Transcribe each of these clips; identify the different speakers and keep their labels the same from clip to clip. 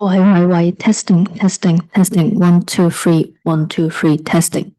Speaker 1: 喂 testing testing testing 1 2 3 1 2 3 testing。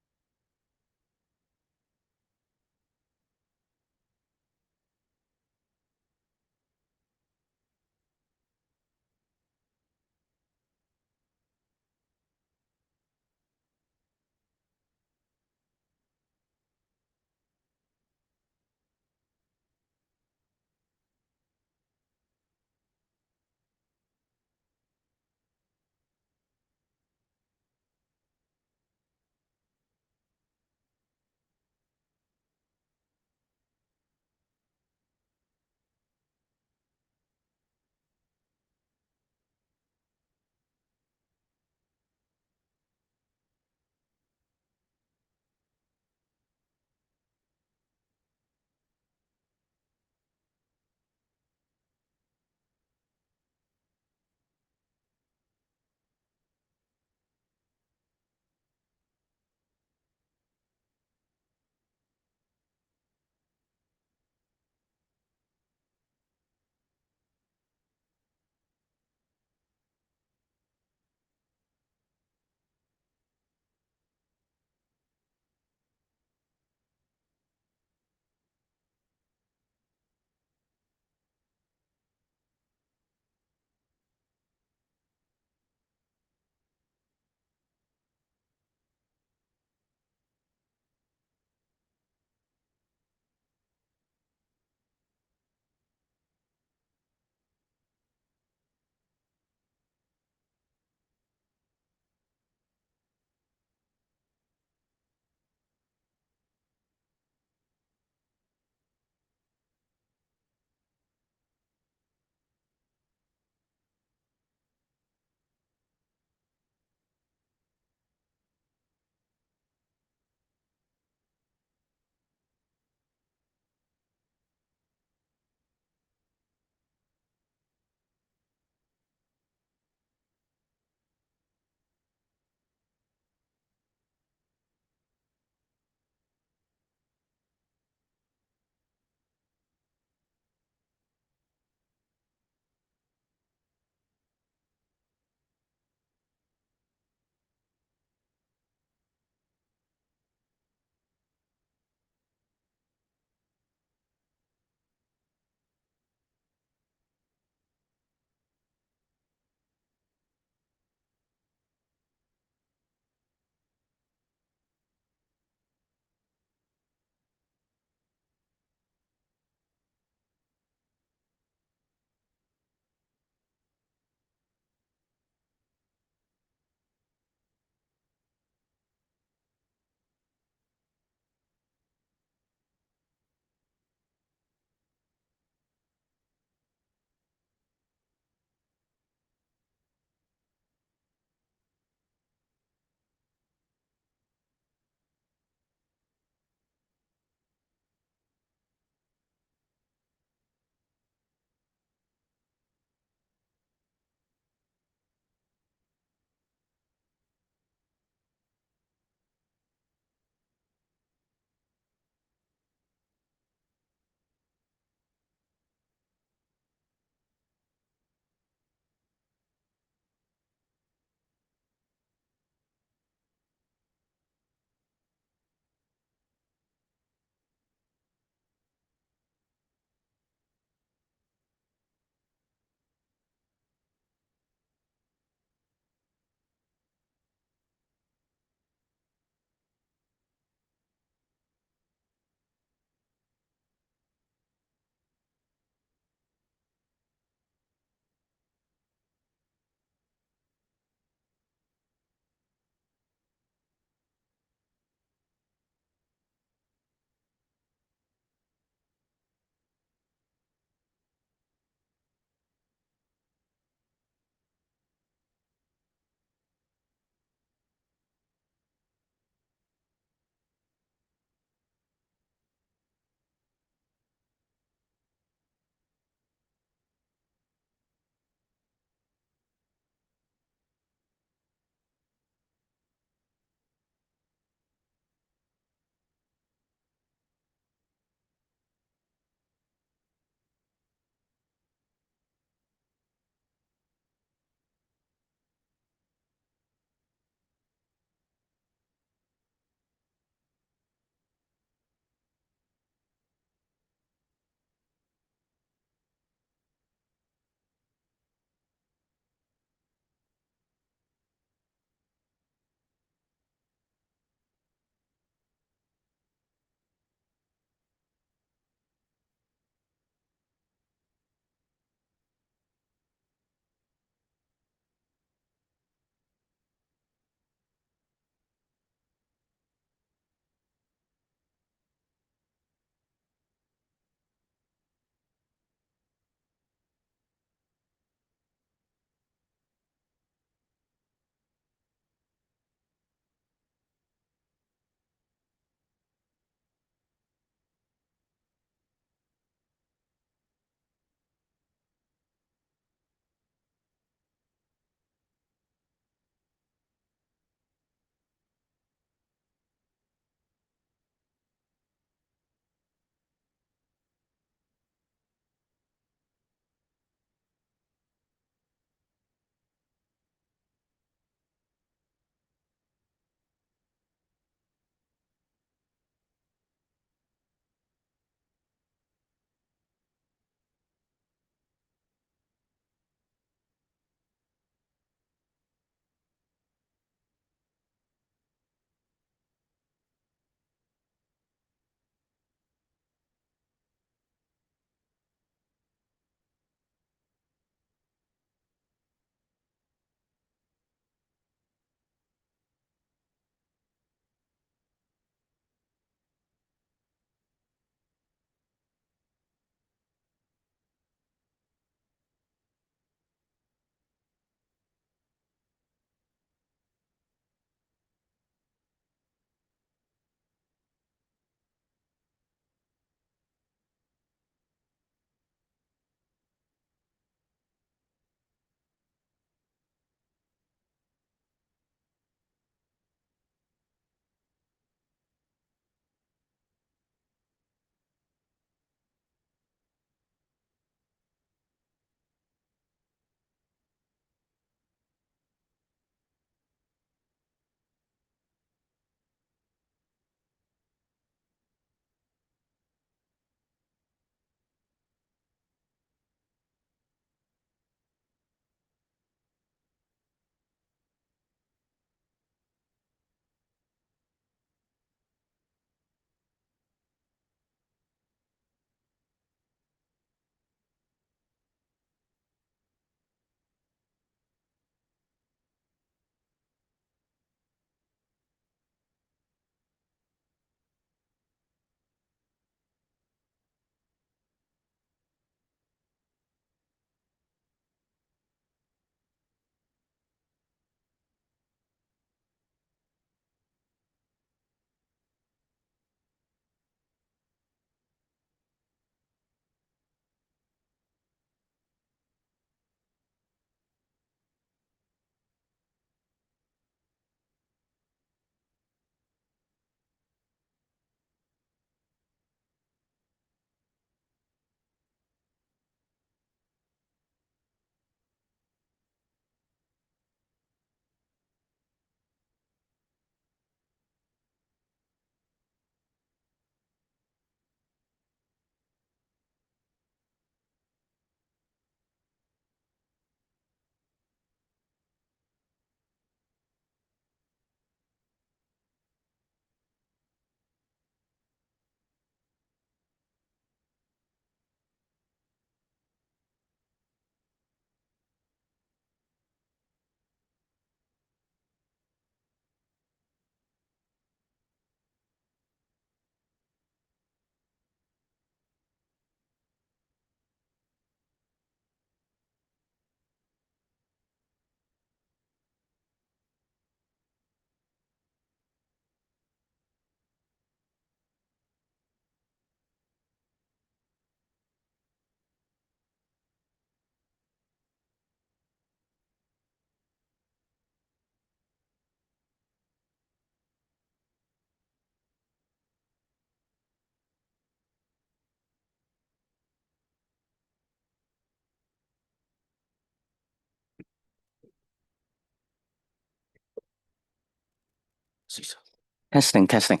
Speaker 2: Testing, testing.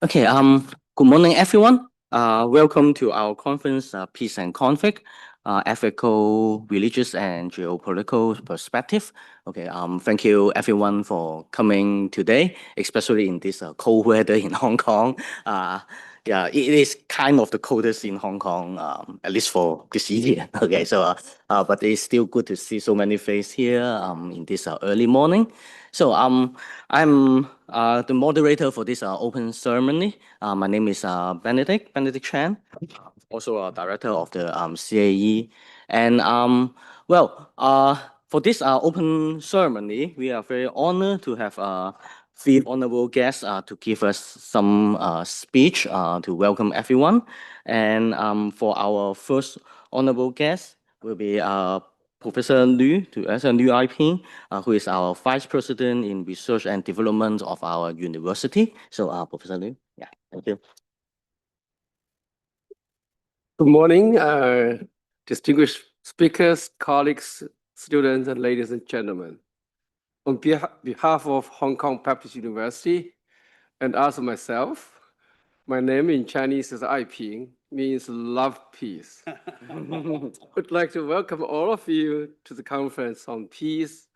Speaker 2: Okay, good morning, everyone. Welcome to our conference, Peace and Conflict, Ethical, Religious, and Geopolitical Perspective. Okay, thank you everyone for coming today, especially in this cold weather in Hong Kong. Yeah, it is kind of the coldest in Hong Kong, at least for this year. Okay, so but it's still good to see so many faces here in this early morning. So I'm the moderator for this open ceremony. My name is Benedict Chan, also a director of the CAE. And for this open ceremony, we are very honored to have three honorable guests to give us some speech to welcome everyone. And for our first honorable guest will be Professor Liu, Liu Aiping, who is our Vice President in Research and Development of our university. So, Professor Liu, yeah, thank you.
Speaker 3: Good morning, distinguished speakers, colleagues, students, and ladies and gentlemen. On behalf of Hong Kong Baptist University and also myself, my name in Chinese is Aiping, means love peace. I'd like to welcome all of you to the conference on peace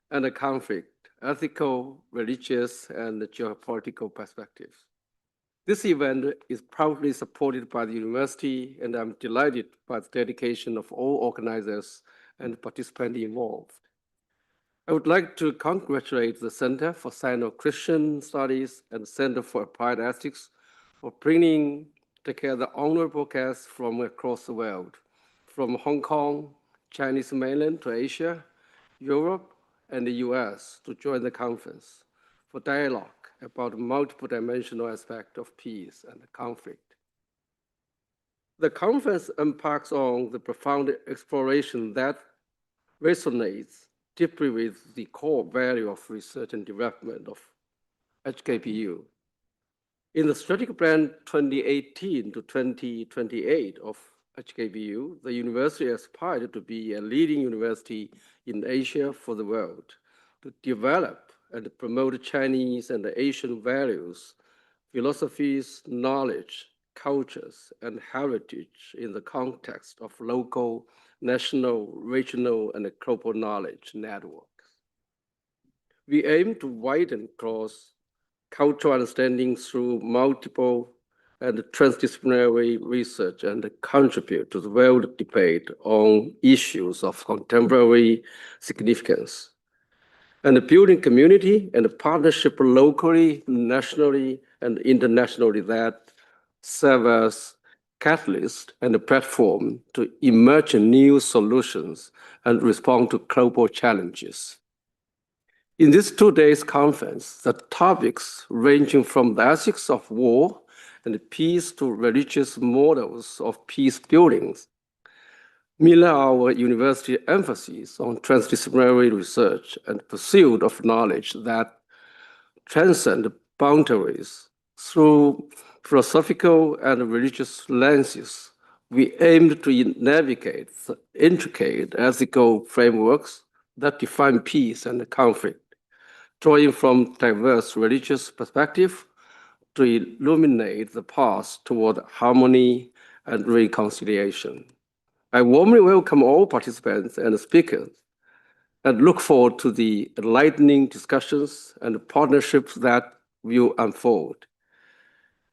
Speaker 3: and the conflict, ethical, religious, and geopolitical perspectives. This event is proudly supported by the university, and I'm delighted by the dedication of all organizers and participants involved. I would like to congratulate the Center for Sino-Christian Studies and Center for Applied Ethics for bringing together honorable guests from across the world, from Hong Kong, Chinese mainland to Asia, Europe, and the US to join the conference for dialogue about multiple dimensional aspects of peace and conflict. The conference embarks on the profound exploration that resonates deeply with the core value of research and development of HKBU. In the strategic plan 2018 to 2028 of HKBU, the university aspired to be a leading university in Asia for the world, to develop and promote Chinese and Asian values, philosophies, knowledge, cultures, and heritage in the context of local, national, regional, and global knowledge networks. We aim to widen cross-cultural understanding through multiple and transdisciplinary research and contribute to the world debate on issues of contemporary significance, and building community and partnership locally, nationally, and internationally that serve as catalyst and a platform to emerge new solutions and respond to global challenges. In this 2 days conference, the topics ranging from the ethics of war and peace to religious models of peace buildings mirror our university emphasis on transdisciplinary research and pursuit of knowledge that transcend boundaries. Through philosophical and religious lenses, we aim to navigate the intricate ethical frameworks that define peace and conflict, drawing from diverse religious perspectives to illuminate the path toward harmony and reconciliation. I warmly welcome all participants and speakers and look forward to the enlightening discussions and partnerships that will unfold.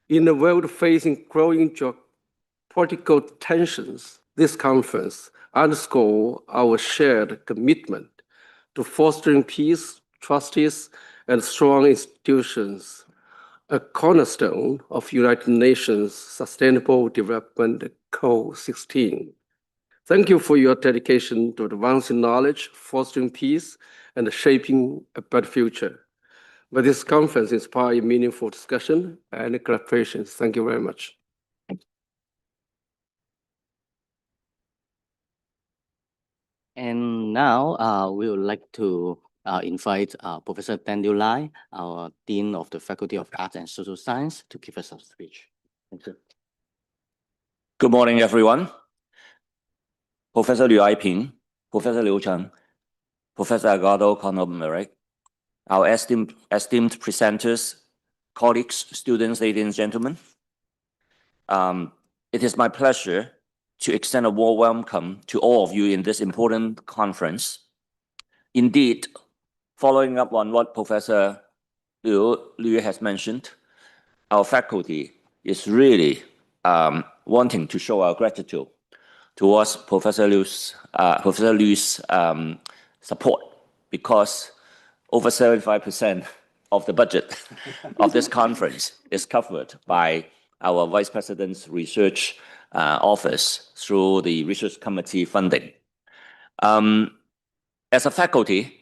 Speaker 3: In a world facing growing geopolitical tensions, this conference underscores our shared commitment to fostering peace, justice, and strong institutions, a cornerstone of United Nations Sustainable Development Goal 16. Thank you for your dedication to advancing knowledge, fostering peace, and shaping a better future. May this conference inspire meaningful discussion and collaboration. Thank you very much.
Speaker 2: And now we would like to invite Professor Daniel Lai, our Dean of the Faculty of Arts and Social Science, to give us a speech. Thank you.
Speaker 4: Good morning, everyone. Professor Liu Aiping, Professor Liu Chen, Professor Edgardo Conor-Merrick, our esteemed presenters, colleagues, students, ladies and gentlemen. It is my pleasure to extend a warm welcome to all of you in this important conference. Indeed, following up on what Professor Liu has mentioned, our faculty is really wanting to show our gratitude towards Professor Liu's support, because over 75% of the budget of this conference is covered by our Vice President's Research Office through the Research Committee funding. As a faculty,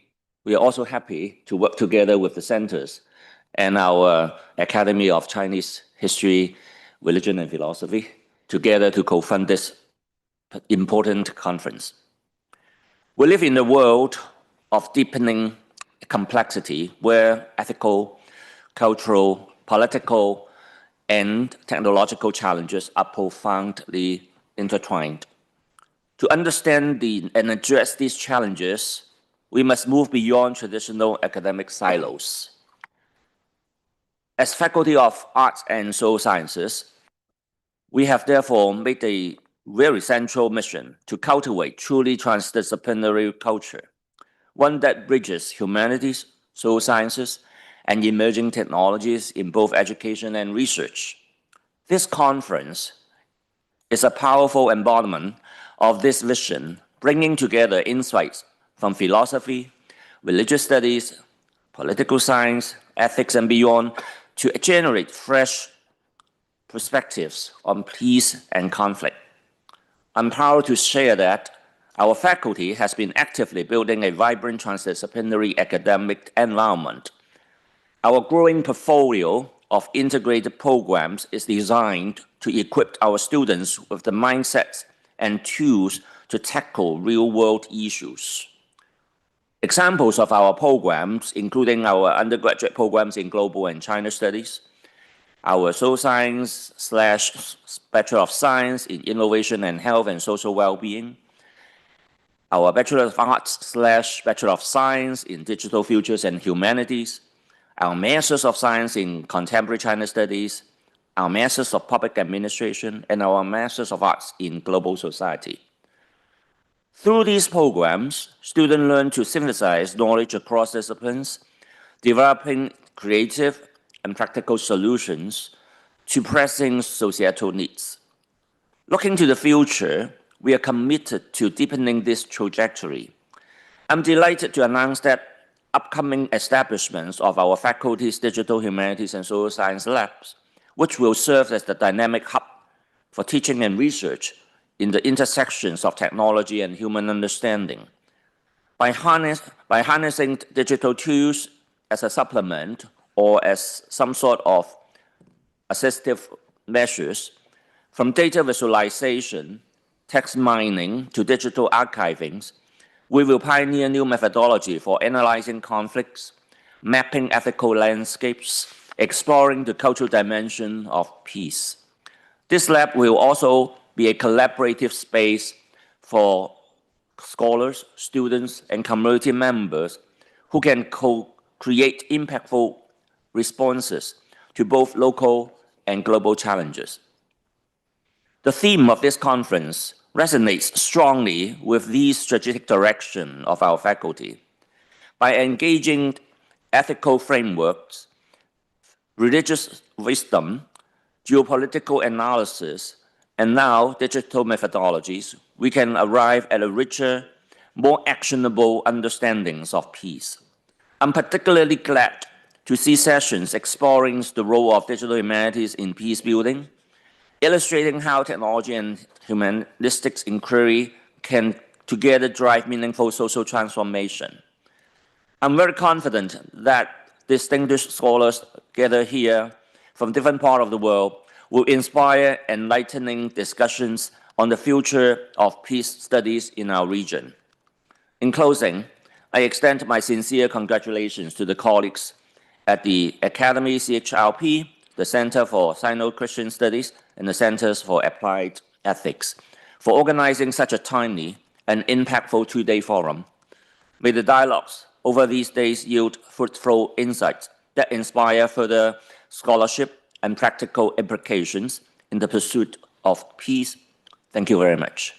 Speaker 4: we are also happy to work together with the centers and our Academy of Chinese History, Religion and Philosophy together to co-fund this important conference. We live in a world of deepening complexity where ethical, cultural, political, and technological challenges are profoundly intertwined. To understand and address these challenges, we must move beyond traditional academic silos. As Faculty of Arts and Social Sciences, we have therefore made a very central mission to cultivate truly transdisciplinary culture, one that bridges humanities, social sciences, and emerging technologies in both education and research. This conference is a powerful embodiment of this vision, bringing together insights from philosophy, religious studies, political science, ethics, and beyond to generate fresh perspectives on peace and conflict. I'm proud to share that our faculty has been actively building a vibrant transdisciplinary academic environment. Our growing portfolio of integrated programs is designed to equip our students with the mindsets and tools to tackle real-world issues. Examples of our programs, including our undergraduate programs in Global and China Studies, our Social Science / Bachelor of Science in Innovation and Health and Social Wellbeing, our Bachelor of Arts / Bachelor of Science in Digital Futures and Humanities, our Masters of Science in Contemporary China Studies, our Masters of Public Administration, and our Masters of Arts in Global Society. Through these programs, students learn to synthesize knowledge across disciplines, developing creative and practical solutions to pressing societal needs. Looking to the future, we are committed to deepening this trajectory. I'm delighted to announce that upcoming establishments of our faculty's Digital Humanities and Social Science Labs, which will serve as the dynamic hub for teaching and research in the intersections of technology and human understanding. By harnessing digital tools as a supplement or as some sort of assistive measures, from data visualization, text mining to digital archiving, we will pioneer new methodology for analyzing conflicts, mapping ethical landscapes, exploring the cultural dimension of peace. This lab will also be a collaborative space for scholars, students, and community members who can co-create impactful responses to both local and global challenges. The theme of this conference resonates strongly with these strategic direction of our faculty. By engaging ethical frameworks, religious wisdom, geopolitical analysis, and now digital methodologies, we can arrive at a richer, more actionable understandings of peace. I'm particularly glad to see sessions exploring the role of digital humanities in peace building, illustrating how technology and humanistic inquiry can together drive meaningful social transformation. I'm very confident that distinguished scholars gathered here from different parts of the world will inspire enlightening discussions on the future of peace studies in our region. In closing, I extend my sincere congratulations to the colleagues at the Academy CHRP, the Center for Sino-Christian Studies, and the Centers for Applied Ethics for organizing such a timely and impactful two-day forum. May the dialogues over these days yield fruitful insights that inspire further scholarship and practical implications in the pursuit of peace. Thank you very much.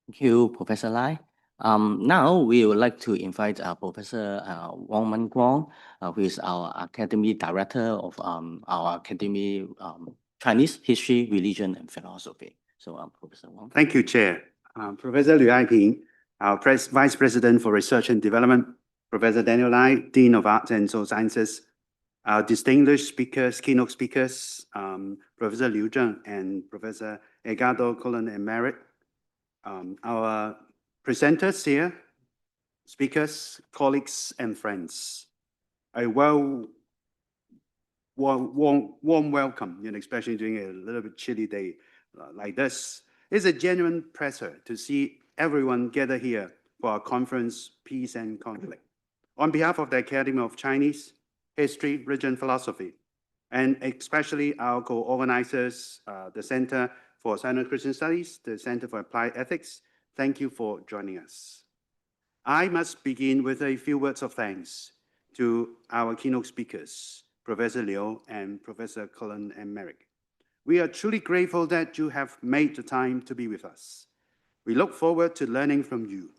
Speaker 2: Thank you, Professor Lai. Now we would like to invite Professor Wong Man Guang, who is our Academy Director of our Academy Chinese History, Religion, and Philosophy. So, Professor Wong.
Speaker 5: Thank you, Chair. Professor Liu Aiping, our Vice President for Research and Development, Professor Daniel Lai, Dean of Arts and Social Sciences, our distinguished speakers, keynote speakers, Professor Liu Zheng and Professor Edgardo Cullen and Merritt, our presenters here, speakers, colleagues, and friends. A warm welcome, especially during a little bit chilly day like this. It's a genuine pleasure to see everyone gather here for our conference, Peace and Conflict. On behalf of the Academy of Chinese History, Religion, Philosophy, and especially our co-organizers, the Center for Sino-Christian Studies, the Center for Applied Ethics, thank you for joining us. I must begin with a few words of thanks to our keynote speakers, Professor Liu and Professor Cullen and Merrick. We are truly grateful that you have made the time to be with us. We look forward to learning from you.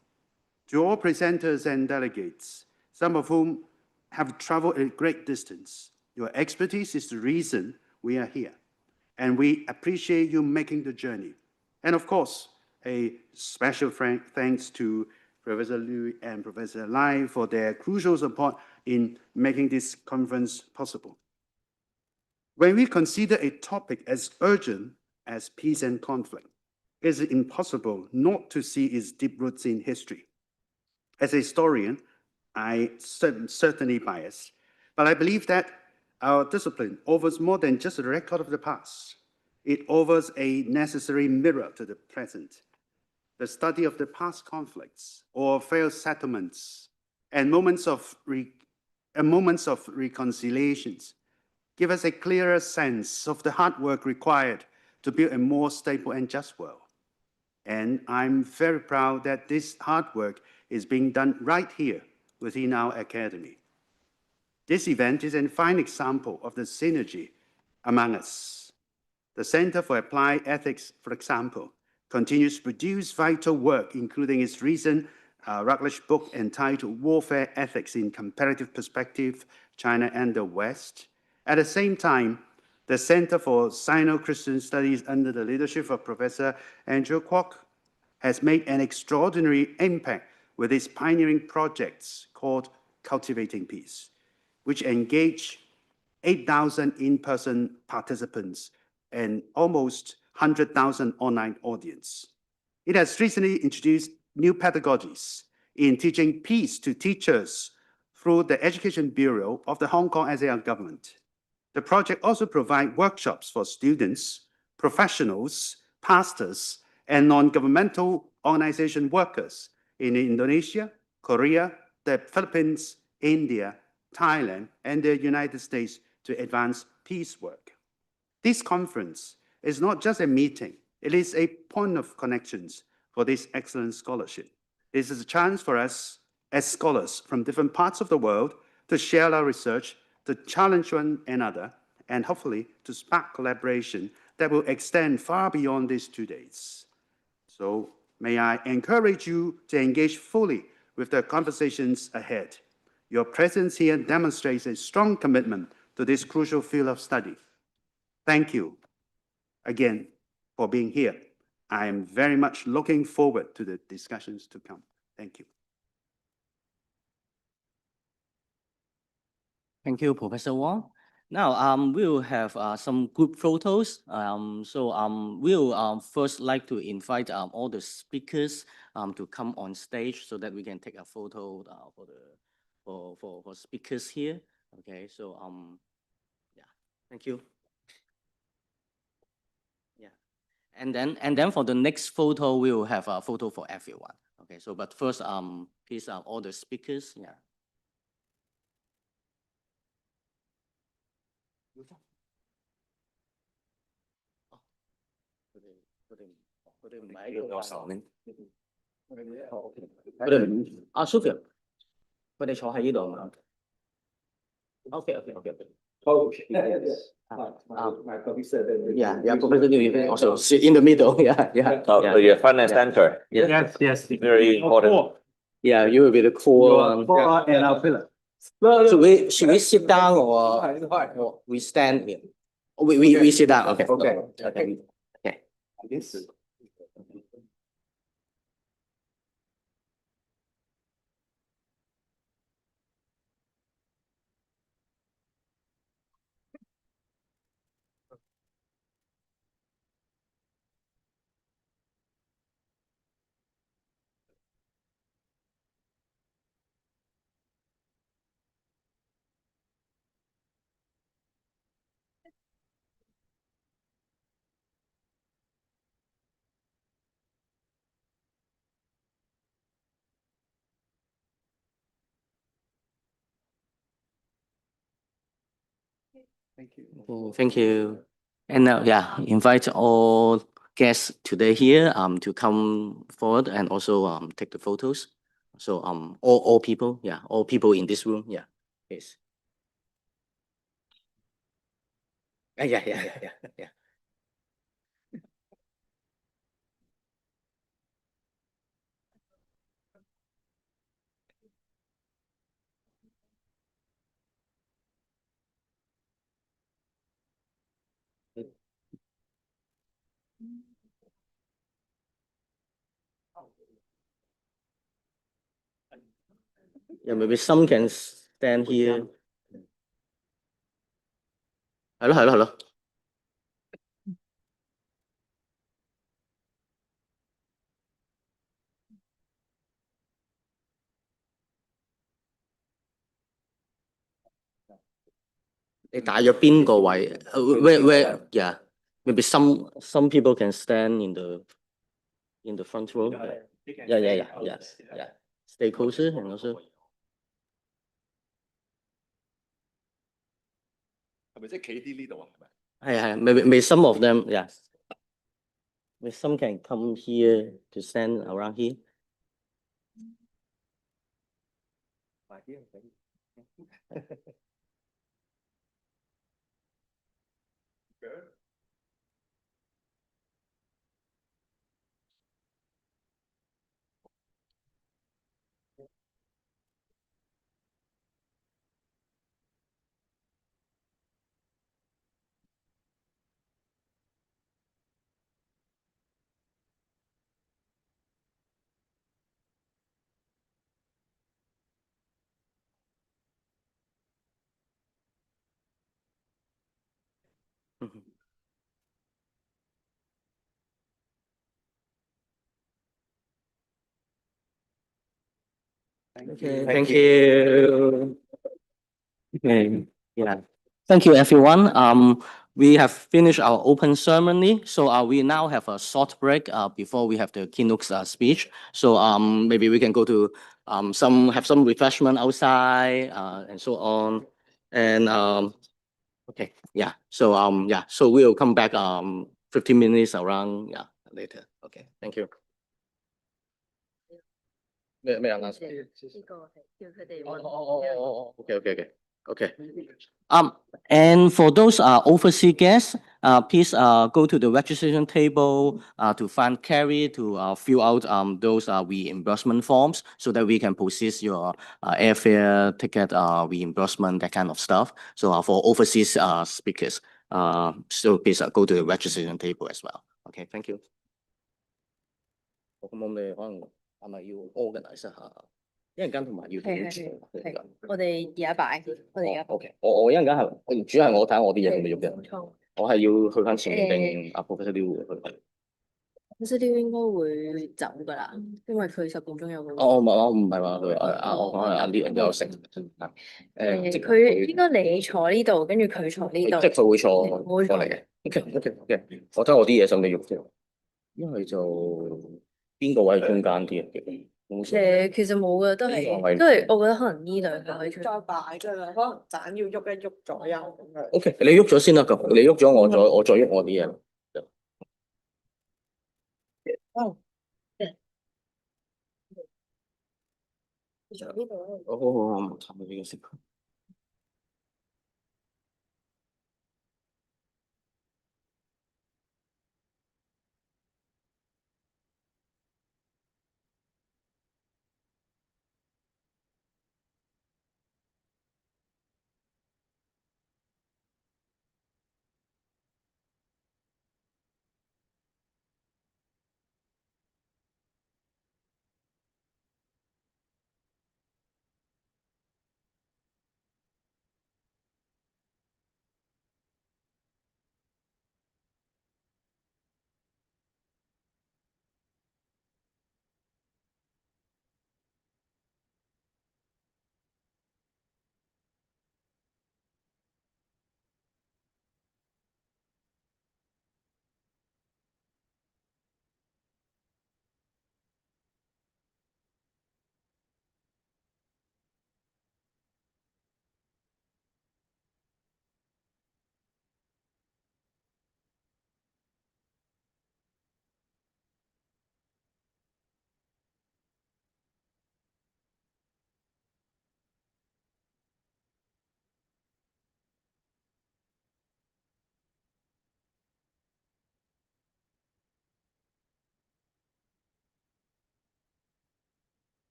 Speaker 5: To all presenters and delegates, some of whom have traveled a great distance, your expertise is the reason we are here, and we appreciate you making the journey. And of course, a special thanks to Professor Liu and Professor Lai for their crucial support in making this conference possible. When we consider a topic as urgent as peace and conflict, it is impossible not to see its deep roots in history. As a historian, I certainly biased, but I believe that our discipline offers more than just a record of the past. It offers a necessary mirror to the present. The study of the past conflicts or failed settlements and moments of reconciliations give us a clearer sense of the hard work required to build a more stable and just world. And I'm very proud that this hard work is being done right here within our academy. This event is a fine example of the synergy among us. The Center for Applied Ethics, for example, continues to produce vital work, including its recent Routledge book entitled Warfare Ethics in Comparative Perspective, China and the West. At the same time, the Center for Sino-Christian Studies under the leadership of Professor Andrew Kwok has made an extraordinary impact with its pioneering projects called Cultivating Peace, which engage 8,000 in-person participants and almost 100,000 online audience. It has recently introduced new pedagogies in teaching peace to teachers through the Education Bureau of the Hong Kong SAR government. The project also provides workshops for students, professionals, pastors, and non-governmental organization workers in Indonesia, Korea, the Philippines, India, Thailand, and the United States to advance peace work. This conference is not just a meeting, it is a point of connections for this excellent scholarship. This is a chance for us as scholars from different parts of the world to share our research, to challenge one another, and hopefully to spark collaboration that will extend far beyond these 2 days. So may I encourage you to engage fully with the conversations ahead. Your presence here demonstrates a strong commitment to this crucial field of study. Thank you again for being here. I am very much looking forward to the discussions to come. Thank you.
Speaker 2: Thank you, Professor Wong. Now, we'll have some group photos. We'll first like to invite all the speakers to come on stage so that we can take a photo for speakers here. Okay, so yeah, thank you. Yeah, and then for the next photo, we will have a photo for everyone. Okay, so but first, please all the speakers. Yeah. 哋唔係喺度手面。佢哋阿 Sophia，佢哋坐喺呢度嘛。Okay. Yeah, Professor Liu also sit in the middle. Yeah.
Speaker 4: So you're front and center.
Speaker 3: Yes.
Speaker 4: Very important.
Speaker 2: Yeah, you will be the core one.
Speaker 3: And our pillar.
Speaker 2: Should we sit down or we stand here? We sit down. Okay. Okay.
Speaker 3: This.
Speaker 2: Thank you. And now, invite all guests today here to come forward and also take the photos. So all people, all people in this room, yes. Yeah. 又 maybe some can stand here. 係咯。你大約邊個位？Where? Yeah, maybe some people can stand in the front row. Yeah. Stay closer and also.
Speaker 6: 係咪即係企啲呢度啊？係咪？
Speaker 2: 係，maybe some of them, yeah. Maybe some can come here to stand around here.
Speaker 6: 快啲啊！
Speaker 2: Okay, thank you. Okay, yeah. Thank you, everyone. We have finished our open ceremony, so we now have a short break before we have the keynote speech. So maybe we can go to have some refreshment outside and so on. And okay, yeah. So so we'll come back 15 minutes around later. Okay, thank you. 咩announcement？呢個係叫佢哋Okay. And for those overseas guests, please go to the registration table to find Carrie to fill out those reimbursement forms so that we can process your airfare, ticket reimbursement, that kind of stuff. So for overseas speakers, so please go to the registration table as well. Okay, thank you. 咁我哋可能係咪要 organize 一下？一陣間同埋要
Speaker 1: 係，我哋而家擺，我哋而家。
Speaker 2: OK，我一陣間係主要係我睇下我啲嘢係咪喐嘅。
Speaker 1: 冇錯。
Speaker 2: 我係要去翻前面定阿 Professor Liu 去
Speaker 1: Professor Liu 應該會走㗎啦，因為佢10點鐘有個。
Speaker 2: 唔係話佢我講係阿 Liu 有成。
Speaker 1: 佢應該你坐呢度，跟住佢坐呢度。
Speaker 2: 即係佢會坐過嚟嘅。OK，我睇我啲嘢使唔使喐啫？因為就邊個位係中間啲啊？
Speaker 1: 其實冇嘅，都係，我覺得可能呢兩個可以再擺㗎啦，可能盞要喐一喐左右咁樣。
Speaker 2: OK，你喐咗先啦，咁你喐咗我再喐我啲嘢。
Speaker 1: 哦，對。仲有呢度咧。
Speaker 2: 哦，我冇睇呢個視頻。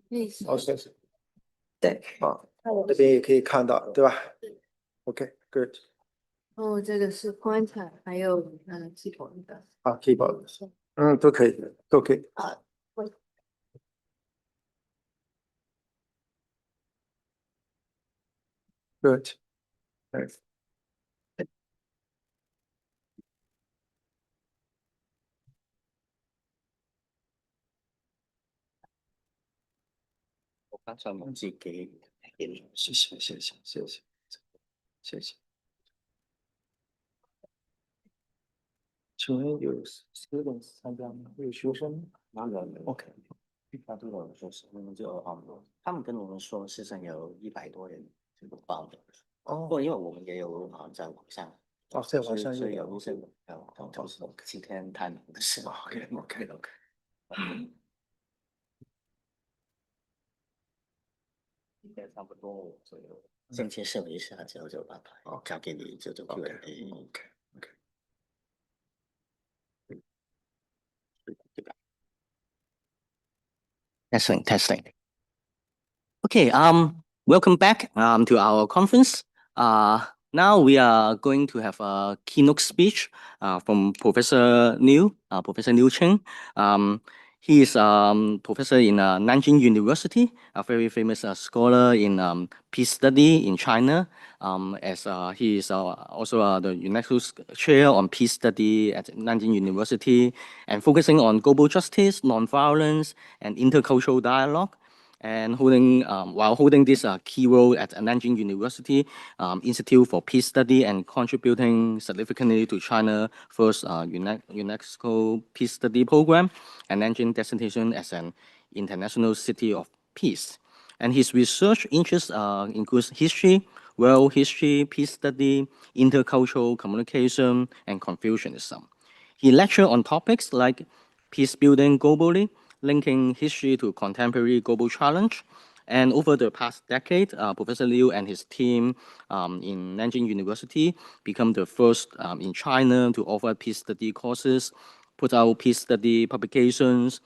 Speaker 1: 历史
Speaker 7: 哦，谢谢。
Speaker 1: 对，
Speaker 7: 好，
Speaker 1: 那我
Speaker 7: 这边也可以看到，对吧？OK，good。
Speaker 1: 哦，这个是棺材，还有系统的。
Speaker 7: 好，keyboard，都可以，都可以。
Speaker 1: 啊，我
Speaker 7: Good。Thanks。
Speaker 2: 我刚才忘记给你。
Speaker 7: 谢谢，谢谢，谢谢，谢谢。请问有 students 参加吗？有学生吗？
Speaker 2: 当然了
Speaker 7: OK。
Speaker 2: 他都有说是，他们跟我们说，事实上有100多人这个报的。不
Speaker 7: 哦
Speaker 2: 过因为我们也有在网上，
Speaker 7: 哦，在网上
Speaker 2: 所以
Speaker 7: 有
Speaker 2: 有一些就是今天太忙的事。
Speaker 7: OK。
Speaker 2: 应该差不多左右。先介绍一下，之后就把牌交给你，就 Q&A。OK。Testing. Okay, welcome back to our conference. Now we are going to have a keynote speech from Professor Liu Cheng. He is professor in Nanjing University, a very famous scholar in peace study in China. As he is also the UNESCO's chair on peace study at Nanjing University, and focusing on global justice, nonviolence, and intercultural dialogue. And while holding this key role at Nanjing University Institute for Peace Study and contributing significantly to China's first UNESCO Peace Study program, and Nanjing designation as an international city of peace. And his research interests includes history, world history, peace study, intercultural communication, and Confucianism. He lectured on topics like peace building globally, linking history to contemporary global challenge. And over the past decade, Professor Liu and his team in Nanjing University become the first in China to offer peace study courses, put out peace study publications,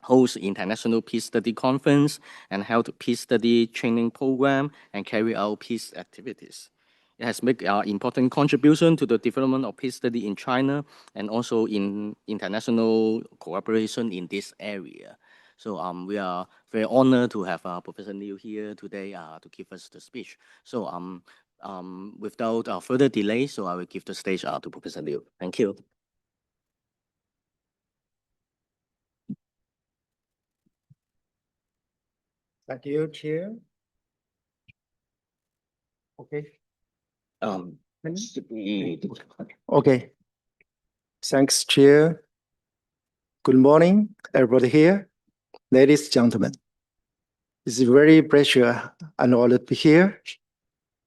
Speaker 2: host international peace study conference, and held peace study training program, and carry out peace activities. It has made important contribution to the development of peace study in China and also in international cooperation in this area. So we are very honored to have Professor Liu here today to give us the speech. So without further delay, so I will give the stage to Professor Liu. Thank you.
Speaker 7: Thank you, Chair. Okay. Okay. Thanks, Chair. Good morning, everybody here. Ladies and gentlemen, it's a very pleasure and honor to be here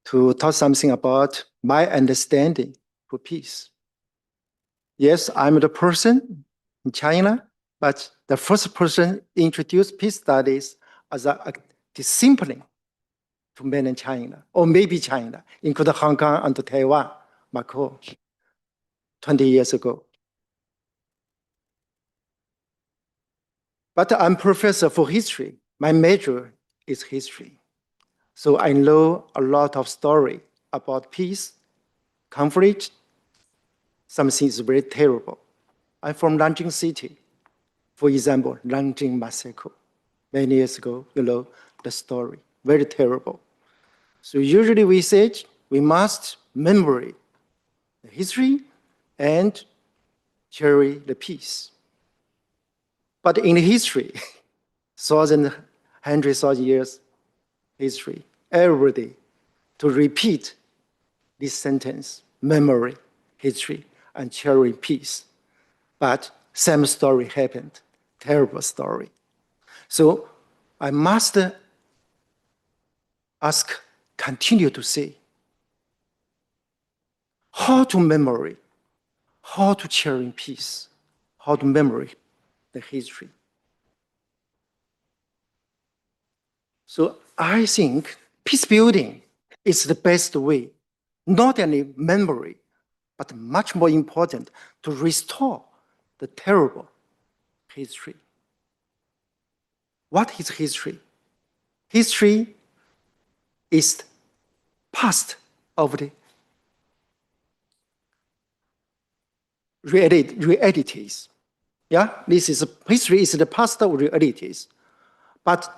Speaker 7: to talk something about my understanding for peace. Yes, I'm the person in China, but the first person introduced peace studies as a discipline to mainland China, or maybe China, including Hong Kong and Taiwan, Macau, 20 years ago. But I'm professor for history. My major is history. So I know a lot of story about peace, conflict. Something is very terrible. I'm from Nanjing City. For example, Nanjing massacre. Many years ago, you know the story, very terrible. So usually we say we must memory the history and cherish the peace. But in history, hundreds of years history, everybody to repeat this sentence, memory, history, and cherish peace. But same story happened, terrible story. So I must continue to say, how to memory, how to cherish peace, how to memory the history. So I think peace building is the best way, not only memory, but much more important to restore the terrible history. What is history? history is past of the realities. Yeah, history is the past of realities, but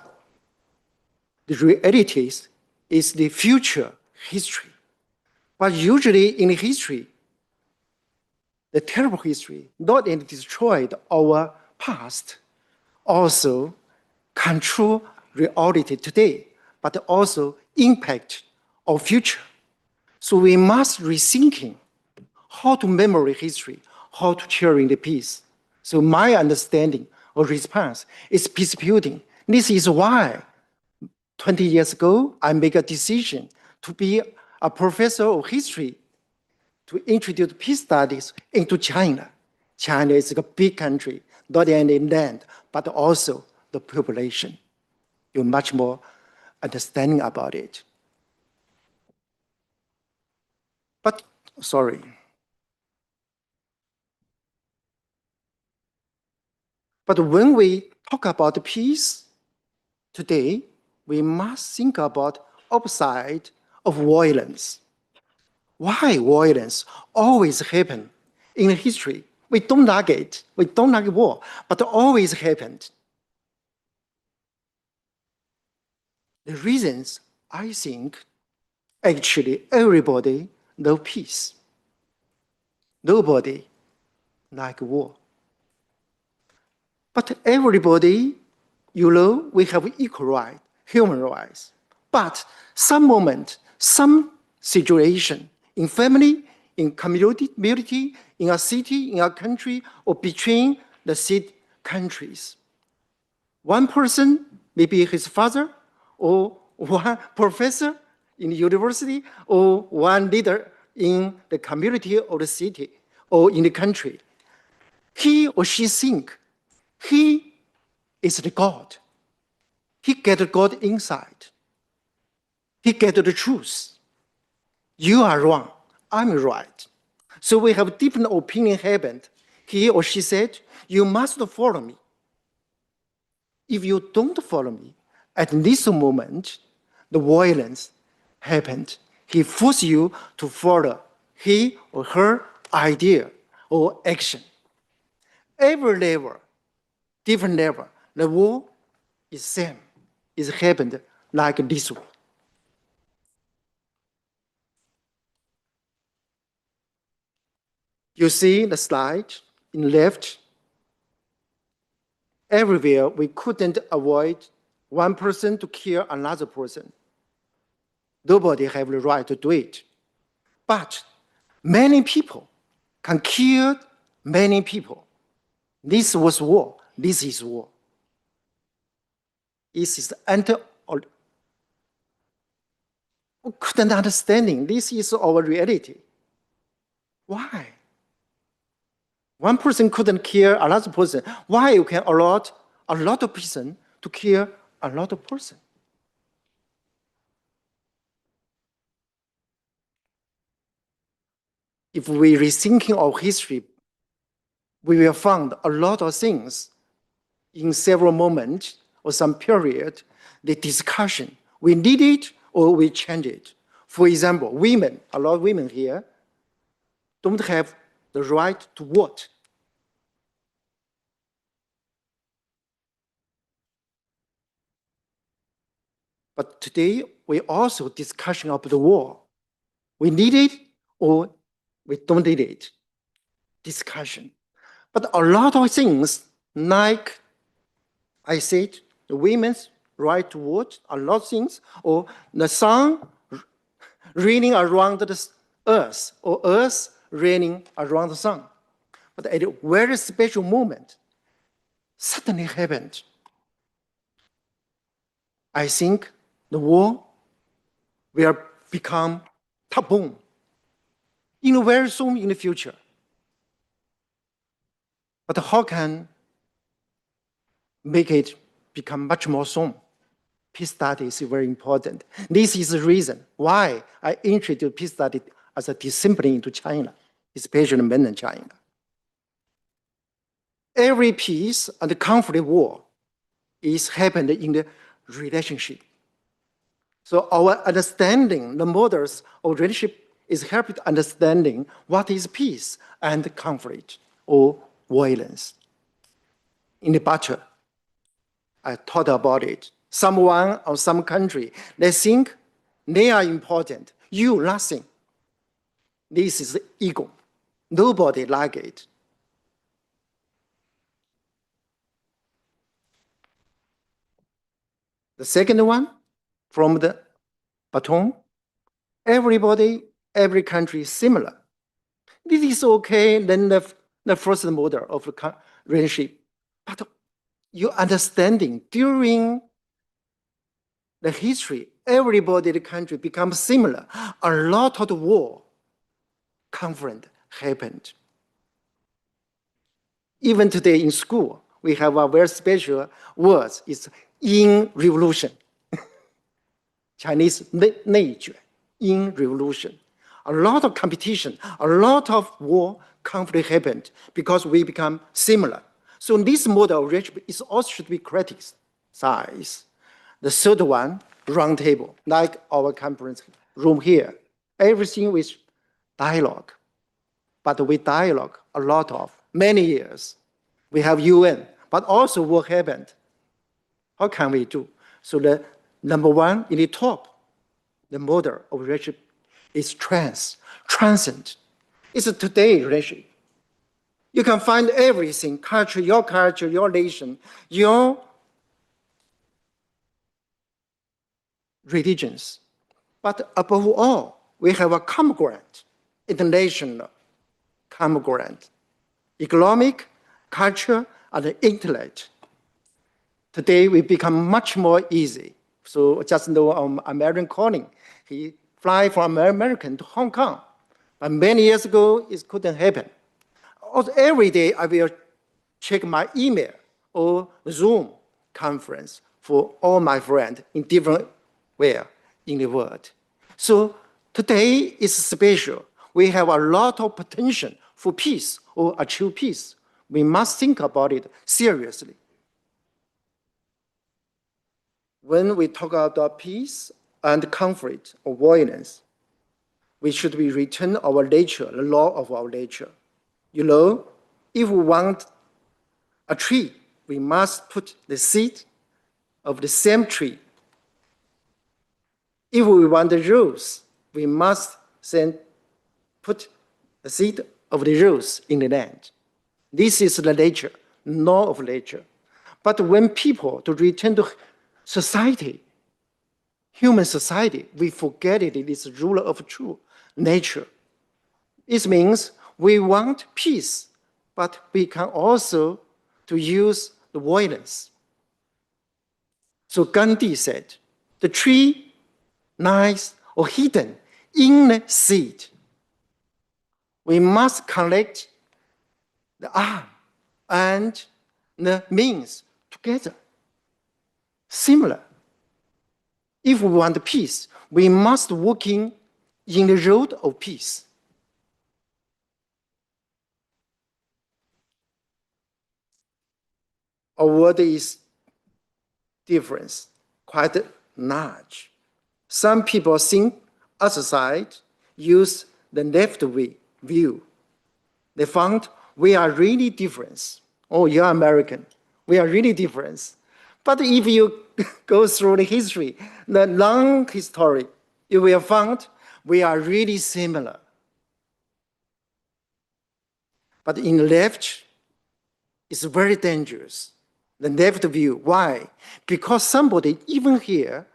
Speaker 7: the realities is the future history. But usually in history, the terrible history not only destroyed our past, also control reality today, but also impact our future. So we must rethinking how to memory history, how to cherish the peace. So my understanding or response is peace building. This is why 20 years ago, I made a decision to be a professor of history to introduce peace studies into China. China is a big country, not only in land, but also the population. You're much more understanding about it. But, sorry. But when we talk about peace today, we must think about opposite of violence. Why violence always happen in history? We don't like it. We don't like war, but always happened. The reasons, I think, actually everybody know peace. Nobody like war. But everybody, we have equal right, human rights. But some moment, some situation in family, in community, in a city, in a country, or between the countries. One person, maybe his father, or one professor in the university, or one leader in the community or the city, or in the country. He or she think he is the God. He get God inside. He get the truth. You are wrong, I'm right. So we have different opinion happened. He or she said, you must follow me. If you don't follow me, at this moment, the violence happened. He forced you to follow he or her idea or action. Every level, different level, the war is same. It happened like this one. You see the slide in left. Everywhere we couldn't avoid one person to kill another person. Nobody have the right to do it. But many people can kill many people. This was war. This is war. This is couldn't understanding. This is our reality. Why? One person couldn't kill another person. Why you can allow a lot of person to kill a lot of person? If we rethinking our history, we will find a lot of things in several moments or some period, the discussion. We need it or we change it. For example, women, a lot of women here, don't have the right to vote. But today, we also discussion of the war. We need it or we don't need it. Discussion. But a lot of things, like I said, the women's right to vote, a lot of things, or the sun raining around the earth, or earth raining around the sun. But at a very special moment, suddenly happened. I think the war will become taboo in very soon in the future. But how can make it become much more soon? Peace study is very important. This is the reason why I introduced peace study as a discipline into China, especially mainland China. Every peace and conflict war is happened in the relationship So our understanding, the models of relationship is helping to understanding what is peace and conflict or violence. In the Butcher, I thought about it. Someone or some country, they think they are important. You, nothing. This is ego. Nobody like it. The second one, from the baton, everybody, every country is similar. This is okay, then the first model of the relationship. But your understanding during the history, everybody, the country becomes similar. A lot of the war, conflict happened. Even today in school, we have a very special word, it's in revolution. Chinese 内卷, in revolution. A lot of competition, a lot of war, conflict happened because we become similar. So this model of relationship is also should be criticized. The third one, round table, like our conference room here. Everything with dialogue. But we dialogue a lot of, many years. We have UN, but also what happened. How can we do? So the number one in the top, the model of relationship is transcend. It's a today relationship. You can find everything, culture, your nation, your religions. But above all, we have a common ground, international common ground, economic, culture, and intellect. Today, we become much more easy. So just know American calling. He fly from American to Hong Kong. But many years ago, it couldn't happen. Also, every day, I will check my email or Zoom conference for all my friends in different where in the world. So today is special. We have a lot of potential for peace or achieve peace. We must think about it seriously. When we talk about peace and conflict or violence, we should be return our nature, the law of our nature. You know, if we want a tree, we must put the seed of the same tree. If we want the rose, we must then put the seed of the rose in the land. This is the nature, law of nature. But when people to return to society, human society, we forget it is the rule of true nature. It means we want peace, but we can also to use the violence. So Gandhi said, the tree lies or hidden in the seed. We must collect the arm and the means together. Similar. If we want peace, we must walk in the road of peace. Our world is different, quite large. Some people think other side use the left view. They found we are really different. Oh, you're American. We are really different. But if you go through the history, the long history, you will find we are really similar. But in the left, it's very dangerous. The left view. Why? Because somebody, even here,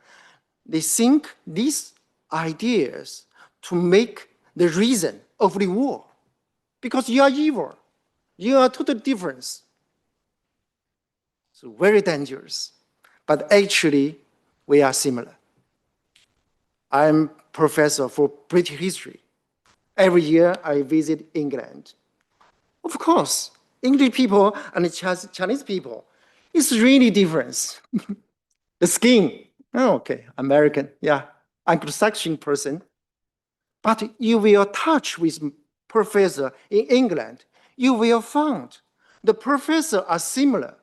Speaker 7: they think these ideas to make the reason of the war. Because you are evil. You are totally different. So very dangerous. But actually, we are similar. I'm professor for British history. Every year, I visit England. Of course, English people and Chinese people, it's really different. The skin, oh, okay, American, yeah, Anglo-Saxon person. But you will touch with professor in England, you will find the professors are similar,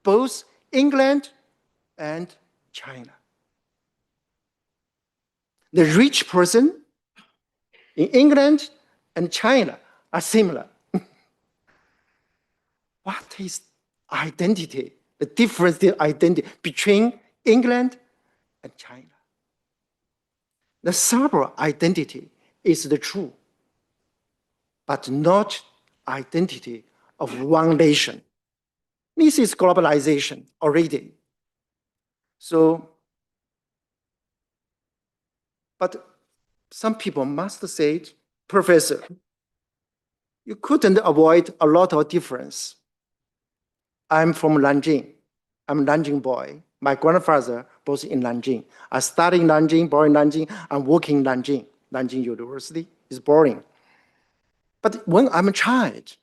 Speaker 7: both England and China. The rich person in England and China are similar. What is identity? The difference in identity between England and China. The several identity is the true, but not identity of one nation. This is globalization already. So, but some people must say, Professor, you couldn't avoid a lot of difference. I'm from Nanjing. I'm a Nanjing boy. My grandfather was in Nanjing. I studied in Nanjing, born in Nanjing, and working in Nanjing. Nanjing University is boring. But when I'm a child,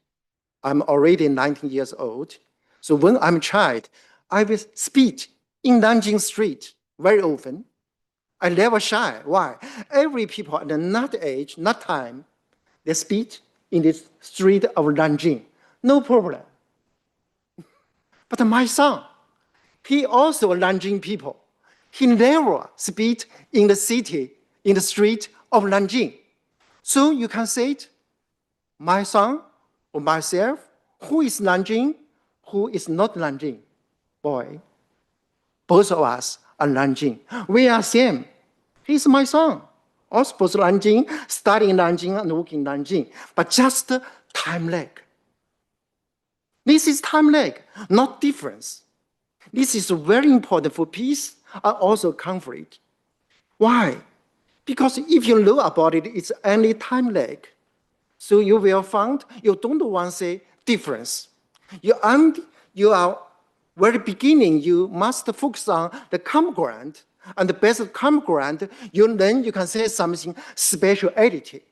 Speaker 7: I'm already 19 years old. So when I'm a child, I will speak in Nanjing street very often. I never shy. Why? Every people at that age, that time, they speak in the street of Nanjing. No problem. But my son, he also a Nanjing people. He never speak in the city, in the street of Nanjing. So you can say it, my son or myself, who is Nanjing, who is not Nanjing? Boy, both of us are Nanjing. We are same. He's my son. Also both Nanjing, studying Nanjing and working Nanjing, but just time lag. This is time lag, not difference. This is very important for peace and also conflict. Why? Because if you know about it, it's only time lag. So you will find you don't want to say difference. You are very beginning, you must focus on the common ground, and the best common ground, then you can say something speciality.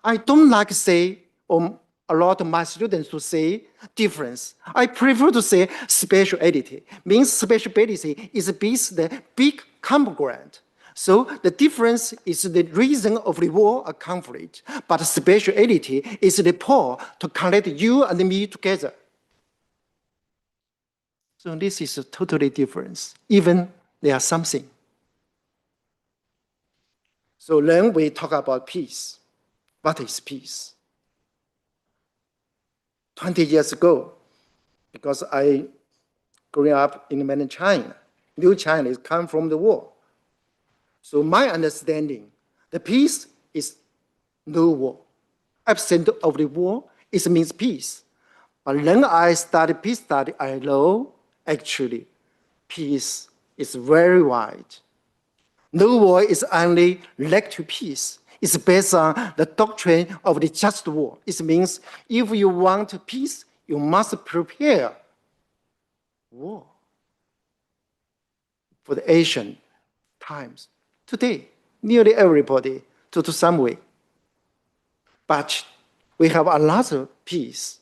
Speaker 7: I don't like to say, a lot of my students to say difference. I prefer to say speciality. Means speciality is the big common ground. So the difference is the reason of the war or conflict, but speciality is the power to connect you and me together. So this is a totally difference, even there are something. So then we talk about peace. What is peace? 20 years ago, because I grew up in mainland China, New China is come from the war. So my understanding, the peace is no war. Absent of the war, it means peace. But when I started peace study, I know actually peace is very wide. No war is only led to peace. It's based on the doctrine of the just war. It means if you want peace, you must prepare war. For the Asian times, today, nearly everybody to some way. But we have another peace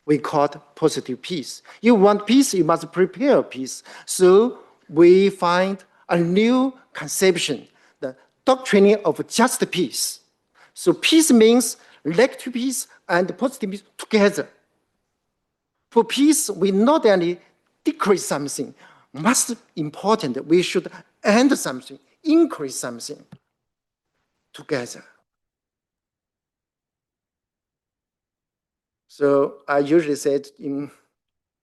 Speaker 7: we call positive peace. You want peace, you must prepare peace. So we find a new conception, the doctrine of just peace. So peace means relative peace and positive peace together. For peace, we not only decrease something, most important, we should end something, increase something together. So I usually say in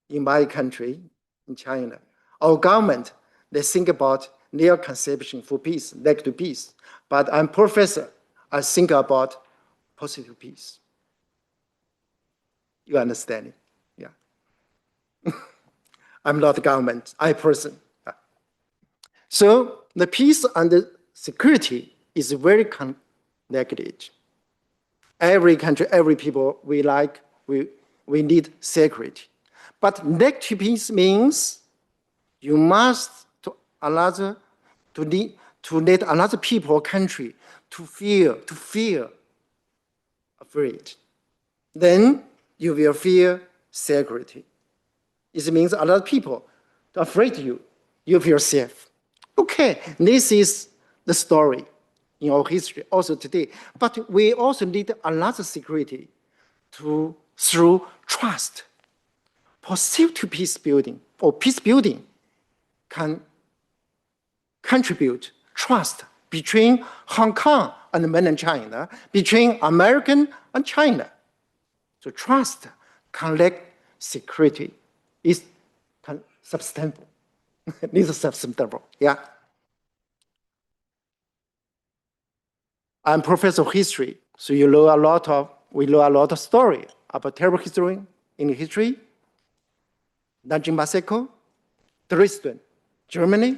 Speaker 7: my country, in China, our government, they think about their conception for peace, like to peace. But I'm professor, I think about positive peace. You understand it? Yeah. I'm not the government, I person. So the peace and the security is very connected. Every country, every people, we need security. But negative peace means you must let another people or country to feel afraid. Then you will feel security. It means a lot of people are afraid of you. You feel safe. Okay, this is the story in our history, also today. But we also need another security through trust. Pursuit to peace building or peace building can contribute trust between Hong Kong and mainland China, between American and China. So trust, connect, security is substantial. This is substantial, yeah. I'm professor of history, so we know a lot of story about terrible history in history. Nanjing Massacre, Dresden, Germany,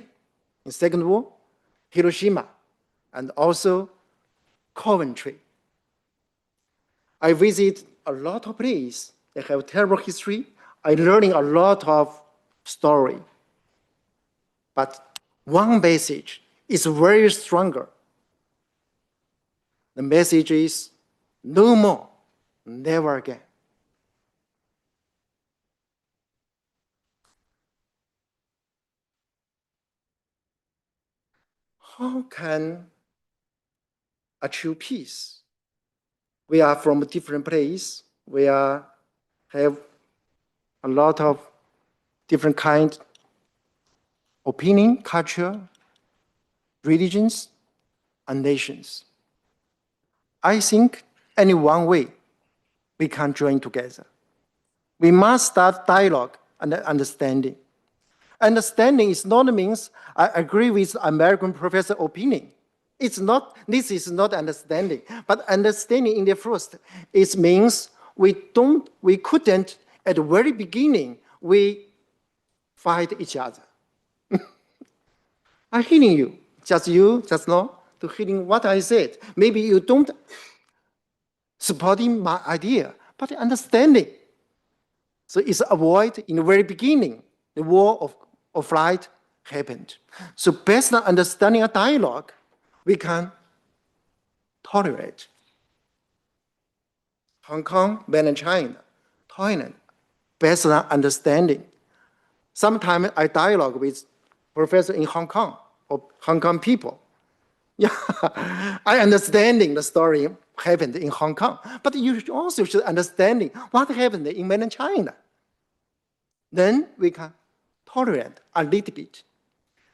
Speaker 7: in Second War, Hiroshima, and also Coventry. I visit a lot of places that have terrible history. I'm learning a lot of story. But one message is very stronger. The message is no more, never again. How can achieve peace? We are from a different place. We have a lot of different kind opinion, culture, religions, and nations. I think only one way we can join together. We must start dialogue and understanding. Understanding is not means I agree with American professor opinion. It's not, this is not understanding, but understanding in the first, it means we couldn't, at the very beginning, we fight each other. I'm hearing you just now, to hearing what I said. Maybe you don't supporting my idea, but understanding. So it's avoid in the very beginning, the war of flight happened. So based on understanding a dialogue, we can tolerate. Hong Kong, mainland China, Thailand, based on understanding. Sometimes I dialogue with professor in Hong Kong, or Hong Kong people. Yeah, I understanding the story happened in Hong Kong, but you also should understanding what happened in mainland China. Then we can tolerate a little bit.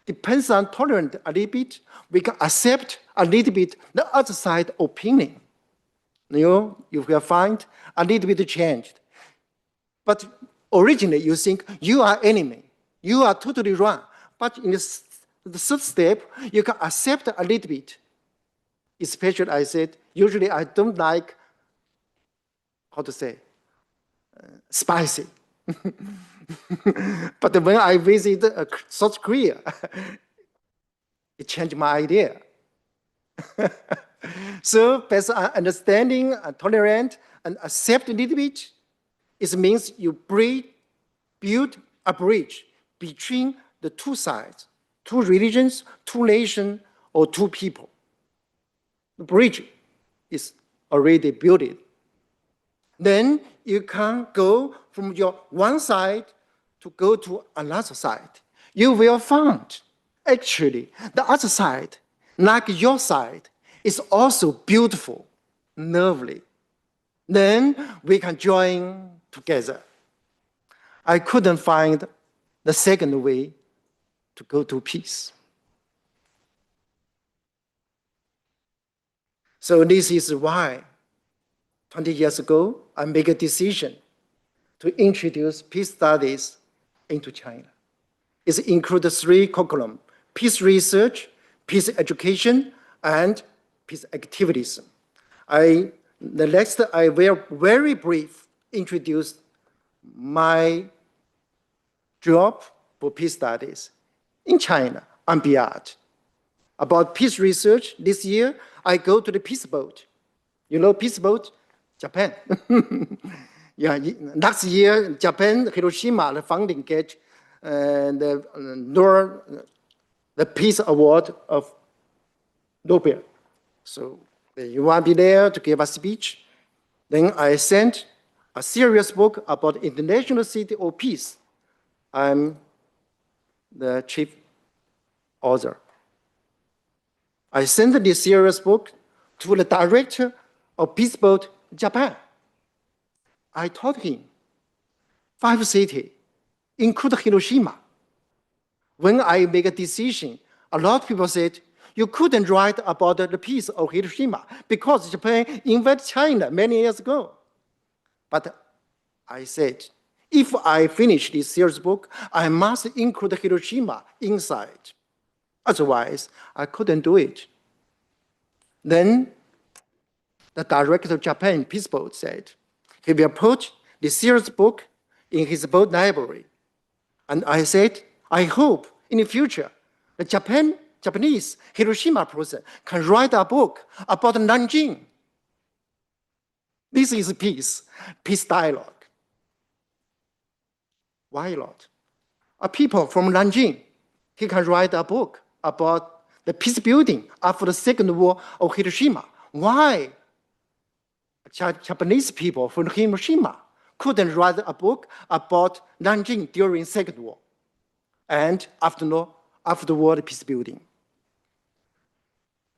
Speaker 7: Depends on tolerant a little bit, we can accept a little bit the other side opinion. You will find a little bit changed. But originally you think you are enemy, you are totally wrong. But in the third step, you can accept a little bit. Especially I said, usually I don't like, how to say, spicy. But when I visit South Korea, it changed my idea. So based on understanding, tolerant, and accept a little bit, it means you build a bridge between the two sides, two religions, two nations, or two people. The bridge is already built. Then you can go from your one side to go to another side. You will find, actually, the other side, like your side, is also beautiful, lovely. Then we can join together. I couldn't find the second way to go to peace. So this is why 20 years ago, I made a decision to introduce peace studies into China. It includes 3 curriculum: peace research, peace education, and peace activities. The next, I will very brief introduce my job for peace studies in China and beyond. About peace research, this year, I go to the peace boat. You know peace boat? Japan. Yeah, next year, Japan, Hiroshima, the founding get the Peace Award of Nobel. So you want to be there to give a speech. Then I sent a serious book about International City of Peace. I'm the chief author. I sent this serious book to the director of Peace Boat Japan. I told him 5 cities, including Hiroshima. When I make a decision, a lot of people said, you couldn't write about the peace of Hiroshima because Japan invaded China many years ago. But I said, if I finish this series book, I must include Hiroshima inside. Otherwise, I couldn't do it. Then the director of Japan Peace Boat said he will put the series book in his boat library. And I said, I hope in the future, the Japanese Hiroshima person can write a book about Nanjing. This is peace dialogue. Why not? A people from Nanjing, he can write a book about the peace building after the Second War of Hiroshima. Why Japanese people from Hiroshima couldn't write a book about Nanjing during Second War and after the war peace building?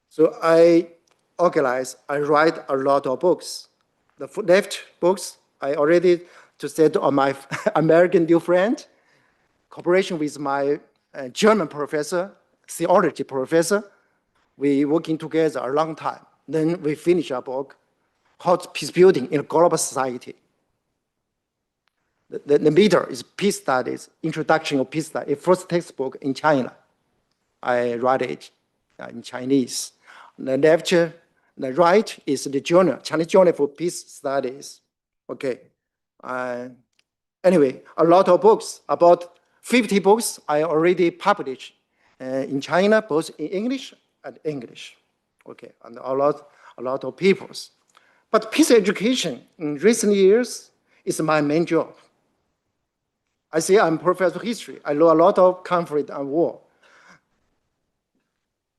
Speaker 7: So I write a lot of books. The left books, I already said on my American new friend, cooperation with my German professor, theology professor, we working together a long time. Then we finish a book called Peace Building in a Global Society. The middle is Peace Studies, Introduction of Peace Studies, first textbook in China. I write it in Chinese. The left, the right is the journal, Chinese Journal for Peace Studies. Okay. Anyway, a lot of books, about 50 books I already published in China, both in English and English. Okay, and a lot of peoples. But peace education in recent years is my main job. I say I'm professor of history. I know a lot of conflict and war.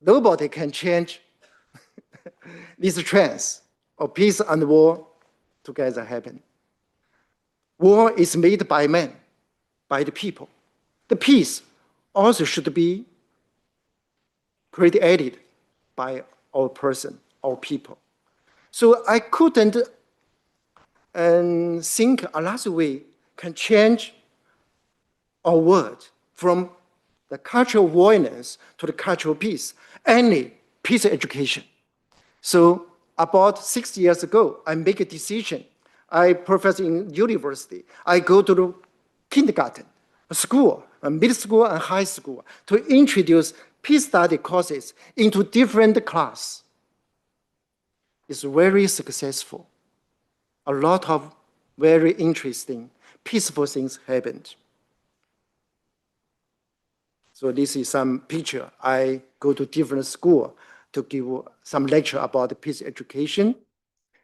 Speaker 7: Nobody can change these trends of peace and war together happen. War is made by men, by the people. The peace also should be created by our person, our people. So I couldn't think another way can change our world from the cultural violence to the cultural peace, any peace education. So about 6 years ago, I make a decision. I professor in university. I go to the kindergarten, school, middle school and high school to introduce peace study courses into different classes. It's very successful. A lot of very interesting, peaceful things happened. So this is some picture. I go to different school to give some lecture about peace education.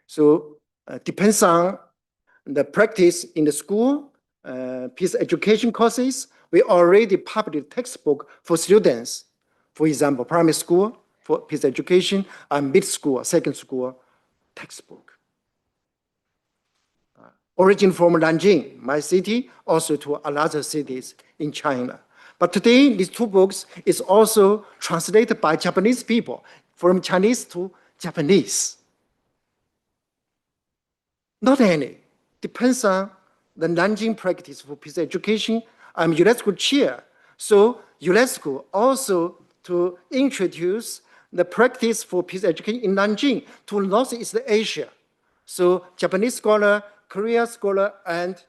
Speaker 7: So depends on the practice in the school, peace education courses. We already published textbook for students. For example, primary school for peace education and mid school, second school textbook. Origin from Nanjing, my city, also to other cities in China. But today, these two books is also translated by Japanese people from Chinese to Japanese. Not any. Depends on the Nanjing practice for peace education. I'm UNESCO chair. So UNESCO also to introduce the practice for peace education in Nanjing to Northeast Asia. So Japanese scholar, Korean scholar, and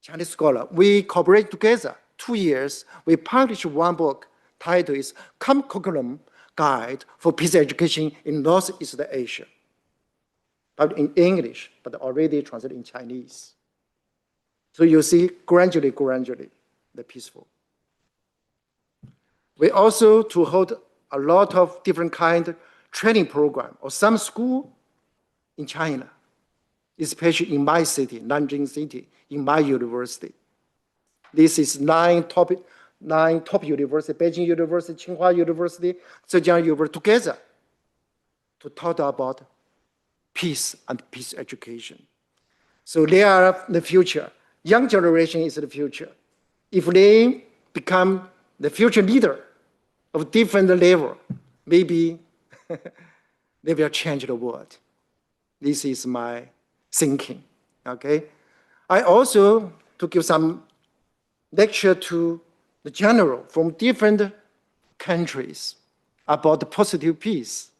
Speaker 7: Chinese scholar, we cooperate together. 2 years, we published one book, title is Curriculum Guide for Peace Education in Northeast Asia. But in English, but already translated in Chinese. So you see, gradually, the peaceful. We also to hold a lot of different kind of training program or some school in China, especially in my city, Nanjing City, in my university. This is nine top universities, Beijing University, Tsinghua University, Zhejiang University, together to talk about peace and peace education. So they are the future. Young generation is the future. If they become the future leader of different level, maybe they will change the world. This is my thinking, okay? I also, to give some lecture to the general from different countries. about the positive peace.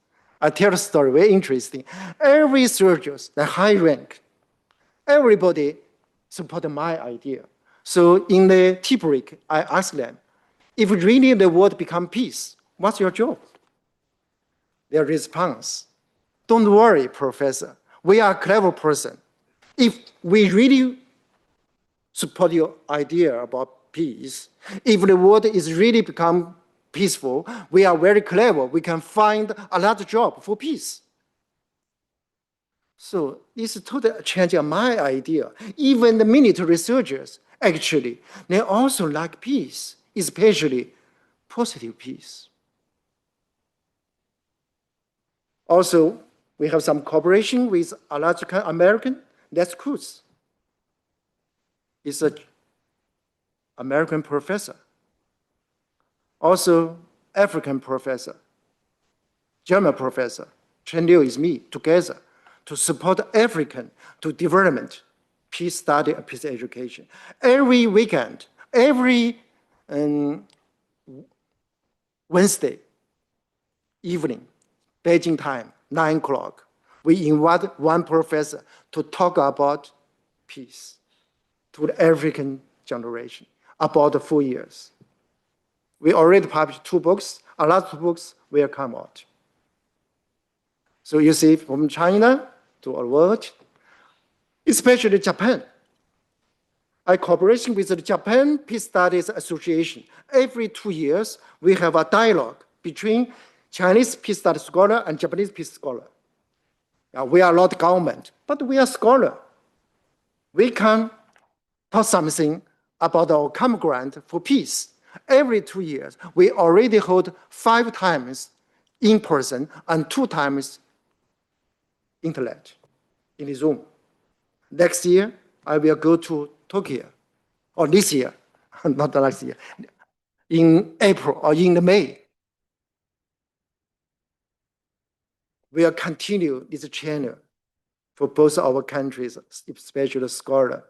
Speaker 7: I tell a story, very interesting. Every soldiers, the high rank, everybody supported my idea. So in the tea break, I asked them, if really the world become peace, what's your job? Their response, don't worry, professor. We are a clever person. If we really support your idea about peace, if the world is really become peaceful, we are very clever. We can find another job for peace. So this totally changed my idea. Even the military researchers, actually, they also like peace, especially positive peace. Also, we have some cooperation with Alaska American, that's Cruz. He's an American professor. Also, African professor, German professor, Chen Liu is me, together to support African to development, peace study and peace education. Every weekend, every Wednesday evening, Beijing time, 9 o'clock, we invite one professor to talk about peace to the African generation, about the 4 years. We already published 2 books, a lot of books will come out. So you see, from China to our world, especially Japan. I cooperation with the Japan Peace Studies Association. Every 2 years, we have a dialogue between Chinese peace study scholar and Japanese peace scholar. We are not government, but we are scholar. We can talk something about our common ground for peace. Every 2 years, we already hold 5 times in person and 2 times internet in the Zoom. Next year, I will go to Tokyo, or this year, not the next year, in April or in May. We'll continue this channel for both our countries, especially scholar.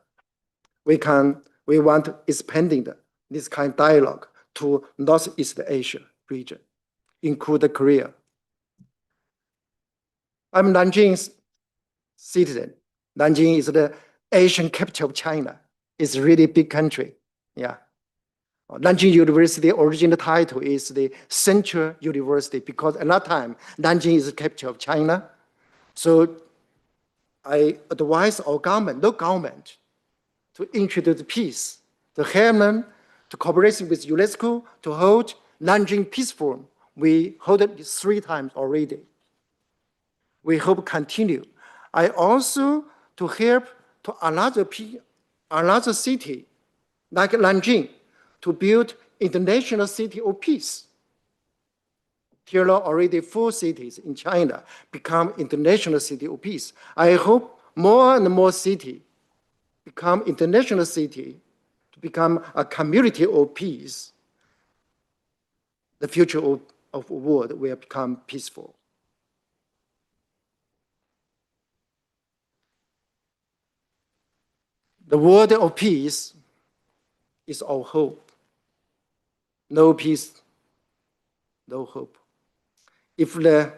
Speaker 7: We want expanding this kind of dialogue to Northeast Asia region, include Korea. I'm Nanjing's citizen. Nanjing is the Asian capital of China. It's a really big country. Yeah. Nanjing University original title is the Central University because at that time, Nanjing is the capital of China. So I advise our government, local government, to introduce peace, to help them to cooperation with UNESCO to hold Nanjing Peace Forum. We hold it 3 times already. We hope continue. I also to help to another city like Nanjing to build international city of peace. Here are already 4 cities in China become international city of peace. I hope more and more cities become international city to become a community of peace. The future of the world will become peaceful. The word of peace is our hope. No peace, no hope. If the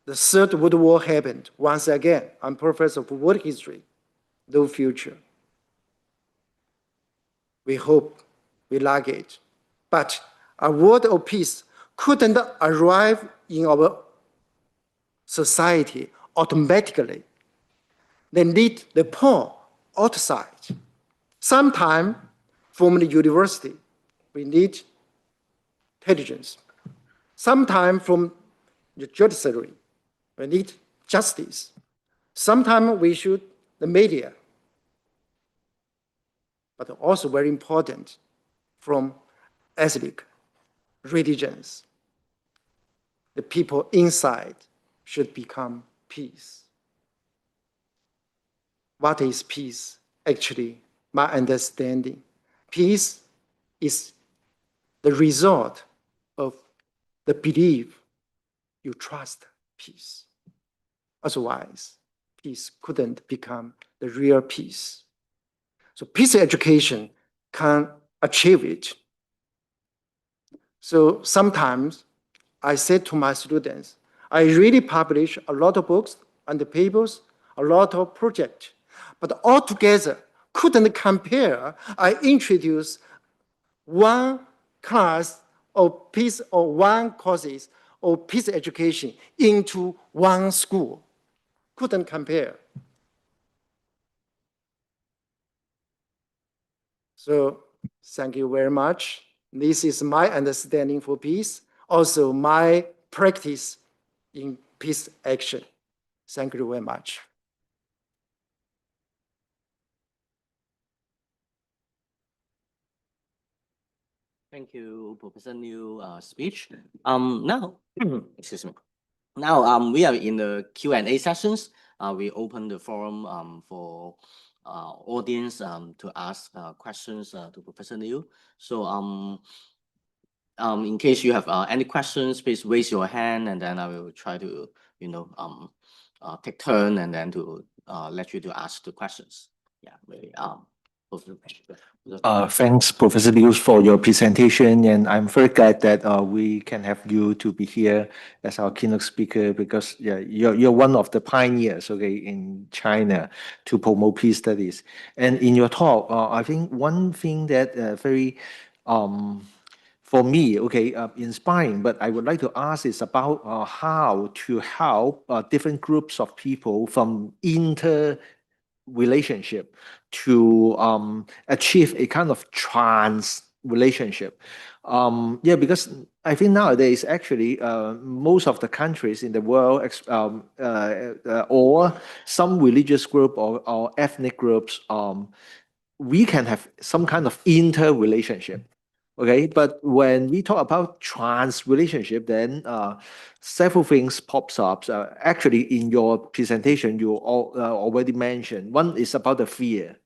Speaker 7: Third World War happened once again, I'm professor of world history, no future. We hope, we like it. But a world of peace couldn't arrive in our society automatically. They need the poor outside. Sometimes from the university, we need intelligence. Sometimes from the judiciary, we need justice. Sometimes we should the media. But also very important from ethnic religions. The people inside should become peace. What is peace? Actually, my understanding, peace is the result of the belief you trust peace. Otherwise, peace couldn't become the real peace. So peace education can achieve it. So sometimes I said to my students, I really publish a lot of books and papers, a lot of projects, but altogether couldn't compare. I introduced one class or piece or one courses or piece education into one school. Couldn't compare. So thank you very much. This is my understanding for peace, also my practice in peace action. Thank you very much.
Speaker 2: Thank you, Professor Liu, speech. Now, excuse me. Now, we are in the Q&A sessions. We open the forum for audience to ask questions to Professor Liu. So, in case you have any questions, please raise your hand, and then I will try to, take turn and then to let you to ask the questions. Yeah, maybe.
Speaker 8: Thanks, Professor Liu, for your presentation, and I'm very glad that we can have you to be here as our keynote speaker because you're one of the pioneers, okay, in China to promote peace studies. And in your talk, I think one thing that very for me, okay, inspiring, but I would like to ask is about how to help different groups of people from relationship to achieve a kind of trans relationship. Because I think nowadays actually most of the countries in the world or some religious group or ethnic groups, we can have some kind of relationship. Okay, but when we talk about trans relationship, then several things pops up. Actually, in your presentation, you already mentioned one is about the fear,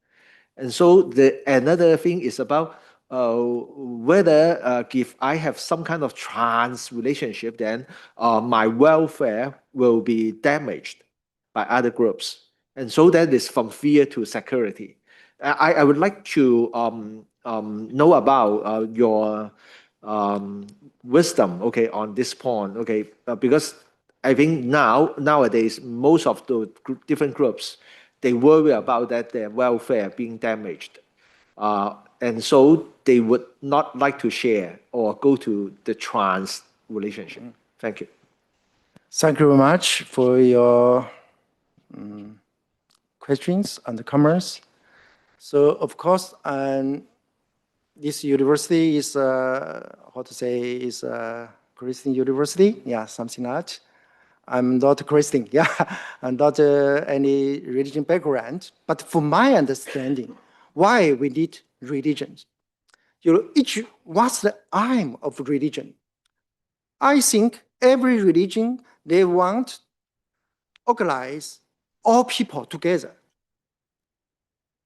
Speaker 8: and so another thing is about whether if I have some kind of trans relationship, then my welfare will be damaged by other groups, and so that is from fear to security. I would like to know about your wisdom, okay, on this point, okay, because I think nowadays most of the different groups, they worry about that their welfare being damaged, and so they would not like to share or go to the trans relationship. Thank you.
Speaker 7: Thank you very much for your questions and comments. So of course, this university is is a Christian university. Yeah, something like that. I'm not Christian. Yeah, I'm not any religion background. But from my understanding, why we need religion? What's the aim of religion? I think every religion, they want to organize all people together.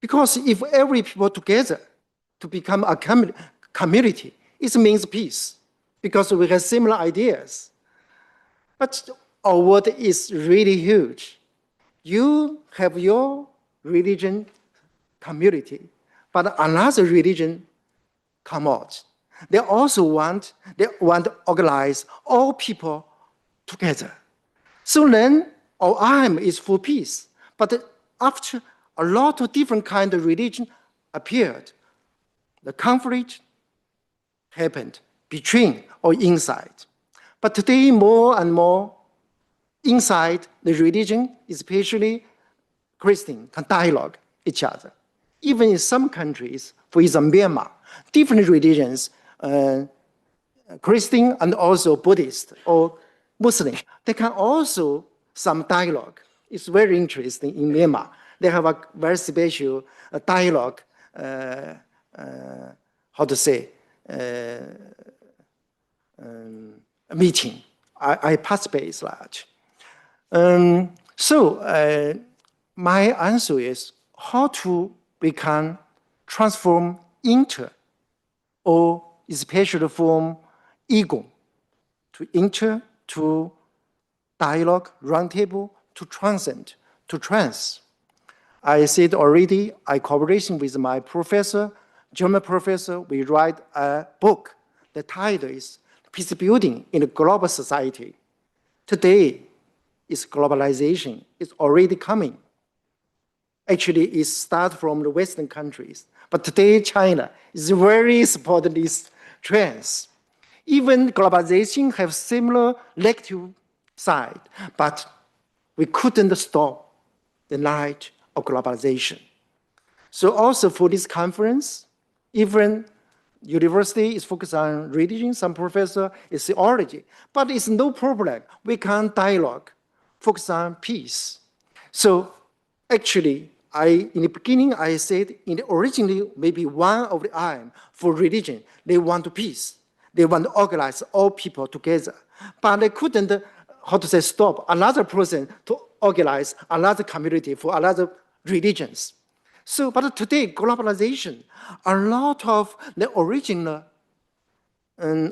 Speaker 7: Because if every people together to become a community, it means peace, because we have similar ideas. But our world is really huge. You have your religion community, but another religion come out. They also want to organize all people together. So then our aim is for peace. But after a lot of different kinds of religion appeared, the conflict happened between or inside. But today, more and more, inside the religion, especially Christian, can dialogue each other. Even in some countries, for example, Myanmar, different religions, Christian and also Buddhist or Muslim, they can also some dialogue. It's very interesting in Myanmar. They have a very special dialogue, meeting. I participate in that. My answer is how to transform or especially from ego to to dialogue, roundtable, to transcend, to trans. I said already, I cooperation with my professor, German professor, we write a book. The title is peace building in a global society. Today, is globalization. It's already coming. Actually, it starts from the Western countries. But today, China is very supporting these trends. Even globalization have similar negative side, but we couldn't stop the night of globalization. So also for this conference, even university is focused on religion, some professor is theology, but it's no problem. We can dialogue, focus on peace. So actually, in the beginning, I said, originally, maybe one of the aim for religion, they want peace. They want to organize all people together. But they couldn't, stop another person to organize another community for another religions. So, but today, globalization, a lot of the original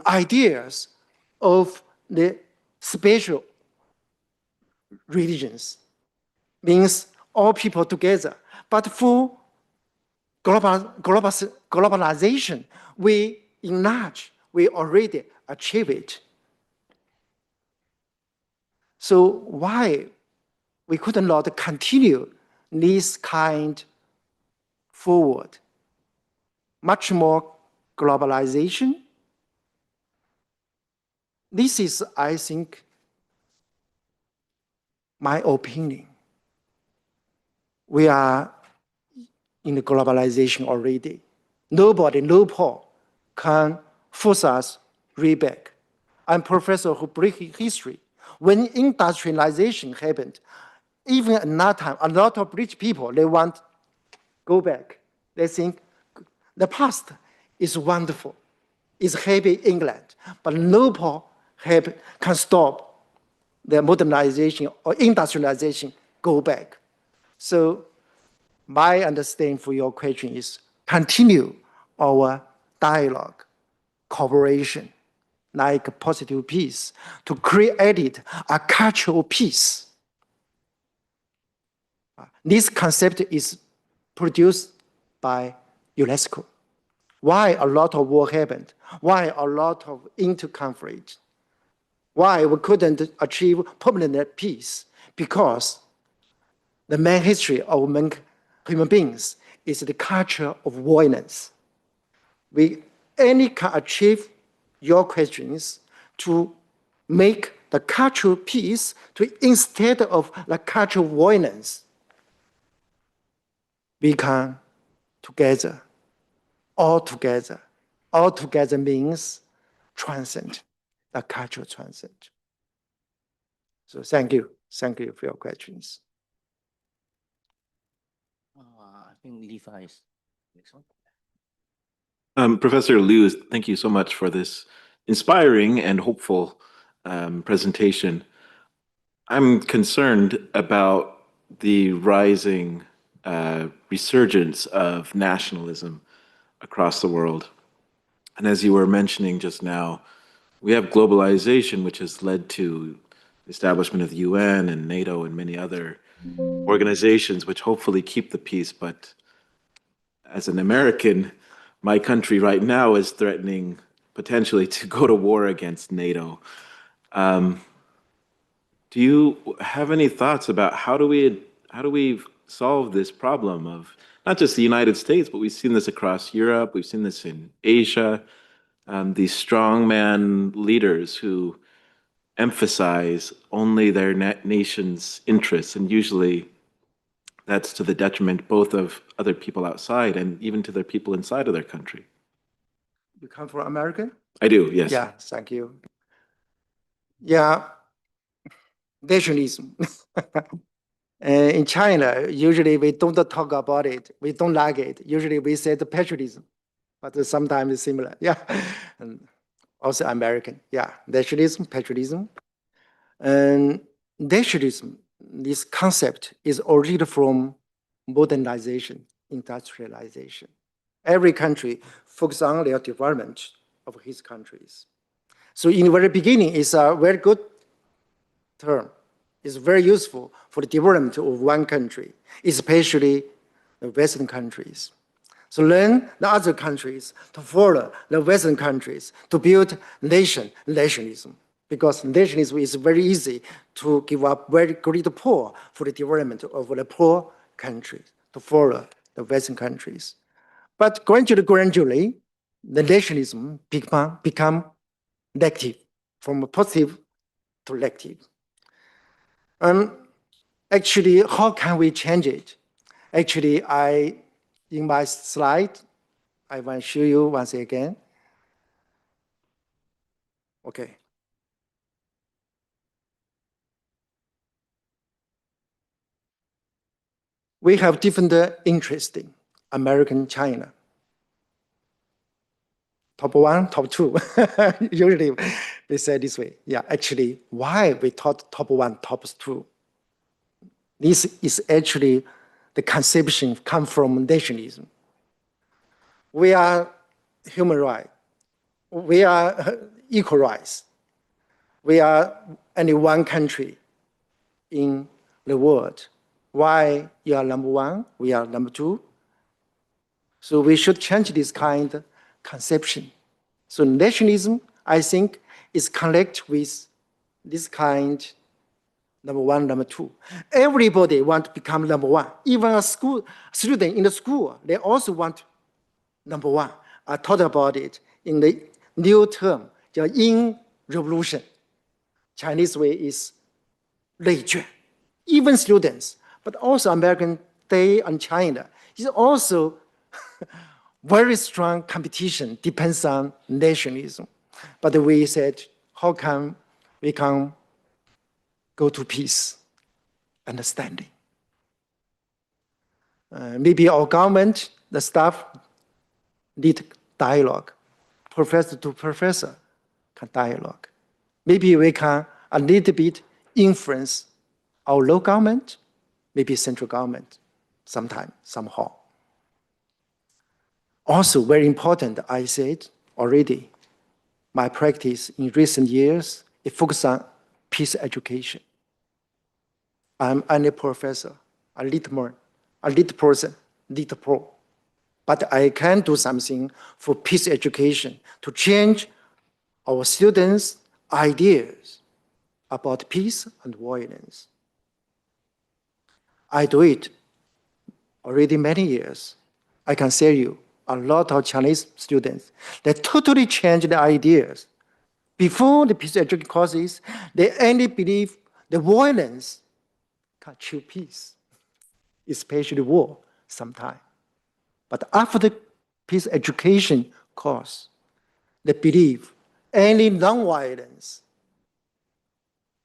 Speaker 7: ideas of the special religions means all people together. But for globalization, we enlarge, we already achieve it. So why we could not continue this kind forward? Much more globalization. This is, I think, my opinion. We are in the globalization already. Nobody, no Paul, can force us read back. I'm a professor who break history. When industrialization happened, even at that time, a lot of rich people, they want to go back. They think the past is wonderful. It's happy England, but no Paul can stop the modernization or industrialization go back. So my understanding for your question is continue our dialogue, cooperation, like positive peace, to create a cultural peace. This concept is produced by UNESCO. Why a lot of war happened? Why a lot of inter-conflict? Why we couldn't achieve permanent peace? Because the main history of human beings is the culture of violence. We only can achieve your questions to make the cultural peace to instead of the cultural violence. We can together, all together. All together means transcend, the cultural transcend. So thank you for your questions.
Speaker 2: I think Levi is next one.
Speaker 9: Professor Liu, thank you so much for this inspiring and hopeful presentation. I'm concerned about the rising resurgence of nationalism across the world. And as you were mentioning just now, we have globalization, which has led to the establishment of the UN and NATO and many other organizations which hopefully keep the peace. But as an American, my country right now is threatening potentially to go to war against NATO. Do you have any thoughts about how do we solve this problem of not just the United States, but we've seen this across Europe, we've seen this in Asia, these strongman leaders who emphasize only their nation's interests, and usually that's to the detriment both of other people outside and even to their people inside of their country.
Speaker 7: You come from American?
Speaker 9: I do, yes.
Speaker 7: Yeah, thank you. Yeah, nationalism. In China, usually we don't talk about it. We don't like it. Usually we say the patriotism, but sometimes it's similar. Yeah, and also American. Yeah, nationalism, patriotism. And nationalism, this concept is originated from modernization, industrialization. Every country focuses on their development of his countries. So in the very beginning, it's a very good term. It's very useful for the development of one country, especially the Western countries. So learn the other countries to follow the Western countries to build nationalism. Because nationalism is very easy to give up very great poor for the development of the poor countries, to follow the Western countries. But gradually, the nationalism become negative, from positive to negative. Actually, how can we change it? Actually, in my slide, I want to show you once again. Okay. We have different interests in American, China. Top one, top two. Usually we say this way. Yeah, actually, why we taught top one, top two? This is actually the conception come from nationalism. We are human rights. We are equal rights. We are only one country in the world. Why you are number one, we are number two? So we should change this kind of conception. So nationalism, I think, is connect with this kind, number one, number two. Everybody want to become number one. Even a school student in the school, they also want number one. I thought about it in the new term, 叫Yin Revolution. Chinese way is 内卷. Even students, but also American Day and China is also very strong competition, depends on nationalism. But we said, how can we can go to peace, understanding? Maybe our government, the staff, need dialogue. Professor to professor can dialogue. Maybe we can a little bit influence our local government, maybe central government, sometime, somehow. Also very important, I said already, my practice in recent years, it focuses on peace education. I'm a professor, a little person, little pro. But I can do something for peace education to change our students' ideas about peace and violence. I do it already many years. I can tell you, a lot of Chinese students, they totally changed their ideas. Before the peace education courses, they only believe the violence can kill peace, especially war sometimes. But after the peace education course, they believe only non-violence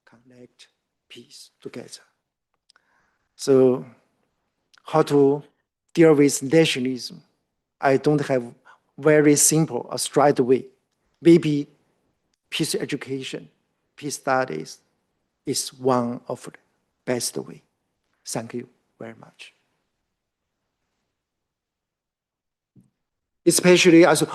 Speaker 7: connect peace together. So how to deal with nationalism? I don't have very simple or straight way. Maybe peace education, peace studies is one of the best way. Thank you very much. Especially as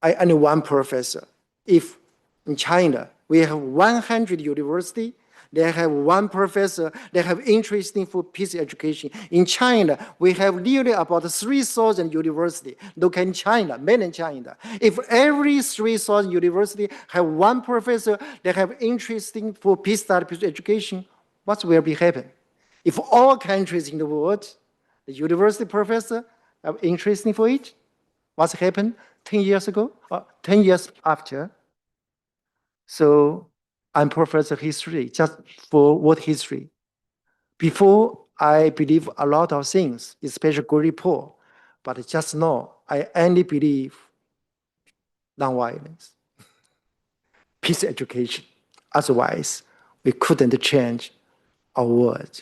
Speaker 7: I only one professor. If in China we have 100 universities, they have one professor, they have interest in for peace education. In China, we have nearly about 3,000 universities. Look in China, mainland China. If every 3,000 university have one professor, they have interest in for peace study, peace education, what will be happen? If all countries in the world, the university professor have interest in for it, what's happened 10 years ago, or 10 years after? So I'm professor of history, just for what history? Before, I believe a lot of things, especially very poor, but just now, I only believe non-violence, peace education. Otherwise, we couldn't change our world.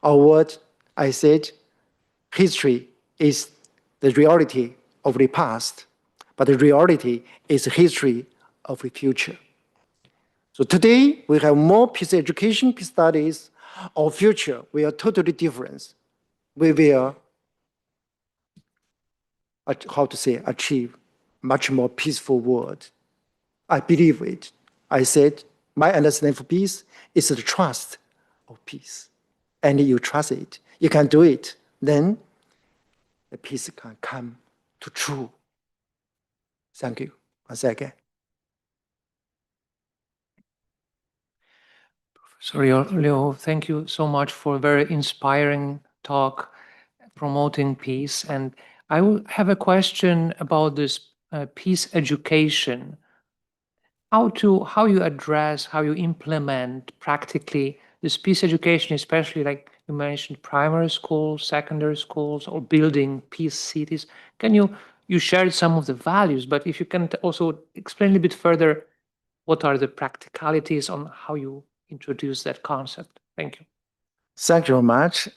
Speaker 7: Our world, I said, history is the reality of the past, but the reality is the history of the future. So today, we have more peace education, peace studies. Our future will totally different. We will, achieve much more peaceful world. I believe it. I said, my understanding for peace is the trust of peace. And you trust it, you can do it, then the peace can come to true. Thank you. Once again.
Speaker 10: Professor Liu, thank you so much for a very inspiring talk promoting peace. And I will have a question about this peace education. How you address, how you implement practically this peace education, especially like you mentioned, primary schools, secondary schools, or building peace cities. Can you shared some of the values, but if you can also explain a little bit further, what are the practicalities on how you introduce that concept? Thank you.
Speaker 7: Thank you very much.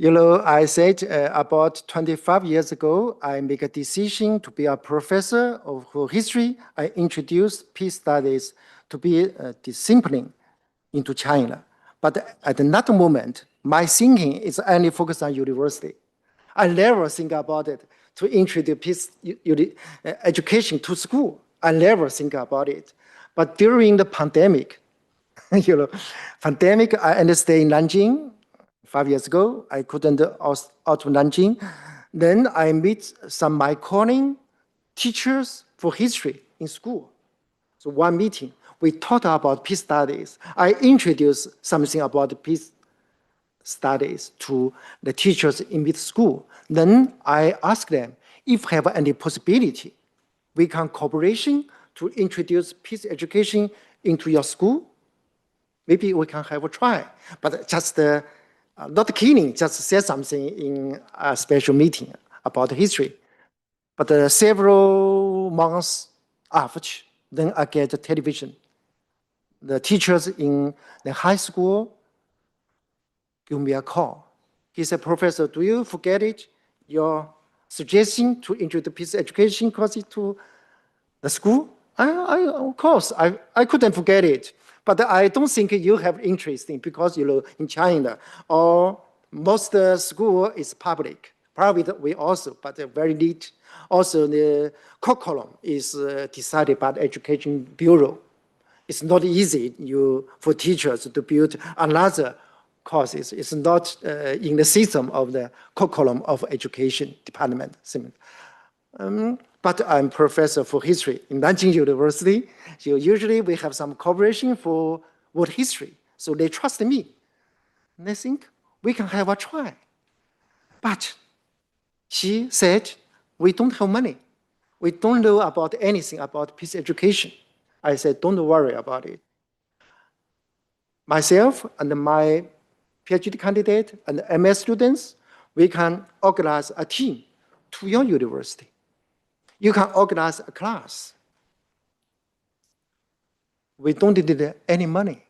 Speaker 7: I said about 25 years ago, I make a decision to be a professor of history. I introduced peace studies to be a discipline into China. But at that moment, my thinking is only focused on university. I never think about it to introduce peace education to school. I never think about it. But during the pandemic, I understay in Nanjing 5 years ago. I couldn't out of Nanjing. Then I meet some my calling teachers for history in school. So one meeting, we talked about peace studies. I introduced something about peace studies to the teachers in mid school. Then I asked them if have any possibility we can cooperation to introduce peace education into your school. Maybe we can have a try, but just not killing, just say something in a special meeting about history. But several months after, then I get the television. The teachers in the high school give me a call. He said, Professor, do you forget it? Your suggestion to introduce peace education course to the school? Of course, I couldn't forget it. But I don't think you have interest in because in China, or most school is public. Private we also, but very neat. Also, the curriculum is decided by the Education Bureau. It's not easy for teachers to build another courses. It's not in the system of the curriculum of education department. But I'm professor for history in Nanjing University. So usually we have some cooperation for world history. So they trust me. And they think we can have a try. But she said, we don't have money. We don't know about anything about peace education. I said, don't worry about it. Myself and my PhD candidate and MS students, we can organize a team to your university. You can organize a class. We don't need any money.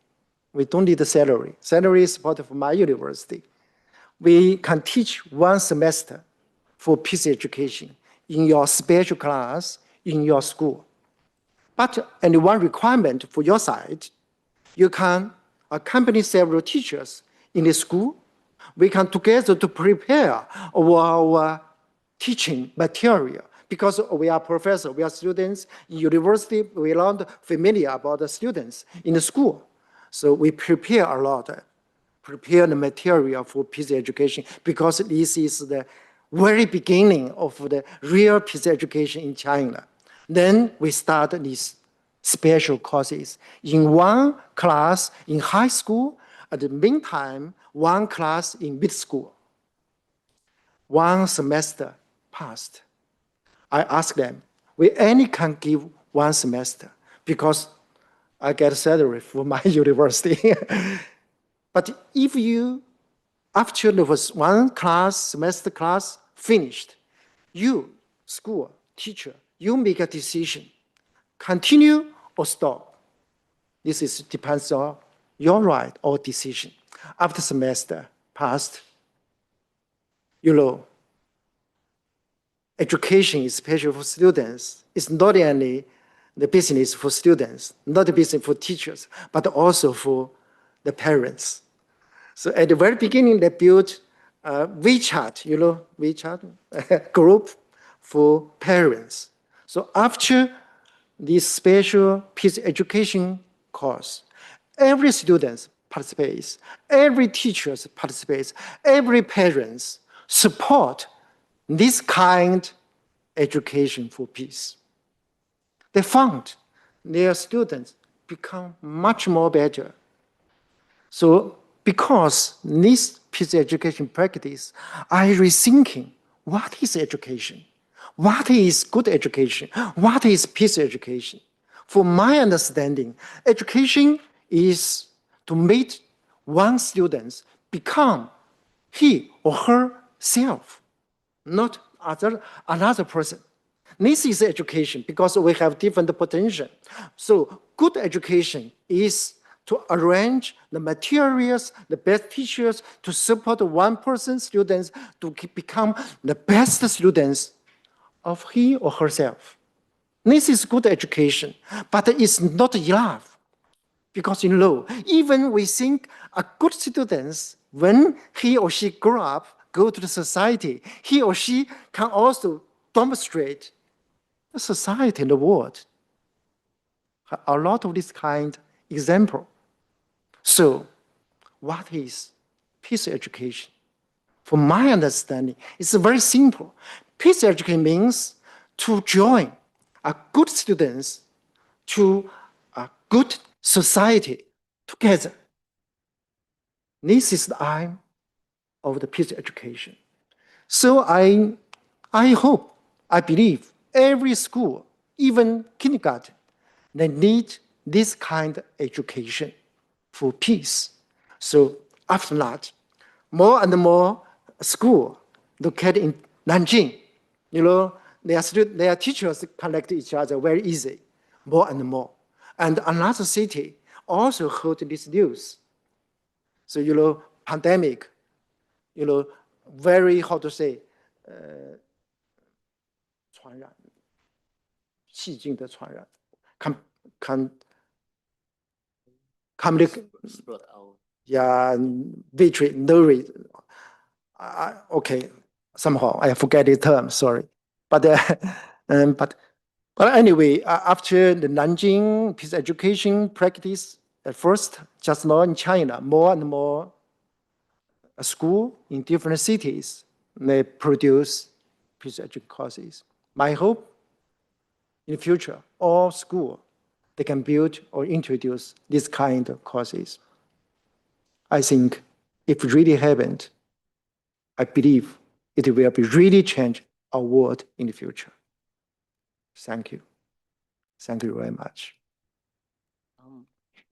Speaker 7: We don't need a salary. Salary is part of my university. We can teach one semester for peace education in your special class in your school. But only one requirement for your side, you can accompany several teachers in the school. We can together to prepare our teaching material. Because we are professors, we are students in university, we are not familiar about the students in the school. So we prepare a lot, prepare the material for peace education, because this is the very beginning of the real peace education in China. Then we start these special courses in one class in high school, at the meantime, one class in mid school. One semester passed. I asked them, we only can give one semester because I get salary for my university. But if you, after there was one class, semester class finished, you, school, teacher, you make a decision, continue or stop. This depends on your right or decision. After semester passed, education, especially for students, is not only the business for students, not the business for teachers, but also for the parents. So at the very beginning, they built WeChat, WeChat group for parents. So after this special peace education course, every student participates, every teacher participates, every parent support this kind education for peace. They found their students become much more better. So because this peace education practice, I rethinking what is education? What is good education? What is peace education? For my understanding, education is to make one student become he or herself, not another person. This is education because we have different potential. So good education is to arrange the materials, the best teachers to support one person's students to become the best students of he or herself. This is good education, but it's not enough. Because even we think a good student, when he or she grow up, go to the society, he or she can also demonstrate the society and the world. A lot of this kind example. So, what is peace education? From my understanding, it's very simple. Peace education means to join a good students to a good society together. This is the aim of the peace education. So I hope, I believe every school, even kindergarten, they need this kind of education for peace. So after that, more and more school located in Nanjing, their teachers connect each other very easy, more and more. And another city also heard this news. So, pandemic, very, how to say, 传染，细菌的传染 yeah, victory, no reason. Okay, somehow I forget the term, sorry. But anyway, after the Nanjing peace education practice, at first, just now in China, more and more school in different cities, they produce peace education courses. My hope in the future, all schools, they can build or introduce this kind of courses. I think if it really happened, I believe it will be really change our world in the future. Thank you. Thank you very much.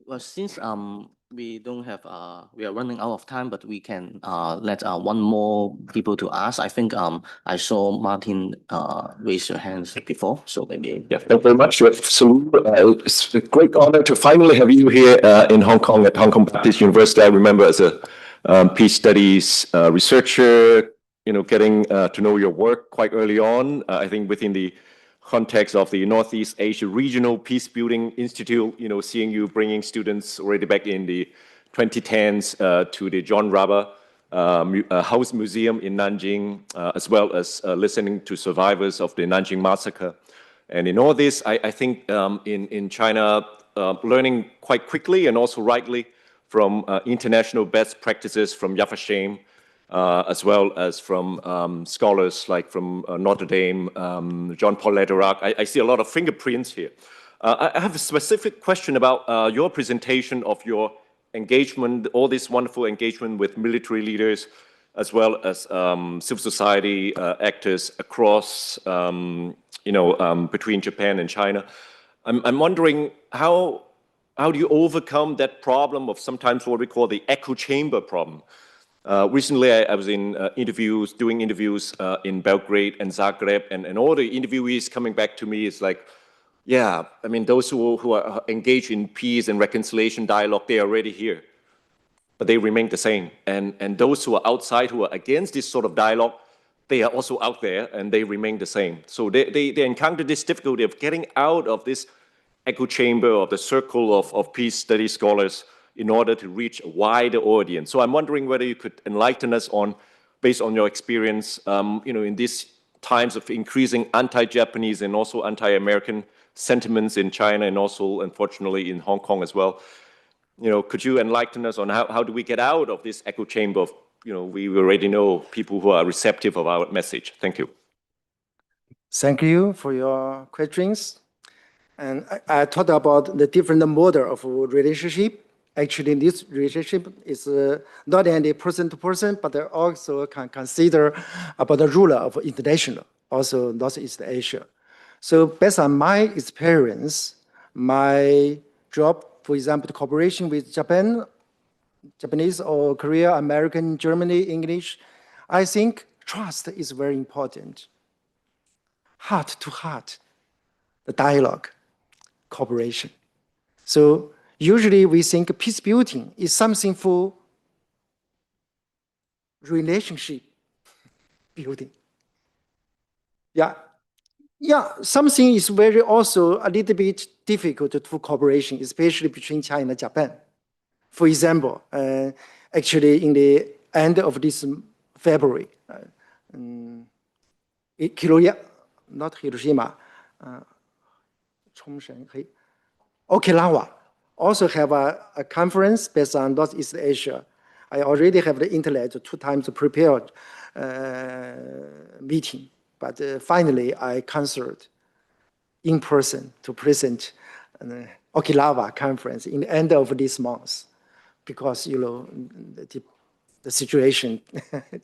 Speaker 2: Well, since we don't have we are running out of time, but we can let one more people to ask. I think I saw Martin raise your hands before, so maybe.
Speaker 6: Yeah, thank you very much. So it's a great honor to finally have you here in Hong Kong at Hong Kong Baptist University. I remember as a peace studies researcher, getting to know your work quite early on. I think within the context of the Northeast Asia Regional Peace Building Institute, seeing you bringing students already back in the 2010s to the John Rubber House Museum in Nanjing, as well as listening to survivors of the Nanjing Massacre. And in all this, I think in China, learning quite quickly and also rightly from international best practices from Yad Vashem, as well as from scholars like from Notre Dame, John Paul Lederach. I see a lot of fingerprints here. I have a specific question about your presentation of your engagement, all this wonderful engagement with military leaders, as well as civil society actors across, between Japan and China. I'm wondering how do you overcome that problem of sometimes what we call the echo chamber problem? Recently, I was in doing interviews in Belgrade and Zagreb, and all the interviewees coming back to me is like, yeah, I mean, those who are engaged in peace and reconciliation dialogue, they are already here, but they remain the same. And those who are outside, who are against this sort of dialogue, they are also out there and they remain the same. So they encounter this difficulty of getting out of this echo chamber of the circle of peace study scholars in order to reach a wider audience. So I'm wondering whether you could enlighten us on, based on your experience, in these times of increasing anti-Japanese and also anti-American sentiments in China and also, unfortunately, in Hong Kong as well. Could you enlighten us on how do we get out of this echo chamber of we already know people who are receptive of our message. Thank you.
Speaker 7: Thank you for your questions. And I talked about the different model of relationship. Actually, this relationship is not only person to person, but also can consider about the ruler of international, also Northeast Asia. So based on my experience, my job, for example, the cooperation with Japan, Japanese or Korea, American, Germany, English, I think trust is very important. Heart to heart, the dialogue, cooperation. So usually we think peace building is something for relationship building. Yeah, something is very also a little bit difficult to cooperation, especially between China and Japan. For example, actually in the end of this February, not Hiroshima, Okinawa also have a conference based on Northeast Asia. I already have the internet 2 times prepared meeting, but finally I canceled in person to present Okinawa conference in the end of this month because the situation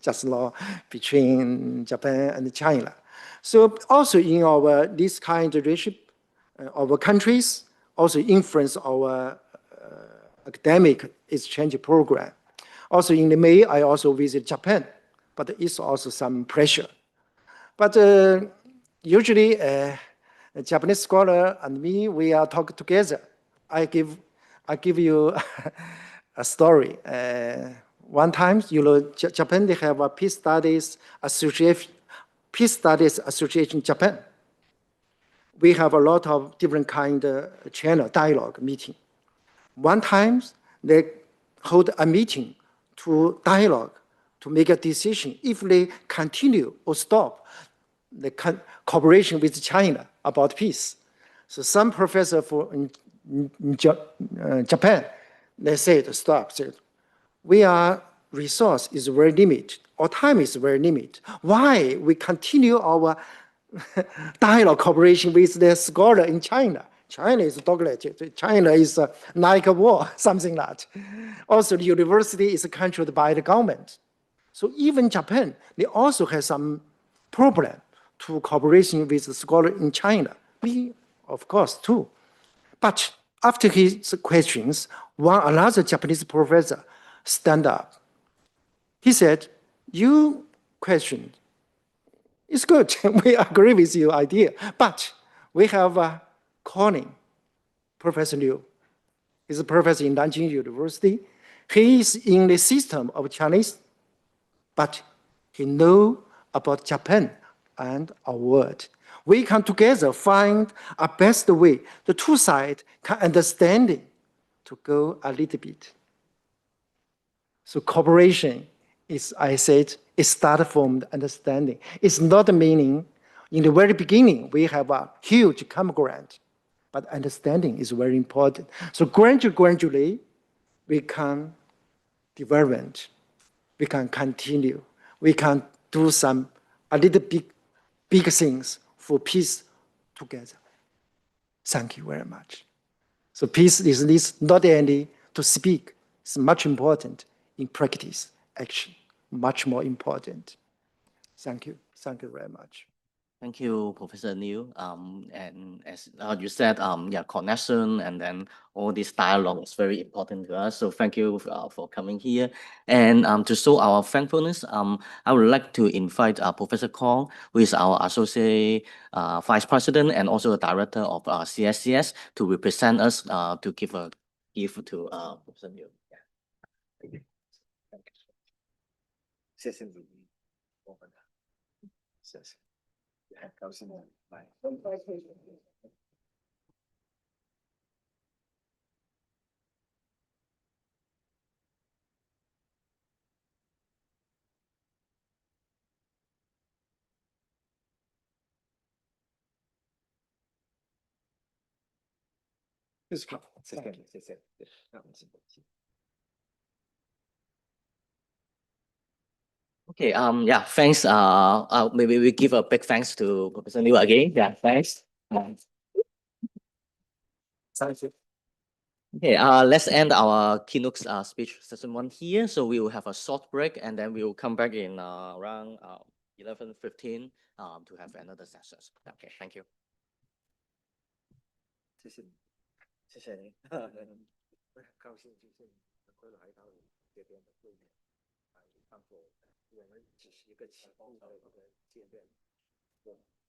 Speaker 7: just now between Japan and China. So also in our this kind of relationship, our countries also influence our academic exchange program. Also in the May, I also visit Japan, but it's also some pressure. But usually, a Japanese scholar and me, we are talk together. I give you a story. One time, Japan, they have a Peace Studies Association Japan. We have a lot of different kind of channel dialogue meeting. One time, they hold a meeting to dialogue, to make a decision if they continue or stop the cooperation with China about peace. So some professor in Japan, they said, stop, said, our resource is very limited, our time is very limited. Why we continue our dialogue cooperation with the scholar in China? China is dogmatic. China is like a war, something like that. Also, the university is controlled by the government. So even Japan, they also have some problem to cooperation with the scholar in China. We, of course, too. But after his questions, another Japanese professor stand up. He said, "You question, it's good. We agree with your idea, but we have a calling, Professor Liu. He's a professor in Nanjing University. He is in the system of Chinese, but he knows about Japan and our world. We can together find a best way. The two sides can understand to go a little bit. So cooperation is, I said, it starts from the understanding. It's not meaning in the very beginning we have a huge common ground, but understanding is very important. So gradually we can develop, we can continue, we can do some a little big things for peace together. Thank you very much. So peace is not only to speak, it's much important in practice, action, much more important. Thank you. Thank you very much.
Speaker 2: Thank you, Professor Liu. And as you said, connection and then all this dialogue is very important to us. So thank you for coming here. And to show our thankfulness, I would like to invite Professor Kong, who is our Associate Vice President and also the Director of CSCS, to represent us to give a gift to Professor Liu. Yeah. Thank you. Thank you.
Speaker 7: Thank you.
Speaker 2: 谢谢。Okay, yeah, thanks. Maybe we give a big thanks to Professor Liu again. Yeah, thanks. Okay, let's end our keynote speech session one here. So we will have a short break and then we will come back in around 11:15 to have another session. Okay, thank you.
Speaker 7: 谢谢你，谢谢你，我很高兴就是能够来到这边的会面，当做我们只是一个起步的一个阶段。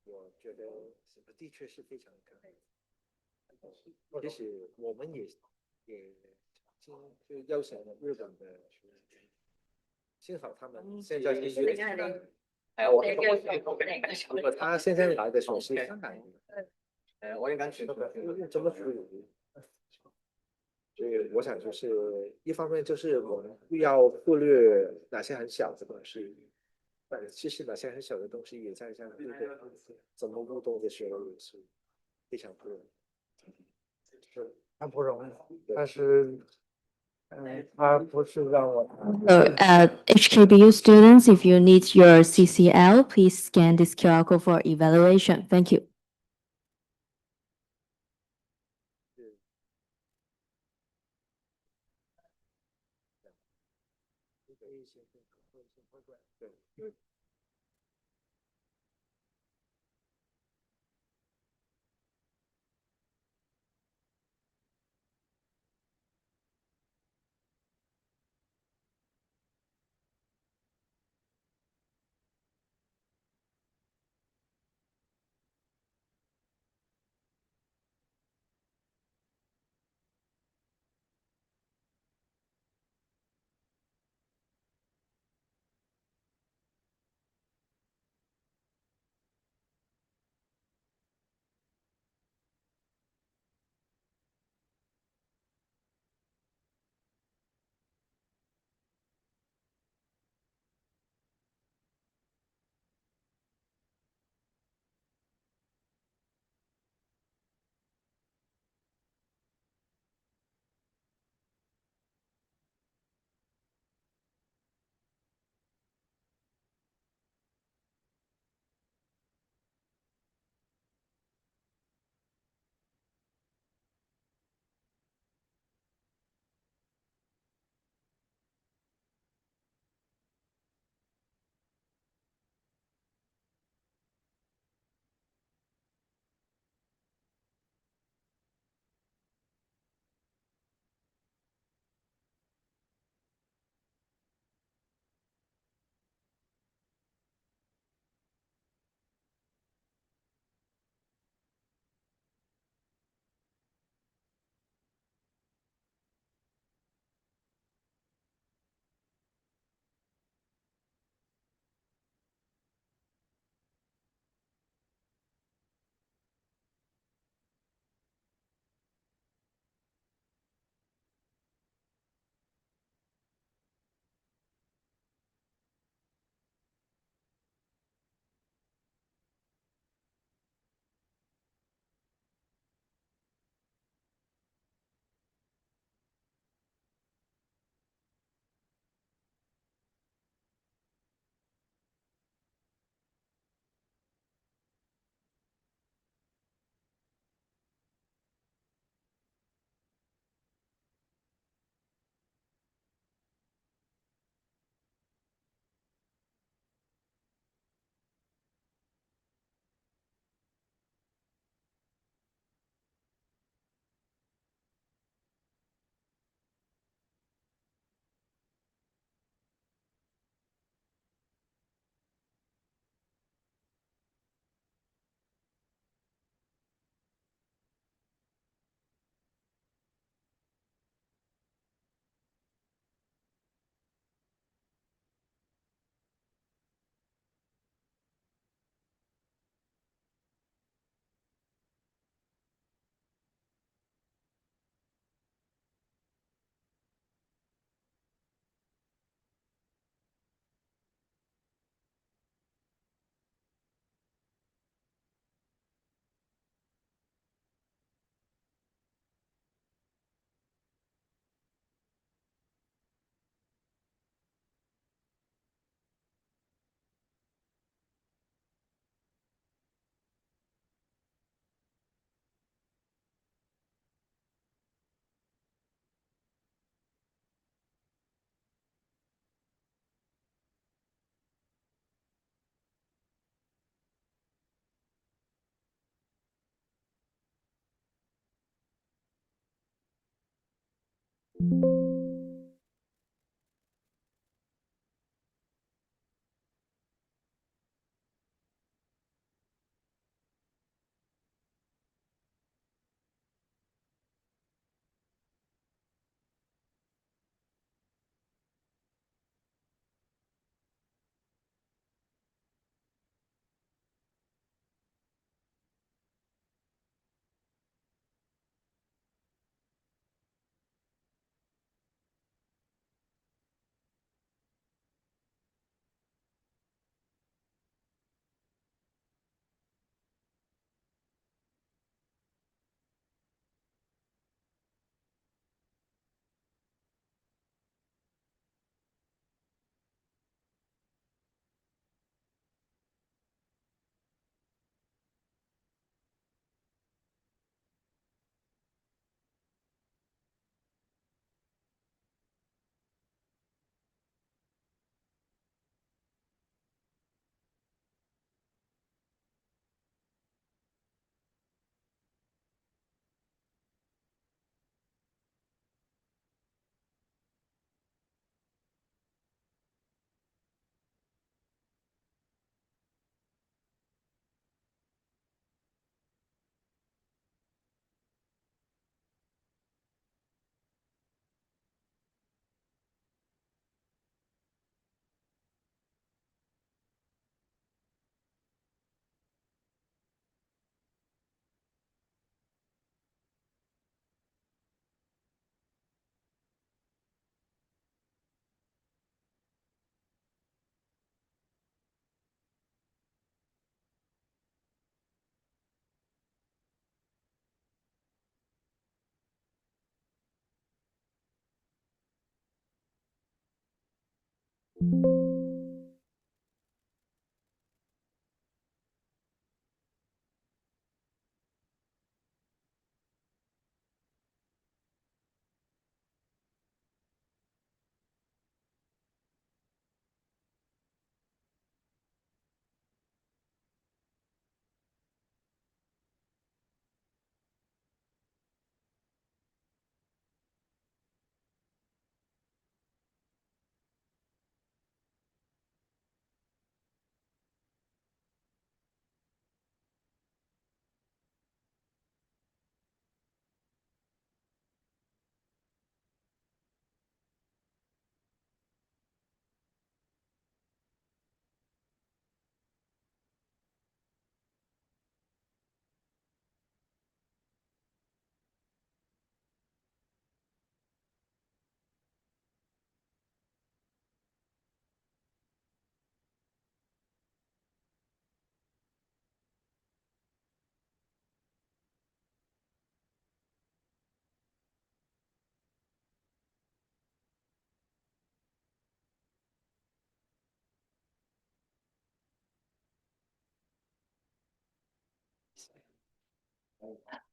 Speaker 7: 我觉得的确是非常可爱。其实我们也曾经就邀请了日本的学生，幸好他们现在是越如果他现在来的时候是香港人，我应该觉得怎么处理？所以我想就是一方面就是我们不要忽略哪些很小的东西，其实哪些很小的东西也在这样怎么互动的时候也是非常不容易，是很不容易，但是。他不是让我。
Speaker 11: HKBU students, if you need your CCL, please scan this QR code for evaluation. Thank you.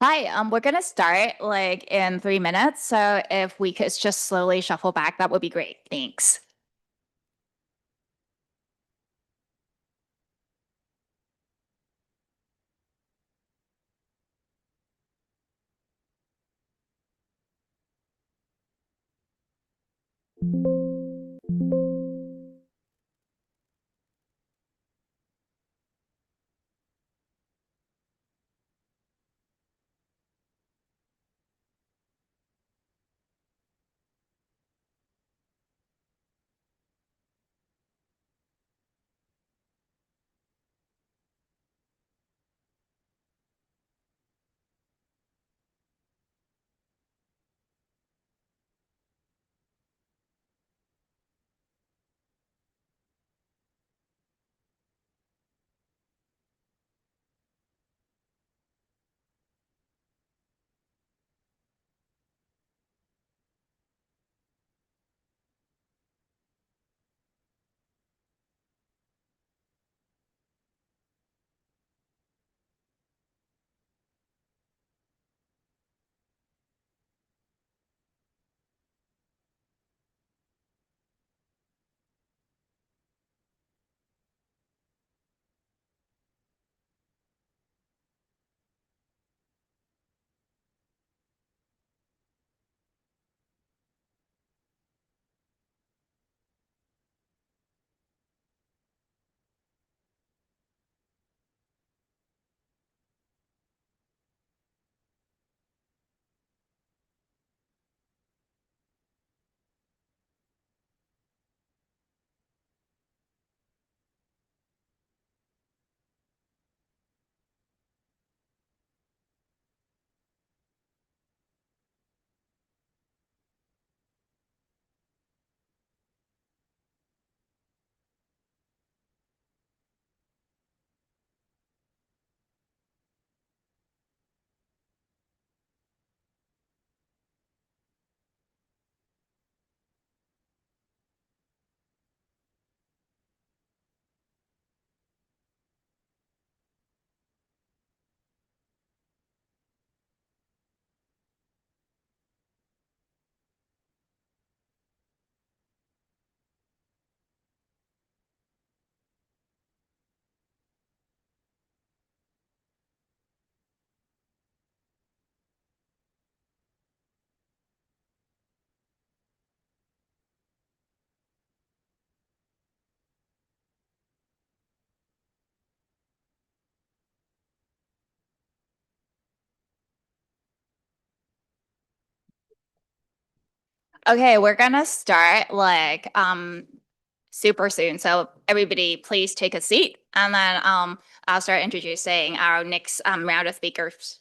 Speaker 12: Hi, we're gonna start like in 3 minutes. So if we could just slowly shuffle back, that would be great. Thanks. Okay, we're gonna start like super soon. So everybody please take a seat and then I'll start introducing our next round of speakers.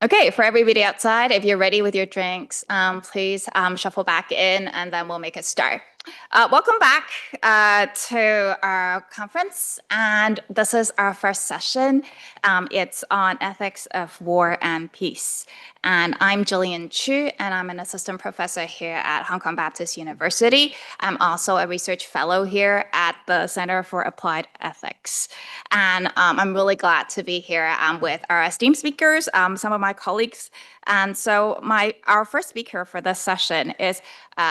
Speaker 12: Okay, for everybody outside, if you're ready with your drinks, please shuffle back in and then we'll make a start. Welcome back to our conference, and this is our first session. It's on ethics of war and peace. And I'm Jillian Chu, and I'm an assistant professor here at Hong Kong Baptist University. I'm also a research fellow here at the Center for Applied Ethics. And I'm really glad to be here with our esteemed speakers, some of my colleagues. And so our first speaker for this session is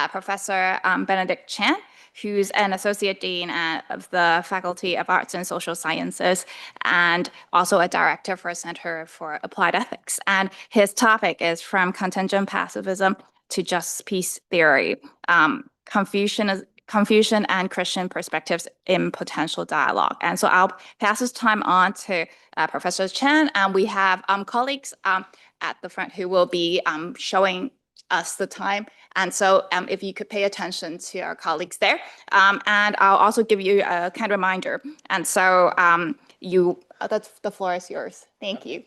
Speaker 12: Professor Benedict Chan, who's an associate dean of the Faculty of Arts and Social Sciences and also a director for Center for Applied Ethics. And his topic is From Contingent Pacifism to Just Peace Theory, Confucian and Christian Perspectives in Potential Dialogue. And so I'll pass this time on to Professor Chan, and we have colleagues at the front who will be showing us the time. And so if you could pay attention to our colleagues there. And I'll also give you a kind of reminder. And so the floor is yours. Thank you.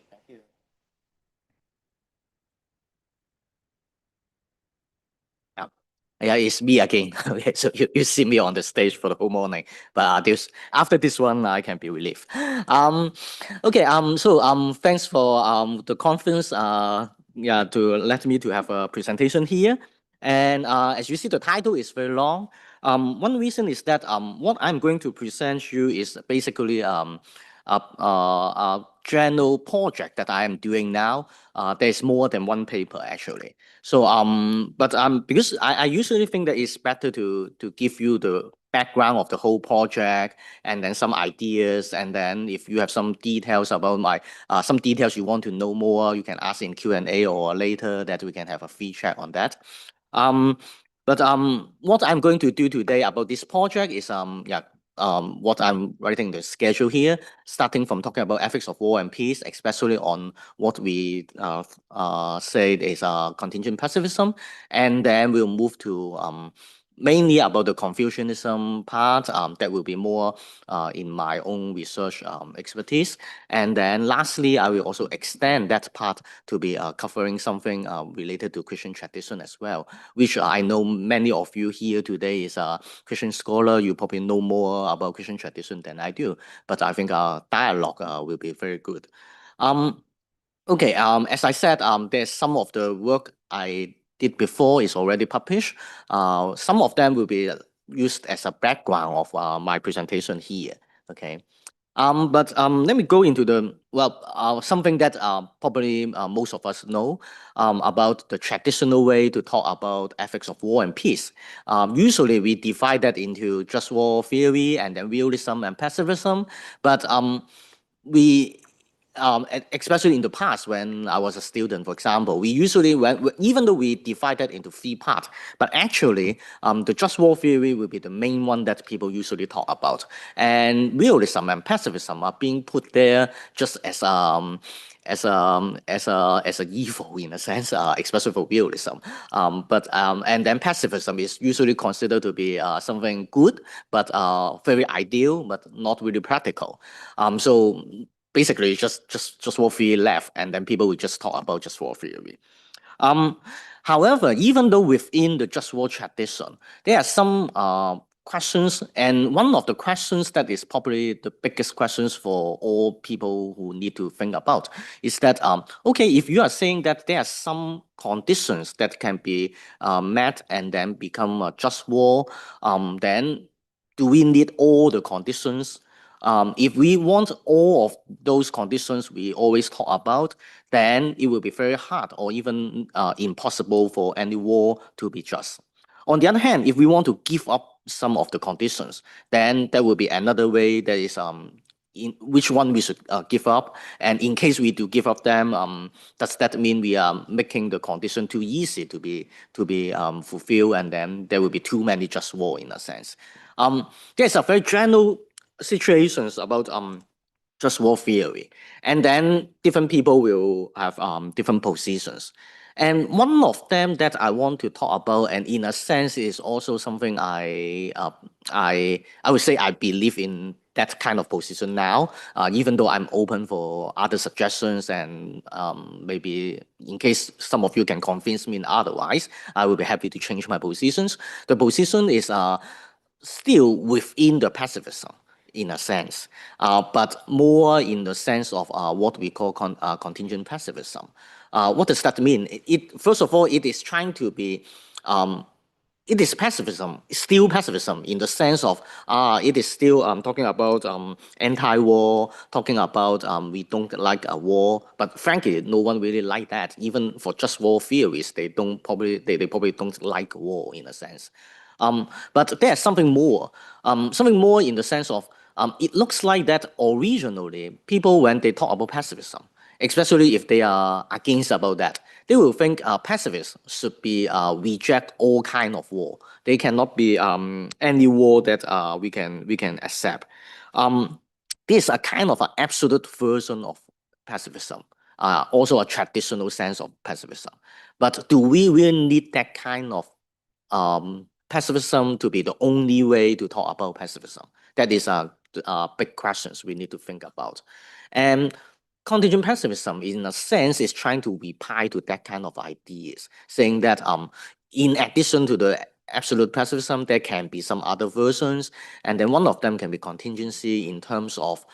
Speaker 2: Yeah, it's me again. Okay, so you see me on the stage for the whole morning, but after this one, I can be relieved. Okay. Thanks for the conference. Yeah, to let me to have a presentation here. And as you see, the title is very long. One reason is that what I'm going to present you is basically a general project that I am doing now. There's more than one paper actually. So because I usually think that it's better to give you the background of the whole project and then some ideas, and then if you have some details about some details you want to know more, you can ask in Q&A or later that we can have a free chat on that. What I'm going to do today about this project is what I'm writing the schedule here, starting from talking about ethics of war and peace, especially on what we say is contingent pacifism, and then we'll move to mainly about the Confucianism part. That will be more in my own research expertise. And then lastly, I will also extend that part to be covering something related to Christian tradition as well, which I know many of you here today is a Christian scholar. You probably know more about Christian tradition than I do, but I think our dialogue will be very good. Okay, as I said, there's some of the work I did before is already published. Some of them will be used as a background of my presentation here. Okay. Let me go into something that probably most of us know about the traditional way to talk about ethics of war and peace. Usually we divide that into just war theory and then realism and pacifism, but especially in the past when I was a student, for example, we usually even though we divide that into three parts, but actually the just war theory will be the main one that people usually talk about, and realism and pacifism are being put there just as an evil in a sense, especially for realism. And then pacifism is usually considered to be something good, but very ideal, but not really practical. So basically just war theory left, and then people will just talk about just war theory. However, even though within the just war tradition, there are some questions, and one of the questions that is probably the biggest questions for all people who need to think about is that, okay, if you are saying that there are some conditions that can be met and then become a just war, then do we need all the conditions? If we want all of those conditions we always talk about, then it will be very hard or even impossible for any war to be just. On the other hand, if we want to give up some of the conditions, then there will be another way that is in which one we should give up, and in case we do give up them, does that mean we are making the condition too easy to be fulfilled, and then there will be too many just war in a sense. There's a very general situations about just war theory, and then different people will have different positions. And one of them that I want to talk about, and in a sense is also something I would say I believe in that kind of position now, even though I'm open for other suggestions, and maybe in case some of you can convince me otherwise, I will be happy to change my positions. The position is still within the pacifism in a sense, but more in the sense of what we call contingent pacifism. What does that mean? First of all, it is trying to be, it is pacifism, still pacifism in the sense of it is still talking about anti-war, talking about we don't like a war, but frankly, no one really like that. Even for just war theories, they probably don't like war in a sense. But there's something more in the sense of it looks like that originally people, when they talk about pacifism, especially if they are against about that, they will think pacifists should be reject all kind of war. They cannot be any war that we can accept. This is a kind of an absolute version of pacifism, also a traditional sense of pacifism. But do we really need that kind of pacifism to be the only way to talk about pacifism? That is a big questions we need to think about. And contingent pacifism, in a sense, is trying to reply to that kind of ideas, saying that in addition to the absolute pacifism, there can be some other versions, and then one of them can be contingency in terms of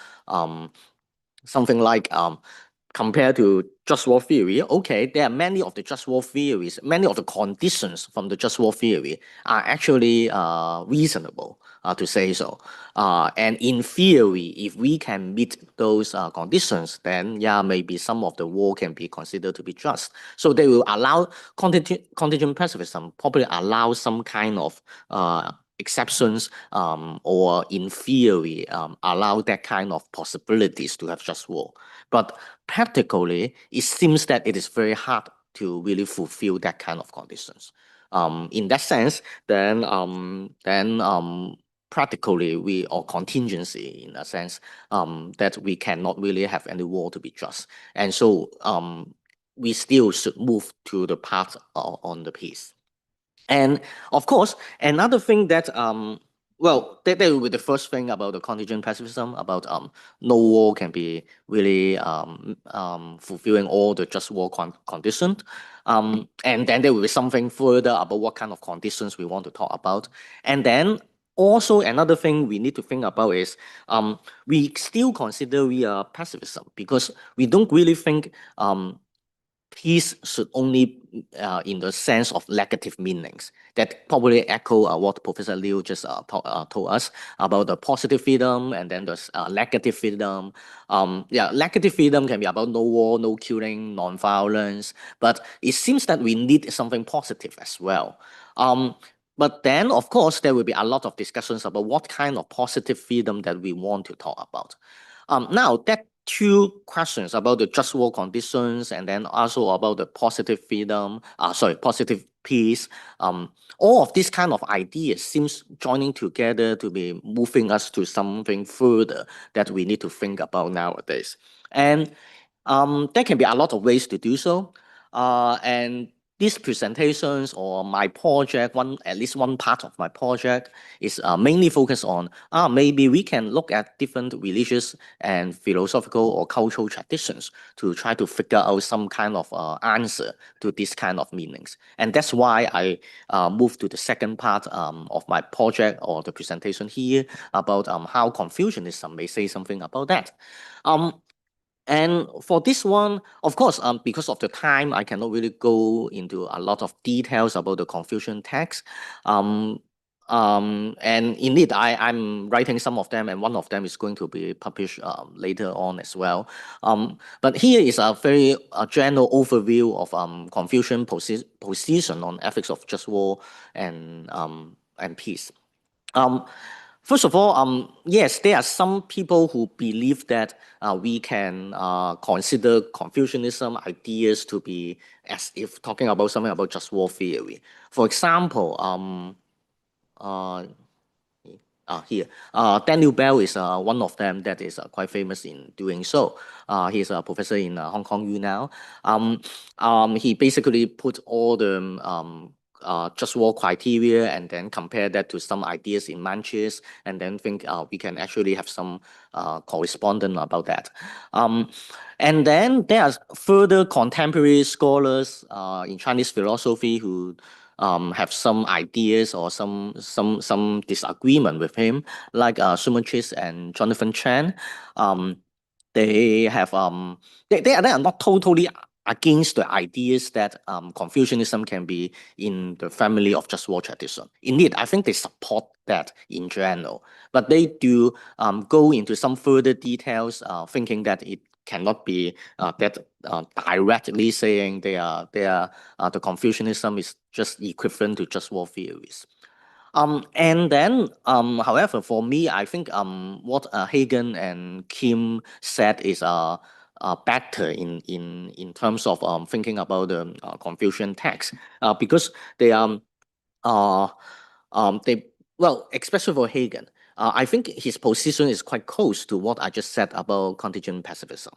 Speaker 2: something like compared to just war theory, okay, there are many of the just war theories, many of the conditions from the just war theory are actually reasonable, to say so. And in theory, if we can meet those conditions, then yeah, maybe some of the war can be considered to be just. So they will allow contingent pacifism, probably allow some kind of exceptions, or in theory, allow that kind of possibilities to have just war. But practically, it seems that it is very hard to really fulfill that kind of conditions. In that sense, then practically or contingency in a sense, that we cannot really have any war to be just. And so we still should move to the path on the peace. And of course, another thing that well, that will be the first thing about the contingent pacifism, about no war can be really fulfilling all the just war conditions. And then there will be something further about what kind of conditions we want to talk about. And then also another thing we need to think about is we still consider we are pacifism because we don't really think peace should only in the sense of negative meanings. That probably echo what Professor Liu just told us about the positive freedom and then the negative freedom. Yeah, negative freedom can be about no war, no killing, non-violence, but it seems that we need something positive as well. But then, of course, there will be a lot of discussions about what kind of positive freedom that we want to talk about. Now, that two questions about the just war conditions and then also about the positive freedom, positive peace. All of these kind of ideas seems joining together to be moving us to something further that we need to think about nowadays. And there can be a lot of ways to do so. And these presentations or my project, at least one part of my project is mainly focused on maybe we can look at different religious and philosophical or cultural traditions to try to figure out some kind of answer to this kind of meanings. And that's why I moved to the second part of my project or the presentation here about how Confucianism may say something about that. And for this one, of course, because of the time, I cannot really go into a lot of details about the Confucian text. And indeed, I'm writing some of them, and one of them is going to be published later on as well. But here is a very general overview of Confucian position on ethics of just war and peace. First of all, yes, there are some people who believe that we can consider Confucianism ideas to be as if talking about something about just war theory. For example, here, Daniel Bell is one of them that is quite famous in doing so. He's a professor in Hong Kong U now. He basically put all the just war criteria and then compare that to some ideas in Manchus and then think we can actually have some correspondence about that. And then there are further contemporary scholars in Chinese philosophy who have some ideas or some disagreement with him, like Sumachis and Jonathan Chan. They have they are not totally against the ideas that Confucianism can be in the family of just war tradition. Indeed, I think they support that in general, but they do go into some further details, thinking that it cannot be that directly saying the Confucianism is just equivalent to just war theories. And then, however, for me, I think what Hagen and Kim said is better in terms of thinking about the Confucian text, because they well, especially for Hagen, I think his position is quite close to what I just said about contingent pacifism.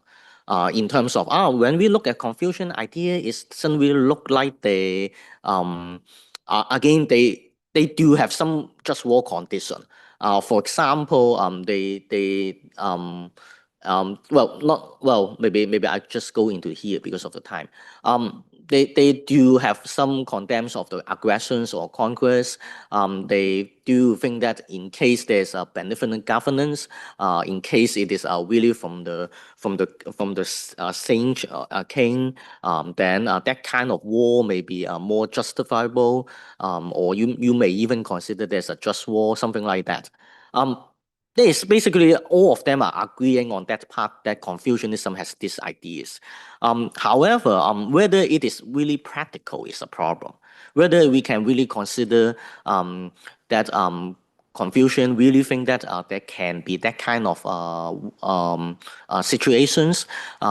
Speaker 2: In terms of when we look at Confucian idea, it doesn't really look like they again they do have some just war condition. For example, maybe I just go into here because of the time. They do have some condemns of the aggressions or conquests. They do think that in case there's a benevolent governance, in case it is really from the sage king, then that kind of war may be more justifiable, or you may even consider there's a just war, something like that. This basically all of them are agreeing on that part that Confucianism has these ideas. However, whether it is really practical is a problem. Whether we can really consider that Confucian really think that there can be that kind of situations,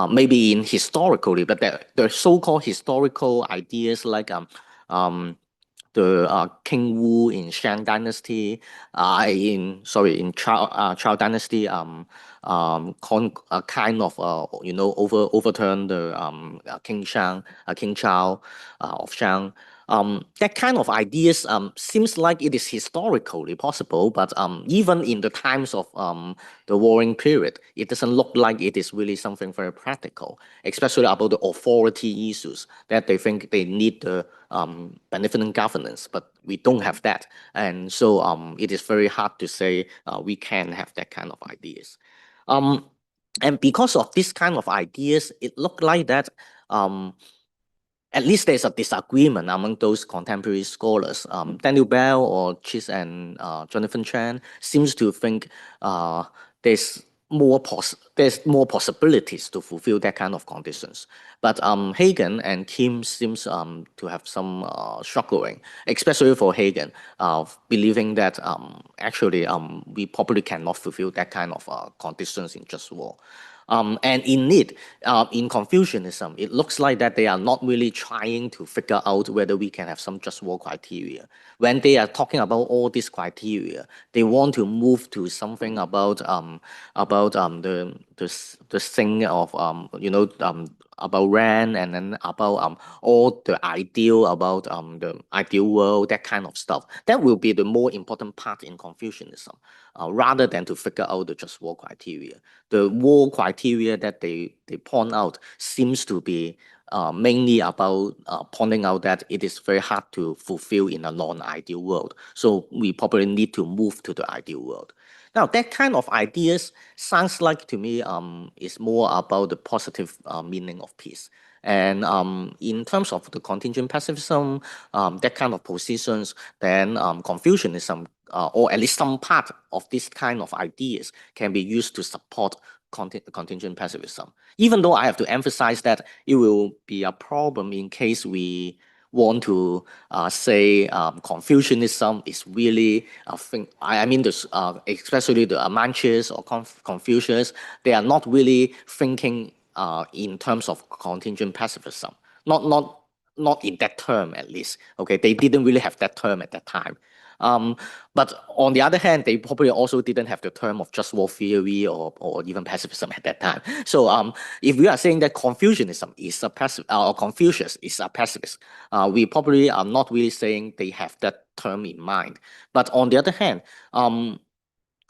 Speaker 2: maybe in historically, but the so-called historical ideas like the King Wu in Shang Dynasty, in Chao Dynasty, kind of overturn the King Shang, King Chao of Shang. That kind of ideas seems like it is historically possible, but even in the times of the warring period, it doesn't look like it is really something very practical, especially about the authority issues that they think they need the benevolent governance, but we don't have that. And so it is very hard to say we can have that kind of ideas. And because of this kind of ideas, it looked like that at least there's a disagreement among those contemporary scholars. Daniel Bell or Chis and Jonathan Chan seems to think there's more possibilities to fulfill that kind of conditions. But Hagen and Kim seems to have some struggling, especially for Hagen, believing that actually we probably cannot fulfill that kind of conditions in just war. And indeed, in Confucianism, it looks like that they are not really trying to figure out whether we can have some just war criteria. When they are talking about all these criteria, they want to move to something about the thing of about Ren, and then about all the ideal about the ideal world, that kind of stuff. That will be the more important part in Confucianism, rather than to figure out the just war criteria. The war criteria that they point out seems to be mainly about pointing out that it is very hard to fulfill in a non-ideal world. So we probably need to move to the ideal world. Now, that kind of ideas sounds like to me is more about the positive meaning of peace. And in terms of the contingent pacifism, that kind of positions, then Confucianism, or at least some part of this kind of ideas, can be used to support contingent pacifism. Even though I have to emphasize that it will be a problem in case we want to say Confucianism is really a thing. I mean, especially the Manchus or Confucius, they are not really thinking in terms of contingent pacifism. Not in that term, at least. Okay, they didn't really have that term at that time. But on the other hand, they probably also didn't have the term of just war theory or even pacifism at that time. So if we are saying that Confucianism is a pacifist, or Confucius is a pacifist, we probably are not really saying they have that term in mind. But on the other hand,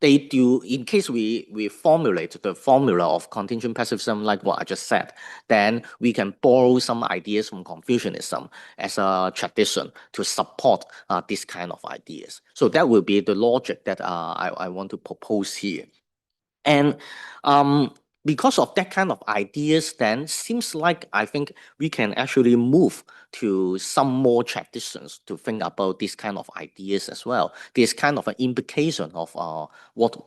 Speaker 2: they do, in case we formulate the formula of contingent pacifism like what I just said, then we can borrow some ideas from Confucianism as a tradition to support this kind of ideas. So that will be the logic that I want to propose here. And because of that kind of ideas, then seems like I think we can actually move to some more traditions to think about this kind of ideas as well. This kind of an implication of what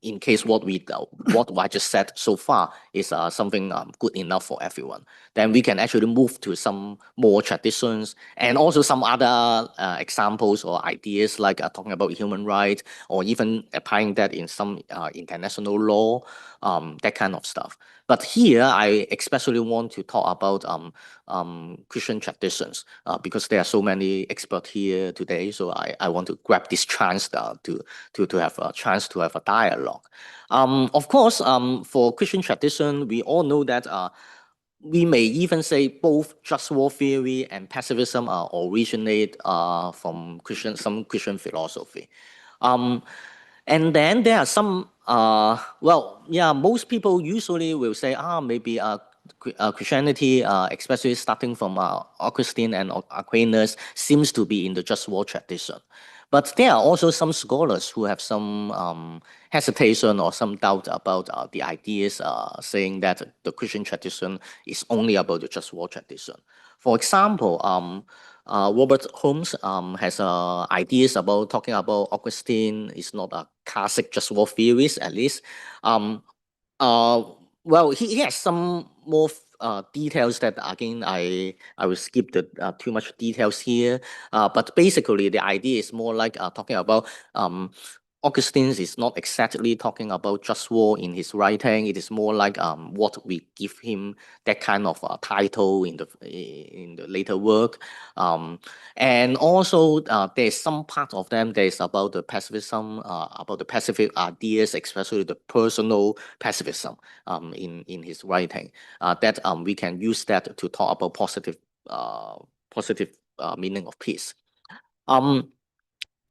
Speaker 2: in case what I just said so far is something good enough for everyone. Then we can actually move to some more traditions and also some other examples or ideas like talking about human rights or even applying that in some international law, that kind of stuff. But here I especially want to talk about Christian traditions because there are so many experts here today. So I want to grab this chance to have a chance to have a dialogue. Of course, for Christian tradition, we all know that we may even say both just war theory and pacifism originate from some Christian philosophy. And then there are some, most people usually will say, maybe Christianity, especially starting from Augustine and Aquinas, seems to be in the just war tradition. But there are also some scholars who have some hesitation or some doubt about the ideas saying that the Christian tradition is only about the just war tradition. For example, Robert Holmes has ideas about talking about Augustine is not a classic just war theorist, at least. He has some more details that again I will skip the too much details here. But basically the idea is more like talking about Augustine is not exactly talking about just war in his writing. It is more like what we give him that kind of title in the later work. And also there's some part of them that is about the pacifism, about the pacifist ideas, especially the personal pacifism in his writing. That we can use that to talk about positive meaning of peace.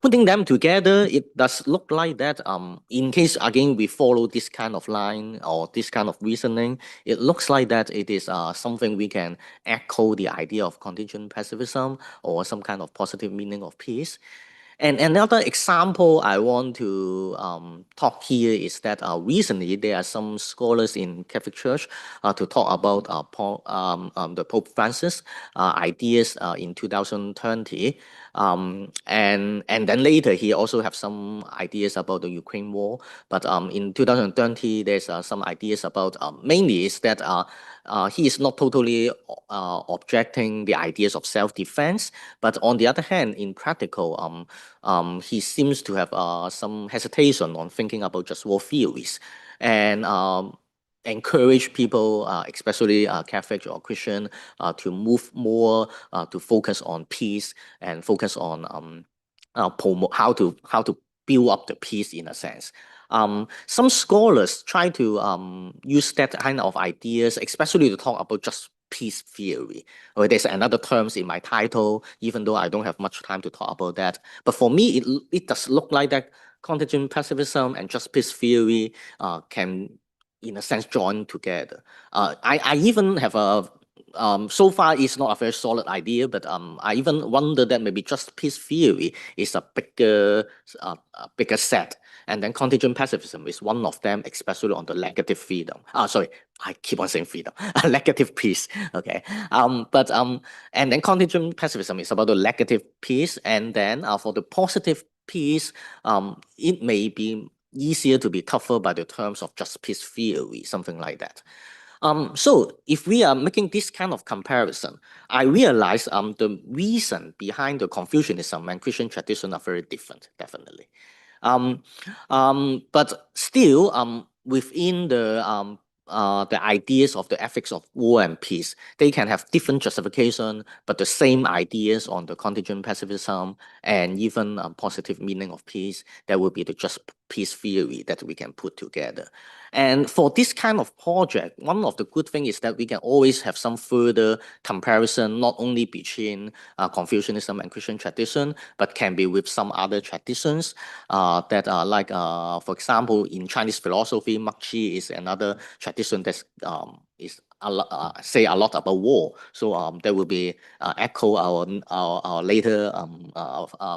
Speaker 2: Putting them together, it does look like that in case, again, we follow this kind of line or this kind of reasoning, it looks like that it is something we can echo the idea of contingent pacifism or some kind of positive meaning of peace. And another example I want to talk here is that recently there are some scholars in Catholic Church to talk about the Pope Francis ideas in 2020. And then later he also have some ideas about the Ukraine war. But in 2020, there's some ideas about mainly is that he is not totally objecting the ideas of self-defense, but on the other hand, in practical, he seems to have some hesitation on thinking about just war theories and encourage people, especially Catholic or Christian, to move more to focus on peace and focus on promote how to build up the peace in a sense. Some scholars try to use that kind of ideas, especially to talk about just peace theory. Okay, there's another terms in my title, even though I don't have much time to talk about that. But for me, it does look like that contingent pacifism and just peace theory can, in a sense, join together. I even have a so far it's not a very solid idea, but I even wonder that maybe just peace theory is a bigger set, and then contingent pacifism is one of them, especially on the negative freedom. Sorry, I keep on saying freedom, negative peace. Okay, and then contingent pacifism is about the negative peace, and then for the positive peace, it may be easier to be covered by the terms of just peace theory, something like that. So if we are making this kind of comparison, I realize the reason behind the Confucianism and Christian tradition are very different, definitely. But still, within the ideas of the ethics of war and peace, they can have different justification, but the same ideas on the contingent pacifism and even positive meaning of peace. That will be the just peace theory that we can put together. And for this kind of project, one of the good things is that we can always have some further comparison, not only between Confucianism and Christian tradition, but can be with some other traditions that are like, for example, in Chinese philosophy, Makqi is another tradition that is say a lot about war. So there will be echo our later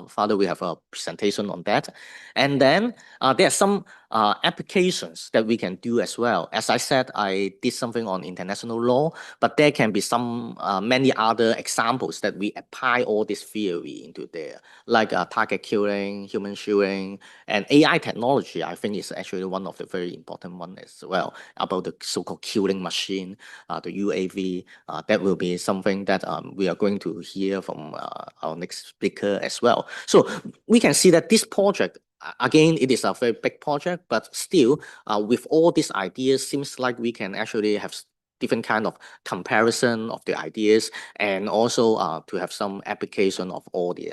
Speaker 2: father. We have a presentation on that, and then there are some applications that we can do as well. As I said, I did something on international law, but there can be some many other examples that we apply all this theory into there, like target killing, human shooting, and AI technology. I think is actually one of the very important one as well, about the so-called killing machine, the UAV. That will be something that we are going to hear from our next speaker as well. So we can see that this project, again, it is a very big project, but still, with all these ideas, seems like we can actually have different kind of comparison of the ideas, and also to have some application of all the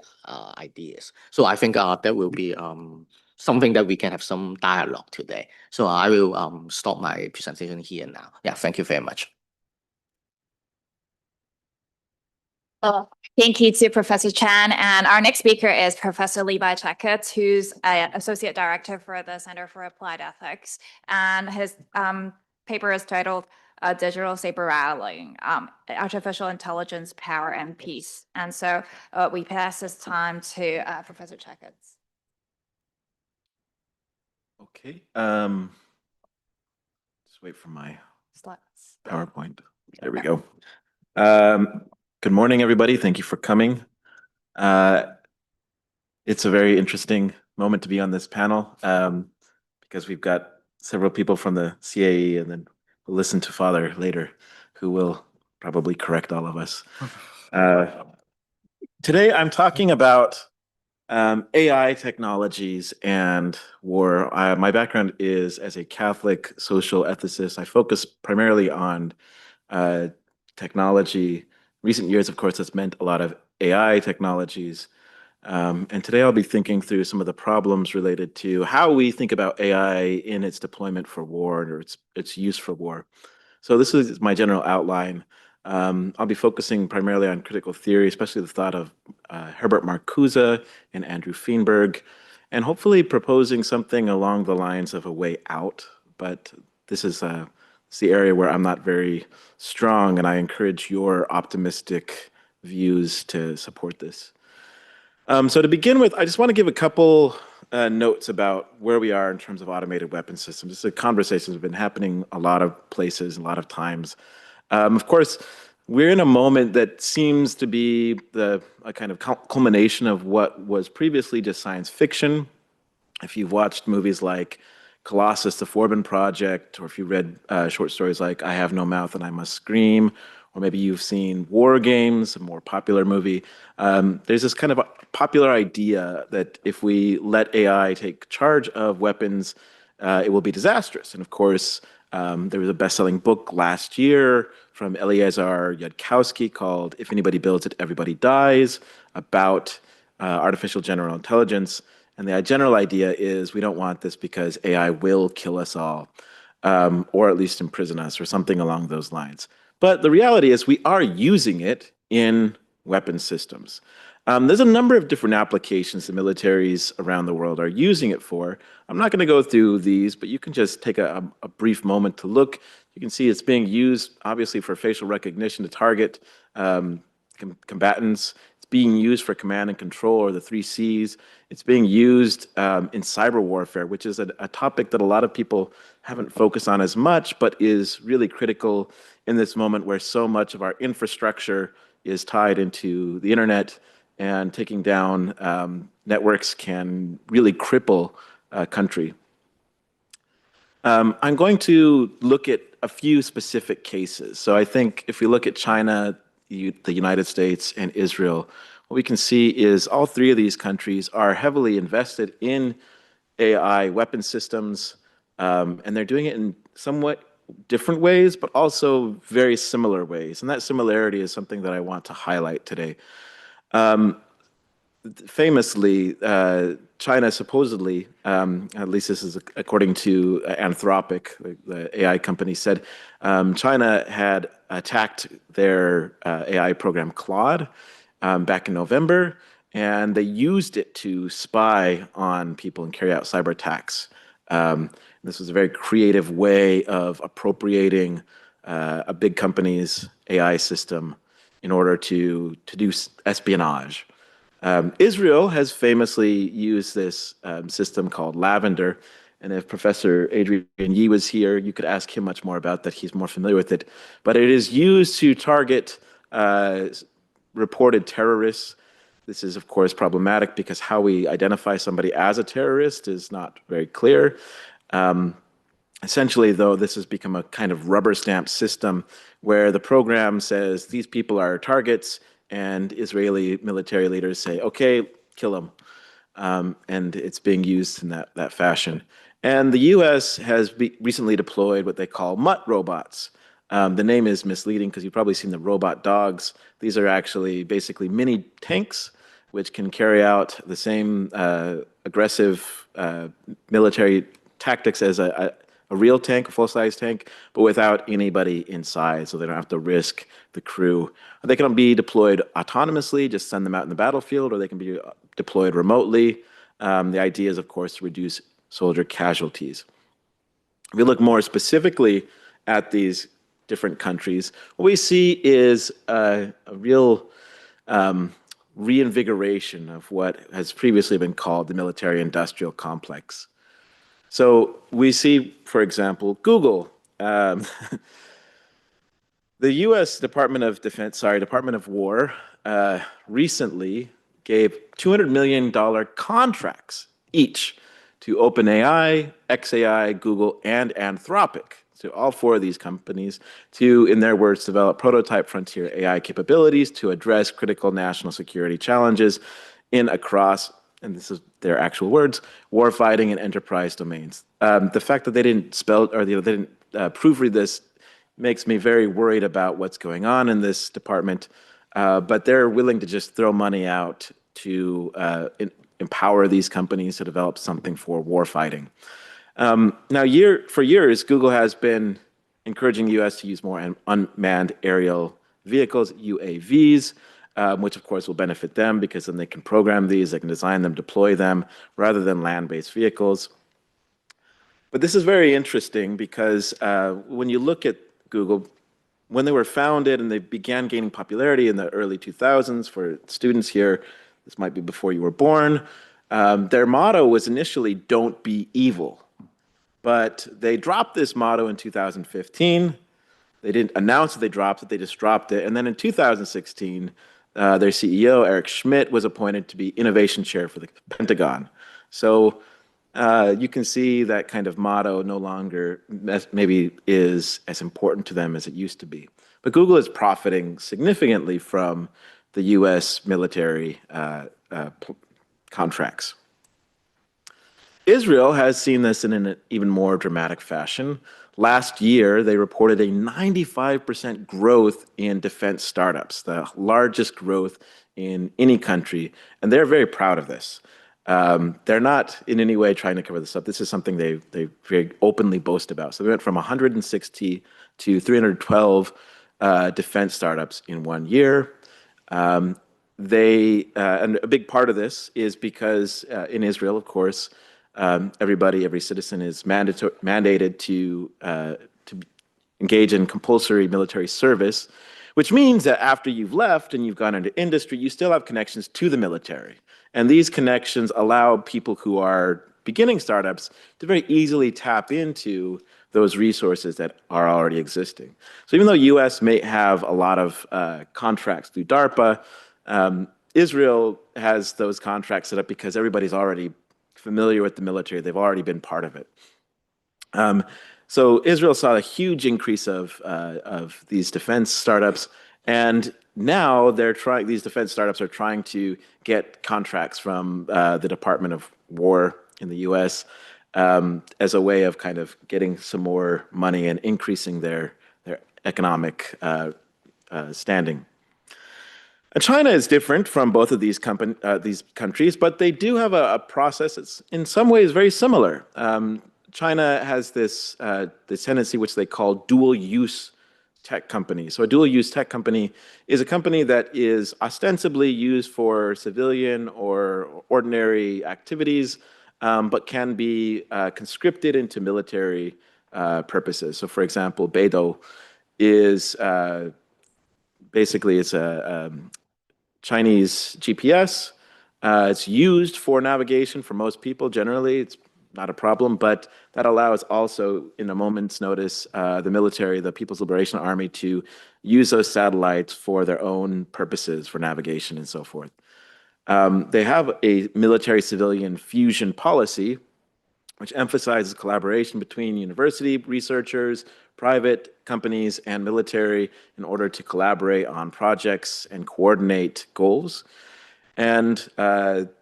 Speaker 2: ideas. So I think that will be something that we can have some dialogue today. So I will stop my presentation here now. Yeah, thank you very much.
Speaker 12: Thank you to Professor Chan. And our next speaker is Professor Levi Checkett, who's an Associate Director for the Center for Applied Ethics. And his paper is titled Digital Saber Rattling, Artificial Intelligence, Power and Peace. And so we pass this time to Professor Checkett.
Speaker 9: Okay. Just wait for my
Speaker 12: Slides.
Speaker 9: PowerPoint. There we go. Good morning, everybody. Thank you for coming. It's a very interesting moment to be on this panel because we've got several people from the CAE, and then we'll listen to Father later, who will probably correct all of us. Today, I'm talking about AI technologies and war. My background is as a Catholic social ethicist. I focus primarily on technology. Recent years, of course, has meant a lot of AI technologies. And today I'll be thinking through some of the problems related to how we think about AI in its deployment for war or its use for war. So this is my general outline. I'll be focusing primarily on critical theory, especially the thought of Herbert Marcuse and Andrew Feenberg, and hopefully proposing something along the lines of a way out. But this is the area where I'm not very strong, and I encourage your optimistic views to support this. So to begin with, I just want to give a couple notes about where we are in terms of automated weapon systems. This is a conversation that's been happening a lot of places, a lot of times. Of course, we're in a moment that seems to be a kind of culmination of what was previously just science fiction. If you've watched movies like Colossus, the Forbin Project, or if you read short stories like I Have No Mouth and I Must Scream, or maybe you've seen War Games, a more popular movie, there's this kind of a popular idea that if we let AI take charge of weapons, it will be disastrous. And of course, there was a best-selling book last year from Eliezer Yudkowsky called If Anybody Builds It, Everybody Dies, about artificial general intelligence. And the general idea is we don't want this because AI will kill us all, or at least imprison us, or something along those lines. But the reality is we are using it in weapon systems. There's a number of different applications the militaries around the world are using it for. I'm not going to go through these, but you can just take a brief moment to look. You can see it's being used, obviously, for facial recognition to target combatants. It's being used for command and control, or the 3 Cs. It's being used in cyber warfare, which is a topic that a lot of people haven't focused on as much, but is really critical in this moment where so much of our infrastructure is tied into the internet, and taking down networks can really cripple a country. I'm going to look at a few specific cases. So I think if we look at China, the United States, and Israel, what we can see is all three of these countries are heavily invested in AI weapon systems, and they're doing it in somewhat different ways, but also very similar ways. And that similarity is something that I want to highlight today. Famously, China supposedly, at least this is according to Anthropic, the AI company, said China had attacked their AI program Claude back in November, and they used it to spy on people and carry out cyber attacks. This was a very creative way of appropriating a big company's AI system in order to do espionage. Israel has famously used this system called Lavender. And if Professor Adrian Yee was here, you could ask him much more about that. He's more familiar with it. But it is used to target reported terrorists. This is, of course, problematic because how we identify somebody as a terrorist is not very clear. Essentially, though, this has become a kind of rubber stamp system where the program says these people are targets, and Israeli military leaders say, okay, kill them. And it's being used in that fashion. And the US has recently deployed what they call mutt robots. The name is misleading because you've probably seen the robot dogs. These are actually basically mini tanks which can carry out the same aggressive military tactics as a real tank, a full-size tank, but without anybody inside, so they don't have to risk the crew. They can be deployed autonomously, just send them out in the battlefield, or they can be deployed remotely. The idea is, of course, to reduce soldier casualties. If we look more specifically at these different countries, what we see is a real reinvigoration of what has previously been called the military-industrial complex. So we see, for example, Google. The U.S. Department of War recently gave $200 million contracts each to OpenAI, xAI, Google, and Anthropic. So all four of these companies to, in their words, develop prototype frontier AI capabilities to address critical national security challenges across, and this is their actual words, warfighting and enterprise domains. The fact that they didn't spell or they didn't proofread this makes me very worried about what's going on in this department. But they're willing to just throw money out to empower these companies to develop something for warfighting. Now, for years, Google has been encouraging the U.S. to use more unmanned aerial vehicles, UAVs, which of course will benefit them because then they can program these, they can design them, deploy them, rather than land-based vehicles. But this is very interesting because when you look at Google, when they were founded and they began gaining popularity in the early 2000s, for students here, this might be before you were born, their motto was initially, "Don't be evil." But they dropped this motto in 2015. They didn't announce that they dropped it, they just dropped it. And then in 2016, their CEO, Eric Schmidt, was appointed to be innovation chair for the Pentagon. So you can see that kind of motto no longer maybe is as important to them as it used to be. But Google is profiting significantly from the US military contracts. Israel has seen this in an even more dramatic fashion. Last year, they reported a 95% growth in defense startups, the largest growth in any country, and they're very proud of this. They're not in any way trying to cover this up. This is something they very openly boast about. So they went from 160 to 312 defense startups in 1 year. And a big part of this is because in Israel, of course, every citizen is mandated to engage in compulsory military service, which means that after you've left and you've gone into industry, you still have connections to the military. And these connections allow people who are beginning startups to very easily tap into those resources that are already existing. So even though US may have a lot of contracts through DARPA, Israel has those contracts set up because everybody's already familiar with the military. They've already been part of it. So Israel saw a huge increase of these defense startups, and now these defense startups are trying to get contracts from the Department of War in the U.S. As a way of kind of getting some more money and increasing their economic standing. China is different from both of these countries, but they do have a process that's in some ways very similar. China has this tendency which they call dual-use tech companies. So a dual-use tech company is a company that is ostensibly used for civilian or ordinary activities, but can be conscripted into military purposes. So for example, Beidou is basically it's a Chinese GPS. It's used for navigation for most people. Generally, it's not a problem, but that allows also, in a moment's notice, the military, the People's Liberation Army, to use those satellites for their own purposes, for navigation and so forth. They have a military-civilian fusion policy, which emphasizes collaboration between university researchers, private companies, and military in order to collaborate on projects and coordinate goals. And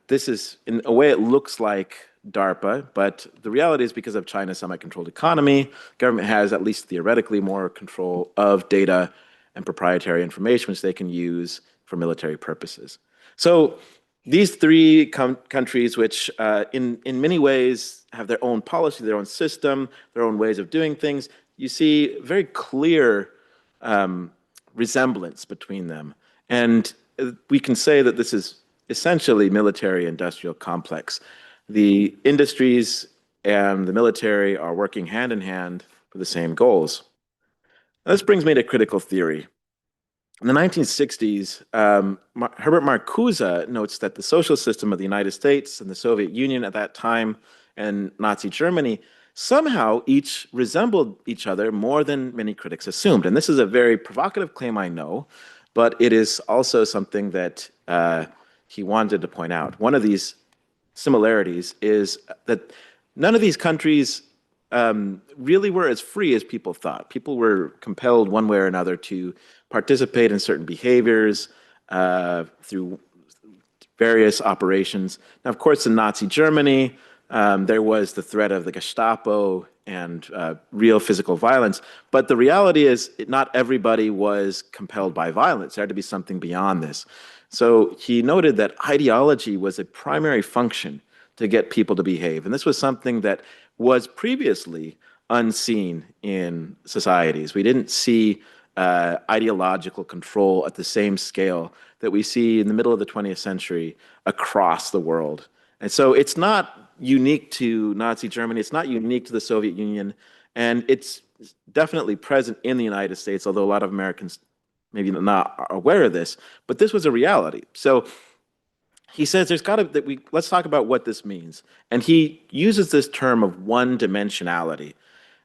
Speaker 9: this is, in a way, it looks like DARPA, but the reality is because of China's semi-controlled economy, government has, at least theoretically, more control of data and proprietary information which they can use for military purposes. So these three countries, which in many ways have their own policy, their own system, their own ways of doing things, you see very clear resemblance between them. And we can say that this is essentially military-industrial complex. The industries and the military are working hand in hand for the same goals. Now, this brings me to critical theory. In the 1960s, Herbert Marcuse notes that the social system of the United States and the Soviet Union at that time and Nazi Germany somehow each resembled each other more than many critics assumed. And this is a very provocative claim, I know, but it is also something that he wanted to point out. One of these similarities is that none of these countries really were as free as people thought. People were compelled one way or another to participate in certain behaviors through various operations. Now, of course, in Nazi Germany, there was the threat of the Gestapo and real physical violence. But the reality is not everybody was compelled by violence. There had to be something beyond this. So he noted that ideology was a primary function to get people to behave. And this was something that was previously unseen in societies. We didn't see ideological control at the same scale that we see in the middle of the 20th century across the world. And so it's not unique to Nazi Germany. It's not unique to the Soviet Union. And it's definitely present in the United States, although a lot of Americans maybe not aware of this. But this was a reality. So he says let's talk about what this means. And he uses this term of one-dimensionality.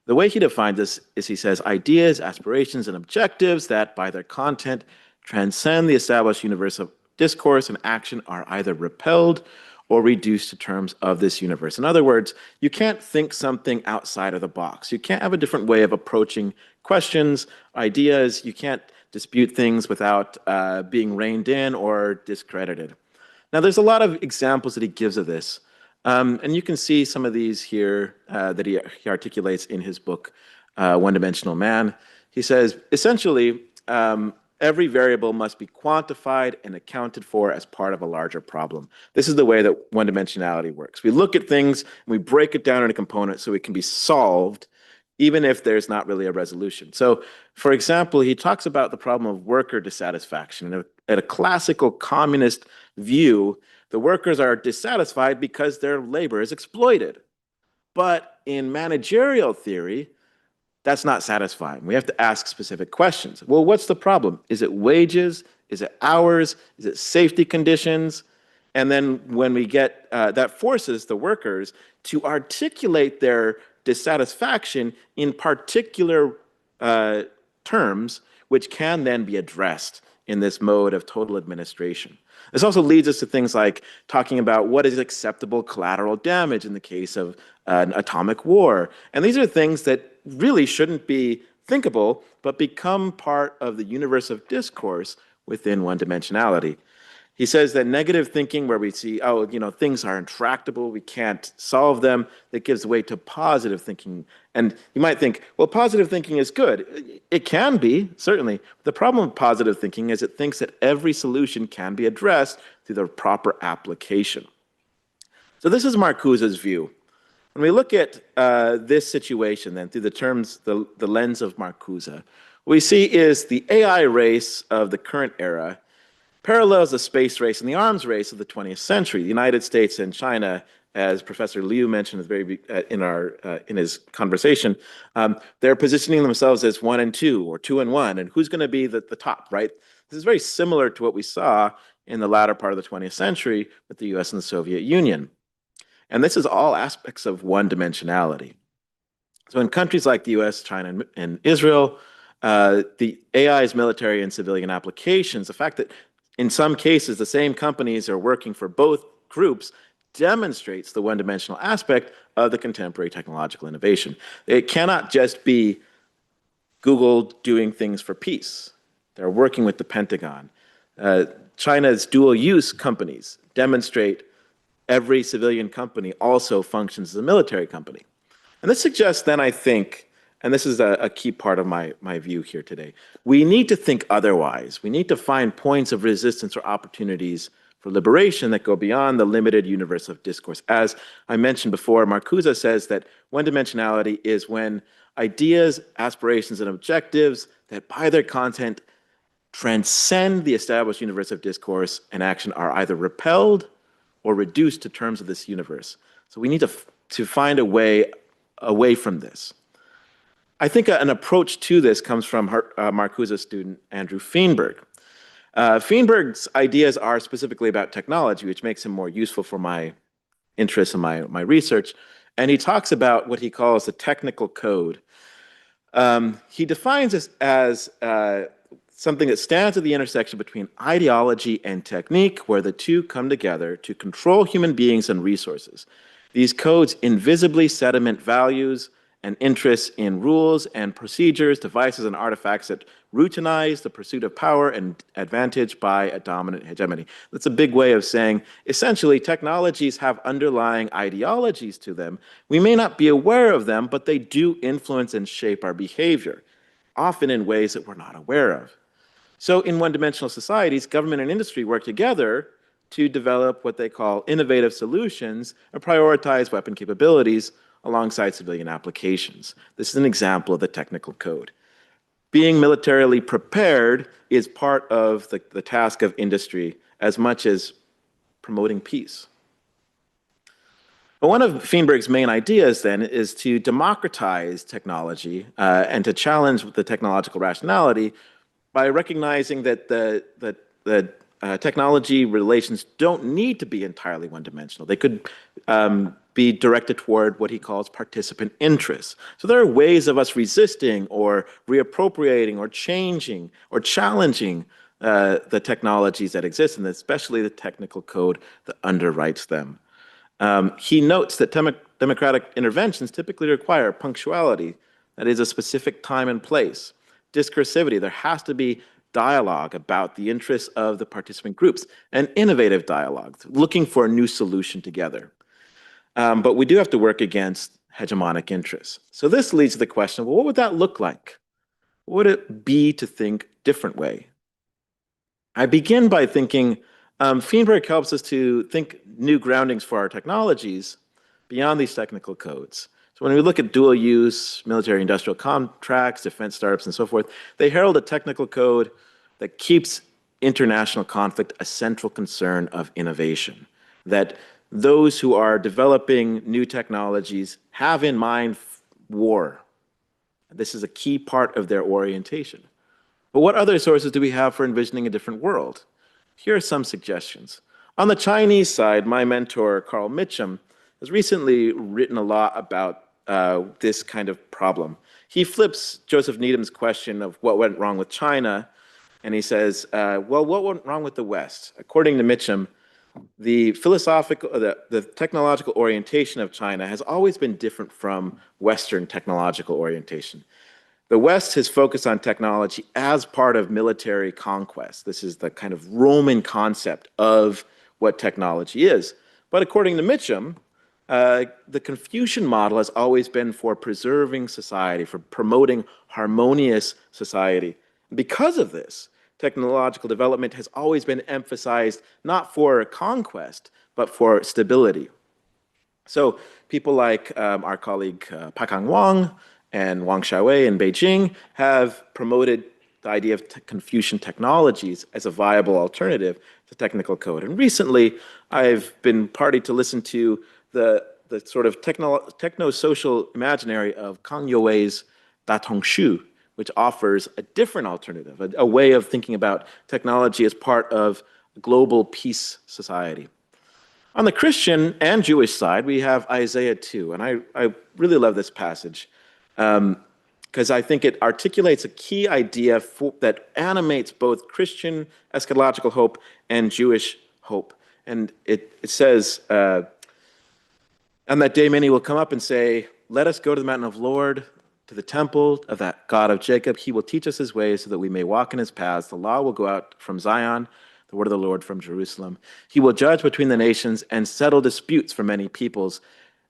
Speaker 9: The way he defines this is, he says, ideas, aspirations, and objectives that by their content transcend the established universe of discourse and action are either repelled or reduced to terms of this universe. In other words, you can't think something outside of the box. You can't have a different way of approaching questions, ideas. You can't dispute things without being reined in or discredited. Now, there's a lot of examples that he gives of this. And you can see some of these here that he articulates in his book, One-Dimensional Man. He says, essentially, every variable must be quantified and accounted for as part of a larger problem. This is the way that one-dimensionality works. We look at things and we break it down into components so it can be solved, even if there's not really a resolution. So, for example, he talks about the problem of worker dissatisfaction. At a classical communist view, the workers are dissatisfied because their labor is exploited. But in managerial theory, that's not satisfying. We have to ask specific questions. Well, what's the problem? Is it wages? Is it hours? Is it safety conditions? And then when we get, that forces the workers to articulate their dissatisfaction in particular terms, which can then be addressed in this mode of total administration. This also leads us to things like talking about what is acceptable collateral damage in the case of an atomic war. And these are things that really shouldn't be thinkable, but become part of the universe of discourse within one-dimensionality. He says that negative thinking, where we see, oh, things are intractable, we can't solve them, that gives way to positive thinking. And you might think, well, positive thinking is good. It can be, certainly. The problem with positive thinking is it thinks that every solution can be addressed through the proper application. So this is Marcuse's view. When we look at this situation, then, through the lens of Marcuse, what we see is the AI race of the current era parallels the space race and the arms race of the 20th century. The United States and China, as Professor Liu mentioned in his conversation, they're positioning themselves as 1 and 2, or 2 and 1, and who's going to be the top, right? This is very similar to what we saw in the latter part of the 20th century with the US and the Soviet Union. And this is all aspects of one-dimensionality. So in countries like the US, China, and Israel, the AI's military and civilian applications, the fact that in some cases the same companies are working for both groups, demonstrates the one-dimensional aspect of the contemporary technological innovation. It cannot just be Google doing things for peace. They're working with the Pentagon. China's dual-use companies demonstrate every civilian company also functions as a military company. And this suggests then, I think, and this is a key part of my view here today, we need to think otherwise. We need to find points of resistance or opportunities for liberation that go beyond the limited universe of discourse. As I mentioned before, Marcuse says that one-dimensionality is when ideas, aspirations, and objectives that by their content transcend the established universe of discourse and action are either repelled or reduced to terms of this universe. So we need to find a way away from this. I think an approach to this comes from Marcuse's student, Andrew Feenberg. Feenberg's ideas are specifically about technology, which makes him more useful for my interests and my research. And he talks about what he calls the technical code. He defines this as something that stands at the intersection between ideology and technique, where the two come together to control human beings and resources. These codes invisibly sediment values and interests in rules and procedures, devices, and artifacts that routinize the pursuit of power and advantage by a dominant hegemony. That's a big way of saying, essentially, technologies have underlying ideologies to them. We may not be aware of them, but they do influence and shape our behavior, often in ways that we're not aware of. So in one-dimensional societies, government and industry work together to develop what they call innovative solutions and prioritize weapon capabilities alongside civilian applications. This is an example of the technical code. Being militarily prepared is part of the task of industry as much as promoting peace. But one of Feenberg's main ideas then is to democratize technology and to challenge the technological rationality by recognizing that the technology relations don't need to be entirely one-dimensional. They could be directed toward what he calls participant interests. So there are ways of us resisting or reappropriating or changing or challenging the technologies that exist, and especially the technical code that underwrites them. He notes that democratic interventions typically require punctuality, that is, a specific time and place. Discursivity, there has to be dialogue about the interests of the participant groups, and innovative dialogue, looking for a new solution together. But we do have to work against hegemonic interests. So this leads to the question, well, what would that look like? What would it be to think different way? I begin by thinking, Feenberg helps us to think new groundings for our technologies beyond these technical codes. So when we look at dual use, military industrial contracts, defense startups, and so forth, they herald a technical code that keeps international conflict a central concern of innovation. That those who are developing new technologies have in mind war. This is a key part of their orientation. But what other sources do we have for envisioning a different world? Here are some suggestions. On the Chinese side, my mentor, Carl Mitchum, has recently written a lot about this kind of problem. He flips Joseph Needham's question of what went wrong with China, and he says, well, what went wrong with the West? According to Mitchum, the philosophical, the technological orientation of China has always been different from Western technological orientation. The West has focused on technology as part of military conquest. This is the kind of Roman concept of what technology is. But according to Mitchum, the Confucian model has always been for preserving society, for promoting harmonious society. Because of this, technological development has always been emphasized not for conquest, but for stability. So people like our colleague Pakang Wang and Wang Xiaowei in Beijing have promoted the idea of Confucian technologies as a viable alternative to technical code. And recently, I've been party to listen to the sort of techno-social imaginary of Kang Youwei's Da Tong Shu, which offers a different alternative, a way of thinking about technology as part of a global peace society. On the Christian and Jewish side, we have Isaiah 2, and I really love this passage because I think it articulates a key idea that animates both Christian eschatological hope and Jewish hope. And it says, on that day many will come up and say, let us go to the mountain of the Lord, to the temple of that God of Jacob. He will teach us his ways so that we may walk in his paths. The law will go out from Zion, the word of the Lord from Jerusalem. He will judge between the nations and settle disputes for many peoples.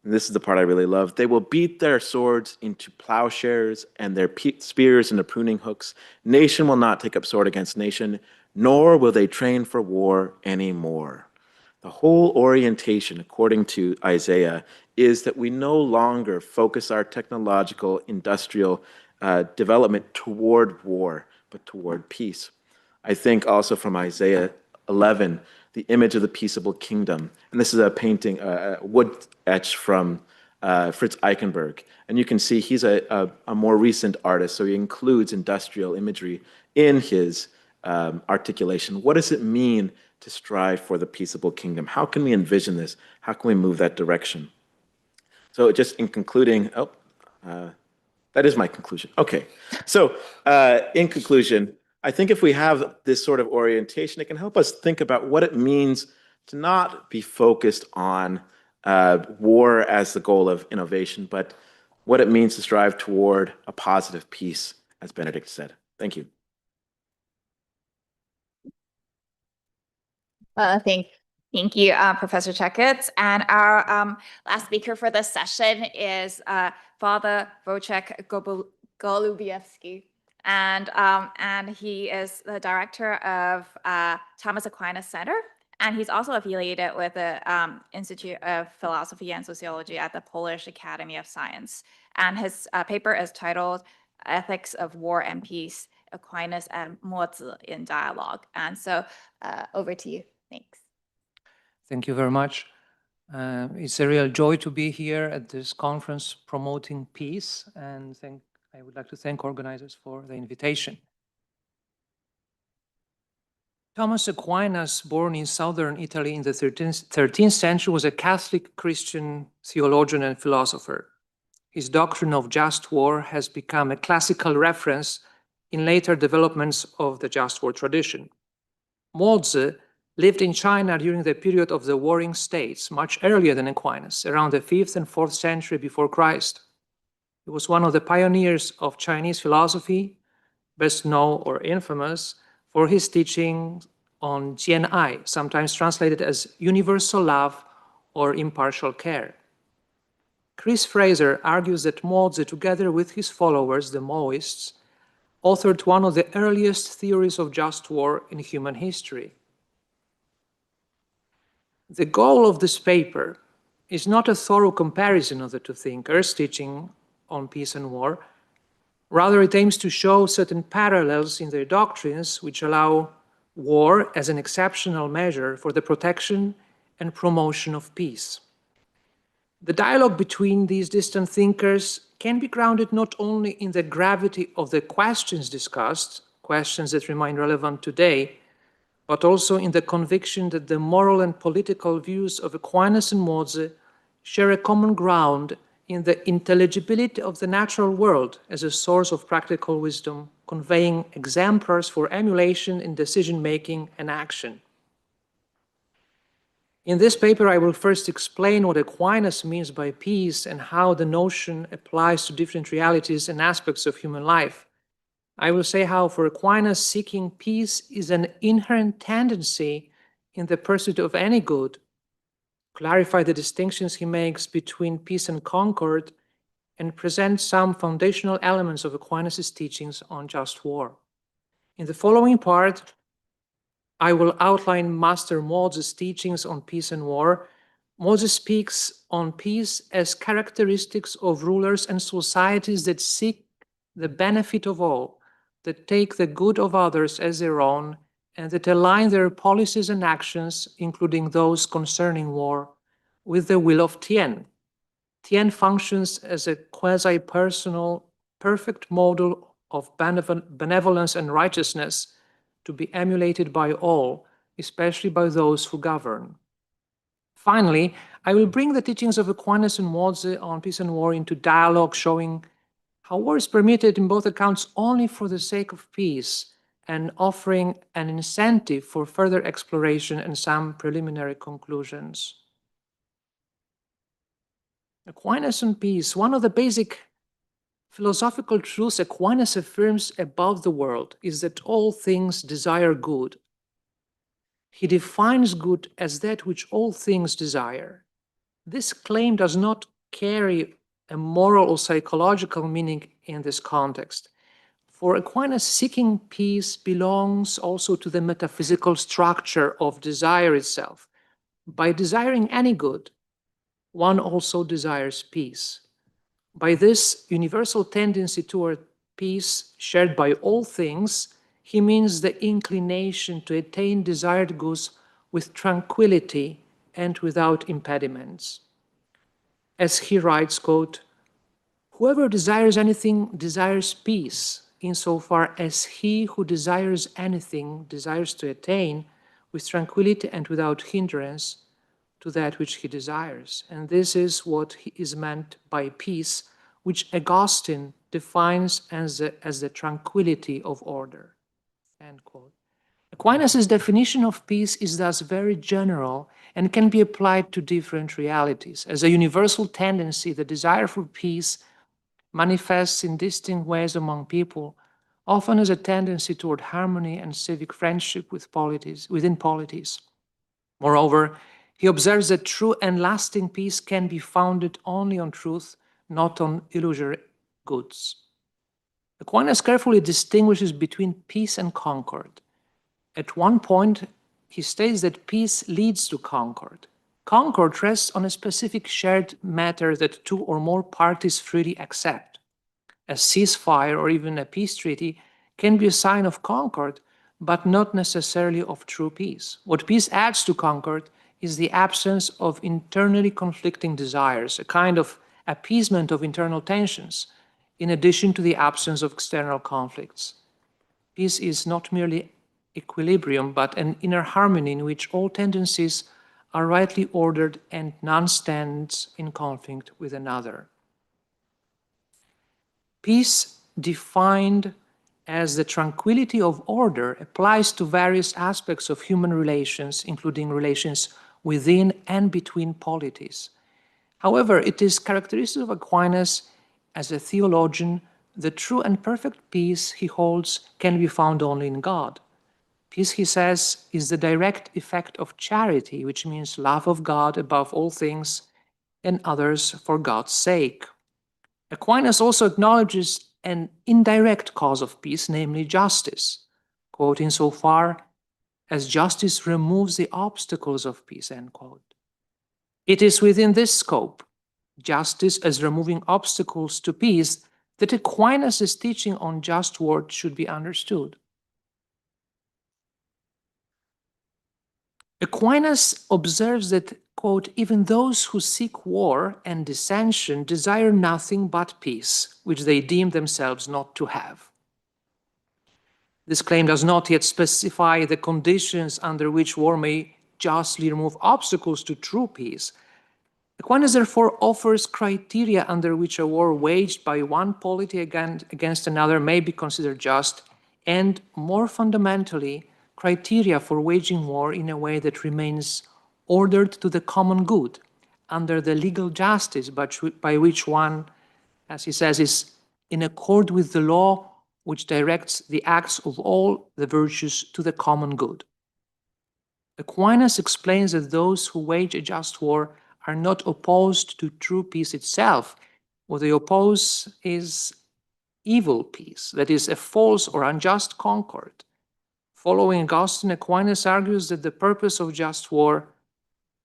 Speaker 9: And this is the part I really love. They will beat their swords into plowshares and their spears into pruning hooks. Nation will not take up sword against nation, nor will they train for war anymore. The whole orientation, according to Isaiah, is that we no longer focus our technological, industrial development toward war, but toward peace. I think also from Isaiah 11, the image of the peaceable kingdom. And this is a painting, a wood etch from Fritz Eichenberg. And you can see he's a more recent artist, so he includes industrial imagery in his articulation. What does it mean to strive for the peaceable kingdom? How can we envision this? How can we move that direction? So just in concluding, that is my conclusion. Okay, so in conclusion, I think if we have this sort of orientation, it can help us think about what it means to not be focused on war as the goal of innovation, but what it means to strive toward a positive peace, as Benedict said. Thank you.
Speaker 12: Thank you, Professor Checketts. And our last speaker for this session is Father Wojciech Golubiewski. And he is the director of Thomas Aquinas Center. And he's also affiliated with the Institute of Philosophy and Sociology at the Polish Academy of Science. And his paper is titled Ethics of War and Peace, Aquinas and Mozi in Dialogue. And so over to you. Thanks.
Speaker 10: Thank you very much. It's a real joy to be here at this conference promoting peace, and I would like to thank organizers for the invitation. Thomas Aquinas, born in southern Italy in the 13th century, was a Catholic Christian theologian and philosopher. His doctrine of just war has become a classical reference in later developments of the just war tradition. Mozi lived in China during the period of the Warring States, much earlier than Aquinas, around the 5th and 4th century before Christ. He was one of the pioneers of Chinese philosophy, best known or infamous for his teaching on Jian'ai, sometimes translated as universal love or impartial care. Chris Fraser argues that Mozi, together with his followers, the Maoists, authored one of the earliest theories of just war in human history. The goal of this paper is not a thorough comparison of the two thinkers' teaching on peace and war. Rather, it aims to show certain parallels in their doctrines which allow war as an exceptional measure for the protection and promotion of peace. The dialogue between these distant thinkers can be grounded not only in the gravity of the questions discussed, questions that remain relevant today, but also in the conviction that the moral and political views of Aquinas and Mozi share a common ground in the intelligibility of the natural world as a source of practical wisdom, conveying exemplars for emulation in decision-making and action. In this paper, I will first explain what Aquinas means by peace and how the notion applies to different realities and aspects of human life. I will say how for Aquinas, seeking peace is an inherent tendency in the pursuit of any good, clarify the distinctions he makes between peace and concord, and present some foundational elements of Aquinas' teachings on just war. In the following part, I will outline Master Moses' teachings on peace and war. Moses speaks on peace as characteristics of rulers and societies that seek the benefit of all, that take the good of others as their own, and that align their policies and actions, including those concerning war, with the will of Tien. Tien functions as a quasi-personal, perfect model of benevolence and righteousness to be emulated by all, especially by those who govern. Finally, I will bring the teachings of Aquinas and Moses on peace and war into dialogue, showing how war is permitted in both accounts only for the sake of peace, and offering an incentive for further exploration and some preliminary conclusions. Aquinas and peace. One of the basic philosophical truths Aquinas affirms about the world is that all things desire good. He defines good as that which all things desire. This claim does not carry a moral or psychological meaning in this context. For Aquinas, seeking peace belongs also to the metaphysical structure of desire itself. By desiring any good, one also desires peace. By this universal tendency toward peace shared by all things, he means the inclination to attain desired goods with tranquility and without impediments. As he writes, quote, "Whoever desires anything desires peace, insofar as he who desires anything desires to attain with tranquility and without hindrance to that which he desires." And this is what is meant by peace, which Augustine defines as the tranquility of order. End quote. Aquinas' definition of peace is thus very general and can be applied to different realities. As a universal tendency, the desire for peace manifests in distinct ways among people, often as a tendency toward harmony and civic friendship within polities. Moreover, he observes that true and lasting peace can be founded only on truth, not on illusory goods. Aquinas carefully distinguishes between peace and concord. At one point, he states that peace leads to concord. Concord rests on a specific shared matter that two or more parties freely accept. A ceasefire or even a peace treaty can be a sign of concord, but not necessarily of true peace. What peace adds to concord is the absence of internally conflicting desires, a kind of appeasement of internal tensions, in addition to the absence of external conflicts. Peace is not merely equilibrium, but an inner harmony in which all tendencies are rightly ordered and none stands in conflict with another. Peace, defined as the tranquility of order, applies to various aspects of human relations, including relations within and between polities. However, it is characteristic of Aquinas as a theologian that true and perfect peace he holds can be found only in God. Peace, he says, is the direct effect of charity, which means love of God above all things and others for God's sake. Aquinas also acknowledges an indirect cause of peace, namely justice, quote, "insofar as justice removes the obstacles of peace," end quote. It is within this scope, justice as removing obstacles to peace, that Aquinas' teaching on just war should be understood. Aquinas observes that, quote, "even those who seek war and dissension desire nothing but peace, which they deem themselves not to have." This claim does not yet specify the conditions under which war may justly remove obstacles to true peace. Aquinas therefore offers criteria under which a war waged by one polity against another may be considered just, and more fundamentally, criteria for waging war in a way that remains ordered to the common good, under the legal justice by which one, as he says, is in accord with the law which directs the acts of all the virtues to the common good. Aquinas explains that those who wage a just war are not opposed to true peace itself. What they oppose is evil peace, that is, a false or unjust concord. Following Augustine, Aquinas argues that the purpose of just war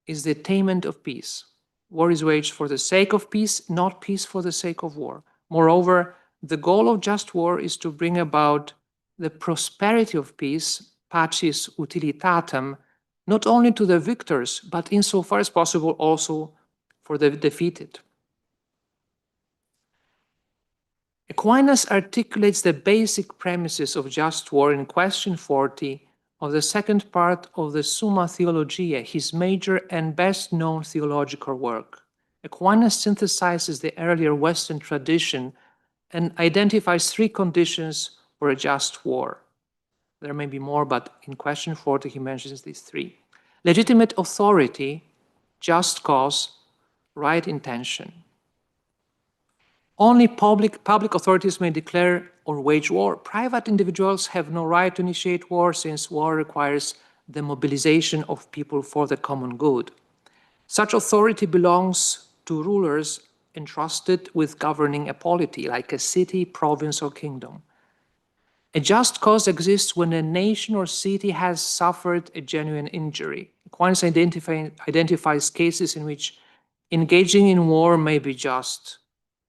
Speaker 10: is the attainment of peace. War is waged for the sake of peace, not peace for the sake of war. Moreover, the goal of just war is to bring about the prosperity of peace, pacis utilitatem, not only to the victors, but insofar as possible also for the defeated. Aquinas articulates the basic premises of just war in question 40 of the second part of the Summa Theologiae, his major and best known theological work. Aquinas synthesizes the earlier Western tradition and identifies three conditions for a just war. There may be more, but in question 40 he mentions these three: legitimate authority, just cause, right intention. Only public authorities may declare or wage war. Private individuals have no right to initiate war, since war requires the mobilization of people for the common good. Such authority belongs to rulers entrusted with governing a polity, like a city, province, or kingdom. A just cause exists when a nation or city has suffered a genuine injury. Aquinas identifies cases in which engaging in war may be just: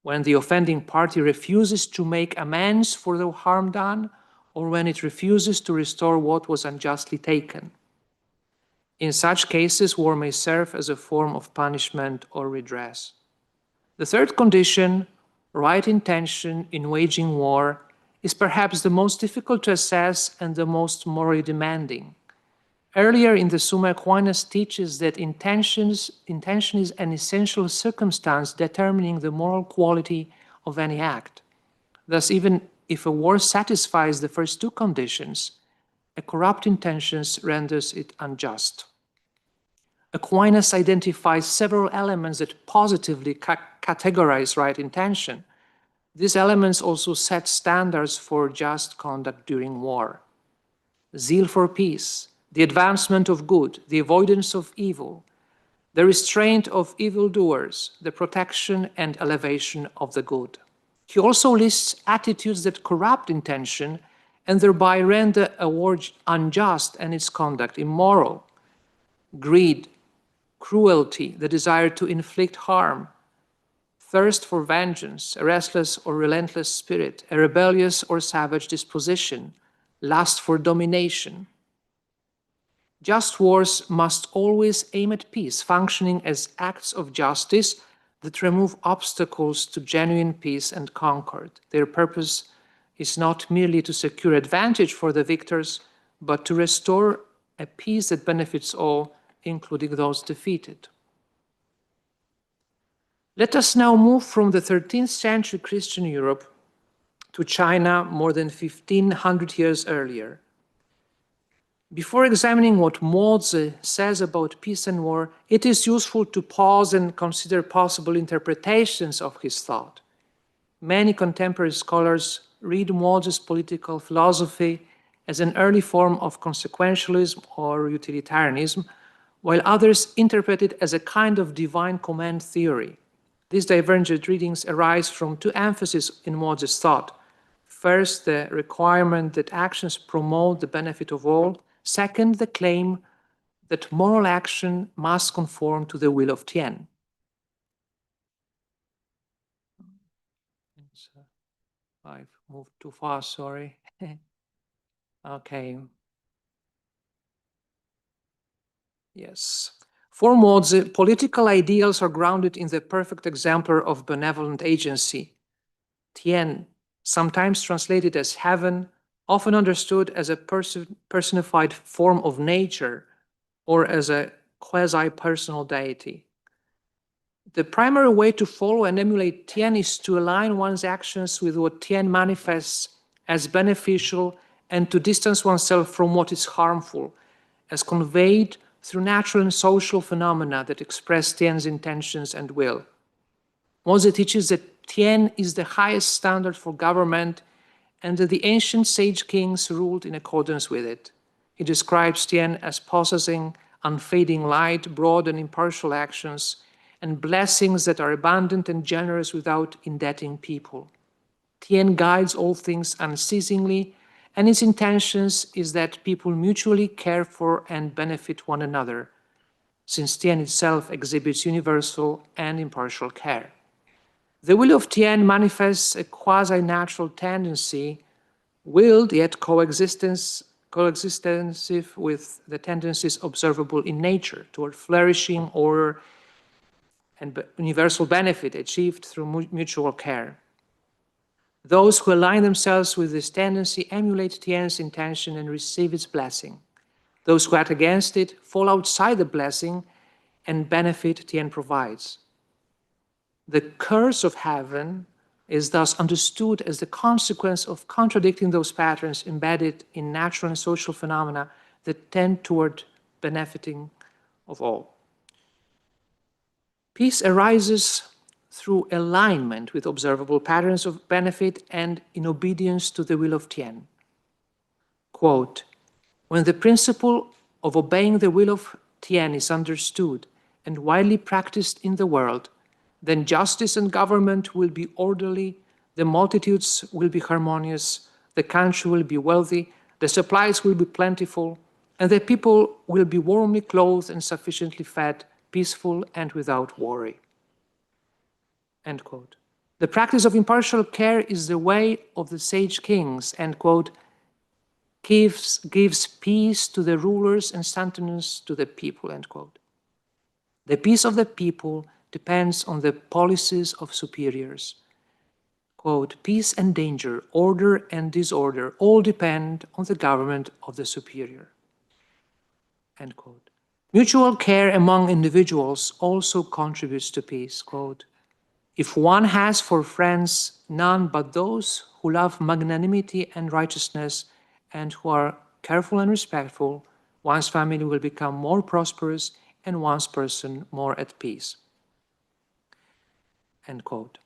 Speaker 10: when the offending party refuses to make amends for the harm done, or when it refuses to restore what was unjustly taken. In such cases, war may serve as a form of punishment or redress. The third condition, right intention in waging war, is perhaps the most difficult to assess and the most morally demanding. Earlier in the Summa, Aquinas teaches that intention is an essential circumstance determining the moral quality of any act. Thus, even if a war satisfies the first two conditions, a corrupt intention renders it unjust. Aquinas identifies several elements that positively categorize right intention. These elements also set standards for just conduct during war: zeal for peace, the advancement of good, the avoidance of evil, the restraint of evildoers, the protection and elevation of the good. He also lists attitudes that corrupt intention and thereby render a war unjust and its conduct immoral: greed, cruelty, the desire to inflict harm, thirst for vengeance, a restless or relentless spirit, a rebellious or savage disposition, lust for domination. Just wars must always aim at peace, functioning as acts of justice that remove obstacles to genuine peace and concord. Their purpose is not merely to secure advantage for the victors, but to restore a peace that benefits all, including those defeated. Let us now move from the 13th century Christian Europe to China more than 1500 years earlier. Before examining what Mozi says about peace and war, it is useful to pause and consider possible interpretations of his thought. Many contemporary scholars read Mozi's political philosophy as an early form of consequentialism or utilitarianism, while others interpret it as a kind of divine command theory. These divergent readings arise from two emphases in Mozi's thought. First, the requirement that actions promote the benefit of all. Second, the claim that moral action must conform to the will of Tien. I've moved too fast, sorry. Okay. Yes. For Mozi, political ideals are grounded in the perfect exemplar of benevolent agency. Tien, sometimes translated as heaven, often understood as a personified form of nature or as a quasi-personal deity. The primary way to follow and emulate Tien is to align one's actions with what Tien manifests as beneficial and to distance oneself from what is harmful, as conveyed through natural and social phenomena that express Tian's intentions and will. Mozi teaches that Tian is the highest standard for government and that the ancient sage kings ruled in accordance with it. He describes Tian as possessing unfading light, broad and impartial actions, and blessings that are abundant and generous without indebting people. Tian guides all things unceasingly, and its intentions is that people mutually care for and benefit one another, since Tian itself exhibits universal and impartial care. The will of Tian manifests a quasi-natural tendency, willed yet coextensive with the tendencies observable in nature toward flourishing, order, and universal benefit achieved through mutual care. Those who align themselves with this tendency emulate Tian's intention and receive its blessing. Those who act against it fall outside the blessing and benefit Tian provides. The curse of heaven is thus understood as the consequence of contradicting those patterns embedded in natural and social phenomena that tend toward benefiting of all. Peace arises through alignment with observable patterns of benefit and in obedience to the will of Tian. Quote, when the principle of obeying the will of Tian is understood and widely practiced in the world, then justice and government will be orderly, the multitudes will be harmonious, the country will be wealthy, the supplies will be plentiful, and the people will be warmly clothed and sufficiently fed, peaceful and without worry. End quote. The practice of impartial care is the way of the sage kings, end quote, gives peace to the rulers and sustenance to the people, end quote. The peace of the people depends on the policies of superiors. Quote, peace and danger, order and disorder, all depend on the government of the superior. End quote. Mutual care among individuals also contributes to peace. Quote, if one has for friends none but those who love magnanimity and righteousness and who are careful and respectful, one's family will become more prosperous and one's person more at peace. End quote.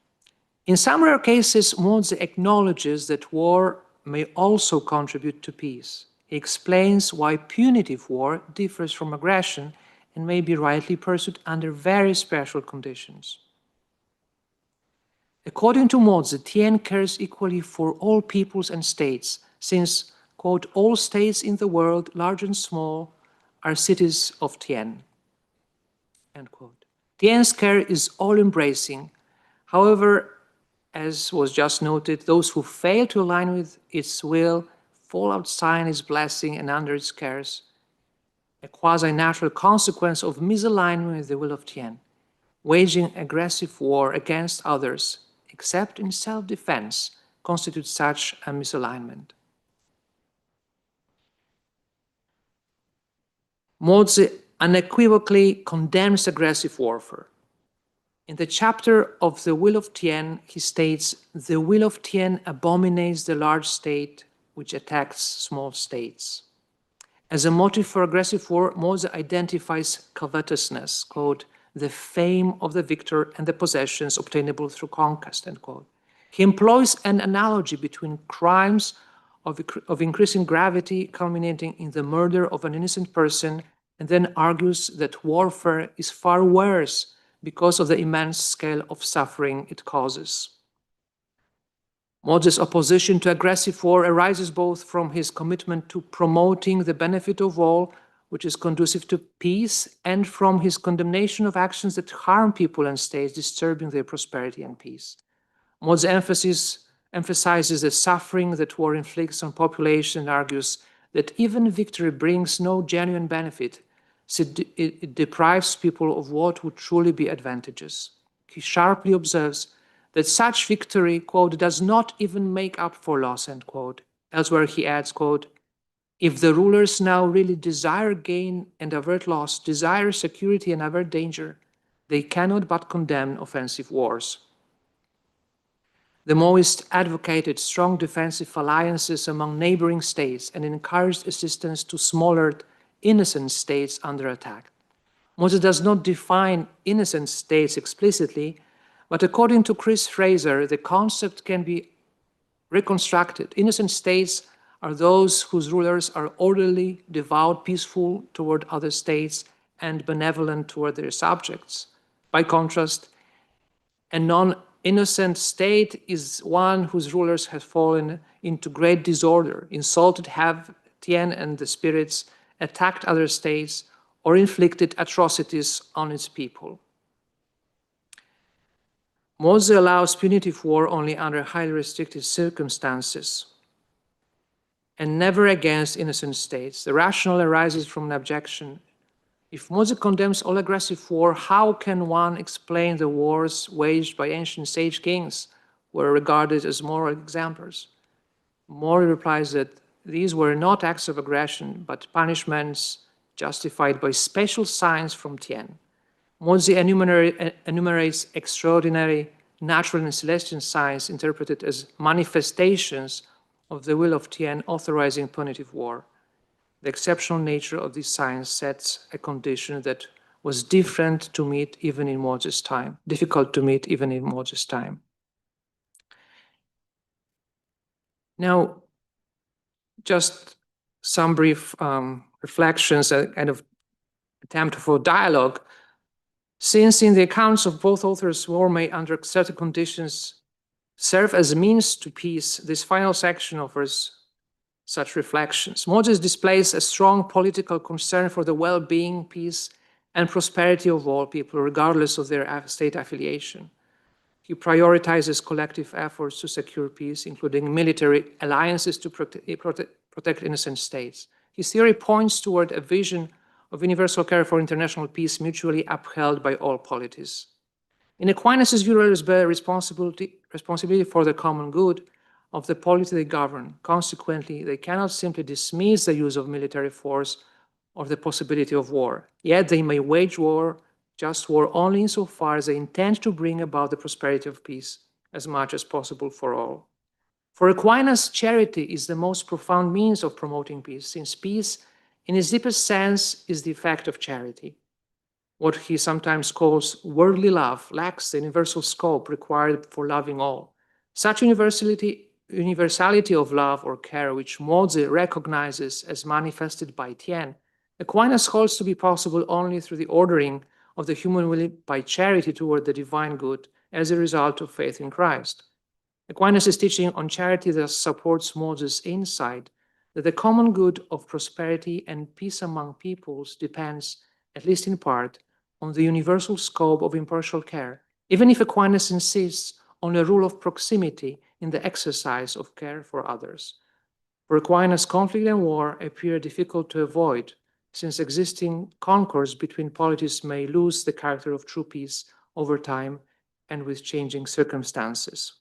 Speaker 10: In some rare cases, Mozi acknowledges that war may also contribute to peace. He explains why punitive war differs from aggression and may be rightly pursued under very special conditions. According to Mozi, Tian cares equally for all peoples and states, since, quote, all states in the world, large and small, are cities of Tian, end quote. Tian's care is all-embracing. However, as was just noted, those who fail to align with its will fall outside its blessing and under its cares, a quasi-natural consequence of misalignment with the will of Tian. Waging aggressive war against others, except in self-defense, constitutes such a misalignment. Mozi unequivocally condemns aggressive warfare. In the chapter of the will of Tian, he states, the will of Tian abominates the large state which attacks small states. As a motive for aggressive war, Mozi identifies covetousness, quote, the fame of the victor and the possessions obtainable through conquest, end quote. He employs an analogy between crimes of increasing gravity culminating in the murder of an innocent person, and then argues that warfare is far worse because of the immense scale of suffering it causes. Mozi's opposition to aggressive war arises both from his commitment to promoting the benefit of all, which is conducive to peace, and from his condemnation of actions that harm people and states, disturbing their prosperity and peace. Mozi emphasizes the suffering that war inflicts on population and argues that even victory brings no genuine benefit, since it deprives people of what would truly be advantages. He sharply observes that such victory, quote, does not even make up for loss, end quote. Elsewhere he adds, quote, if the rulers now really desire gain and avert loss, desire security and avert danger, they cannot but condemn offensive wars. The Maoists advocated strong defensive alliances among neighboring states and encouraged assistance to smaller innocent states under attack. Moses does not define innocent states explicitly, but according to Chris Fraser, the concept can be reconstructed. Innocent states are those whose rulers are orderly, devout, peaceful toward other states, and benevolent toward their subjects. By contrast, a non-innocent state is one whose rulers have fallen into great disorder, insulted have Tian and the spirits, attacked other states, or inflicted atrocities on its people. Moses allows punitive war only under highly restricted circumstances and never against innocent states. The rationale arises from an objection. If Moses condemns all aggressive war, how can one explain the wars waged by ancient sage kings who were regarded as moral examples? Mori replies that these were not acts of aggression, but punishments justified by special signs from Tian. Mozi enumerates extraordinary natural and celestial signs interpreted as manifestations of the will of Tian authorizing punitive war. The exceptional nature of these signs sets a condition that was different to meet even in Moses' time, difficult to meet even in Moses' time. Now, just some brief reflections, a kind of attempt for dialogue. Since in the accounts of both authors, war may, under certain conditions, serve as a means to peace, this final section offers such reflections. Moses displays a strong political concern for the well-being, peace, and prosperity of all people, regardless of their state affiliation. He prioritizes collective efforts to secure peace, including military alliances to protect innocent states. His theory points toward a vision of universal care for international peace mutually upheld by all polities. In Aquinas' view, rulers bear responsibility for the common good of the polity they govern. Consequently, they cannot simply dismiss the use of military force or the possibility of war. Yet they may wage war, just war, only insofar as they intend to bring about the prosperity of peace as much as possible for all. For Aquinas, charity is the most profound means of promoting peace, since peace, in its deepest sense, is the effect of charity. What he sometimes calls worldly love lacks the universal scope required for loving all. Such universality of love or care, which Mozi recognizes as manifested by Tian, Aquinas holds to be possible only through the ordering of the human will by charity toward the divine good as a result of faith in Christ. Aquinas' teaching on charity thus supports Moses' insight that the common good of prosperity and peace among peoples depends, at least in part, on the universal scope of impartial care, even if Aquinas insists on a rule of proximity in the exercise of care for others. For Aquinas, conflict and war appear difficult to avoid, since existing concords between polities may lose the character of true peace over time and with changing circumstances.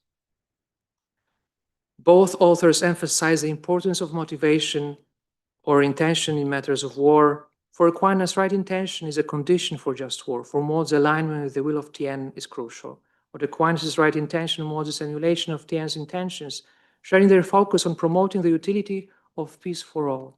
Speaker 10: Both authors emphasize the importance of motivation or intention in matters of war. For Aquinas, right intention is a condition for just war. For Moses, alignment with the will of Tian is crucial. What Aquinas' right intention, Moses' emulation of Tian's intentions, sharing their focus on promoting the utility of peace for all.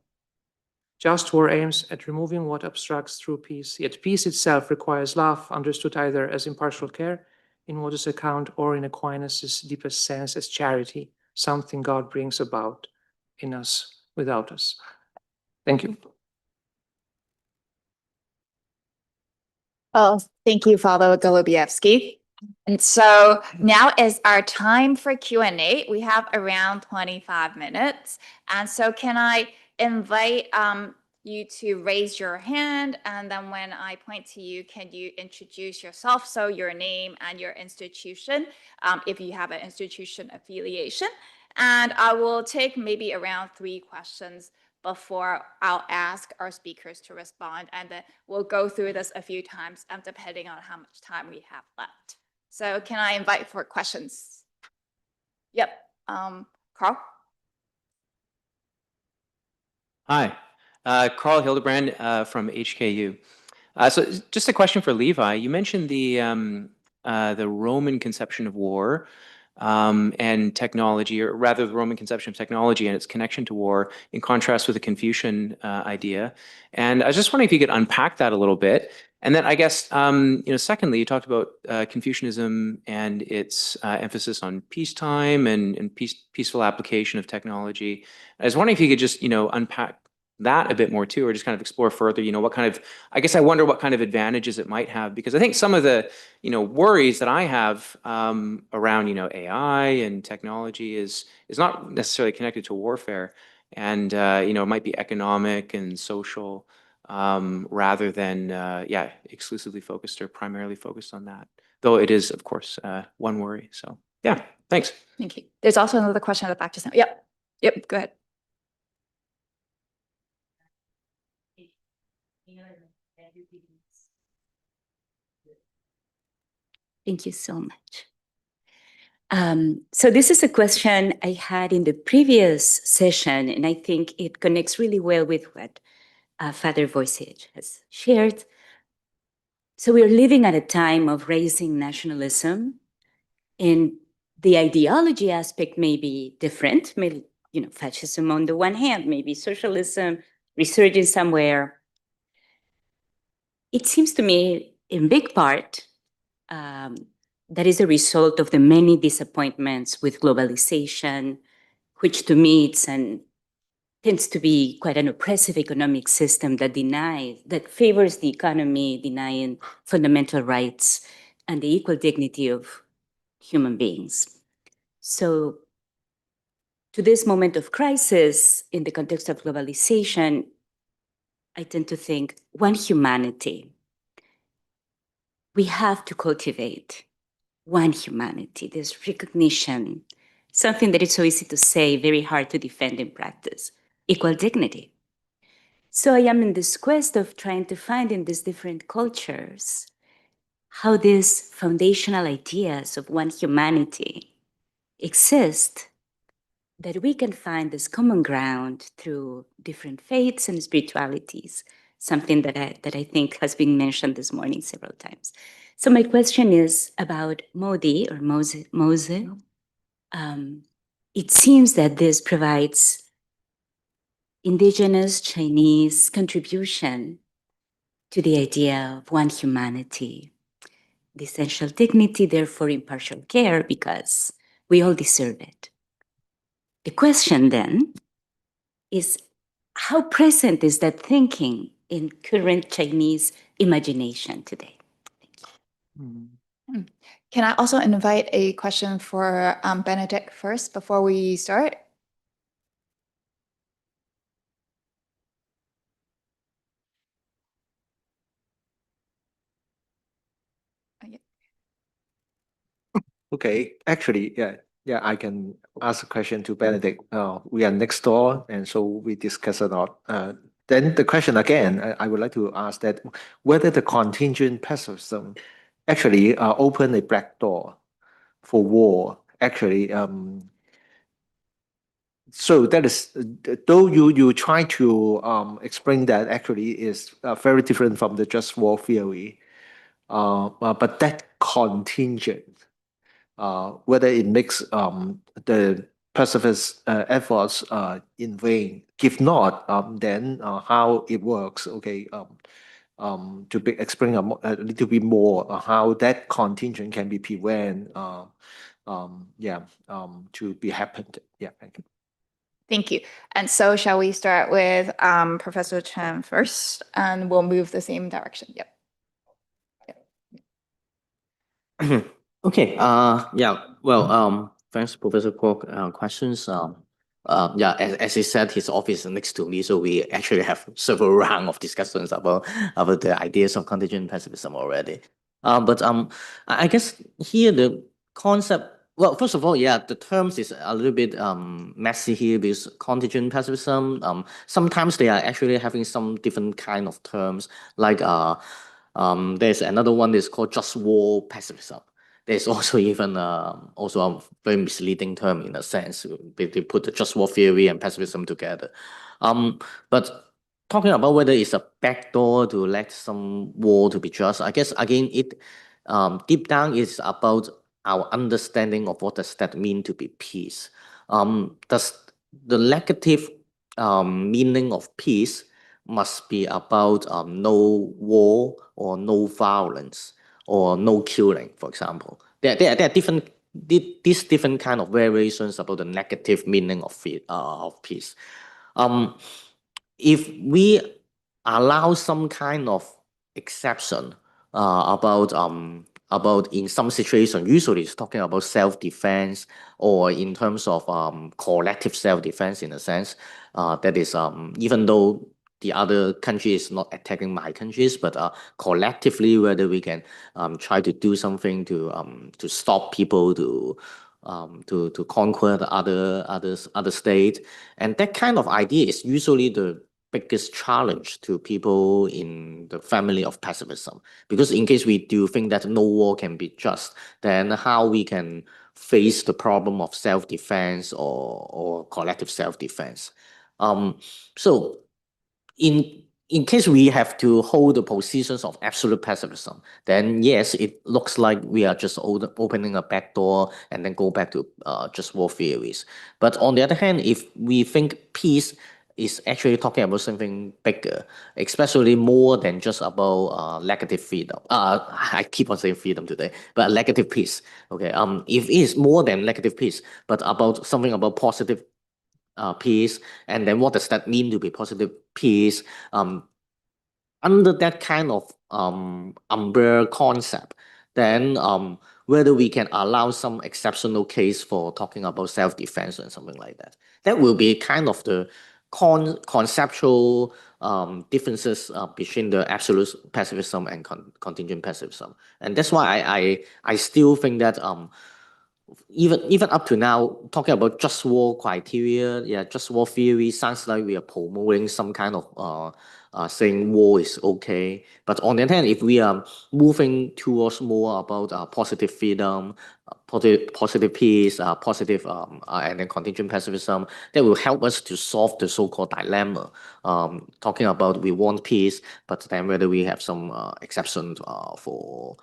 Speaker 10: Just war aims at removing what obstructs true peace, yet peace itself requires love, understood either as impartial care, in Moses' account, or in Aquinas' deepest sense as charity, something God brings about in us, without us. Thank you.
Speaker 12: Well, thank you, Father Golubievsky. And so now is our time for Q&A. We have around 25 minutes. And so can I invite you to raise your hand, and then when I point to you, can you introduce yourself, so your name and your institution, if you have an institution affiliation. And I will take maybe around 3 questions before I'll ask our speakers to respond, and then we'll go through this a few times depending on how much time we have left. So can I invite for questions? Yep, Carl?
Speaker 13: Hi, Carl Hildebrand from HKU. So just a question for Levi. You mentioned the Roman conception of war, and technology, or rather the Roman conception of technology and its connection to war, in contrast with the Confucian idea. And I was just wondering if you could unpack that a little bit. And then I guess, secondly, you talked about Confucianism and its emphasis on peacetime and peaceful application of technology. I was wondering if you could just, unpack that a bit more too, or just kind of explore further, what kind of, I guess I wonder what kind of advantages it might have, because I think some of the, worries that I have around, AI and technology is not necessarily connected to warfare, and it might be economic and social, rather than exclusively focused or primarily focused on that. Though it is, of course, one worry. So yeah, thanks.
Speaker 12: Thank you. There's also another question at the back just now. Yep, go ahead.
Speaker 14: Thank you so much. So this is a question I had in the previous session, and I think it connects really well with what Father Wojciech has shared. So we're living at a time of raising nationalism, and the ideology aspect may be different. Maybe, fascism on the one hand, maybe socialism resurging somewhere. It seems to me, in big part, that is a result of the many disappointments with globalization, which to me tends to be quite an oppressive economic system that favors the economy, denying fundamental rights and the equal dignity of human beings. So to this moment of crisis, in the context of globalization, I tend to think one humanity. We have to cultivate one humanity, this recognition, something that is so easy to say, very hard to defend in practice, equal dignity. So I am in this quest of trying to find in these different cultures how these foundational ideas of one humanity exist, that we can find this common ground through different faiths and spiritualities, something that I think has been mentioned this morning several times. So my question is about Modi or Mose. It seems that this provides indigenous Chinese contribution to the idea of one humanity, the essential dignity, therefore impartial care, because we all deserve it. The question then is, how present is that thinking in current Chinese imagination today?
Speaker 12: Can I also invite a question for Benedict first before we start?
Speaker 8: Okay, actually, yeah, I can ask a question to Benedict. We are next door, and so we discuss a lot. Then the question again, I would like to ask that whether the contingent pacifism actually open a black door for war. Actually, so that is, though you try to explain that actually is very different from the just war theory, but that contingent, whether it makes the pacifist efforts in vain. If not, then how it works? Okay, explain a little bit more how that contingent can be prevented. To be happened. Yeah, thank you.
Speaker 12: Thank you. And so shall we start with Professor Chen first, and we'll move the same direction. Yep.
Speaker 2: Okay. Well, thanks, Professor, for questions. As he said, his office is next to me, so we actually have several rounds of discussions about the ideas of contingent pacifism already. But I guess here the concept. Well, first of all, the terms is a little bit messy here because contingent pacifism. Sometimes they are actually having some different kind of terms. Like there's another one that's called just war pacifism. There's also even also a very misleading term in a sense. They put the just war theory and pacifism together. But talking about whether it's a backdoor to let some war to be just, I guess again it deep down is about our understanding of what does that mean to be peace. Does the negative meaning of peace must be about no war or no violence or no killing, for example. There are different these different kind of variations about the negative meaning of peace. If we allow some kind of exception about in some situation, usually it's talking about self-defense or in terms of collective self-defense in a sense, that is even though the other country is not attacking my countries, but collectively whether we can try to do something to stop people to conquer the other state, and that kind of idea is usually the biggest challenge to people in the family of pacifism, because in case we do think that no war can be just, then how we can face the problem of self-defense or collective self-defense. So in case we have to hold the positions of absolute pacifism, then yes, it looks like we are just opening a back door and then go back to just war theories. But on the other hand, if we think peace is actually talking about something bigger, especially more than just about negative freedom. I keep on saying freedom today, but negative peace. Okay. If it is more than negative peace, but about something about positive peace, and then what does that mean to be positive peace? Under that kind of umbrella concept, then whether we can allow some exceptional case for talking about self-defense and something like that, that will be kind of the conceptual differences between the absolute pacifism and contingent pacifism. And that's why I still think that even up to now, talking about just war criteria, just war theory sounds like we are promoting some kind of saying war is okay. But on the other hand, if we are moving towards more about positive freedom, positive peace, positive and then contingent pacifism, that will help us to solve the so-called dilemma. Talking about we want peace, but then whether we have some exceptions for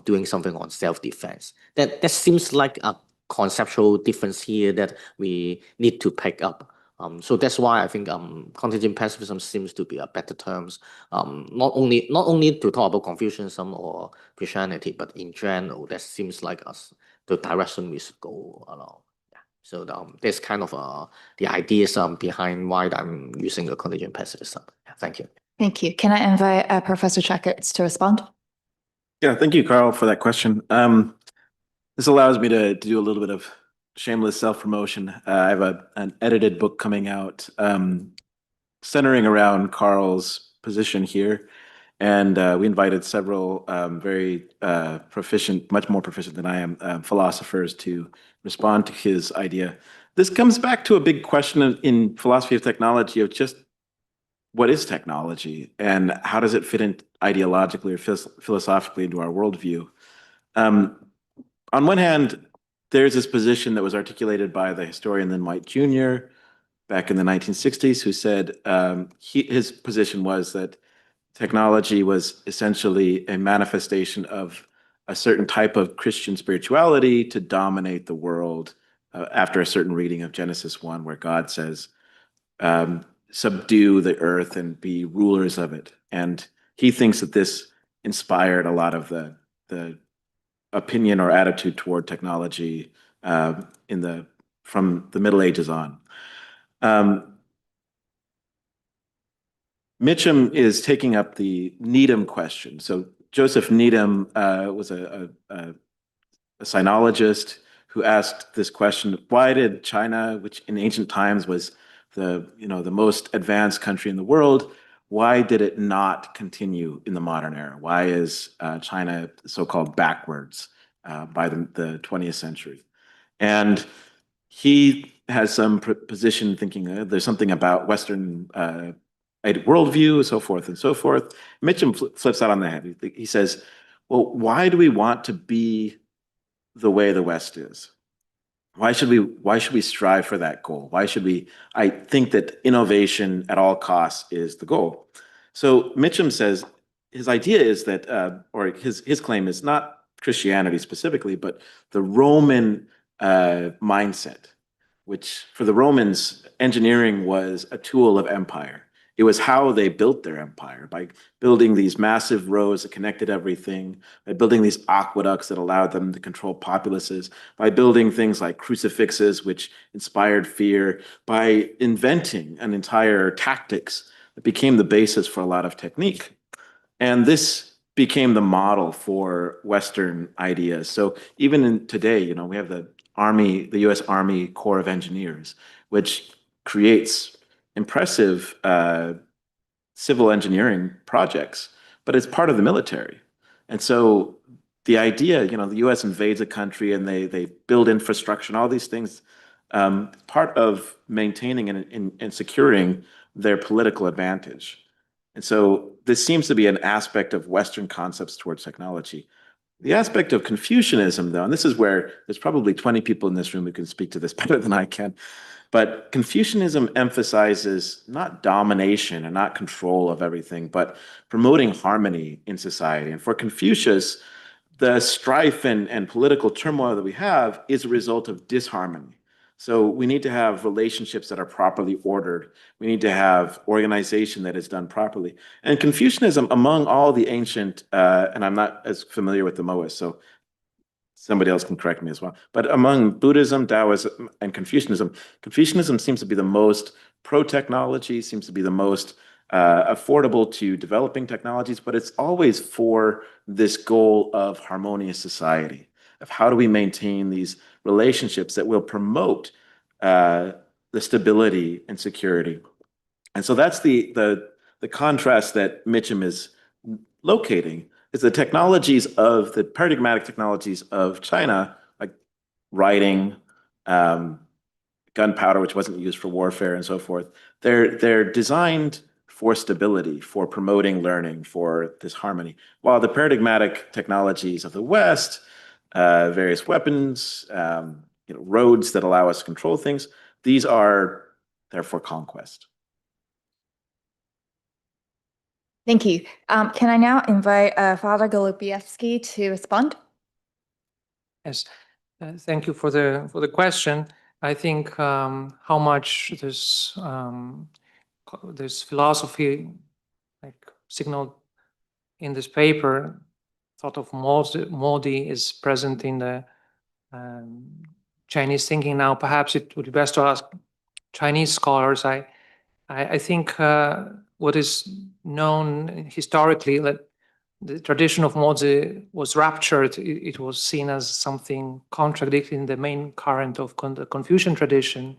Speaker 2: doing something on self-defense. That seems like a conceptual difference here that we need to pick up. So that's why I think contingent pacifism seems to be a better terms. Not only to talk about Confucianism or Christianity, but in general, that seems like the direction we should go along. Yeah. So there's kind of the ideas behind why I'm using the contingent pacifism. Yeah, thank you.
Speaker 12: Thank you. Can I invite Professor Checketts to respond?
Speaker 9: Yeah, thank you, Carl, for that question. This allows me to do a little bit of shameless self-promotion. I have an edited book coming out centering around Carl's position here. And we invited several very proficient, much more proficient than I am, philosophers to respond to his idea. This comes back to a big question in philosophy of technology of just what is technology and how does it fit in ideologically or philosophically into our worldview? On one hand, there's this position that was articulated by the historian Lynn White Jr. back in the 1960s, who said his position was that technology was essentially a manifestation of a certain type of Christian spirituality to dominate the world after a certain reading of Genesis 1, where God says, subdue the earth and be rulers of it. And he thinks that this inspired a lot of the opinion or attitude toward technology from the Middle Ages on. Mitchum is taking up the Needham question. So Joseph Needham was a sinologist who asked this question: why did China, which in ancient times was the most advanced country in the world, why did it not continue in the modern era? Why is China so-called backwards by the 20th century? And he has some position thinking there's something about Western worldview, so forth and so forth. Mitchum flips that on the head. He says, well, why do we want to be the way the West is? Why should we strive for that goal? I think that innovation at all costs is the goal. So Mitchum says his idea is that, or his claim is not Christianity specifically, but the Roman mindset, which for the Romans, engineering was a tool of empire. It was how they built their empire, by building these massive roads that connected everything, by building these aqueducts that allowed them to control populaces, by building things like crucifixes, which inspired fear, by inventing an entire tactics that became the basis for a lot of technique. And this became the model for Western ideas. So even in today, you know, we have the Army, the US Army Corps of Engineers, which creates impressive civil engineering projects, but it's part of the military. And so the idea, you know, the US invades a country and they build infrastructure and all these things, part of maintaining and securing their political advantage. And so this seems to be an aspect of Western concepts towards technology. The aspect of Confucianism, though, and this is where there's probably 20 people in this room who can speak to this better than I can, but Confucianism emphasizes not domination and not control of everything, but promoting harmony in society. And for Confucius, the strife and political turmoil that we have is a result of disharmony. So we need to have relationships that are properly ordered. We need to have organization that is done properly. And Confucianism, among all the ancient, and I'm not as familiar with the Mohists, so somebody else can correct me as well, but among Buddhism, Taoism, and Confucianism, Confucianism seems to be the most pro-technology, seems to be the most affordable to developing technologies, but it's always for this goal of harmonious society, of how do we maintain these relationships that will promote the stability and security. And so that's the contrast that Mitchum is locating, is the technologies of the paradigmatic technologies of China, like writing, gunpowder, which wasn't used for warfare and so forth. They're designed for stability, for promoting learning, for this harmony. While the paradigmatic technologies of the West, various weapons, roads that allow us to control things, these are there for conquest.
Speaker 12: Thank you. Can I now invite Father Golubievsky to respond?
Speaker 10: Yes, thank you for the question. I think how much this philosophy, like signaled in this paper, thought of Modi is present in the Chinese thinking now. Perhaps it would be best to ask Chinese scholars. I think what is known historically, that the tradition of Mozi was ruptured. It was seen as something contradicting the main current of the Confucian tradition.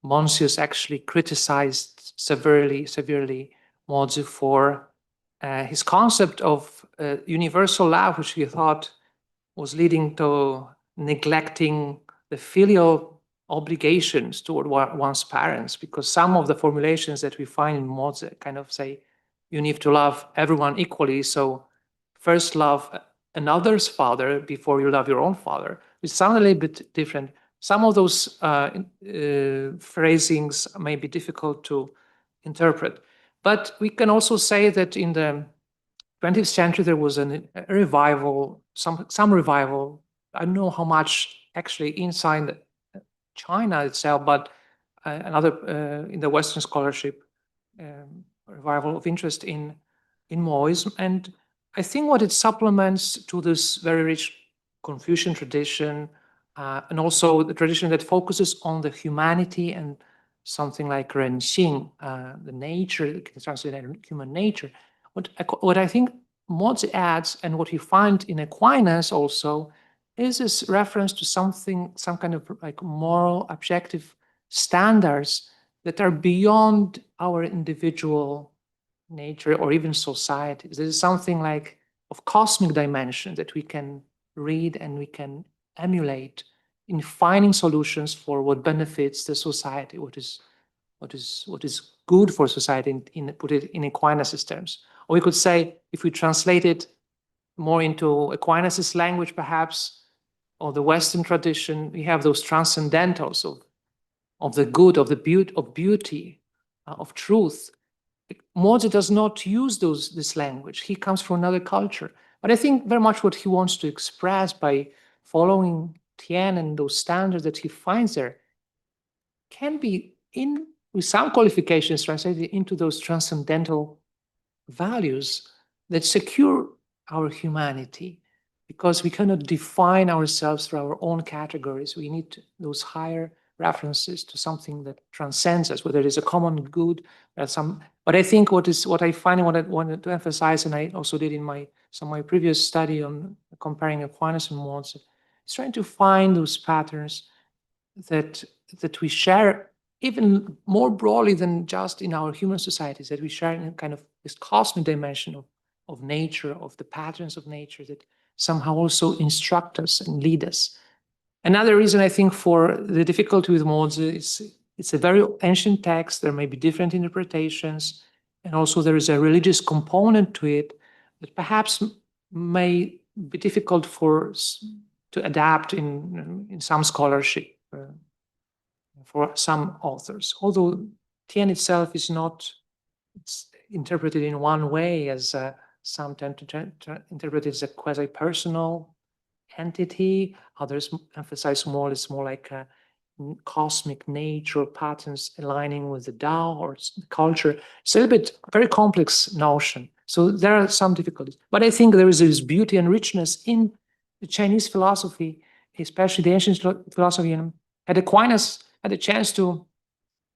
Speaker 10: Mencius actually criticized severely Mozi for his concept of universal love, which he thought was leading to neglecting the filial obligations toward one's parents, because some of the formulations that we find in Mozi kind of say you need to love everyone equally. So first love another's father before you love your own father. It sounds a little bit different. Some of those phrasings may be difficult to interpret. But we can also say that in the 20th century, there was a revival, some revival. I don't know how much actually inside China itself, but another in the Western scholarship, revival of interest in Moism. And I think what it supplements to this very rich Confucian tradition, and also the tradition that focuses on the humanity and something like renxing, the nature, you can translate human nature. What I think Mozi adds, and what you find in Aquinas also, is this reference to something, some kind of like moral, objective standards that are beyond our individual nature or even society. There is something like of cosmic dimension that we can read and we can emulate in finding solutions for what benefits the society, what is good for society, put it in Aquinas' terms. Or we could say, if we translate it more into Aquinas' language, perhaps, or the Western tradition, we have those transcendentals of the good, of the beauty, of truth. Mozi does not use this language. He comes from another culture. But I think very much what he wants to express by following Tian and those standards that he finds there can be, with some qualifications, translated into those transcendental values that secure our humanity, because we cannot define ourselves through our own categories. We need those higher references to something that transcends us, whether it is a common good or some. But I think what I find and what I wanted to emphasize, and I also did in my previous study on comparing Aquinas and Mozi, is trying to find those patterns that we share even more broadly than just in our human societies, that we share in kind of this cosmic dimension of nature, of the patterns of nature that somehow also instruct us and lead us. Another reason I think for the difficulty with Mozi is it's a very ancient text. There may be different interpretations, and also there is a religious component to it that perhaps may be difficult to adapt in some scholarship for some authors. Although Tian itself is not interpreted in one way, as some tend to interpret it as a quasi-personal entity. Others emphasize it's more like a cosmic nature patterns aligning with the Tao or culture. It's a little bit very complex notion. So there are some difficulties. But I think there is this beauty and richness in the Chinese philosophy, especially the ancient philosophy. And Aquinas had a chance to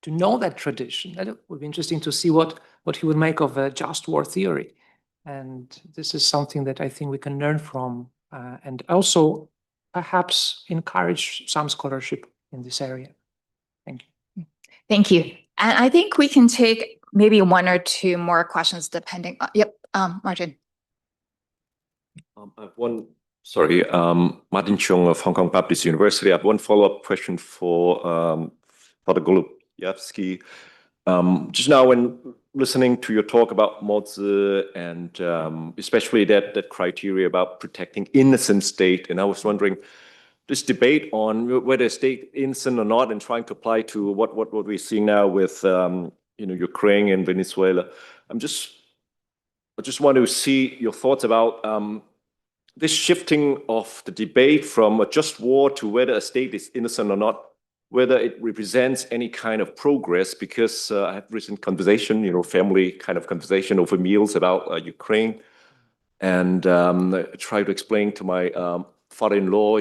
Speaker 10: know that tradition. That would be interesting to see what he would make of a just war theory. And this is something that I think we can learn from, and also perhaps encourage some scholarship in this area. Thank you.
Speaker 12: Thank you. And I think we can take maybe one or two more questions depending on, Martin.
Speaker 6: I have one, sorry, Martin Chung of Hong Kong Baptist University. I have one follow-up question for Father Golubevsky. Just now, when listening to your talk about Mozi and especially that criteria about protecting innocent state, and I was wondering, this debate on whether a state innocent or not, and trying to apply to what we're seeing now with Ukraine and Venezuela. I just want to see your thoughts about this shifting of the debate from a just war to whether a state is innocent or not, whether it represents any kind of progress, because I had recent conversation, family kind of conversation over meals about Ukraine, and I try to explain to my father-in-law,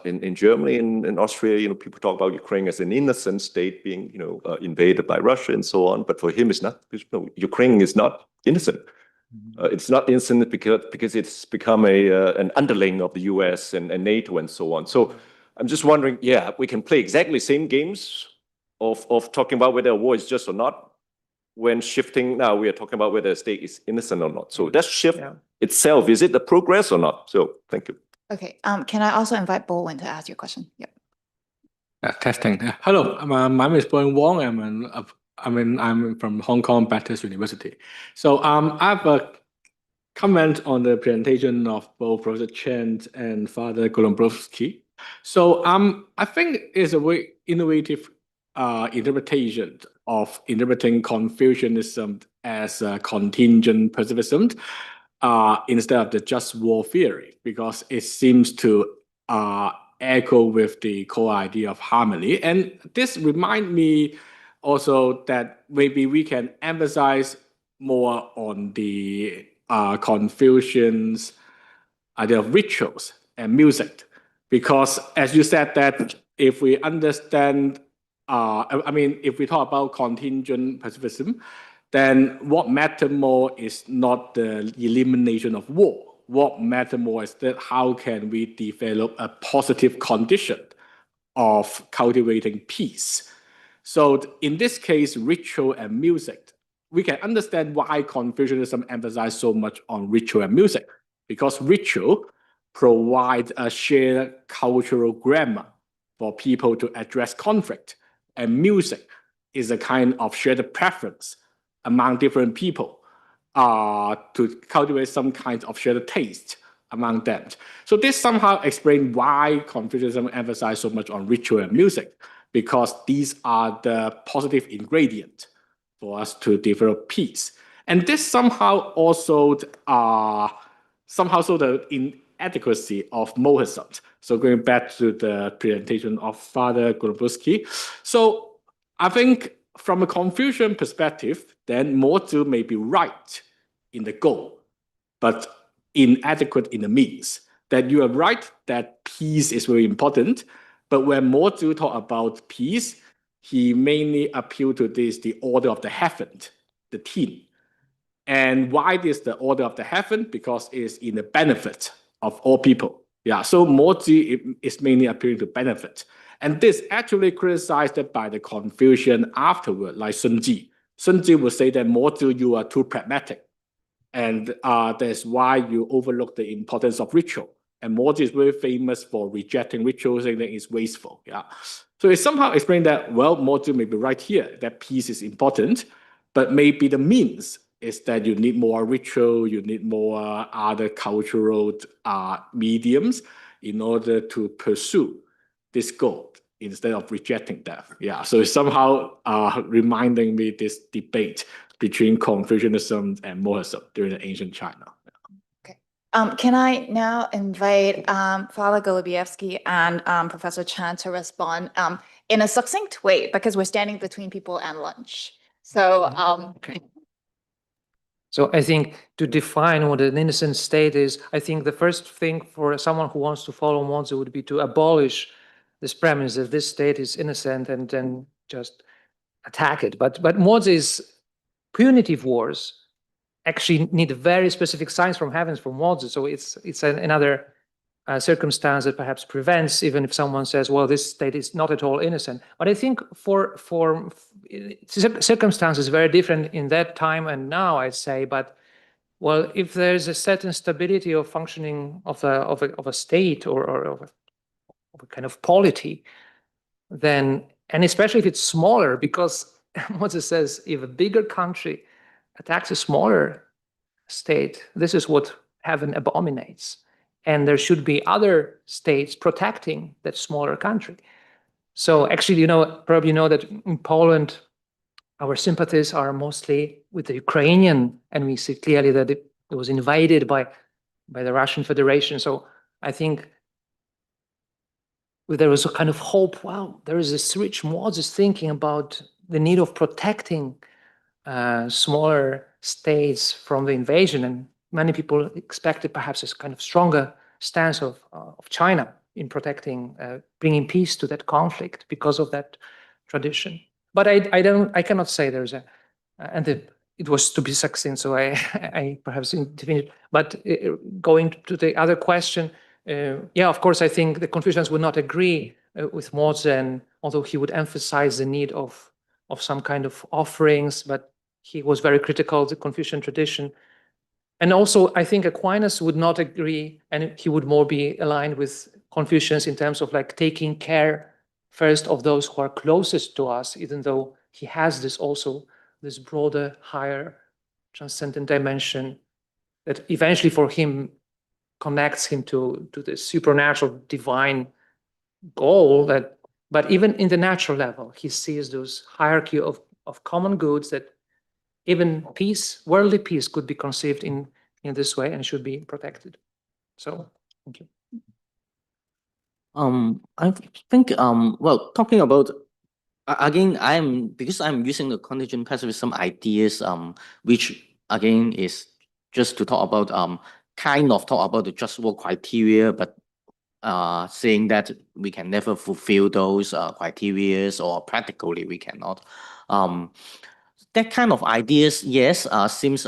Speaker 6: in Germany and in Austria, people talk about Ukraine as an innocent state being, invaded by Russia and so on, but for him it's not. Ukraine is not innocent. It's not innocent because it's become an underling of the US and NATO and so on. So I'm just wondering, we can play exactly the same games of talking about whether a war is just or not, when shifting now we are talking about whether a state is innocent or not. So that shift itself, is it a progress or not? So thank you.
Speaker 12: Okay, can I also invite Bowen to ask your question? Yep.
Speaker 15: Testing. Hello, my name is Bowen Wong. I'm from Hong Kong Baptist University. So I have a comment on the presentation of both Professor Chen and Father Golubevsky. So I think it's a very innovative interpretation of interpreting Confucianism as a contingent pacifism instead of the just war theory, because it seems to echo with the core idea of harmony. And this reminds me also that maybe we can emphasize more on the Confucian's idea of rituals and music, because as you said that if we understand, if we talk about contingent pacifism, then what matters more is not the elimination of war. What matters more is that how can we develop a positive condition of cultivating peace. So in this case, ritual and music, we can understand why Confucianism emphasizes so much on ritual and music, because ritual provides a shared cultural grammar for people to address conflict, and music is a kind of shared preference among different people to cultivate some kind of shared taste among them. So this somehow explains why Confucianism emphasizes so much on ritual and music, because these are the positive ingredients for us to develop peace. And this somehow also somehow show the inadequacy of Mohism. So going back to the presentation of Father Goluboski. So I think from a Confucian perspective, then Mozi may be right in the goal, but inadequate in the means. That you are right that peace is very important, but when Mozi talk about peace, he mainly appeal to this, the order of the heaven, the Tin. And why this the order of the heaven? Because it's in the benefit of all people. Yeah, so Mozi is mainly appealing to benefit. And this actually criticized by the Confucian afterward, like Sun Ji. Sun Ji would say that Mozi, you are too pragmatic. And that's why you overlook the importance of ritual. And Mozi is very famous for rejecting rituals, saying that it's wasteful. Yeah. So it somehow explained that, well, Mozi may be right here, that peace is important, but maybe the means is that you need more ritual, you need more other cultural mediums in order to pursue this goal instead of rejecting that. Yeah, so it's somehow reminding me this debate between Confucianism and Mohism during the ancient China.
Speaker 12: Okay. Can I now invite Father Goluboski and Professor Chan to respond in a succinct way, because we're standing between people and lunch. So,
Speaker 10: Okay. So I think to define what an innocent state is, I think the first thing for someone who wants to follow Mozi would be to abolish this premise that this state is innocent and then just attack it. But Mozi's punitive wars actually need very specific signs from heavens from Mozi. So it's another circumstance that perhaps prevents, even if someone says, well, this state is not at all innocent. But I think for circumstances very different in that time and now, I'd say. But well, if there's a certain stability of functioning of a state or of a kind of polity, then, and especially if it's smaller, because Moses says if a bigger country attacks a smaller state, this is what heaven abominates. And there should be other states protecting that smaller country. So actually, probably you know that in Poland, our sympathies are mostly with the Ukrainian, and we see clearly that it was invaded by the Russian Federation. So I think there was a kind of hope, wow, there is this rich Moses thinking about the need of protecting smaller states from the invasion, and many people expected perhaps a kind of stronger stance of China in protecting, bringing peace to that conflict because of that tradition. But I cannot say there's it was to be succinct, so I perhaps intervened. But going to the other question, yeah, of course, I think the Confucians would not agree with Mozi, and although he would emphasize the need of some kind of offerings, but he was very critical of the Confucian tradition. And also, I think Aquinas would not agree, and he would more be aligned with Confucians in terms of like taking care first of those who are closest to us, even though he has this broader, higher, transcendent dimension that eventually for him connects him to the supernatural divine goal. But even in the natural level, he sees those hierarchy of common goods that even peace, worldly peace, could be conceived in this way and should be protected. So, thank you.
Speaker 2: I think, well, talking about, again, because I'm using the contingent pacifism ideas, which again is just to talk about, kind of talk about the just war criteria, but saying that we can never fulfill those criteria, or practically we cannot. That kind of ideas, yes, seems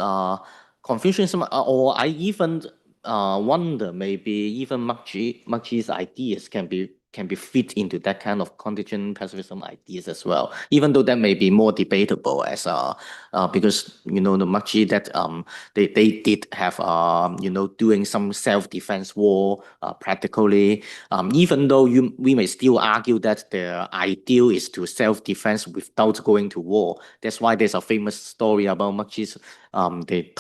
Speaker 2: Confucianism, or I even wonder maybe even Machi's ideas can be fit into that kind of contingent pacifism ideas as well, even though that may be more debatable as because the Machi that they did have doing some self-defense war practically, even though we may still argue that the ideal is to self-defense without going to war. That's why there's a famous story about Machi's they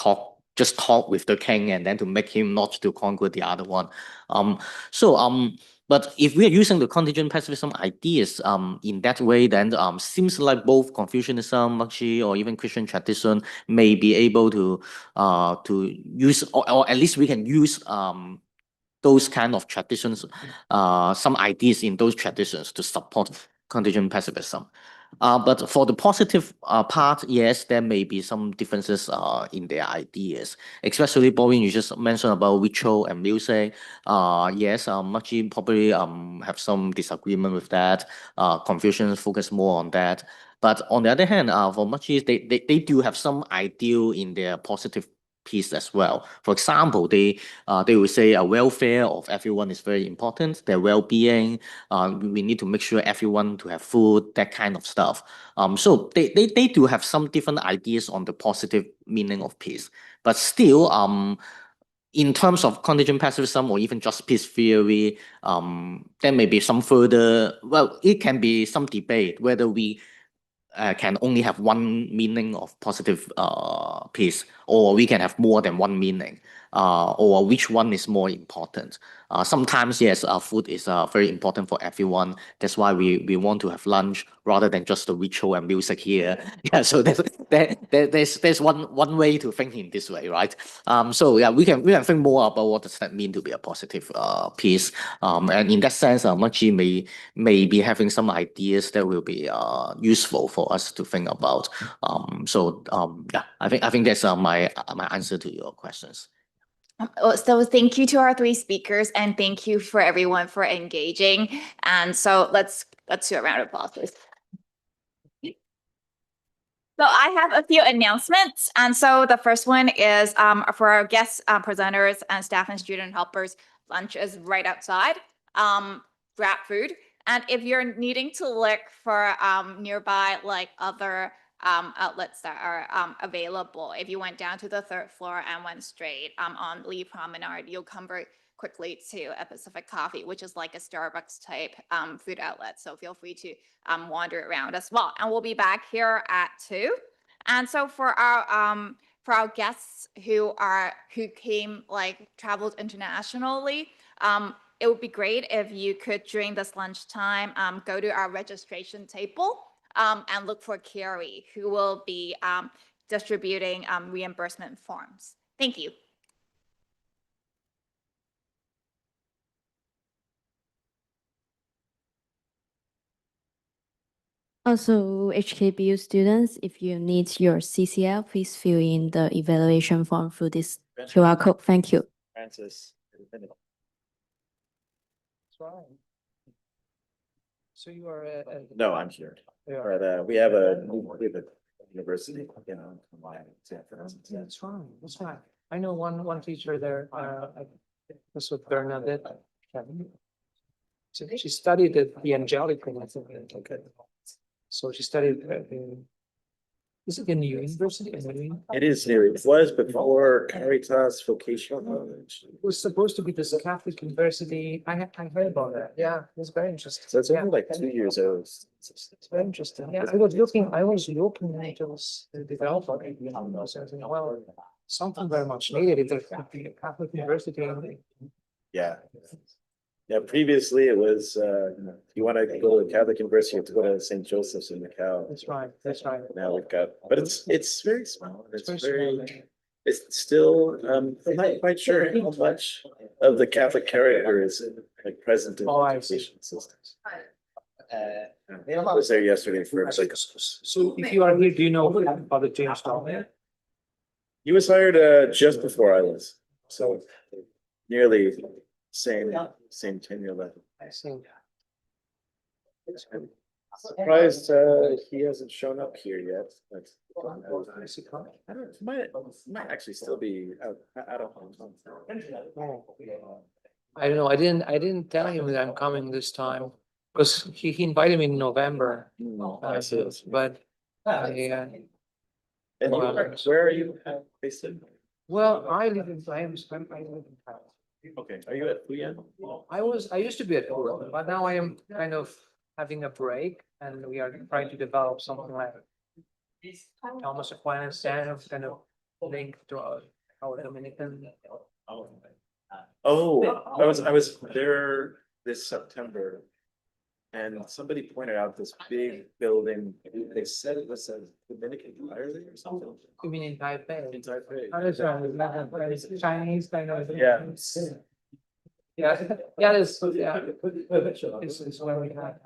Speaker 2: just talk with the king and then to make him not to conquer the other one. So But if we are using the contingent pacifism ideas in that way, then seems like both Confucianism, Muxi, or even Christian tradition may be able to use, or at least we can use those kind of traditions, some ideas in those traditions to support contingent pacifism. But for the positive part, yes, there may be some differences in their ideas, especially Bowen, you just mentioned about ritual and music. Yes, Muxi probably have some disagreement with that. Confucians focus more on that. But on the other hand, for Muxi, they do have some ideal in their positive piece as well. For example, they will say a welfare of everyone is very important, their well-being, we need to make sure everyone to have food, that kind of stuff. So they do have some different ideas on the positive meaning of peace. But still, in terms of contingent pacifism or even just peace theory, there may be some further, well, it can be some debate whether we can only have one meaning of positive peace, or we can have more than one meaning, or which one is more important. Sometimes, yes, food is very important for everyone. That's why we want to have lunch rather than just the ritual and music here. Yeah, so there's one way to think in this way, right? So yeah, we can think more about what does that mean to be a positive peace. And in that sense, Muxi may be having some ideas that will be useful for us to think about. Yeah, I think that's my answer to your questions.
Speaker 12: So thank you to our three speakers, and thank you for everyone for engaging. And so let's do a round of applause, please. So I have a few announcements. And so the first one is for our guest presenters and staff and student helpers, lunch is right outside. Grab food. And if you're needing to look for nearby like other outlets that are available, if you went down to the third floor and went straight on Lee Promenade, you'll come very quickly to a Pacific Coffee, which is like a Starbucks type food outlet. So feel free to wander around as well. And we'll be back here at 2. And so for our guests who came like traveled internationally, it would be great if you could during this lunchtime go to our registration table and look for Carrie, who will be distributing reimbursement forms. Thank you.
Speaker 11: Also, HKBU students, if you need your CCL, please fill in the evaluation form through this QR code. Thank you.
Speaker 9: Francis.
Speaker 10: So you are
Speaker 9: No, I'm here.
Speaker 10: Yeah.
Speaker 9: But we have a university,
Speaker 10: That's fine. That's fine. I know one teacher there. Was with Bernadette. So she studied at the Angelican. I think. Okay. So she studied is it in the university?
Speaker 9: It is here. It was before Caritas Vocational College.
Speaker 10: It was supposed to be this Catholic university. I heard about that. Yeah, it's very interesting.
Speaker 9: So it's only like 2 years old.
Speaker 10: It's very interesting. Yeah, I was looking into this developer. Well, something very much needed. It could be a Catholic university.
Speaker 9: Yeah. Yeah, previously it was, if you want to go to Catholic University, you have to go to St. Joseph's in Macau.
Speaker 10: That's right. That's right.
Speaker 9: Now we've got, but it's very small. It's
Speaker 10: very
Speaker 9: very, it's still, I'm not quite sure how much of the Catholic character is like present in the education systems. I was there yesterday for like.
Speaker 10: So if you are here, do you know Father James Dahl?
Speaker 9: He was hired just before I was, so nearly same tenure level.
Speaker 10: I see.
Speaker 9: Surprised he hasn't shown up here yet. But might actually still be out of Hong Kong.
Speaker 10: I don't know. I didn't tell him that I'm coming this time because he invited me in November.
Speaker 9: I see.
Speaker 10: But
Speaker 9: And where are you based in?
Speaker 10: well, I live in Paris. I live in Paris.
Speaker 9: Okay, are you at Fuyan?
Speaker 10: I used to be at Puro, but now I am kind of having a break, and we are trying to develop something like Thomas Aquinas kind of link to our Dominican.
Speaker 9: Oh, I was there this September. And somebody pointed out this big building, they said it was a Dominican Ireland or something.
Speaker 10: You mean in Taipei?
Speaker 9: In Taipei.
Speaker 10: It's Chinese kind of.
Speaker 9: Yeah.
Speaker 10: Yeah, it's where we have,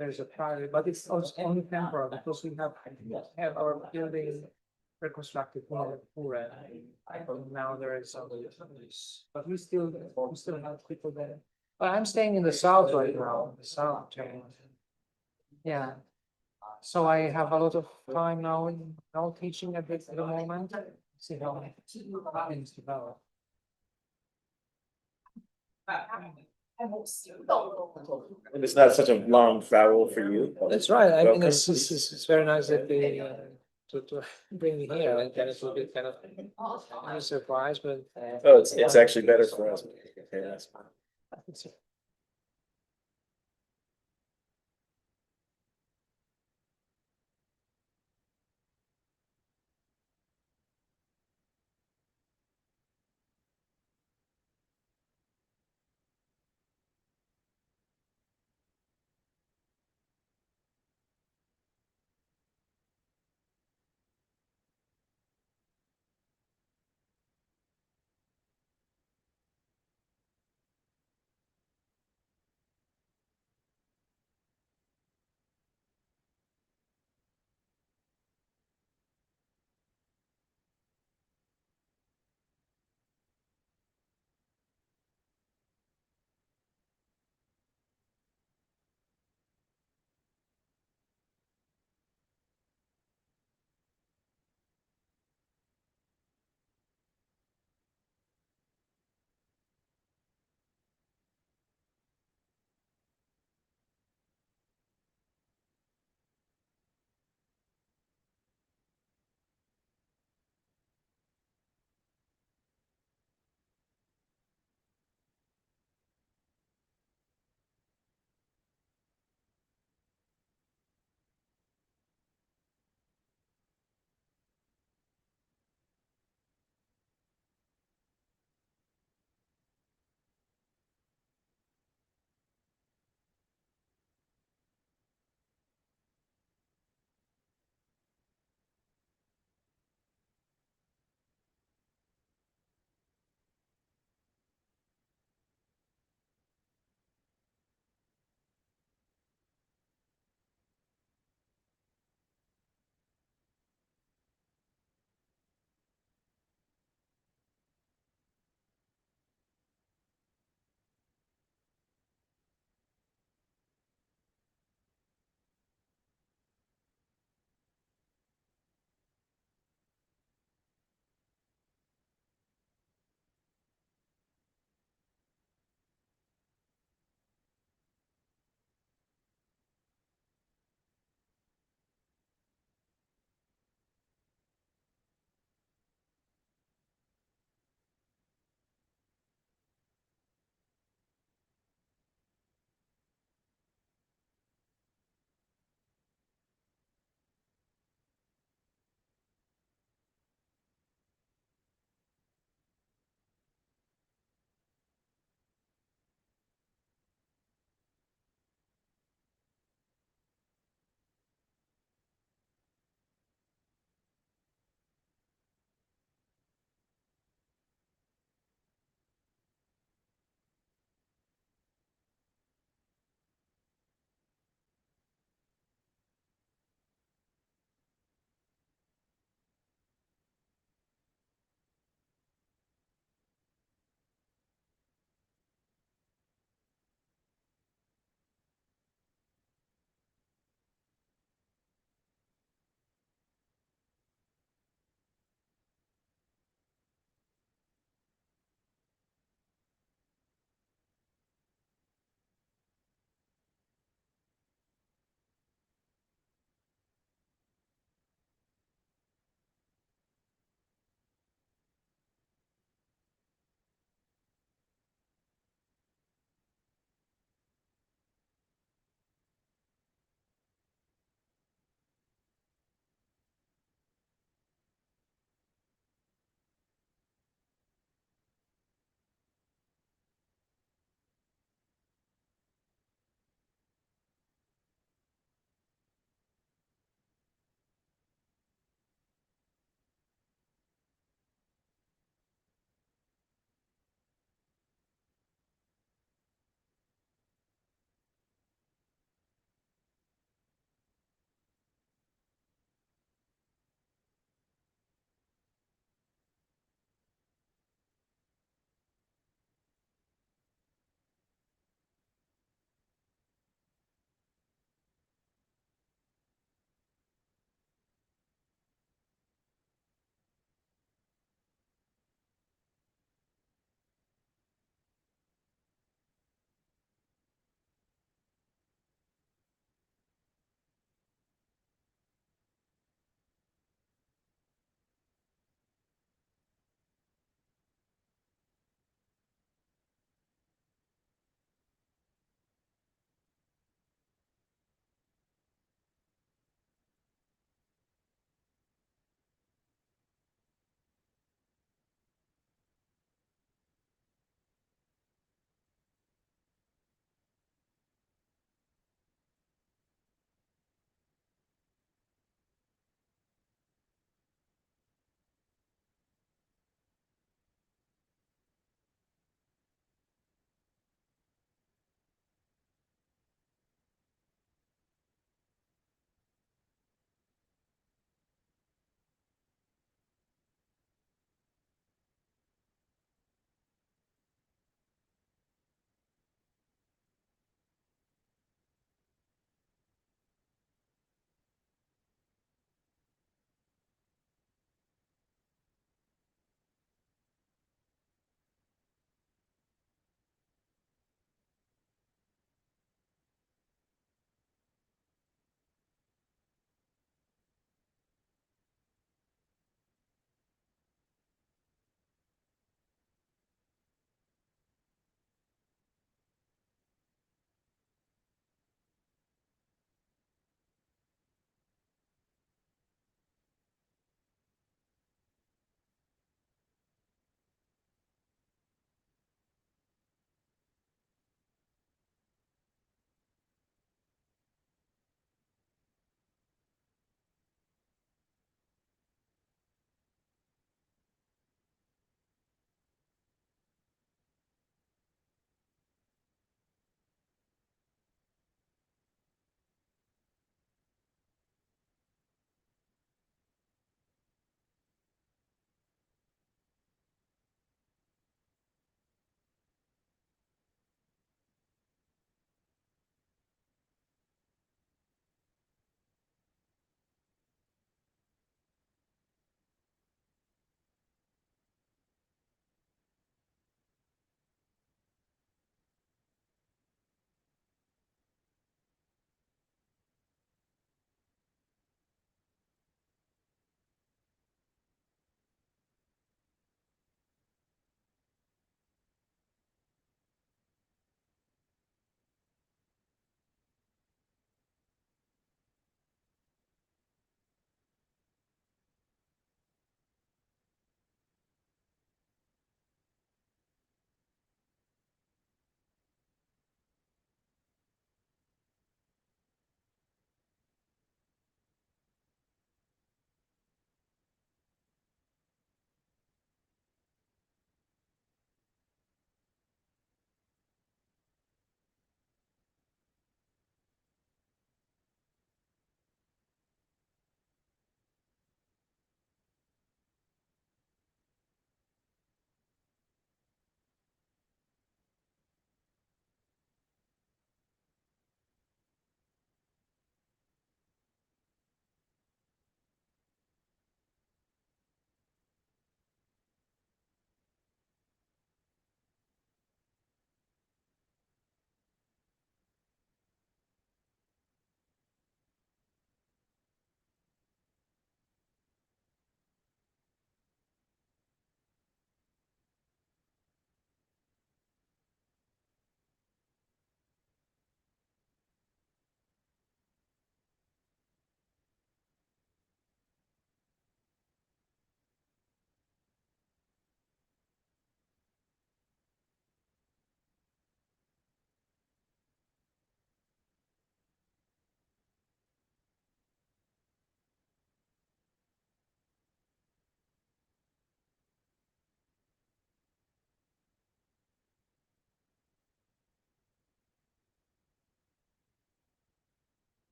Speaker 10: there's a private, but it's also only temporary because we have our building reconstructed for Pura. Now there is some, but we still have people there. But I'm staying in the south right now, the south. Yeah. So I have a lot of time now teaching at the moment. See how things develop.
Speaker 9: And it's not such a long travel for you.
Speaker 10: That's right. I mean,
Speaker 9: Welcome.
Speaker 10: it's very nice that they to bring me here. And it will be kind of a surprise, but
Speaker 9: Oh, it's actually better for us. Okay, that's fine.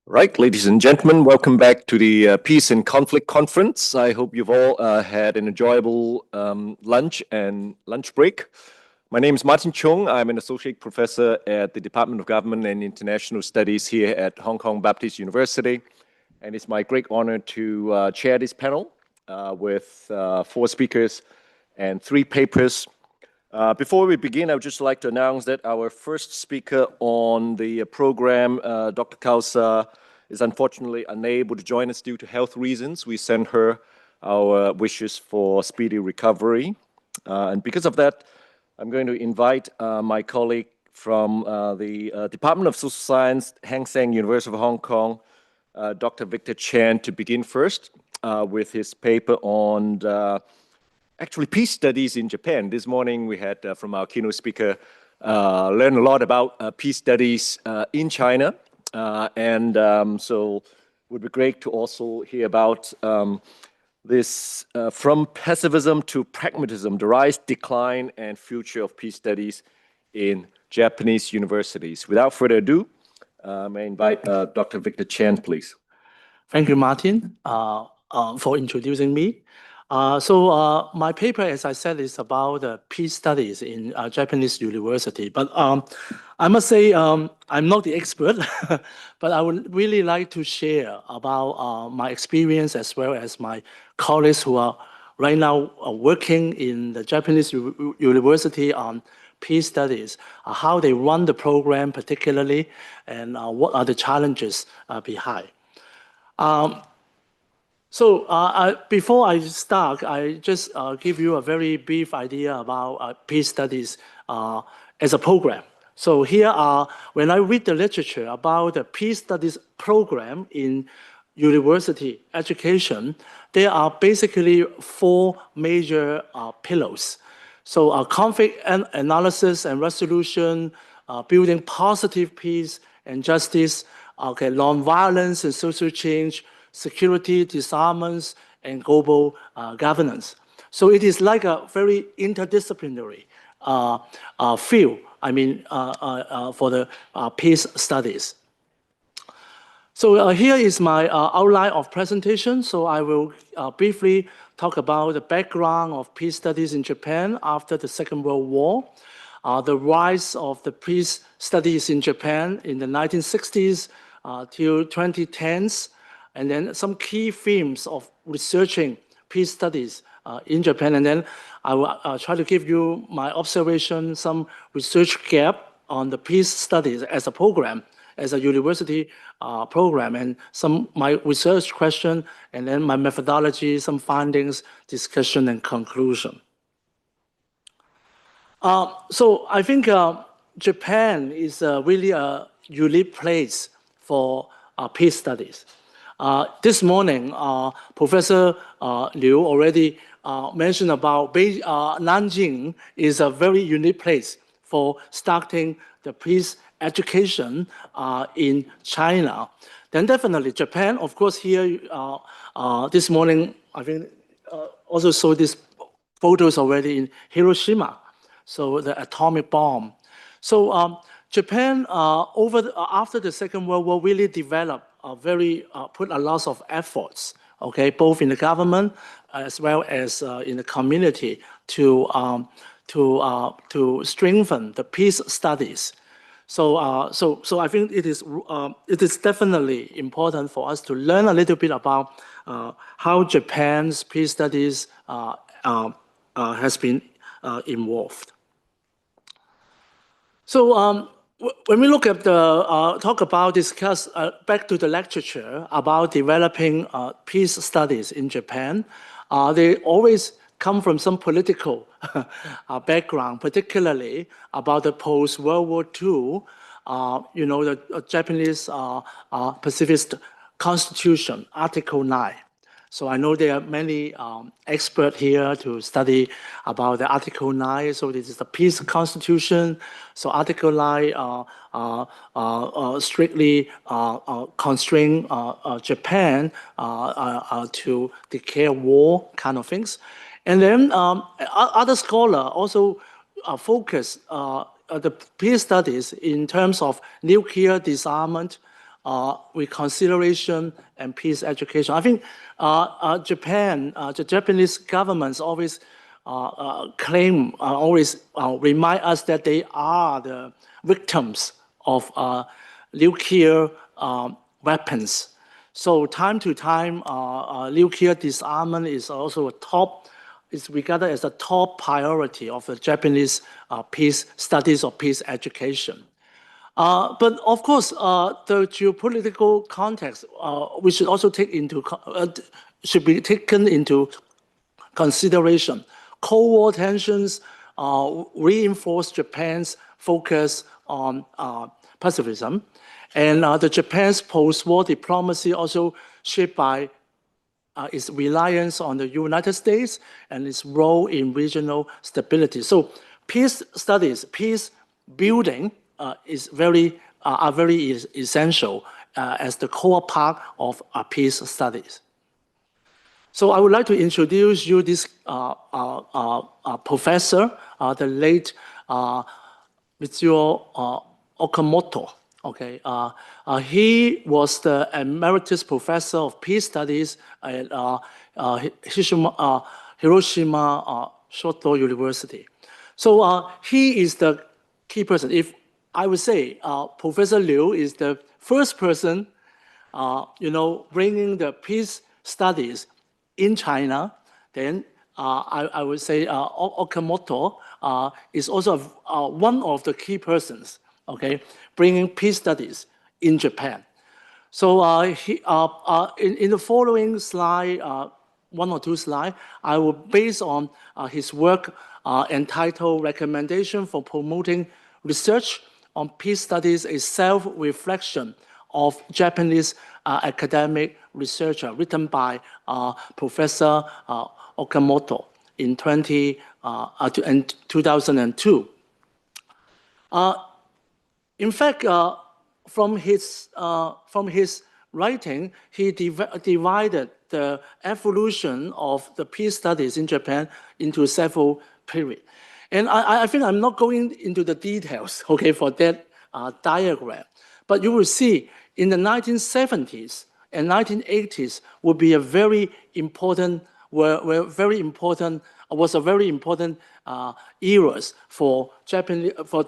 Speaker 6: Right, ladies and gentlemen, welcome back to the Peace and Conflict Conference. I hope you've all had an enjoyable lunch and lunch break. My name is Martin Chung. I'm an associate professor at the Department of Government and International Studies here at Hong Kong Baptist University. And it's my great honor to chair this panel with 4 speakers and 3 papers. Before we begin, I would just like to announce that our first speaker on the program, Dr. Kausa, is unfortunately unable to join us due to health reasons. We send her our wishes for speedy recovery. And because of that, I'm going to invite my colleague from the Department of Social Science, Hang Seng University of Hong Kong, Dr. Victor Chan, to begin first with his paper on actually peace studies in Japan. This morning we had from our keynote speaker learned a lot about peace studies in China. So it would be great to also hear about this from pessimism to pragmatism, the rise, decline, and future of peace studies in Japanese universities. Without further ado, may I invite Dr. Victor Chan, please.
Speaker 16: Thank you, Martin, for introducing me. My paper, as I said, is about peace studies in Japanese university. But I must say I'm not the expert, but I would really like to share about my experience as well as my colleagues who are right now working in the Japanese university on peace studies, how they run the program particularly, and what are the challenges behind. Before I start, I just give you a very brief idea about peace studies as a program. So here are, when I read the literature about the peace studies program in university education, there are basically 4 major pillars. So conflict analysis and resolution, building positive peace and justice, non-violence and social change, security, disarmament, and global governance. So it is like a very interdisciplinary field, for the peace studies. So here is my outline of presentation. So I will briefly talk about the background of peace studies in Japan after the Second World War, the rise of the peace studies in Japan in the 1960s till 2010s, and then some key themes of researching peace studies in Japan. And then I will try to give you my observation, some research gap on the peace studies as a program, as a university program, and some my research question, and then my methodology, some findings, discussion, and conclusion. So I think Japan is really a unique place for peace studies. This morning, Professor Liu already mentioned about Nanjing is a very unique place for starting the peace education in China. Then definitely Japan, of course, here this morning, I think also saw these photos already in Hiroshima, so the atomic bomb. So Japan, after the Second World War, really developed put a lot of efforts, both in the government as well as in the community to strengthen the peace studies. So I think it is definitely important for us to learn a little bit about how Japan's peace studies has been involved. So when we look at discuss back to the literature about developing peace studies in Japan, they always come from some political background, particularly about the post-World War II, the Japanese pacifist constitution, Article 9. So I know there are many experts here to study about the Article 9. So this is the peace constitution. So Article 9 strictly constrain Japan to declare war, kind of things. And then other scholars also focus the peace studies in terms of nuclear disarmament, with consideration and peace education. I think Japan, the Japanese governments always remind us that they are the victims of nuclear weapons. So time to time, nuclear disarmament is also is regarded as a top priority of the Japanese peace studies or peace education. But of course, the geopolitical context we should also should be taken into consideration. Cold War tensions reinforce Japan's focus on pacifism, and the Japan's post-war diplomacy also shaped by its reliance on the United States and its role in regional stability. So peace studies, peace building are very essential as the core part of peace studies. So I would like to introduce you this professor, the late Mitsuo Okamoto. Okay, he was the emeritus professor of peace studies at Hiroshima Shoto University. So he is the key person. If I would say Professor Liu is the first person, bringing the peace studies in China, then I would say Okamoto is also one of the key persons, okay, bringing peace studies in Japan. So in the following slide, one or two slides, I will base on his work entitled Recommendation for Promoting Research on Peace Studies, a Self-Reflection of Japanese Academic Researcher, written by Professor Okamoto in 2002. In fact, from his writing, he divided the evolution of the peace studies in Japan into several periods. And I think I'm not going into the details, okay, for that diagram. But you will see in the 1970s and 1980s would be a very important, was a very important eras for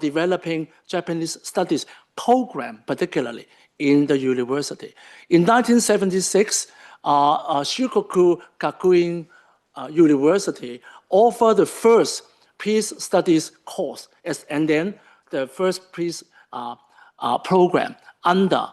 Speaker 16: developing Japanese studies program, particularly in the university. In 1976, Shikoku Gakuin University offered the first peace studies course, and then the first peace program under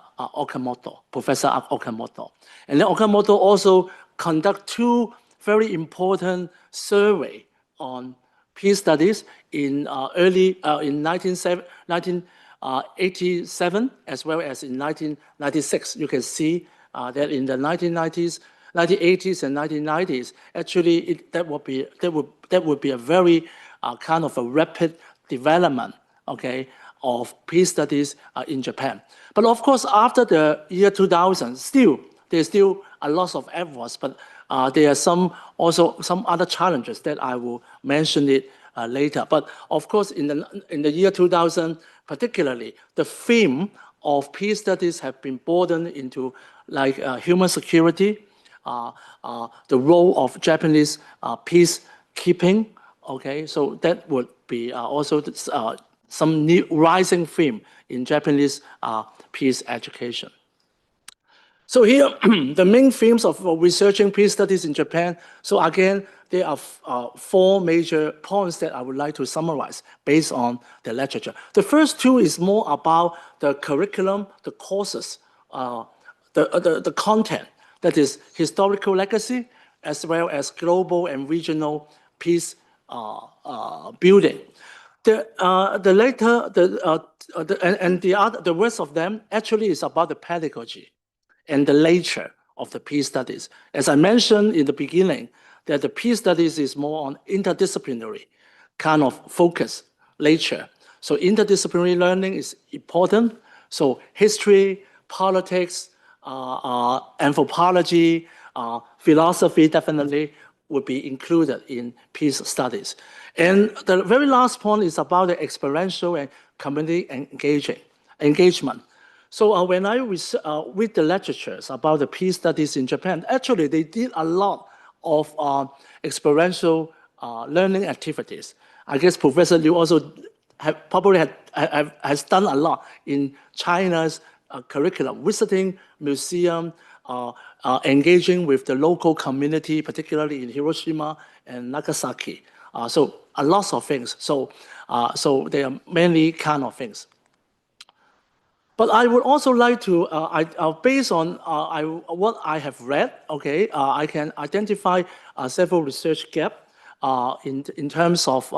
Speaker 16: Professor Okamoto. And then Okamoto also conducted two very important surveys on peace studies in 1987 as well as in 1996. You can see that in the 1990s, 1980s and 1990s, actually that would be a very kind of a rapid development, okay, of peace studies in Japan. But of course, after the year 2000, there's still a lot of efforts, but there are also some other challenges that I will mention it later. But of course, in the year 2000, particularly, the theme of peace studies have been broadened into like human security, the role of Japanese peacekeeping. Okay, so that would be also some new rising theme in Japanese peace education. So here, the main themes of researching peace studies in Japan. So again, there are four major points that I would like to summarize based on the literature. The first two is more about the curriculum, the courses, the content, that is historical legacy, as well as global and regional peace building. The rest of them actually is about the pedagogy and the nature of the peace studies. As I mentioned in the beginning, that the peace studies is more on interdisciplinary kind of focus nature. So interdisciplinary learning is important. So history, politics, anthropology, philosophy definitely would be included in peace studies. And the very last point is about the experiential and community engagement. So when I read the literatures about the peace studies in Japan, actually they did a lot of experiential learning activities. I guess Professor Liu also has done a lot in China's curriculum, visiting museum, engaging with the local community, particularly in Hiroshima and Nagasaki. So a lot of things. So there are many kind of things. But I would also like to, based on what I have read, okay, I can identify several research gaps in terms of,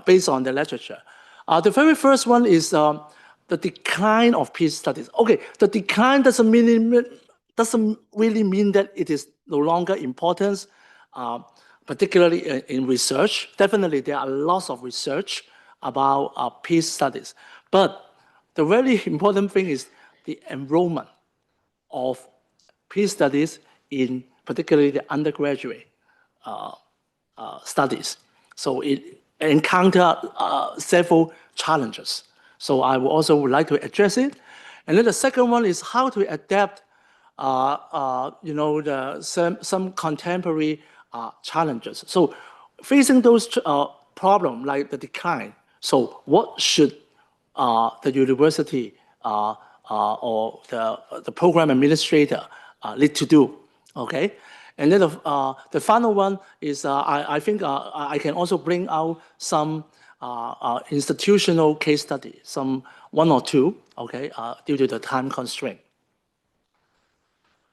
Speaker 16: based on the literature. The very first one is the decline of peace studies. Okay, the decline doesn't really mean that it is no longer important, particularly in research. Definitely, there are lots of research about peace studies. But the very important thing is the enrollment of peace studies in particularly the undergraduate studies. So it encountered several challenges. So I would also like to address it. And then the second one is how to adapt, some contemporary challenges. So facing those problems like the decline, so what should the university or the program administrator need to do, okay? And then the final one is I think I can also bring out some institutional case study, some one or two, okay, due to the time constraint.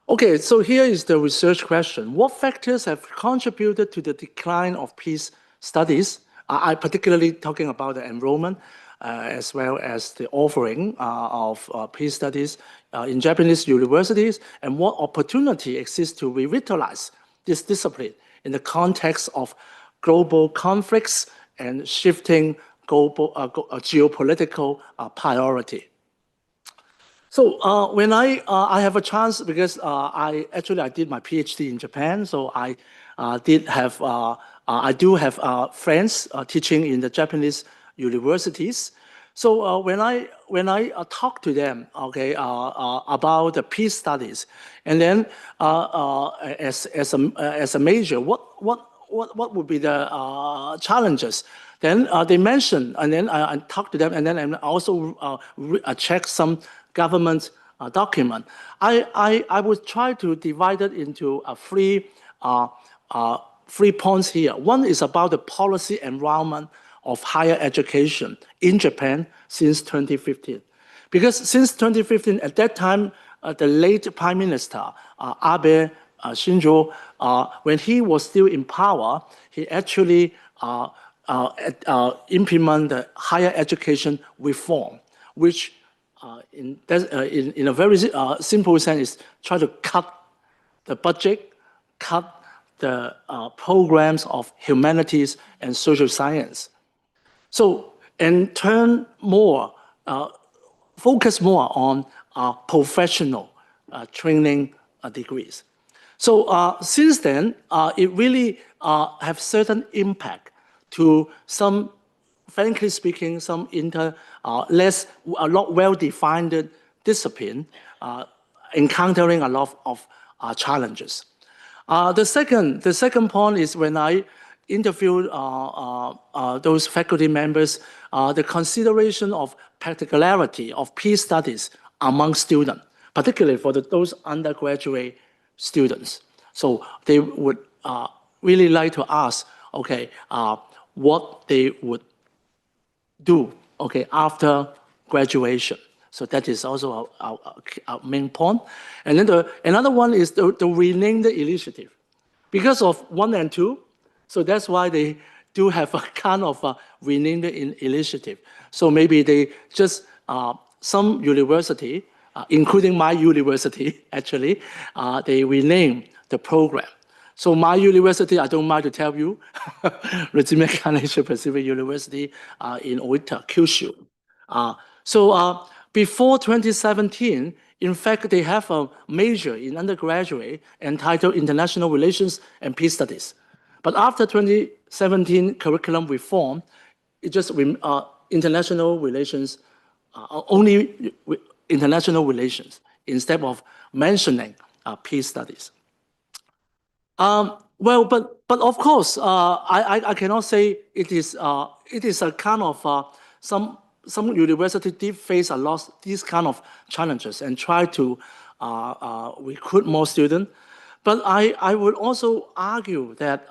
Speaker 16: Okay, so here is the research question. What factors have contributed to the decline of peace studies? I particularly talking about the enrollment as well as the offering of peace studies in Japanese universities, and what opportunity exists to revitalize this discipline in the context of global conflicts and shifting global geopolitical priority. So when I have a chance, because I did my PhD in Japan, so I do have friends teaching in the Japanese universities. So when I talk to them, okay, about the peace studies, and then as a major, what would be the challenges? Then they mention, and then I talk to them, and then I also check some government document. I would try to divide it into three points here. One is about the policy environment of higher education in Japan since 2015. Because since 2015, at that time, the late Prime Minister, Abe Shinzo, when he was still in power, he actually implemented higher education reform, which in a very simple sense is try to cut the budget, cut the programs of humanities and social science. So, and turn more, focus more on professional training degrees. So since then, it really have certain impact to some, frankly speaking, some a lot well-defined discipline, encountering a lot of challenges. The second point is when I interviewed those faculty members, the consideration of practicality of peace studies among students, particularly for those undergraduate students. So they would really like to ask, okay, what they would do, okay, after graduation. So that is also our main point. And then another one is the rename the initiative. Because of 1 and 2, so that's why they do have a kind of a rename the initiative. So maybe they just, some university, including my university, actually, they rename the program. So my university, I don't mind to tell you, Rajima Asia Pacific University in Oita, Kyushu. So before 2017, in fact, they have a major in undergraduate entitled International Relations and Peace Studies. But after 2017 curriculum reform, it just international relations only international relations instead of mentioning peace studies. Well, but of course, I cannot say it is a kind of some university did face a lot these kind of challenges and try to recruit more students. But I would also argue that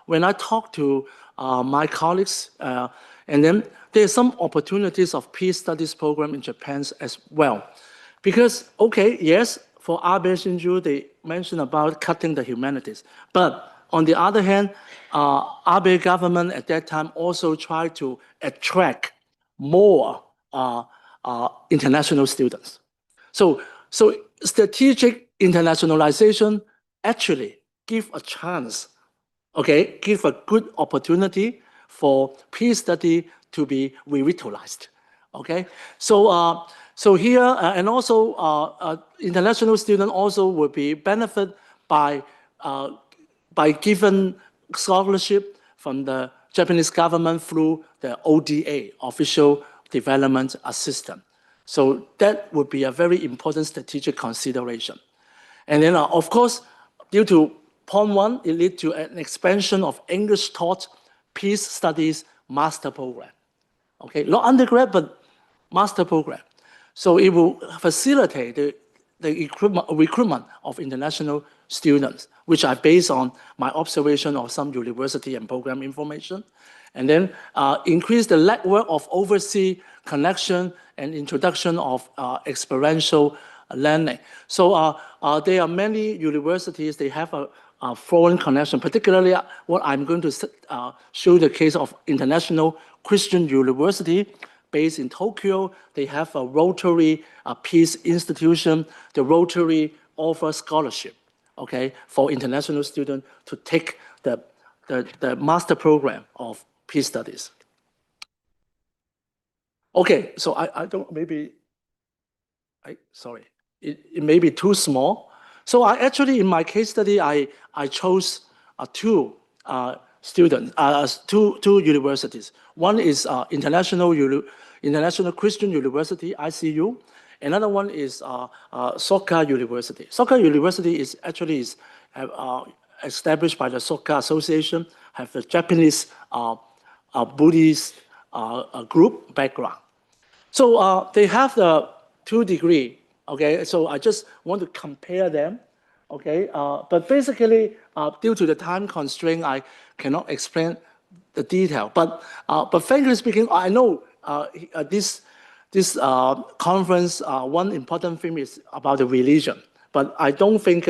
Speaker 16: when I talk to my colleagues, and then there's some opportunities of peace studies program in Japan as well. Because, okay, yes, for Abe Shinju, they mentioned about cutting the humanities. But on the other hand, Abe government at that time also tried to attract more international students. So strategic internationalization actually give a chance, okay, give a good opportunity for peace study to be revitalized, okay? So here, and also international students also will be benefit by given scholarship from the Japanese government through the ODA, Official Development Assistance. So that would be a very important strategic consideration. And then, of course, due to point one, it leads to an expansion of English taught peace studies master program. Okay, not undergrad, but master program. So it will facilitate the recruitment of international students, which are based on my observation of some university and program information. And then increase the network of overseas connection and introduction of experiential learning. So there are many universities, they have a foreign connection, particularly what I'm going to show the case of International Christian University based in Tokyo. They have a Rotary Peace Institution. The Rotary offers scholarship, okay, for international students to take the master program of peace studies. Okay, so I don't, maybe, sorry, it may be too small. So I actually, in my case study, I chose two students, two universities. One is International Christian University, ICU. Another one is Soka University. Soka University is actually established by the Soka Association, have a Japanese Buddhist group background. So they have the 2 degree, okay? So I just want to compare them, okay? But basically, due to the time constraint, I cannot explain the detail. But frankly speaking, I know this conference, one important thing is about the religion. But I don't think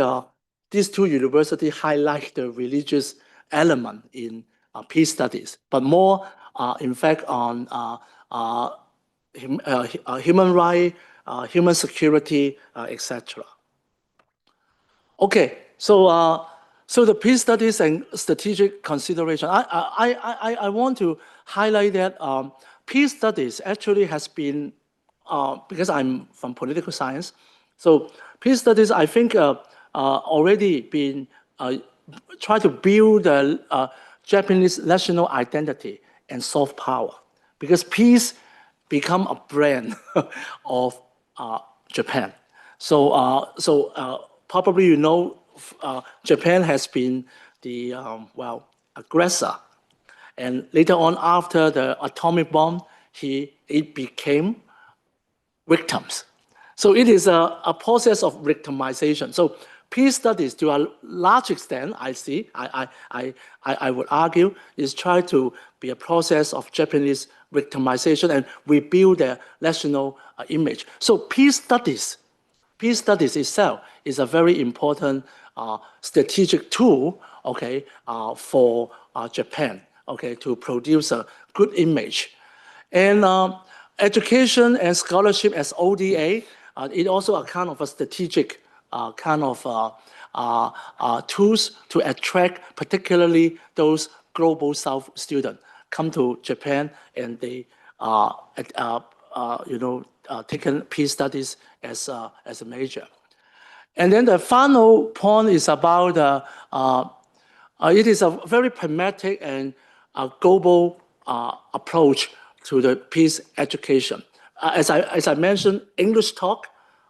Speaker 16: these 2 universities highlight the religious element in peace studies, but more, in fact, on human rights, human security, etc. Okay, so the peace studies and strategic consideration. I want to highlight that peace studies actually has been, because I'm from political science, so peace studies I think already been try to build the Japanese national identity and soft power, because peace become a brand of Japan. So probably you know Japan has been the aggressor, and later on after the atomic bomb, it became victims. So it is a process of victimization. So peace studies, to a large extent, I would argue, is try to be a process of Japanese victimization and rebuild their national image. So peace studies itself is a very important strategic tool, okay, for Japan, okay, to produce a good image. And education and scholarship as ODA, it also a kind of a strategic kind of tools to attract particularly those global South students come to Japan, and they taken peace studies as a major. And then the final point is about it is a very pragmatic and global approach to the peace education. as I mentioned, English Talk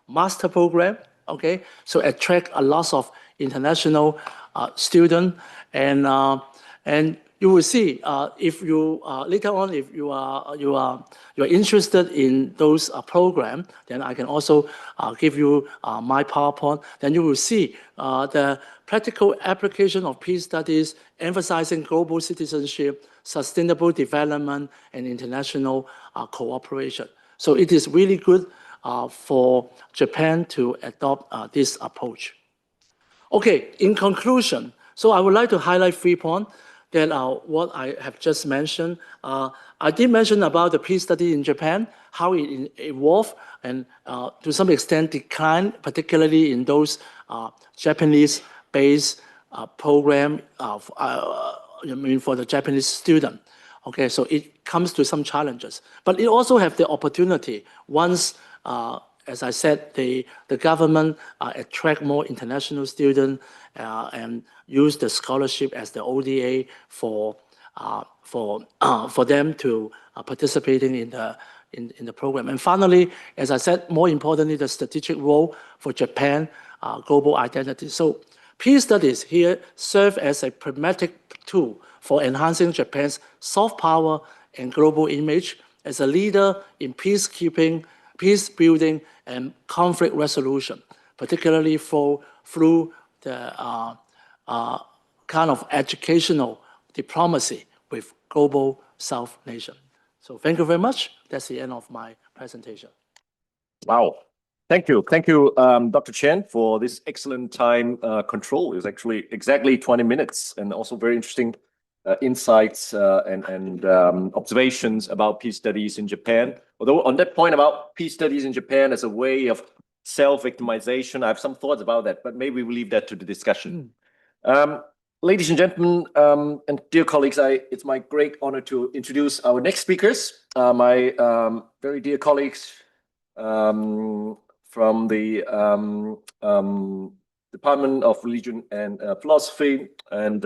Speaker 16: master program, okay? So attract a lot of international students, and you will see if you later on, if you are interested in those program, then I can also give you my PowerPoint. Then you will see the practical application of peace studies, emphasizing global citizenship, sustainable development, and international cooperation. So it is really good for Japan to adopt this approach. Okay, in conclusion, so I would like to highlight 3 points that what I have just mentioned. I did mention about the peace study in Japan, how it evolved and to some extent declined, particularly in those Japanese-based program for the Japanese student. Okay, so it comes to some challenges, but it also have the opportunity once, as I said, the government attract more international students and use the scholarship as the ODA for them to participating in the program. And finally, as I said, more importantly, the strategic role for Japan global identity. So peace studies here serve as a pragmatic tool for enhancing Japan's soft power and global image as a leader in peacekeeping, peace building, and conflict resolution, particularly through the kind of educational diplomacy with global South nation. So thank you very much. That's the end of my presentation.
Speaker 6: Wow. Thank you. Thank you, Dr. Chen, for this excellent time control. It was actually exactly 20 minutes and also very interesting insights and observations about peace studies in Japan. Although on that point about peace studies in Japan as a way of self-victimization, I have some thoughts about that, but maybe we'll leave that to the discussion. Ladies and gentlemen, and dear colleagues, it's my great honor to introduce our next speakers, my very dear colleagues from the Department of Religion and Philosophy, and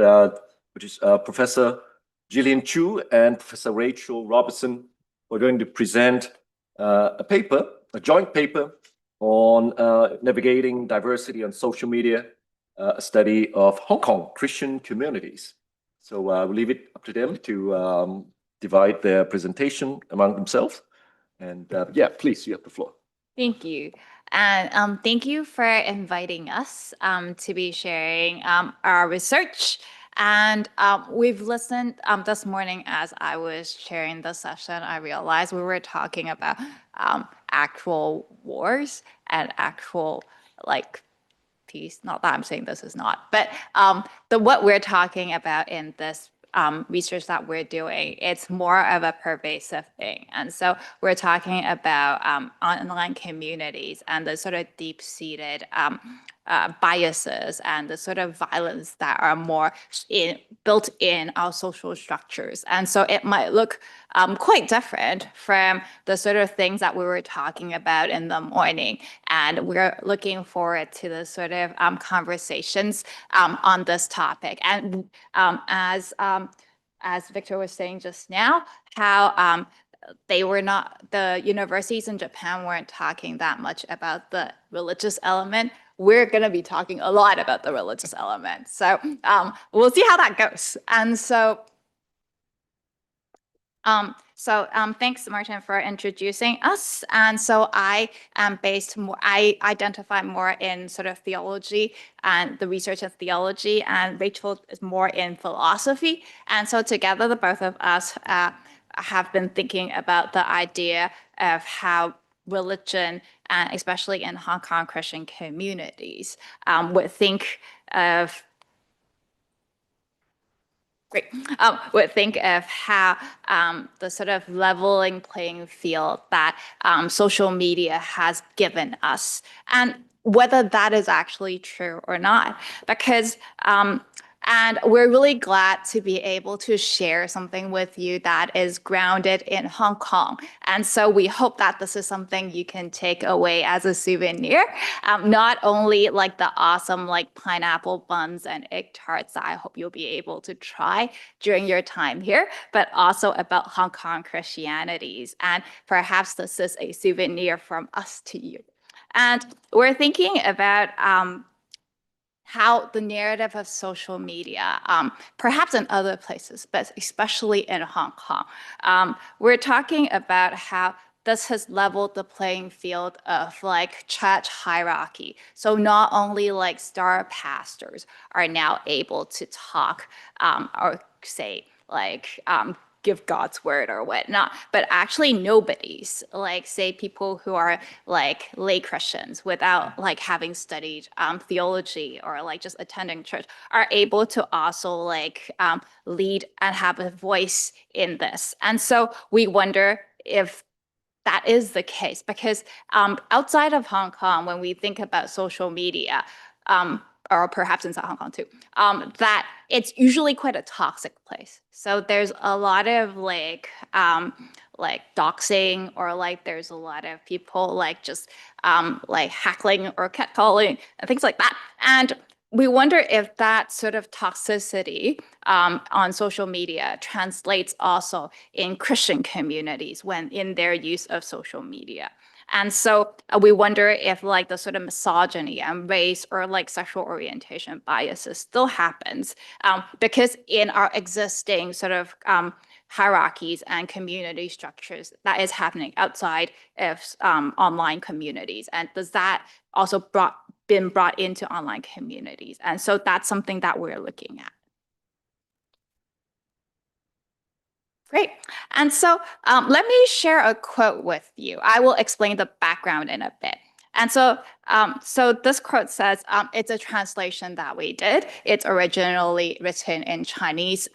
Speaker 6: which is Professor Gillian Chu and Professor Rachel Robertson. We're going to present a paper, a joint paper on navigating diversity on social media, a study of Hong Kong Christian communities. So we'll leave it up to them to divide their presentation among themselves. And yeah, please, you have the floor.
Speaker 12: Thank you. And thank you for inviting us to be sharing our research. And we've listened this morning as I was sharing the session, I realized we were talking about actual wars and actual peace. Not that I'm saying this is not, but what we're talking about in this research that we're doing, it's more of a pervasive thing. And so we're talking about online communities and the sort of deep-seated biases and the sort of violence that are more built in our social structures. And so it might look quite different from the sort of things that we were talking about in the morning. And we're looking forward to the sort of conversations on this topic. And as Victor was saying just now, how the universities in Japan weren't talking that much about the religious element. We're going to be talking a lot about the religious element. So we'll see how that goes. And thanks, Martin, for introducing us. And so I identify more in sort of theology and the research of theology, and Rachel is more in philosophy. And so together, the both of us have been thinking about the idea of how religion, and especially in Hong Kong Christian communities, would think of how the sort of leveling playing field that social media has given us, and whether that is actually true or not. Because And we're really glad to be able to share something with you that is grounded in Hong Kong. And so we hope that this is something you can take away as a souvenir. Not only like the awesome like pineapple buns and egg tarts that I hope you'll be able to try during your time here, but also about Hong Kong Christianities. And perhaps this is a souvenir from us to you. And we're thinking about how the narrative of social media, perhaps in other places, but especially in Hong Kong, we're talking about how this has leveled the playing field of like church hierarchy. So not only like star pastors are now able to talk or say like give God's word or whatnot, but actually nobodies, like say people who are like lay Christians without like having studied theology or like just attending church are able to also like lead and have a voice in this. And so we wonder if that is the case, because outside of Hong Kong, when we think about social media, or perhaps inside Hong Kong too, that it's usually quite a toxic place. So there's a lot of like doxing, or like there's a lot of people like just like heckling or catcalling and things like that. And we wonder if that sort of toxicity on social media translates also in Christian communities when in their use of social media. And so we wonder if like the sort of misogyny and race or like sexual orientation biases still happens, because in our existing sort of hierarchies and community structures that is happening outside of online communities. And does that also been brought into online communities? And so that's something that we're looking at. Great. And so let me share a quote with you. I will explain the background in a bit. And so this quote says, it's a translation that we did. It's originally written in Chinese,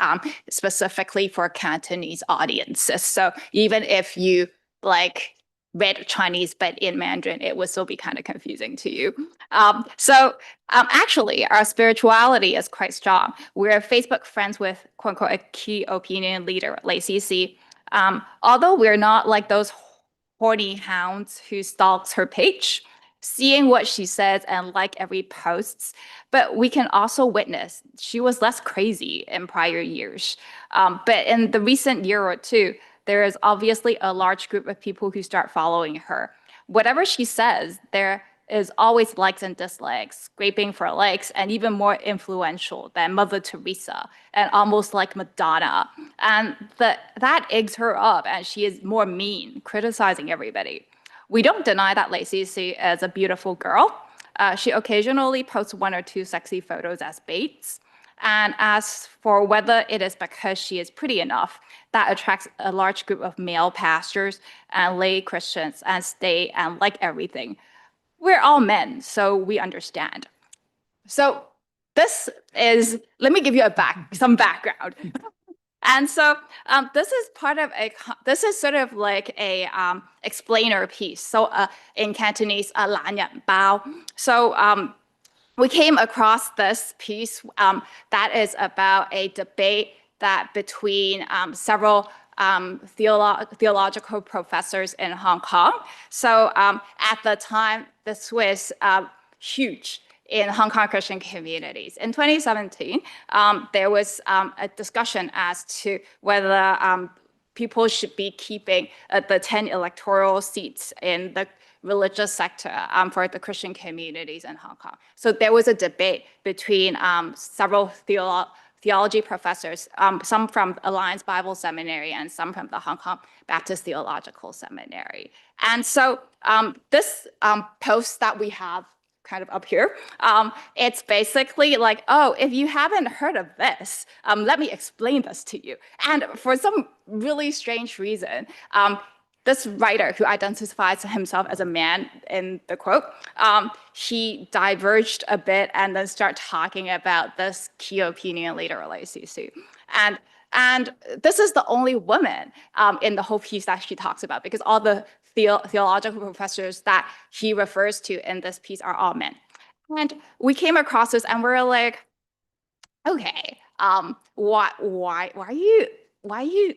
Speaker 12: specifically for Cantonese audiences. So even if you like read Chinese but in Mandarin, it would still be kind of confusing to you. Actually, our spirituality is quite strong. We're Facebook friends with quote unquote a key opinion leader, Lei Cixi. Although we're not like those horny hounds who stalks her page, seeing what she says and like every posts, but we can also witness she was less crazy in prior years. But in the recent year or two, there is obviously a large group of people who start following her. Whatever she says, there is always likes and dislikes, scraping for likes, and even more influential than Mother Teresa and almost like Madonna. And that eggs her up, and she is more mean, criticizing everybody. We don't deny that Lei Cixi is a beautiful girl. She occasionally posts 1 or 2 sexy photos as baits. And as for whether it is because she is pretty enough, that attracts a large group of male pastors and lay Christians and stay and like everything. We're all men, so we understand. So this is, let me give you some background. And so this is part of this is sort of like a explainer piece. So in Cantonese, 懶人包. So we came across this piece that is about a debate that between several theological professors in Hong Kong. So at the time, this was huge in Hong Kong Christian communities. In 2017, there was a discussion as to whether people should be keeping the 10 electoral seats in the religious sector for the Christian communities in Hong Kong. So there was a debate between several theology professors, some from Alliance Bible Seminary and some from the Hong Kong Baptist Theological Seminary. And so this post that we have kind of up here, it's basically like, oh, if you haven't heard of this, let me explain this to you. And for some really strange reason, this writer who identifies himself as a man in the quote, he diverged a bit and then started talking about this key opinion leader, Lei Cixi. And this is the only woman in the whole piece that she talks about, because all the theological professors that he refers to in this piece are all men. And we came across this and we're like, okay, why are you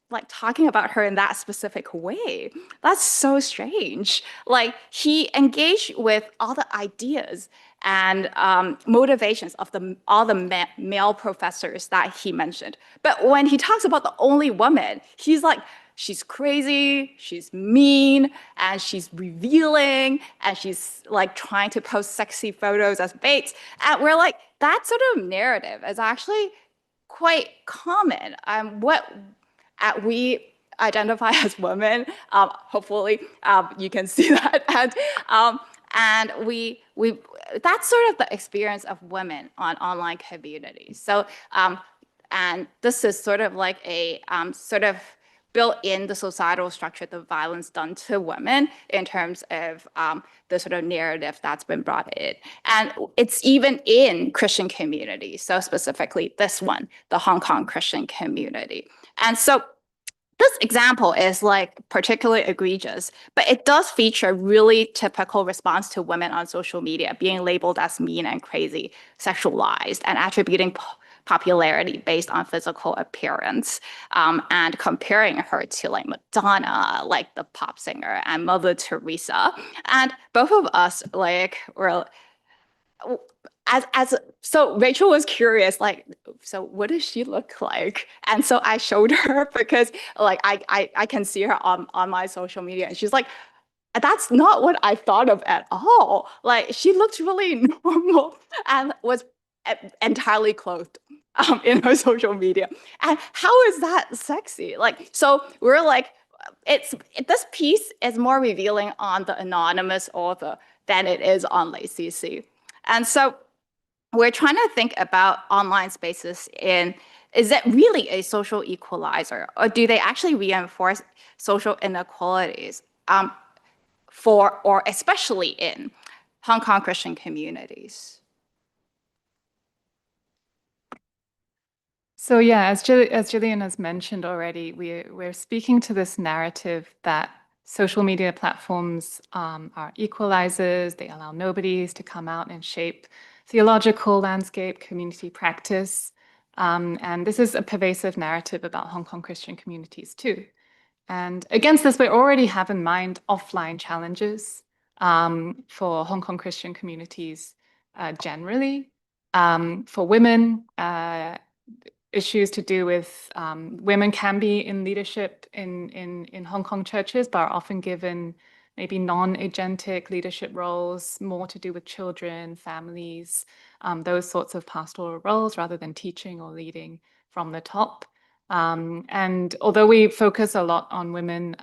Speaker 12: like talking about her in that specific way? That's so strange. Like he engaged with all the ideas and motivations of all the male professors that he mentioned. But when he talks about the only woman, he's like, she's crazy, she's mean, and she's revealing, and she's like trying to post sexy photos as baits. And we're like, that sort of narrative is actually quite common. We identify as women. Hopefully, you can see that, and we that's sort of the experience of women on online communities. So, and this is sort of like a sort of built in the societal structure, the violence done to women in terms of the sort of narrative that's been brought in. And it's even in Christian communities, so specifically this one, the Hong Kong Christian community. And so this example is like particularly egregious, but it does feature really typical response to women on social media being labeled as mean and crazy, sexualized, and attributing popularity based on physical appearance, and comparing her to like Madonna, like the pop singer, and Mother Teresa. And both of us like were so Rachel was curious, like, so what does she look like? And so I showed her because like I can see her on my social media, and she's like, that's not what I thought of at all. Like she looked really normal and was entirely clothed in her social media. And how is that sexy? Like, so we're like, this piece is more revealing on the anonymous author than it is on Lacey C. And so we're trying to think about online spaces is it really a social equalizer, or do they actually reinforce social inequalities or especially in Hong Kong Christian communities?
Speaker 17: So yeah, as Gillian has mentioned already, we're speaking to this narrative that social media platforms are equalizers. They allow nobodies to come out and shape theological landscape, community practice. And this is a pervasive narrative about Hong Kong Christian communities too. And against this, we already have in mind offline challenges for Hong Kong Christian communities generally. For women, issues to do with women can be in leadership in Hong Kong churches, but are often given maybe non-agentic leadership roles, more to do with children, families, those sorts of pastoral roles rather than teaching or leading from the top. And although we focus a lot on women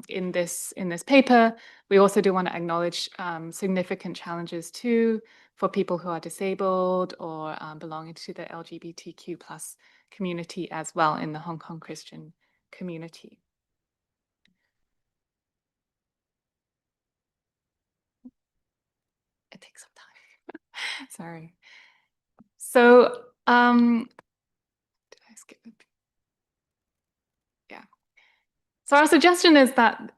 Speaker 17: in this paper, we also do want to acknowledge significant challenges too for people who are disabled or belonging to the LGBTQ+ community as well in the Hong Kong Christian community. It takes some time. Sorry. So, did I skip it? Yeah. So our suggestion is that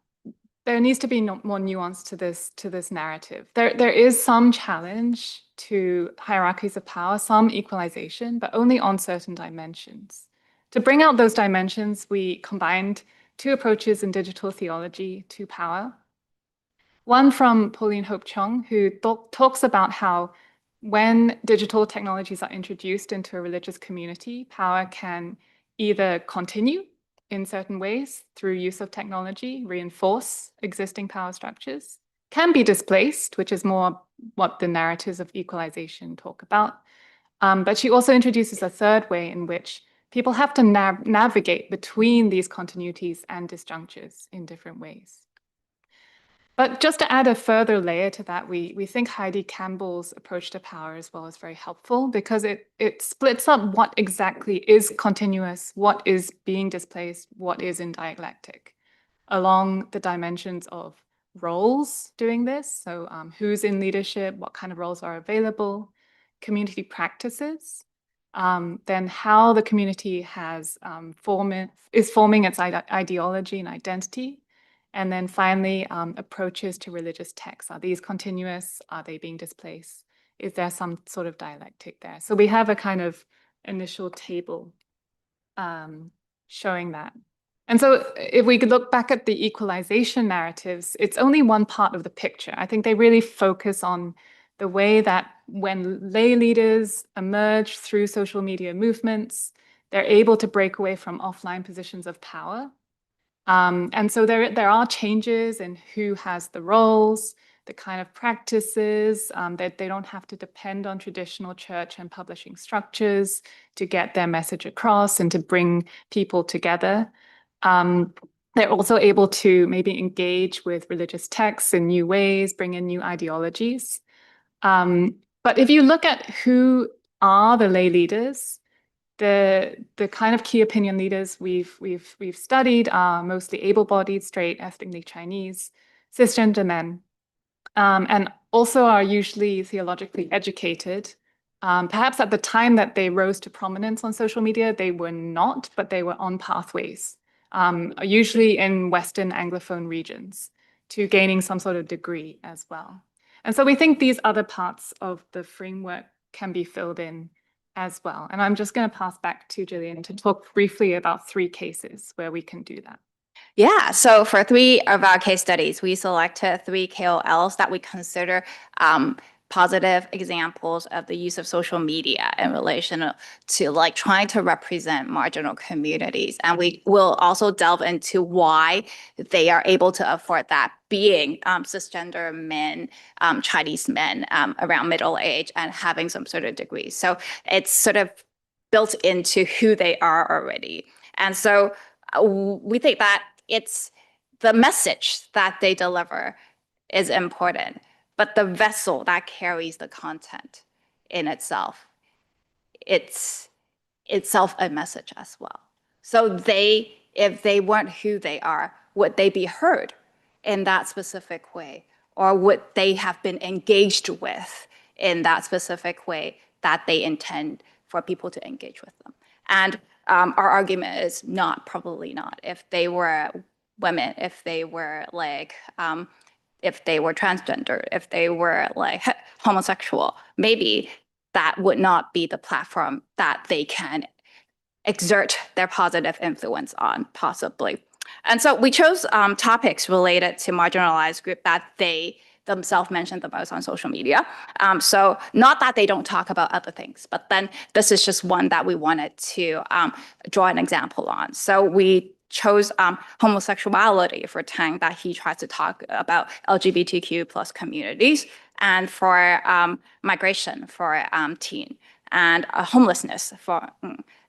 Speaker 17: there needs to be more nuance to this narrative. There is some challenge to hierarchies of power, some equalization, but only on certain dimensions. To bring out those dimensions, we combined two approaches in digital theology to power. One from Pauline Hope Chung, who talks about how when digital technologies are introduced into a religious community, power can either continue in certain ways through use of technology, reinforce existing power structures, can be displaced, which is more what the narratives of equalization talk about. But she also introduces a third way in which people have to navigate between these continuities and disjunctures in different ways. But just to add a further layer to that, we think Heidi Campbell's approach to power as well is very helpful because it splits up what exactly is continuous, what is being displaced, what is in dialectic, along the dimensions of roles doing this. So who's in leadership, what kind of roles are available, community practices, then how the community is forming its ideology and identity. And then finally, approaches to religious texts. Are these continuous? Are they being displaced? Is there some sort of dialectic there? So we have a kind of initial table showing that. And so if we could look back at the equalization narratives, it's only one part of the picture. I think they really focus on the way that when lay leaders emerge through social media movements, they're able to break away from offline positions of power. And so there are changes in who has the roles, the kind of practices, that they don't have to depend on traditional church and publishing structures to get their message across and to bring people together. They're also able to maybe engage with religious texts in new ways, bring in new ideologies. But if you look at who are the lay leaders, the kind of key opinion leaders we've studied are mostly able-bodied, straight, ethnically Chinese, cisgender men, and also are usually theologically educated. Perhaps at the time that they rose to prominence on social media, they were not, but they were on pathways, usually in Western Anglophone regions, to gaining some sort of degree as well. And so we think these other parts of the framework can be filled in as well. And I'm just going to pass back to Gillian to talk briefly about 3 cases where we can do that.
Speaker 12: Yeah, so for 3 of our case studies, we selected 3 KOLs that we consider positive examples of the use of social media in relation to like trying to represent marginal communities. And we will also delve into why they are able to afford that, being cisgender men, Chinese men around middle age and having some sort of degree. So it's sort of built into who they are already. And so we think that it's the message that they deliver is important, but the vessel that carries the content in itself, it's itself a message as well. So if they weren't who they are, would they be heard in that specific way? Or would they have been engaged with in that specific way that they intend for people to engage with them? And our argument is not, probably not. If they were women, if they were like, if they were transgender, if they were like homosexual, maybe that would not be the platform that they can exert their positive influence on, possibly. And so we chose topics related to marginalized group that they themselves mentioned the most on social media. So not that they don't talk about other things, but then this is just one that we wanted to draw an example on. So we chose homosexuality for Tang, that he tries to talk about LGBTQ plus communities, and for migration for teen, and homelessness for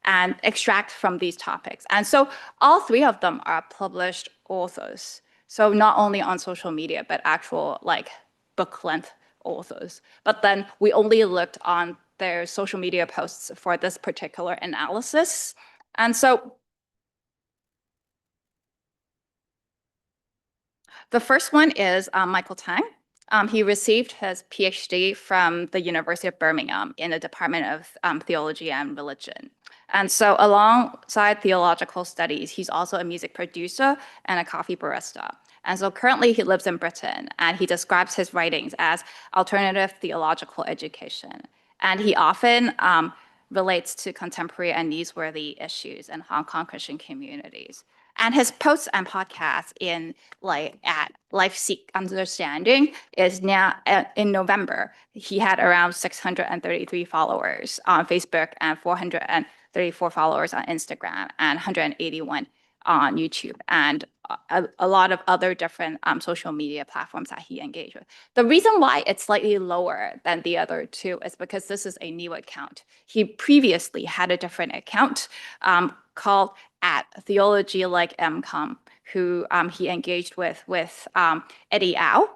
Speaker 12: and extract from these topics. And so all 3 of them are published authors. So not only on social media, but actual like book length authors. But then we only looked on their social media posts for this particular analysis. And so the first one is Michael Tang. He received his PhD from the University of Birmingham in the Department of Theology and Religion. And so alongside theological studies, he's also a music producer and a coffee barista. And so currently he lives in Britain, and he describes his writings as alternative theological education. And he often relates to contemporary and newsworthy issues in Hong Kong Christian communities. And his posts and podcasts at Life Seek Understanding is now in November. He had around 633 followers on Facebook and 434 followers on Instagram and 181 on YouTube, and a lot of other different social media platforms that he engaged with. The reason why it's slightly lower than the other 2 is because this is a new account. He previously had a different account called @Theology Like MCOM, who he engaged with Eddie Au.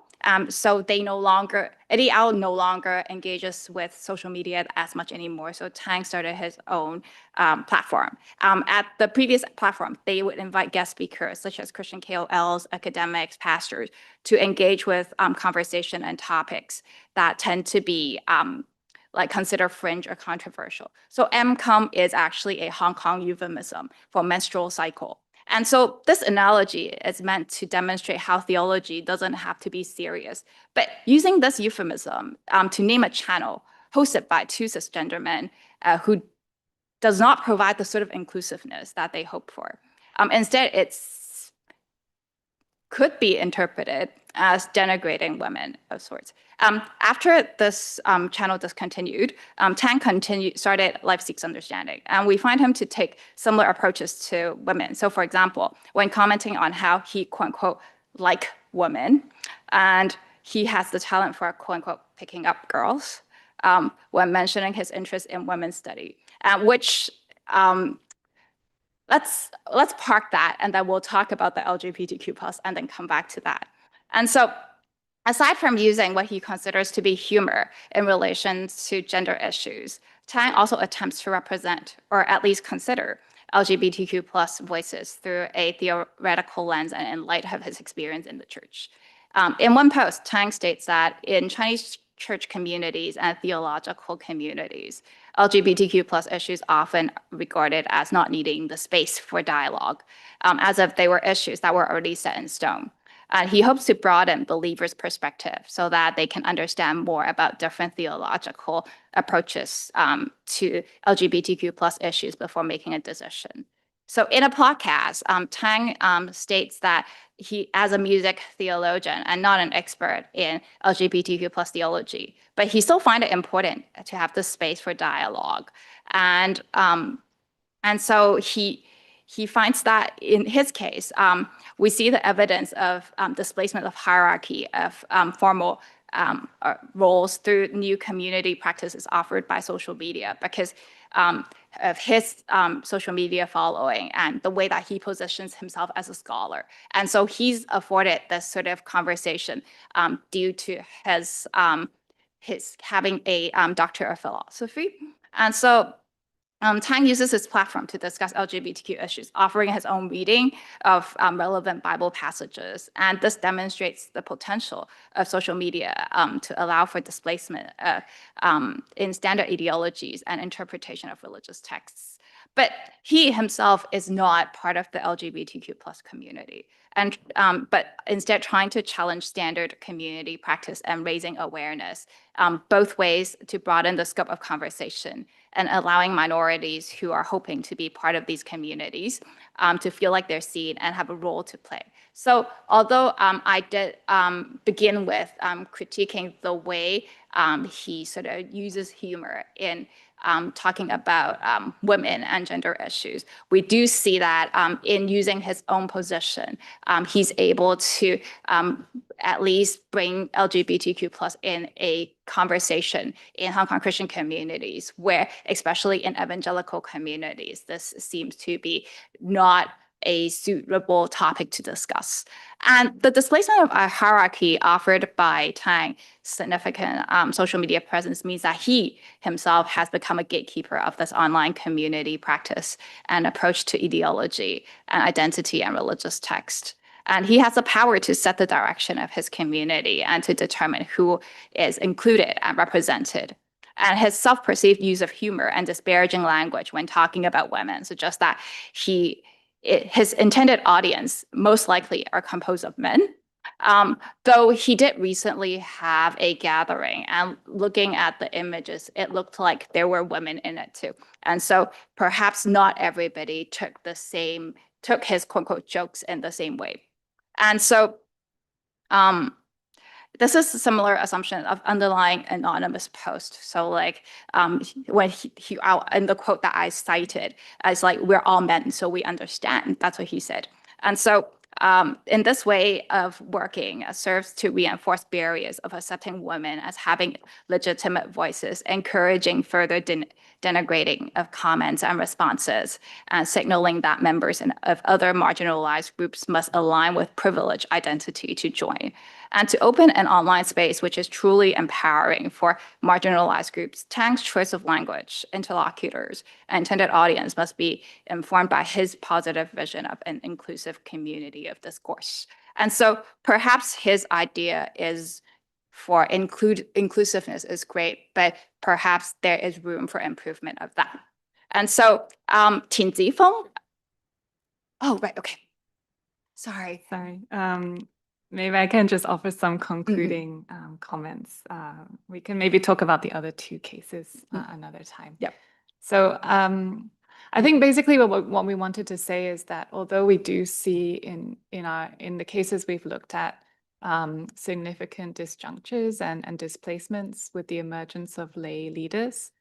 Speaker 12: So Eddie Au no longer engages with social media as much anymore. So Tang started his own platform. At the previous platform, they would invite guest speakers such as Christian KOLs, academics, pastors to engage with conversation and topics that tend to be considered fringe or controversial. So MCOM is actually a Hong Kong euphemism for menstrual cycle. And so this analogy is meant to demonstrate how theology doesn't have to be serious. But using this euphemism to name a channel hosted by 2 cisgender men who does not provide the sort of inclusiveness that they hope for. Instead, it's could be interpreted as denigrating women of sorts. After this channel discontinued, Tang started Life Seeks Understanding, and we find him to take similar approaches to women. So for example, when commenting on how he quote unquote like women, and he has the talent for quote unquote picking up girls, when mentioning his interest in women's study, which let's park that, and then we'll talk about the LGBTQ+ and then come back to that. And so aside from using what he considers to be humor in relation to gender issues, Tang also attempts to represent, or at least consider, LGBTQ+ voices through a theoretical lens and in light of his experience in the church. In one post, Tang states that in Chinese church communities and theological communities, LGBTQ+ issues often regarded as not needing the space for dialogue, as if they were issues that were already set in stone. He hopes to broaden believers' perspective so that they can understand more about different theological approaches to LGBTQ+ issues before making a decision. So in a podcast, Tang states that he, as a music theologian and not an expert in LGBTQ+ theology, but he still finds it important to have the space for dialogue. And so he finds that in his case, we see the evidence of displacement of hierarchy of formal roles through new community practices offered by social media because of his social media following and the way that he positions himself as a scholar. And so he's afforded this sort of conversation due to his having a doctor of philosophy. And so Tang uses his platform to discuss LGBTQ issues, offering his own reading of relevant Bible passages. And this demonstrates the potential of social media to allow for displacement in standard ideologies and interpretation of religious texts. But he himself is not part of the LGBTQ+ community, and but instead trying to challenge standard community practice and raising awareness, both ways to broaden the scope of conversation and allowing minorities who are hoping to be part of these communities to feel like they're seen and have a role to play. So although I did begin with critiquing the way he sort of uses humor in talking about women and gender issues, we do see that in using his own position, he's able to at least bring LGBTQ+ in a conversation in Hong Kong Christian communities, where, especially in evangelical communities, this seems to be not a suitable topic to discuss. And the displacement of a hierarchy offered by Tang's significant social media presence means that he himself has become a gatekeeper of this online community practice and approach to ideology and identity and religious text. And he has the power to set the direction of his community and to determine who is included and represented. And his self-perceived use of humor and disparaging language when talking about women suggests that his intended audience most likely are composed of men. Though he did recently have a gathering, and looking at the images, it looked like there were women in it too. And so perhaps not everybody took his quote unquote jokes in the same way. And so this is a similar assumption of underlying anonymous post. So like when he in the quote that I cited, it's like, we're all men, so we understand. That's what he said. And so in this way of working serves to reinforce barriers of accepting women as having legitimate voices, encouraging further denigrating of comments and responses, and signaling that members of other marginalized groups must align with privileged identity to join. And to open an online space which is truly empowering for marginalized groups, Tang's choice of language, interlocutors, and intended audience must be informed by his positive vision of an inclusive community of discourse. And so perhaps his idea is for inclusiveness is great, but perhaps there is room for improvement of that. And so Tin Zifeng, oh, right, okay. Sorry.
Speaker 17: Maybe I can just offer some concluding comments. We can maybe talk about the other two cases another time.
Speaker 12: Yep.
Speaker 17: So I think basically what we wanted to say is that although we do see in the cases we've looked at significant disjunctures and displacements with the emergence of lay leaders,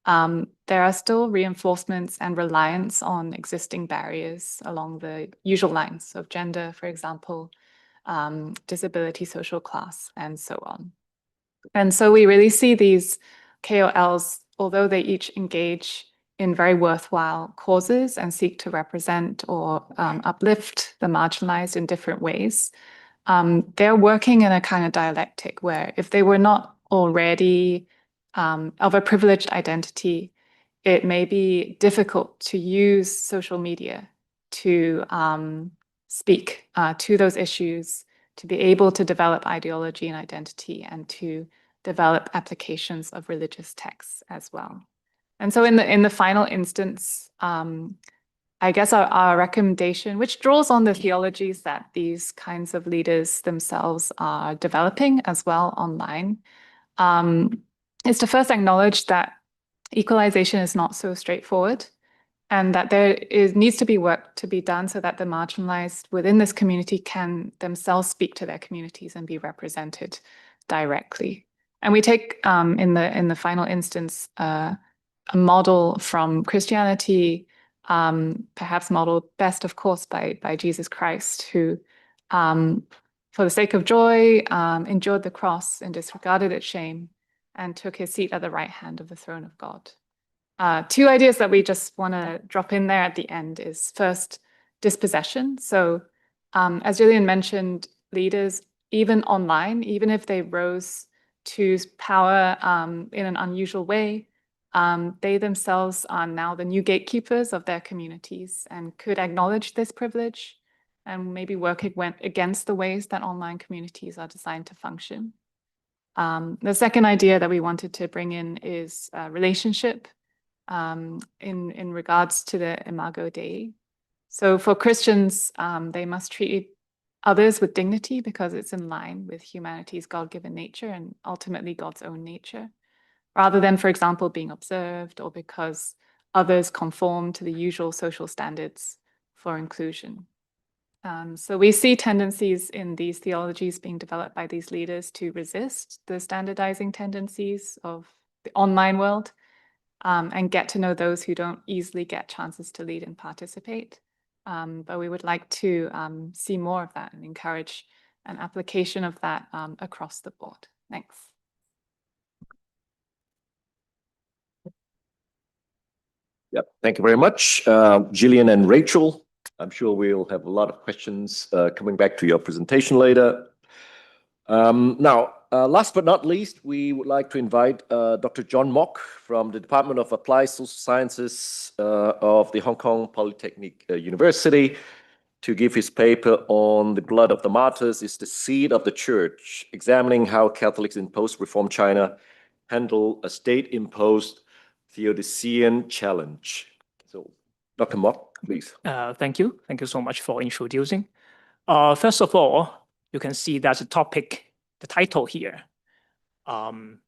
Speaker 17: there are still reinforcements and reliance on existing barriers along the usual lines of gender, for example, disability, social class, and so on. And so we really see these KOLs, although they each engage in very worthwhile causes and seek to represent or uplift the marginalized in different ways, they're working in a kind of dialectic where if they were not already of a privileged identity, it may be difficult to use social media to speak to those issues, to be able to develop ideology and identity, and to develop applications of religious texts as well. And so in the final instance, I guess our recommendation, which draws on the theologies that these kinds of leaders themselves are developing as well online, is to first acknowledge that equalization is not so straightforward, and that needs to be work to be done so that the marginalized within this community can themselves speak to their communities and be represented directly. And we take in the final instance a model from Christianity, perhaps modeled best, of course, by Jesus Christ, who, for the sake of joy, endured the cross and disregarded its shame, and took his seat at the right hand of the throne of God. Two ideas that we just want to drop in there at the end is first, dispossession. So as Gillian mentioned, leaders, even online, even if they rose to power in an unusual way, they themselves are now the new gatekeepers of their communities and could acknowledge this privilege and maybe work against the ways that online communities are designed to function. The second idea that we wanted to bring in is relationship in regards to the Imago Dei. So for Christians, they must treat others with dignity because it's in line with humanity's God-given nature and ultimately God's own nature, rather than, for example, being observed or because others conform to the usual social standards for inclusion. So we see tendencies in these theologies being developed by these leaders to resist the standardizing tendencies of the online world and get to know those who don't easily get chances to lead and participate. But we would like to see more of that and encourage an application of that across the board. Thanks.
Speaker 6: Yep, thank you very much, Gillian and Rachel. I'm sure we'll have a lot of questions coming back to your presentation later. Now, last but not least, we would like to invite Dr. John Mock from the Department of Applied Social Sciences of the Hong Kong Polytechnic University to give his paper on the blood of the martyrs is the seed of the church, examining how Catholics in post-reform China handle a state-imposed Theodosian challenge. So, Dr. Mock, please.
Speaker 18: Thank you. Thank you so much for introducing. First of all, you can see that's a topic, the title here. Can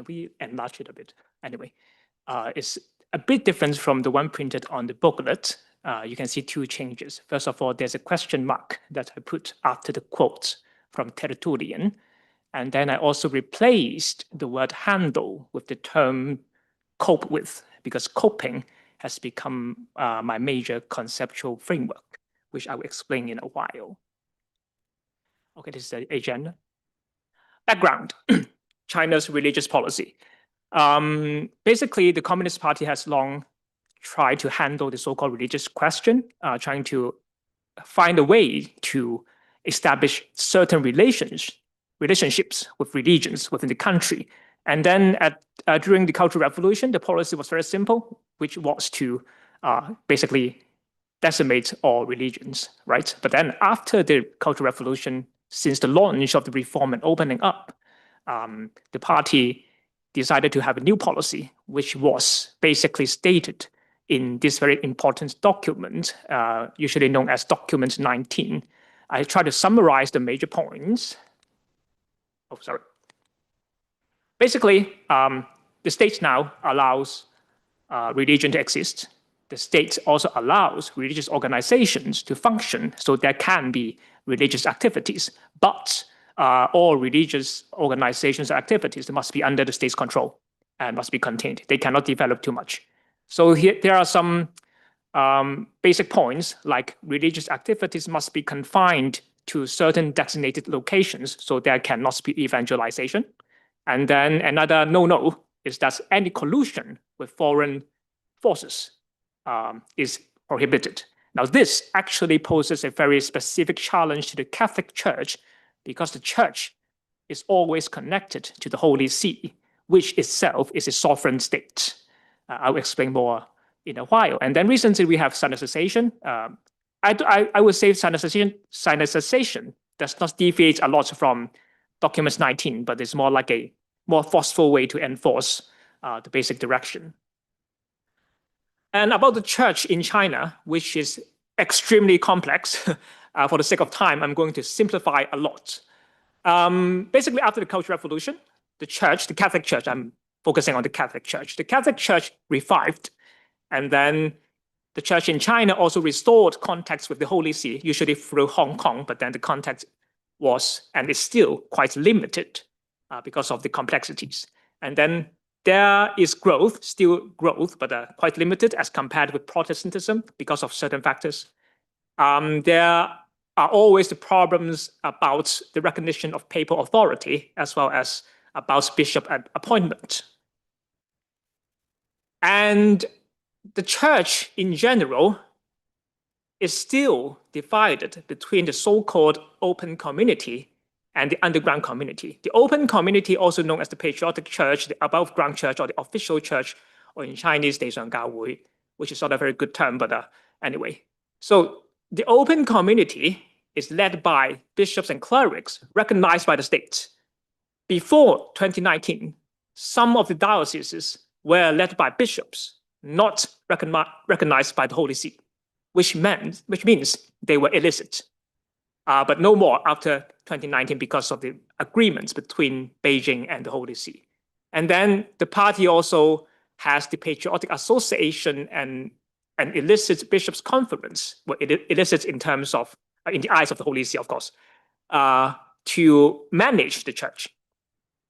Speaker 18: we enlarge it a bit? Anyway, it's a bit different from the one printed on the booklet. You can see two changes. First of all, there's a question mark that I put after the quote from Tertullian. And then I also replaced the word handle with the term cope with, because coping has become my major conceptual framework, which I will explain in a while. Okay, this is the agenda. Background, China's religious policy. Basically, the Communist Party has long tried to handle the so-called religious question, trying to find a way to establish certain relationships with religions within the country. And then during the Cultural Revolution, the policy was very simple, which was to basically decimate all religions, right? But then after the Cultural Revolution, since the launch of the reform and opening up, the party decided to have a new policy, which was basically stated in this very important document, usually known as Document 19. I try to summarize the major points. Oh, sorry. Basically, the state now allows religion to exist. The state also allows religious organizations to function, so there can be religious activities, but all religious organizations and activities must be under the state's control and must be contained. They cannot develop too much. So here there are some basic points, like religious activities must be confined to certain designated locations, so there cannot be evangelization. And then another no-no is that any collusion with foreign forces is prohibited. Now, this actually poses a very specific challenge to the Catholic Church, because the Church is always connected to the Holy See, which itself is a sovereign state. I'll explain more in a while. And then recently we have Sino-Christian. I would say Sino-Christian does not deviate a lot from Documents 19, but it's more like a more forceful way to enforce the basic direction. And about the church in China, which is extremely complex, for the sake of time, I'm going to simplify a lot. Basically, after the Cultural Revolution, the church, the Catholic Church, I'm focusing on the Catholic Church. The Catholic Church revived, and then the church in China also restored contacts with the Holy See, usually through Hong Kong, but then the contact was and is still quite limited because of the complexities. And then there is growth, still growth, but quite limited as compared with Protestantism because of certain factors. There are always the problems about the recognition of papal authority, as well as about bishop appointment. And the church in general is still divided between the so-called open community and the underground community. The open community, also known as the patriotic church, the above ground church, or the official church, or in Chinese, 地上教會, which is not a very good term, but anyway. So the open community is led by bishops and clerics recognized by the state. Before 2019, some of the dioceses were led by bishops not recognized by the Holy See, which means they were illicit. But no more after 2019 because of the agreements between Beijing and the Holy See. And then the party also has the Patriotic Association and an illicit bishops' conference, well, illicit in terms of, in the eyes of the Holy See, of course, to manage the church.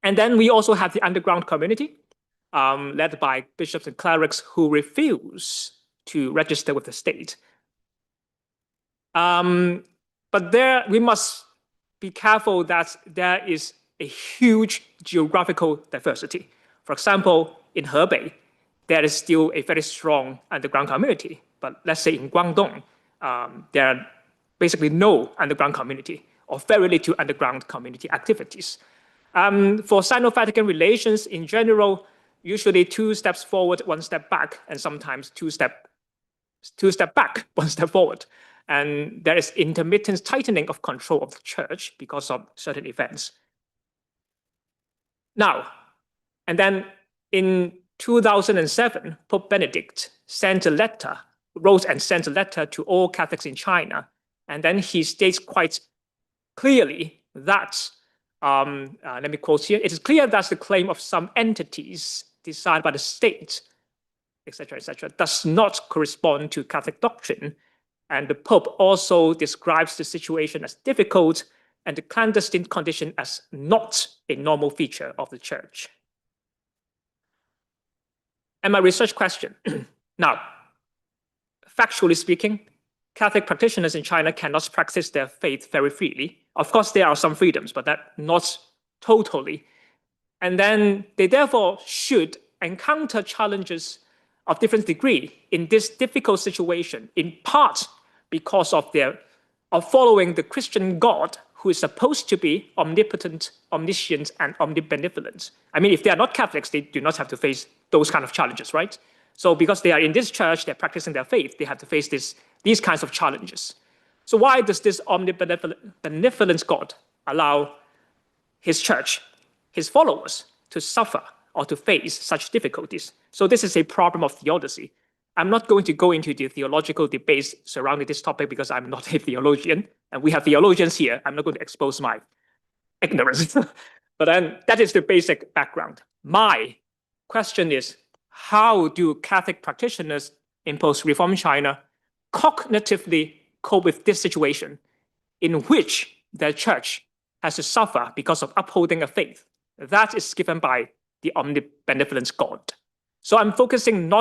Speaker 18: And then we also have the underground community, led by bishops and clerics who refuse to register with the state. But there, we must be careful that there is a huge geographical diversity. For example, in Hebei, there is still a very strong underground community. But let's say in Guangdong, there are basically no underground community or very little underground community activities. For Sino-Vatican relations in general, usually 2 steps forward, 1 step back, and sometimes 2 step back, 1 step forward. And there is intermittent tightening of control of the church because of certain events. Now, and then in 2007, Pope Benedict wrote and sent a letter to all Catholics in China. And then he states quite clearly that, let me quote here, it is clear that the claim of some entities decided by the state, etc., does not correspond to Catholic doctrine. And the Pope also describes the situation as difficult and the clandestine condition as not a normal feature of the church. And my research question. Now, factually speaking, Catholic practitioners in China cannot practice their faith very freely. Of course, there are some freedoms, but that not totally. And then they therefore should encounter challenges of different degree in this difficult situation, in part because of following the Christian God, who is supposed to be omnipotent, omniscient, and omnibenevolent. I mean, if they are not Catholics, they do not have to face those kind of challenges, right? So because they are in this church, they're practicing their faith, they have to face these kinds of challenges. So why does this omnibenevolent God allow his church, his followers, to suffer or to face such difficulties? So this is a problem of theodicy. I'm not going to go into the theological debates surrounding this topic because I'm not a theologian, and we have theologians here. I'm not going to expose my ignorance. But then that is the basic background. My question is, how do Catholic practitioners in post-reform China cognitively cope with this situation in which their church has to suffer because of upholding a faith that is given by the omnibenevolent God. So I'm focusing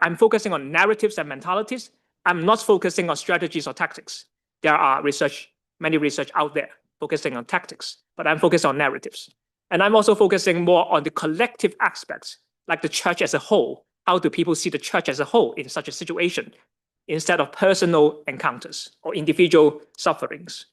Speaker 18: I'm focusing on narratives and mentalities. I'm not focusing on strategies or tactics. There are many research out there focusing on tactics, but I'm focused on narratives. And I'm also focusing more on the collective aspects, like the church as a whole. How do people see the church as a whole in such a situation, instead of personal encounters or individual sufferings?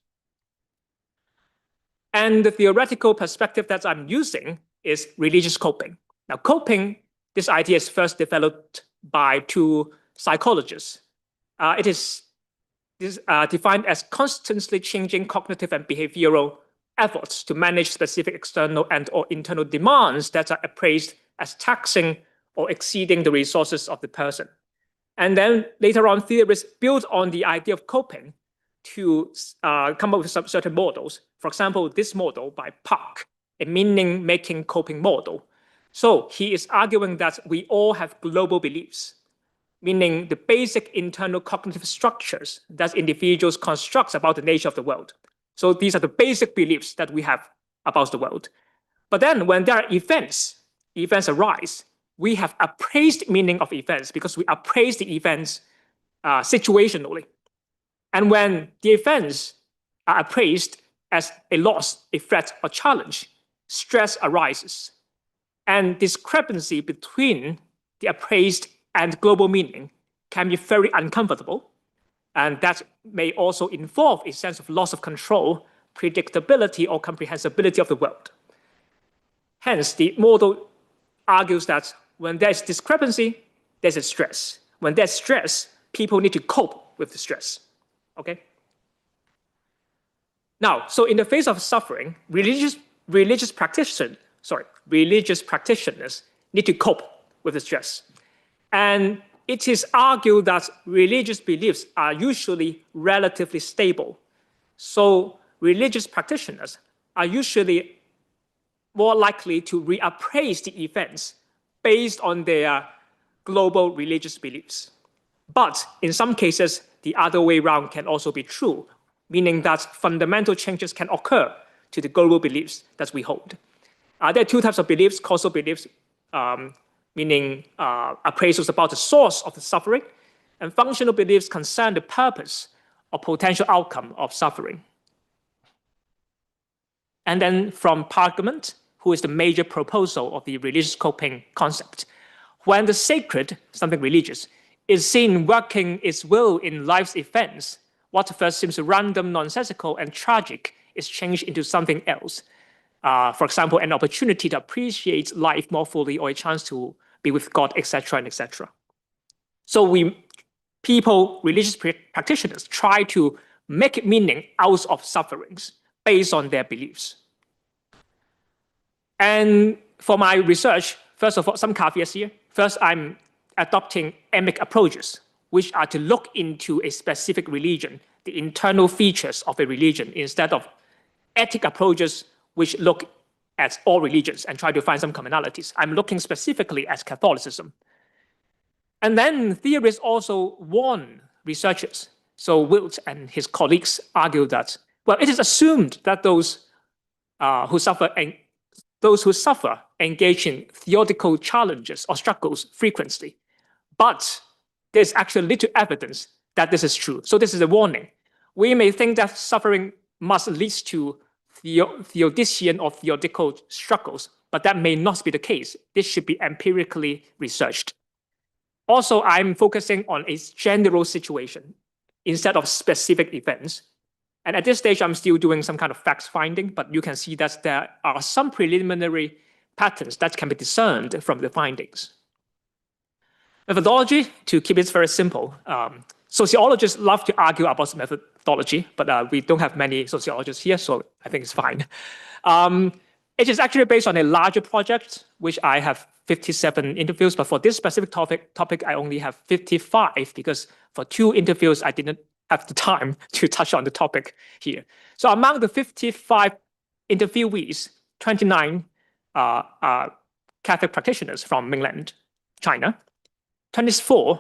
Speaker 18: And the theoretical perspective that I'm using is religious coping. Now, coping, this idea is first developed by two psychologists. It is defined as constantly changing cognitive and behavioral efforts to manage specific external and/or internal demands that are appraised as taxing or exceeding the resources of the person. And then later on, theorists build on the idea of coping to come up with some certain models. For example, this model by Park, a meaning-making coping model. So he is arguing that we all have global beliefs, meaning the basic internal cognitive structures that individuals construct about the nature of the world. So these are the basic beliefs that we have about the world. But then when there are events arise, we have appraised meaning of events because we appraise the events situationally. And when the events are appraised as a loss, a threat, or challenge, stress arises. And discrepancy between the appraised and global meaning can be very uncomfortable. And that may also involve a sense of loss of control, predictability, or comprehensibility of the world. Hence, the model argues that when there's discrepancy, there's a stress. When there's stress, people need to cope with the stress. Okay? Now, so in the face of suffering, religious practitioners need to cope with the stress. And it is argued that religious beliefs are usually relatively stable. So religious practitioners are usually more likely to reappraise the events based on their global religious beliefs. But in some cases, the other way around can also be true, meaning that fundamental changes can occur to the global beliefs that we hold. There are two types of beliefs: causal beliefs, meaning appraisals about the source of the suffering, and functional beliefs concern the purpose or potential outcome of suffering. And then from Parkman, who is the major proposal of the religious coping concept, when the sacred, something religious, is seen working its will in life's events, what first seems random, nonsensical, and tragic is changed into something else. For example, an opportunity to appreciate life more fully, or a chance to be with God, etc., and etc. So religious practitioners, try to make meaning out of sufferings based on their beliefs. And for my research, first of all, some caveats here. First, I'm adopting emic approaches, which are to look into a specific religion, the internal features of a religion, instead of ethic approaches, which look at all religions and try to find some commonalities. I'm looking specifically at Catholicism. And then theorists also warn researchers. So Wilt and his colleagues argue that, well, it is assumed that those who suffer engage in theological challenges or struggles frequently. But there's actually little evidence that this is true. So this is a warning. We may think that suffering must lead to theodician or theological struggles, but that may not be the case. This should be empirically researched. Also, I'm focusing on a general situation instead of specific events. And at this stage, I'm still doing some kind of facts finding, but you can see that there are some preliminary patterns that can be discerned from the findings. Methodology, to keep it very simple. Sociologists love to argue about methodology, but we don't have many sociologists here, so I think it's fine. It is actually based on a larger project, which I have 57 interviews, but for this specific topic, I only have 55 because for 2 interviews, I didn't have the time to touch on the topic here. So among the 55 interviewees, 29 are Catholic practitioners from mainland China. 24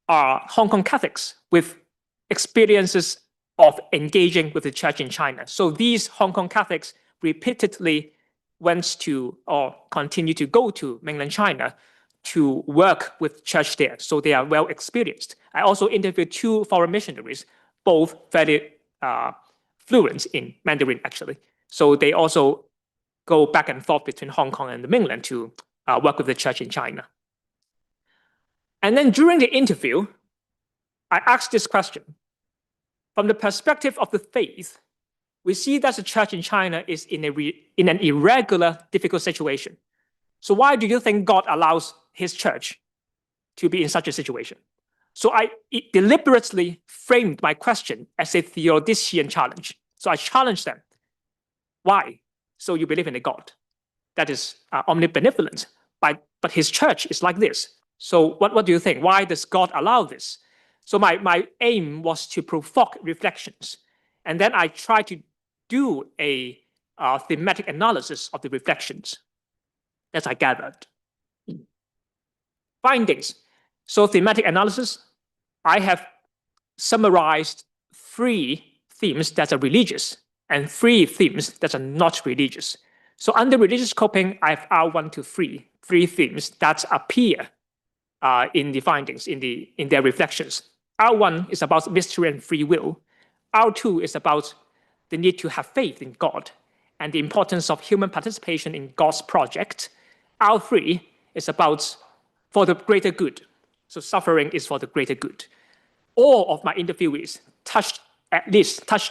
Speaker 18: are Hong Kong Catholics with experiences of engaging with the church in China. So these Hong Kong Catholics repeatedly went to or continue to go to mainland China to work with church there. So they are well experienced. I also interviewed 2 foreign missionaries, both very fluent in Mandarin, actually. So they also go back and forth between Hong Kong and the mainland to work with the church in China. And then during the interview, I asked this question. From the perspective of the faith, we see that the church in China is in an irregular, difficult situation. So why do you think God allows his church to be in such a situation? So I deliberately framed my question as a theodician challenge. So I challenged them. Why? So you believe in a God that is omnibenevolent, but his church is like this. So what do you think? Why does God allow this? So my aim was to provoke reflections. And then I tried to do a thematic analysis of the reflections that I gathered. Findings. So thematic analysis, I have summarized 3 themes that are religious and 3 themes that are not religious. So under religious coping, I have R1 to 3 themes that appear in the findings, in their reflections. R1 is about mystery and free will. R2 is about the need to have faith in God and the importance of human participation in God's project. R3 is about for the greater good. So suffering is for the greater good. All of my interviewees touched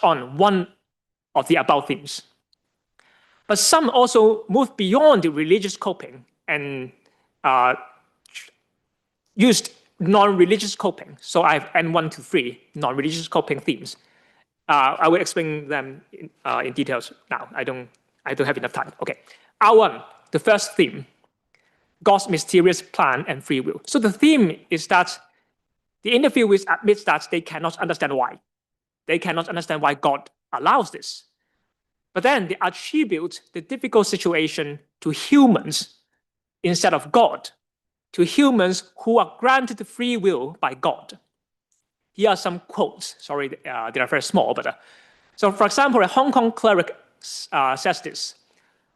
Speaker 18: on one of the above themes. But some also moved beyond the religious coping and used non-religious coping. So I have N1 to 3 non-religious coping themes. I will explain them in details now. I don't have enough time. Okay. R1, the first theme, God's mysterious plan and free will. So the theme is that the interviewees admit that they cannot understand why. They cannot understand why God allows this. But then they attribute the difficult situation to humans instead of God, to humans who are granted free will by God. Here are some quotes. Sorry, they are very small. But so, for example, a Hong Kong cleric says this.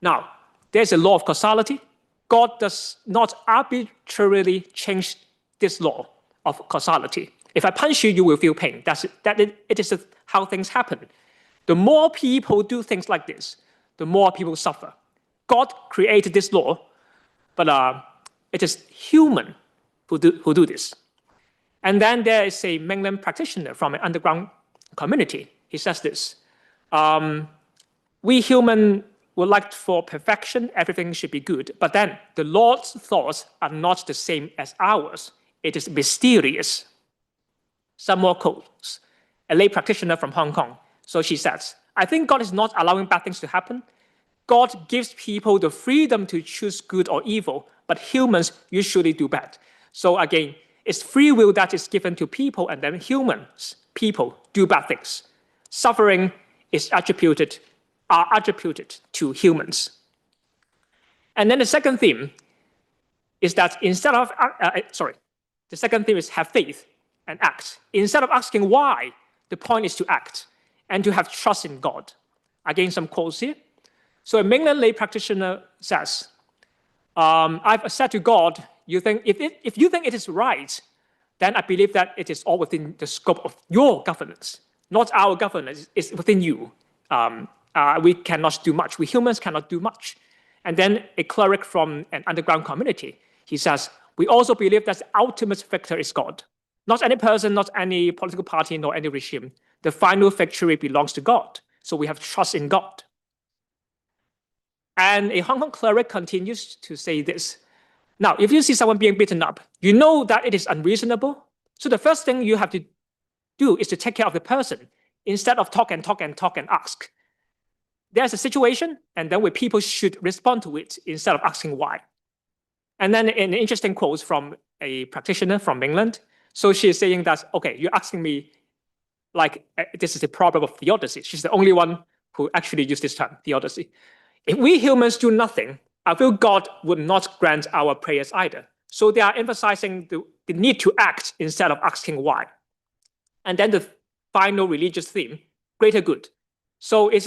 Speaker 18: Now, there's a law of causality. God does not arbitrarily change this law of causality. If I punch you, you will feel pain. It is how things happen. The more people do things like this, the more people suffer. God created this law, but it is human who do this. And then there is a mainland practitioner from an underground community. He says this, we human would like for perfection, everything should be good. But then the Lord's thoughts are not the same as ours. It is mysterious. Some more quotes. A lay practitioner from Hong Kong. So she says, I think God is not allowing bad things to happen. God gives people the freedom to choose good or evil, but humans usually do bad. So again, it's free will that is given to people, and then people do bad things. Suffering is attributed to humans. And then the second theme is that the second theme is have faith and act. Instead of asking why, the point is to act and to have trust in God. Again, some quotes here. So a mainland lay practitioner says, I've said to God, if you think it is right, then I believe that it is all within the scope of your governance, not our governance. It's within you. We cannot do much. We humans cannot do much. And then a cleric from an underground community, he says, we also believe that the ultimate victor is God. Not any person, not any political party, nor any regime. The final victory belongs to God. So we have trust in God. And a Hong Kong cleric continues to say this. Now, if you see someone being beaten up, you know that it is unreasonable. So the first thing you have to do is to take care of the person instead of talk and ask. There's a situation, and then people should respond to it instead of asking why. And then an interesting quote from a practitioner from England. So she's saying that, okay, you're asking me like this is a problem of theodicy. She's the only one who actually used this term, theodicy. If we humans do nothing, I feel God would not grant our prayers either. So they are emphasizing the need to act instead of asking why. And then the final religious theme, greater good. So it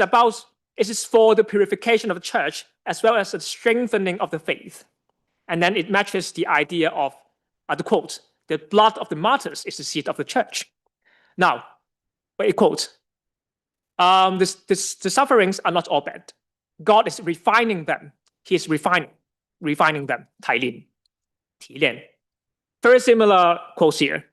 Speaker 18: is for the purification of the church as well as the strengthening of the faith. And then it matches the idea of the quote, the blood of the martyrs is the seed of the church. Now, a quote, the sufferings are not all bad. God is refining them. He is refining them. 提炼. Very similar quotes here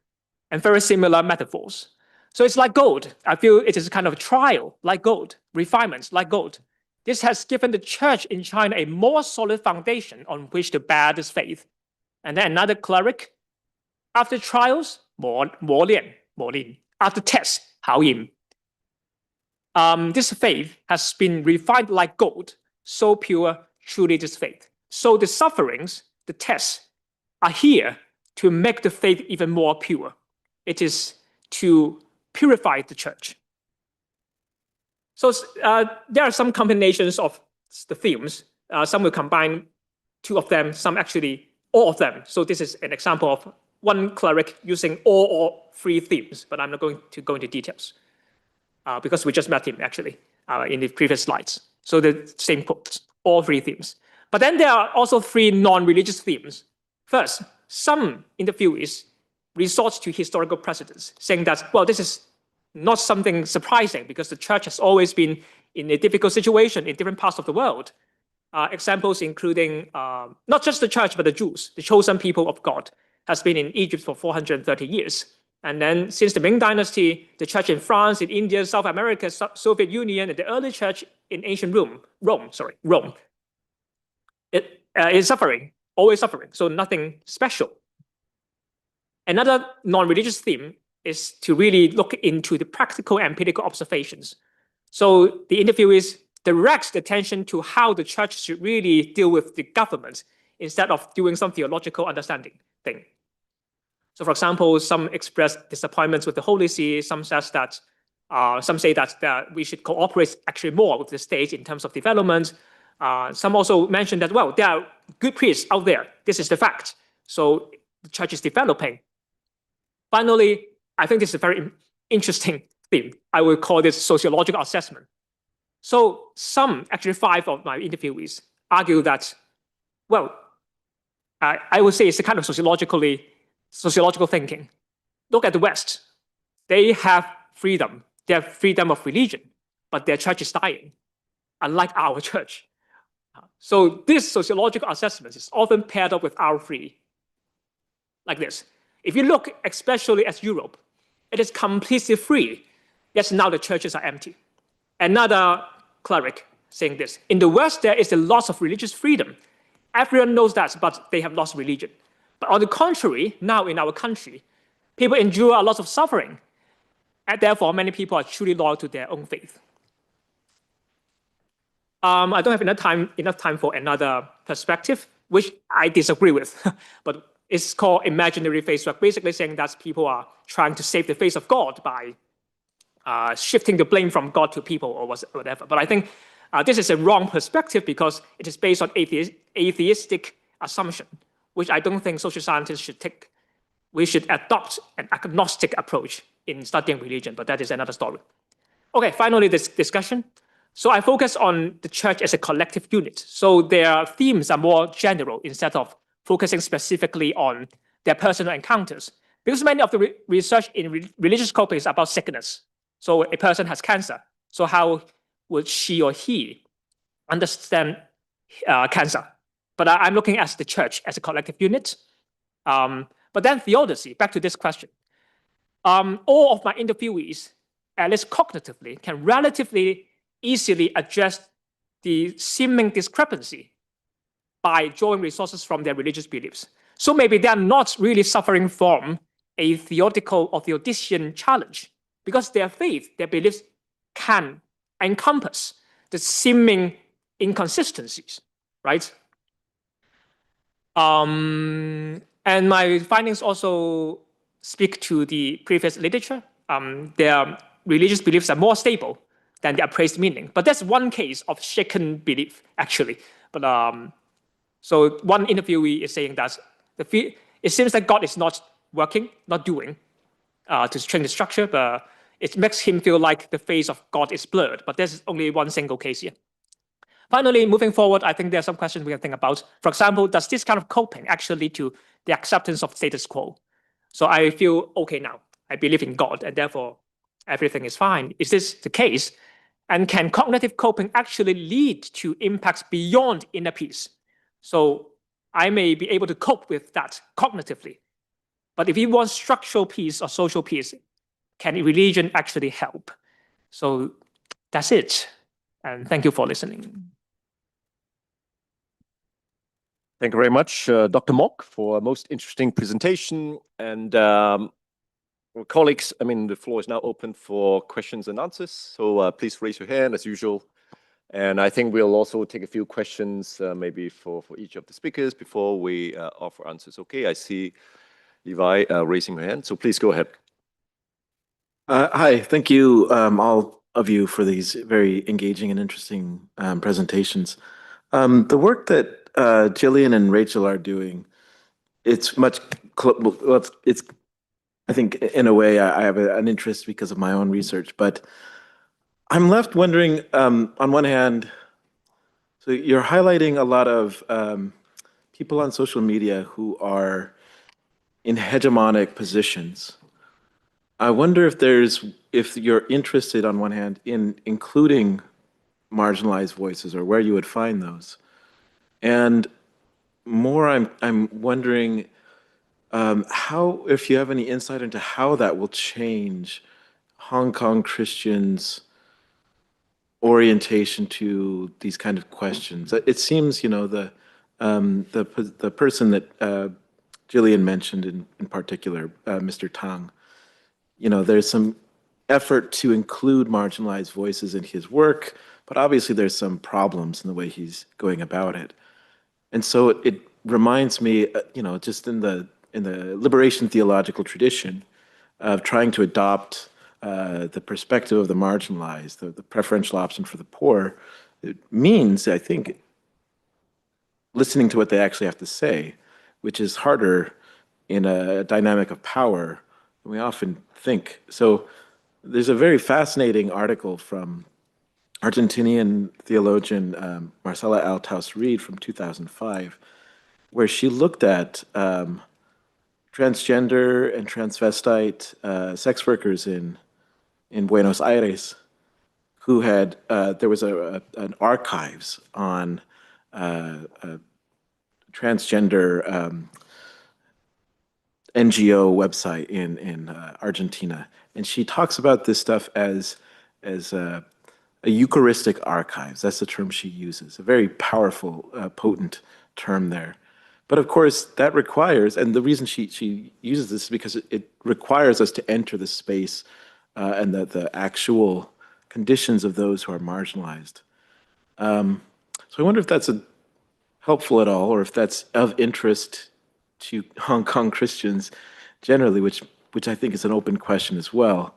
Speaker 18: and very similar metaphors. So it's like gold. I feel it is a kind of trial, like gold, refinements, like gold. This has given the church in China a more solid foundation on which to bear this faith. And then another cleric, after trials, 磨练. After tests, 考验. This faith has been refined like gold, so pure, truly this faith. So the sufferings, the tests, are here to make the faith even more pure. It is to purify the church. So there are some combinations of the themes. Some will combine two of them, some actually all of them. So this is an example of one cleric using all three themes, but I'm not going to go into details because we just met him actually in the previous slides. So the same quotes, all three themes. But then there are also three non-religious themes. First, some interviewees resort to historical precedents, saying that, well, this is not something surprising because the church has always been in a difficult situation in different parts of the world. Examples including not just the church, but the Jews, the chosen people of God, has been in Egypt for 430 years. And then since the Ming Dynasty, the church in France, in India, South America, Soviet Union, and the early church in ancient Rome, it is suffering, always suffering, so nothing special. Another non-religious theme is to really look into the practical and empirical observations. So the interviewees direct attention to how the church should really deal with the government instead of doing some theological understanding thing. So for example, some express disappointments with the Holy See, some say that we should cooperate actually more with the state in terms of development. Some also mention that, well, there are good priests out there. This is the fact. So the church is developing. Finally, I think this is a very interesting theme. I will call this sociological assessment. So some, actually 5 of my interviewees, argue that, well, I would say it's a kind of sociological thinking. Look at the West. They have freedom. They have freedom of religion, but their church is dying, unlike our church. So this sociological assessment is often paired up with our free, like this. If you look especially at Europe, it is completely free, yet now the churches are empty. Another cleric saying this, in the West, there is a loss of religious freedom. Everyone knows that, but they have lost religion. But on the contrary, now in our country, people endure a lot of suffering, and therefore many people are truly loyal to their own faith. I don't have enough time for another perspective, which I disagree with, but it's called imaginary faith work, basically saying that people are trying to save the face of God by shifting the blame from God to people or whatever. But I think this is a wrong perspective because it is based on atheistic assumption, which I don't think social scientists should take. We should adopt an agnostic approach in studying religion, but that is another story. Okay, finally, this discussion. So I focus on the church as a collective unit. So their themes are more general instead of focusing specifically on their personal encounters. Because many of the research in religious coping is about sickness. So a person has cancer. So how would she or he understand cancer? But I'm looking at the church as a collective unit. But then theodicy, back to this question. All of my interviewees, at least cognitively, can relatively easily address the seeming discrepancy by drawing resources from their religious beliefs. So maybe they are not really suffering from a theodical or theodician challenge because their faith, their beliefs can encompass the seeming inconsistencies, right? And my findings also speak to the previous literature. Their religious beliefs are more stable than the appraised meaning. But that's one case of shaken belief, actually. But so one interviewee is saying that It seems that God is not working, not doing to change the structure, but it makes him feel like the face of God is blurred. But there's only one single case here. Finally, moving forward, I think there are some questions we can think about. For example, does this kind of coping actually lead to the acceptance of status quo? So I feel okay now. I believe in God, and therefore everything is fine. Is this the case? And can cognitive coping actually lead to impacts beyond inner peace? So I may be able to cope with that cognitively. But if you want structural peace or social peace, can religion actually help? So that's it. And thank you for listening.
Speaker 6: Thank you very much, Dr. Mock, for a most interesting presentation. And colleagues, I mean, the floor is now open for questions and answers. So please raise your hand as usual. And I think we'll also take a few questions maybe for each of the speakers before we offer answers. Okay, I see Levi raising her hand. So please go ahead.
Speaker 9: Hi, thank you all of you for these very engaging and interesting presentations. The work that Jillian and Rachel are doing, it's much, well, it's, I think in a way I have an interest because of my own research, but I'm left wondering, on one hand, so you're highlighting a lot of people on social media who are in hegemonic positions. I wonder if you're interested on one hand in including marginalized voices or where you would find those. And more, I'm wondering how, if you have any insight into how that will change Hong Kong Christians' orientation to these kind of questions. It seems, you know, the person that Jillian mentioned in particular, Mr. Tang, you know, there's some effort to include marginalized voices in his work, but obviously there's some problems in the way he's going about it. And so it reminds me, you know, just in the liberation theological tradition of trying to adopt the perspective of the marginalized, the preferential option for the poor, it means, I think, listening to what they actually have to say, which is harder in a dynamic of power than we often think. So there's a very fascinating article from Argentinian theologian Marcela Althaus-Reed from 2005, where she looked at transgender and transvestite sex workers in Buenos Aires who had, there was an archives on transgender NGO website in Argentina. And she talks about this stuff as a Eucharistic archives. That's the term she uses, a very powerful, potent term there. But of course, that requires, and the reason she uses this is because it requires us to enter the space and the actual conditions of those who are marginalized. So I wonder if that's helpful at all, or if that's of interest to Hong Kong Christians generally, which I think is an open question as well.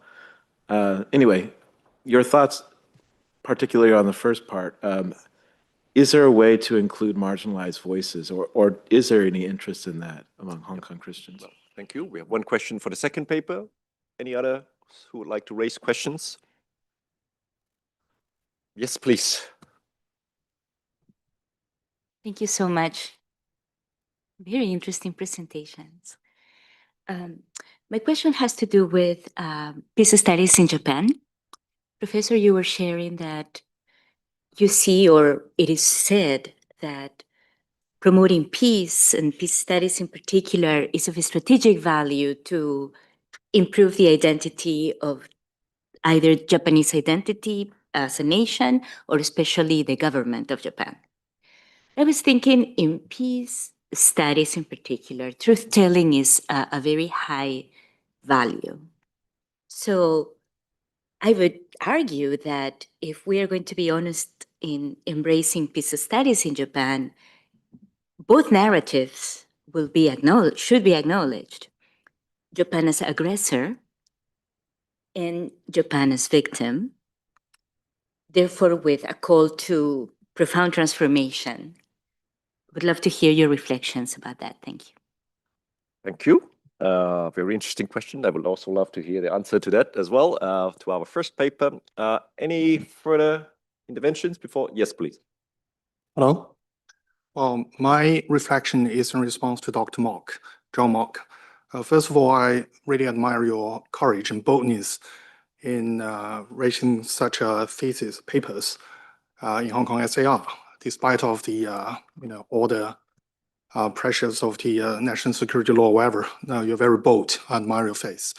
Speaker 9: Anyway, your thoughts, particularly on the first part, is there a way to include marginalized voices, or is there any interest in that among Hong Kong Christians?
Speaker 6: Well, thank you. We have one question for the second paper. Any others who would like to raise questions? Yes, please.
Speaker 14: Thank you so much. Very interesting presentations. My question has to do with peace studies in Japan. Professor, you were sharing that you see, or it is said, that promoting peace and peace studies in particular is of a strategic value to improve the identity of either Japanese identity as a nation or especially the government of Japan. I was thinking in peace studies in particular, truth-telling is a very high value. So I would argue that if we are going to be honest in embracing peace studies in Japan, both narratives will be acknowledged, should be acknowledged. Japan as aggressor and Japan as victim, therefore with a call to profound transformation. Would love to hear your reflections about that. Thank you.
Speaker 6: Thank you. Very interesting question. I would also love to hear the answer to that as well, to our first paper. Any further interventions before? Yes, please.
Speaker 19: Hello. Well, my reflection is in response to Dr. Mock, John Mock. First of all, I really admire your courage and boldness in raising such a thesis papers in Hong Kong SAR, despite of the all the pressures of the national security law, whatever. You're very bold. I admire your face.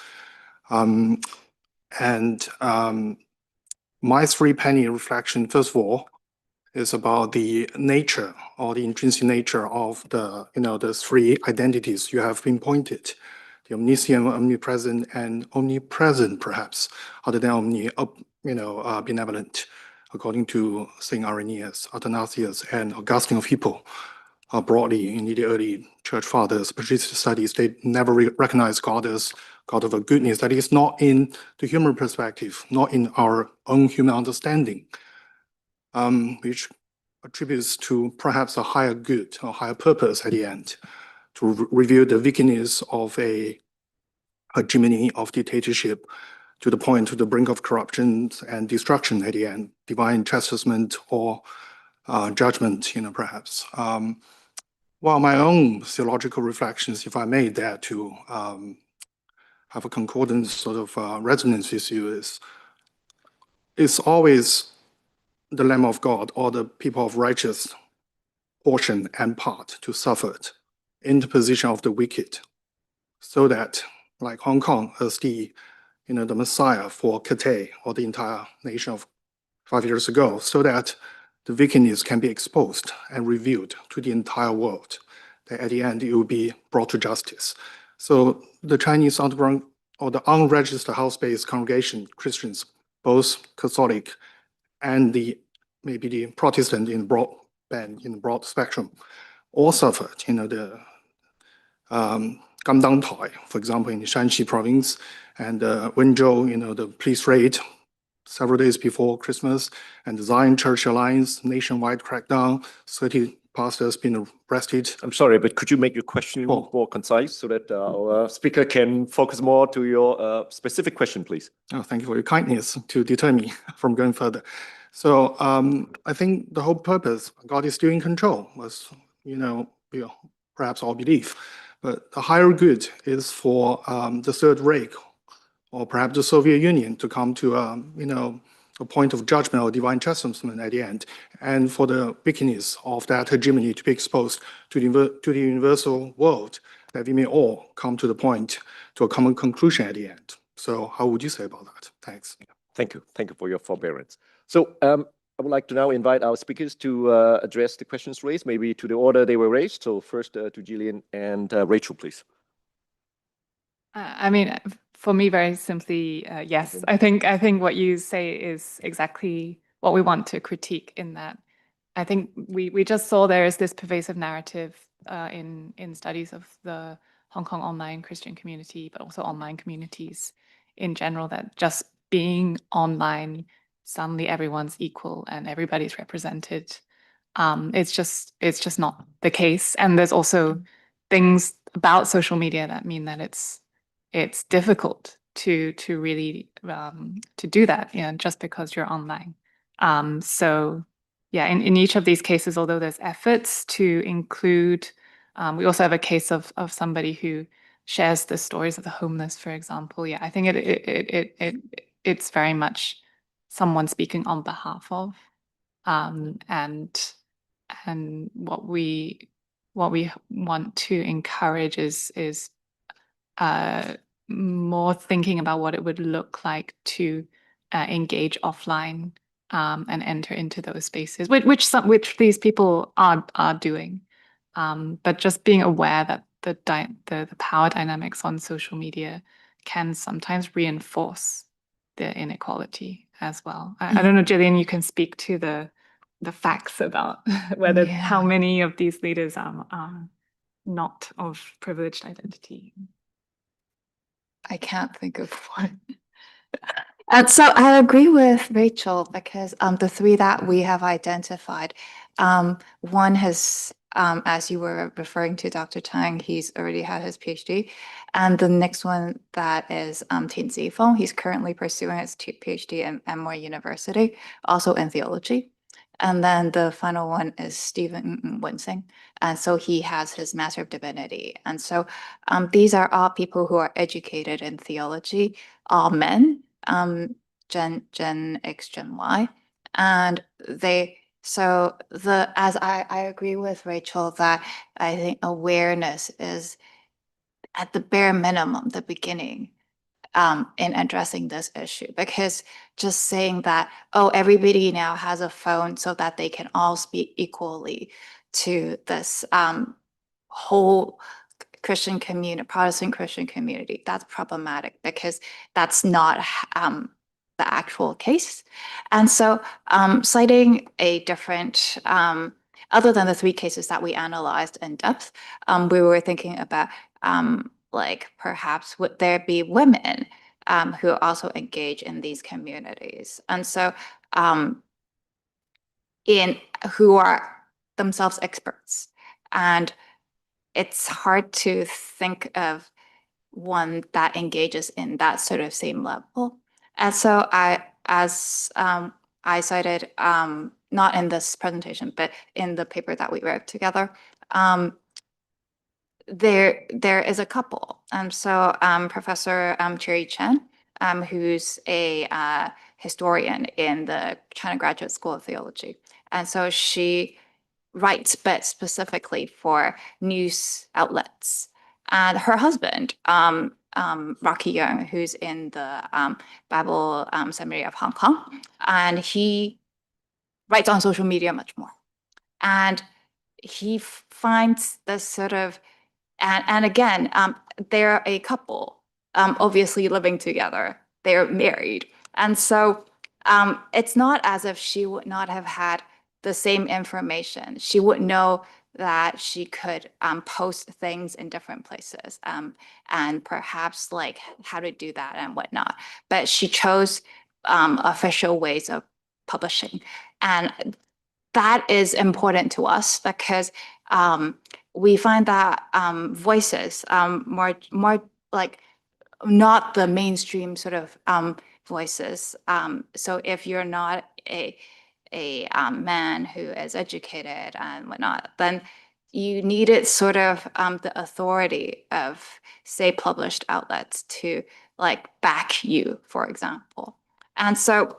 Speaker 19: My three-penny reflection, first of all, is about the nature or the intrinsic nature of the the three identities you have been pointed: the omniscient, omnipresent, and omnipresent, perhaps, other than benevolent, according to Saint Irenaeus, Athanasius, and Augustine of Hippo. Broadly, in the early church fathers, patristic studies, they never recognized God as God of a goodness that is not in the human perspective, not in our own human understanding, which attributes to perhaps a higher good or higher purpose at the end, to reveal the wickedness of a hegemony of dictatorship to the point, to the brink of corruption and destruction at the end, divine chastisement or judgment, perhaps. Well, my own theological reflections, if I may dare to have a concordance sort of resonance with you, is always the Lamb of God or the people of righteous portion and part to suffer it, interposition of the wicked, so that, like Hong Kong, as the the Messiah for Cathay or the entire nation of 5 years ago, so that the wickedness can be exposed and revealed to the entire world. That at the end it will be brought to justice. So the Chinese underground or the unregistered house-based congregation, Christians, both Catholic and maybe the Protestant in broad spectrum, all suffered. The Gamdang Tai, for example, in Shanxi province, and Wenzhou, the police raid several days before Christmas, and the Zion Church Alliance nationwide crackdown, 30 pastors been arrested.
Speaker 6: I'm sorry, but could you make your question more concise so that our speaker can focus more to your specific question, please?
Speaker 19: Oh, thank you for your kindness to deter me from going further. So I think the whole purpose, God is still in control, as we perhaps all believe. But the higher good is for the Third Reich or perhaps the Soviet Union to come to a point of judgment or divine chastisement at the end, and for the wickedness of that hegemony to be exposed to the universal world, that we may all come to the point, to a common conclusion at the end. So how would you say about that? Thanks.
Speaker 6: Thank you. Thank you for your forbearance. So I would like to now invite our speakers to address the questions raised, maybe to the order they were raised. So first to Gillian and Rachel, please.
Speaker 17: I mean, for me, very simply, yes. I think what you say is exactly what we want to critique. In that, I think we just saw there is this pervasive narrative in studies of the Hong Kong online Christian community, but also online communities in general, that just being online, suddenly everyone's equal and everybody's represented. It's just not the case. And there's also things about social media that mean that it's difficult to really to do that, just because you're online. So yeah, in each of these cases, although there's efforts to include, we also have a case of somebody who shares the stories of the homeless, for example. Yeah, I think it's very much someone speaking on behalf of, and what we want to encourage is more thinking about what it would look like to engage offline and enter into those spaces, which these people are doing, but just being aware that the power dynamics on social media can sometimes reinforce the inequality as well. I don't know, Gillian, you can speak to the facts about whether how many of these leaders are not of privileged identity.
Speaker 12: I can't think of one. And so I agree with Rachel, because the three that we have identified, one has
Speaker 17: as you were referring to Dr. Tang, he's already had his PhD. And the next one that is Tin Zifeng. He's currently pursuing his PhD at Emory University, also in theology. And then the final one is Stephen Wensing. And so he has his Master of Divinity. And so these are all people who are educated in theology, all men, Gen X, Gen Y. And as I agree with Rachel that I think awareness is at the bare minimum, the beginning in addressing this issue, because just saying that, oh, everybody now has a phone so that they can all speak equally to this whole Christian community, Protestant Christian community, that's problematic because that's not the actual case. And so citing a different, other than the 3 cases that we analyzed in depth, we were thinking about like perhaps would there be women who also engage in these communities, and so who are themselves experts. And it's hard to think of one that engages in that sort of same level. And so as I cited, not in this presentation, but in the paper that we wrote together, there is a couple. So Professor Cherry Chen, who's a historian in the China Graduate School of Theology. And so she writes, but specifically for news outlets. And her husband, Rocky Young, who's in the Bible Seminary of Hong Kong, and he writes on social media much more. And he finds this sort of, and again, they're a couple, obviously living together. They're married. And so it's not as if she would not have had the same information. She would know that she could post things in different places and perhaps like how to do that and whatnot. But she chose official ways of publishing. And that is important to us because we find that voices more like not the mainstream sort of voices. So if you're not a man who is educated and whatnot, then you needed sort of the authority of, say, published outlets to like back you, for example. And so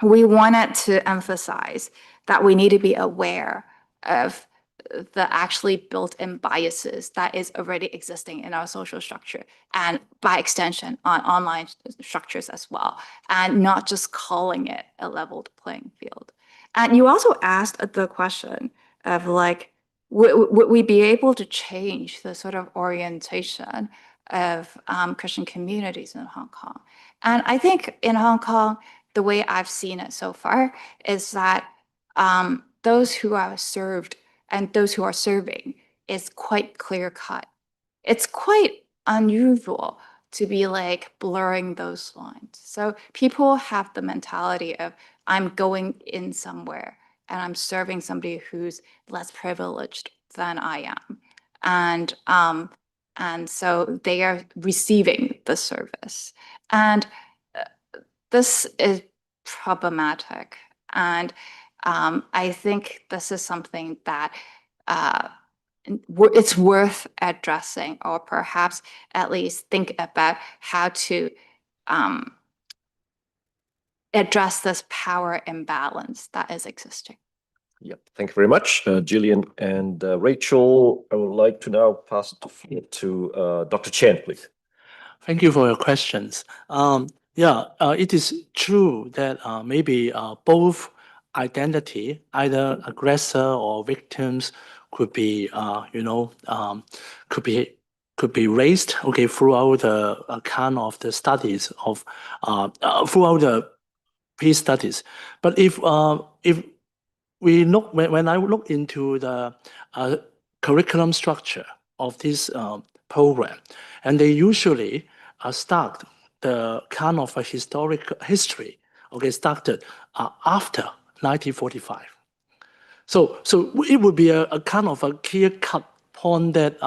Speaker 17: we wanted to emphasize that we need to be aware of the actually built-in biases that is already existing in our social structure and by extension on online structures as well, and not just calling it a leveled playing field. And you also asked the question of like, would we be able to change the sort of orientation of Christian communities in Hong Kong? And I think in Hong Kong, the way I've seen it so far is that those who are served and those who are serving is quite clear cut. It's quite unusual to be like blurring those lines. So people have the mentality of I'm going in somewhere and I'm serving somebody who's less privileged than I am. And so they are receiving the service. And this is problematic. And I think this is something that it's worth addressing, or perhaps at least think about how to address this power imbalance that is existing.
Speaker 6: Yep, thank you very much, Gillian and Rachel. I would like to now pass the floor to Dr. Chen, please.
Speaker 16: Thank you for your questions. It is true that maybe both identity, either aggressor or victims, could be, could be raised, okay, throughout the account of the studies of throughout the peace studies. But if we look, when I look into the curriculum structure of this program, and they usually start the kind of a historic history, okay, started after 1945. So it would be a kind of a clear-cut point that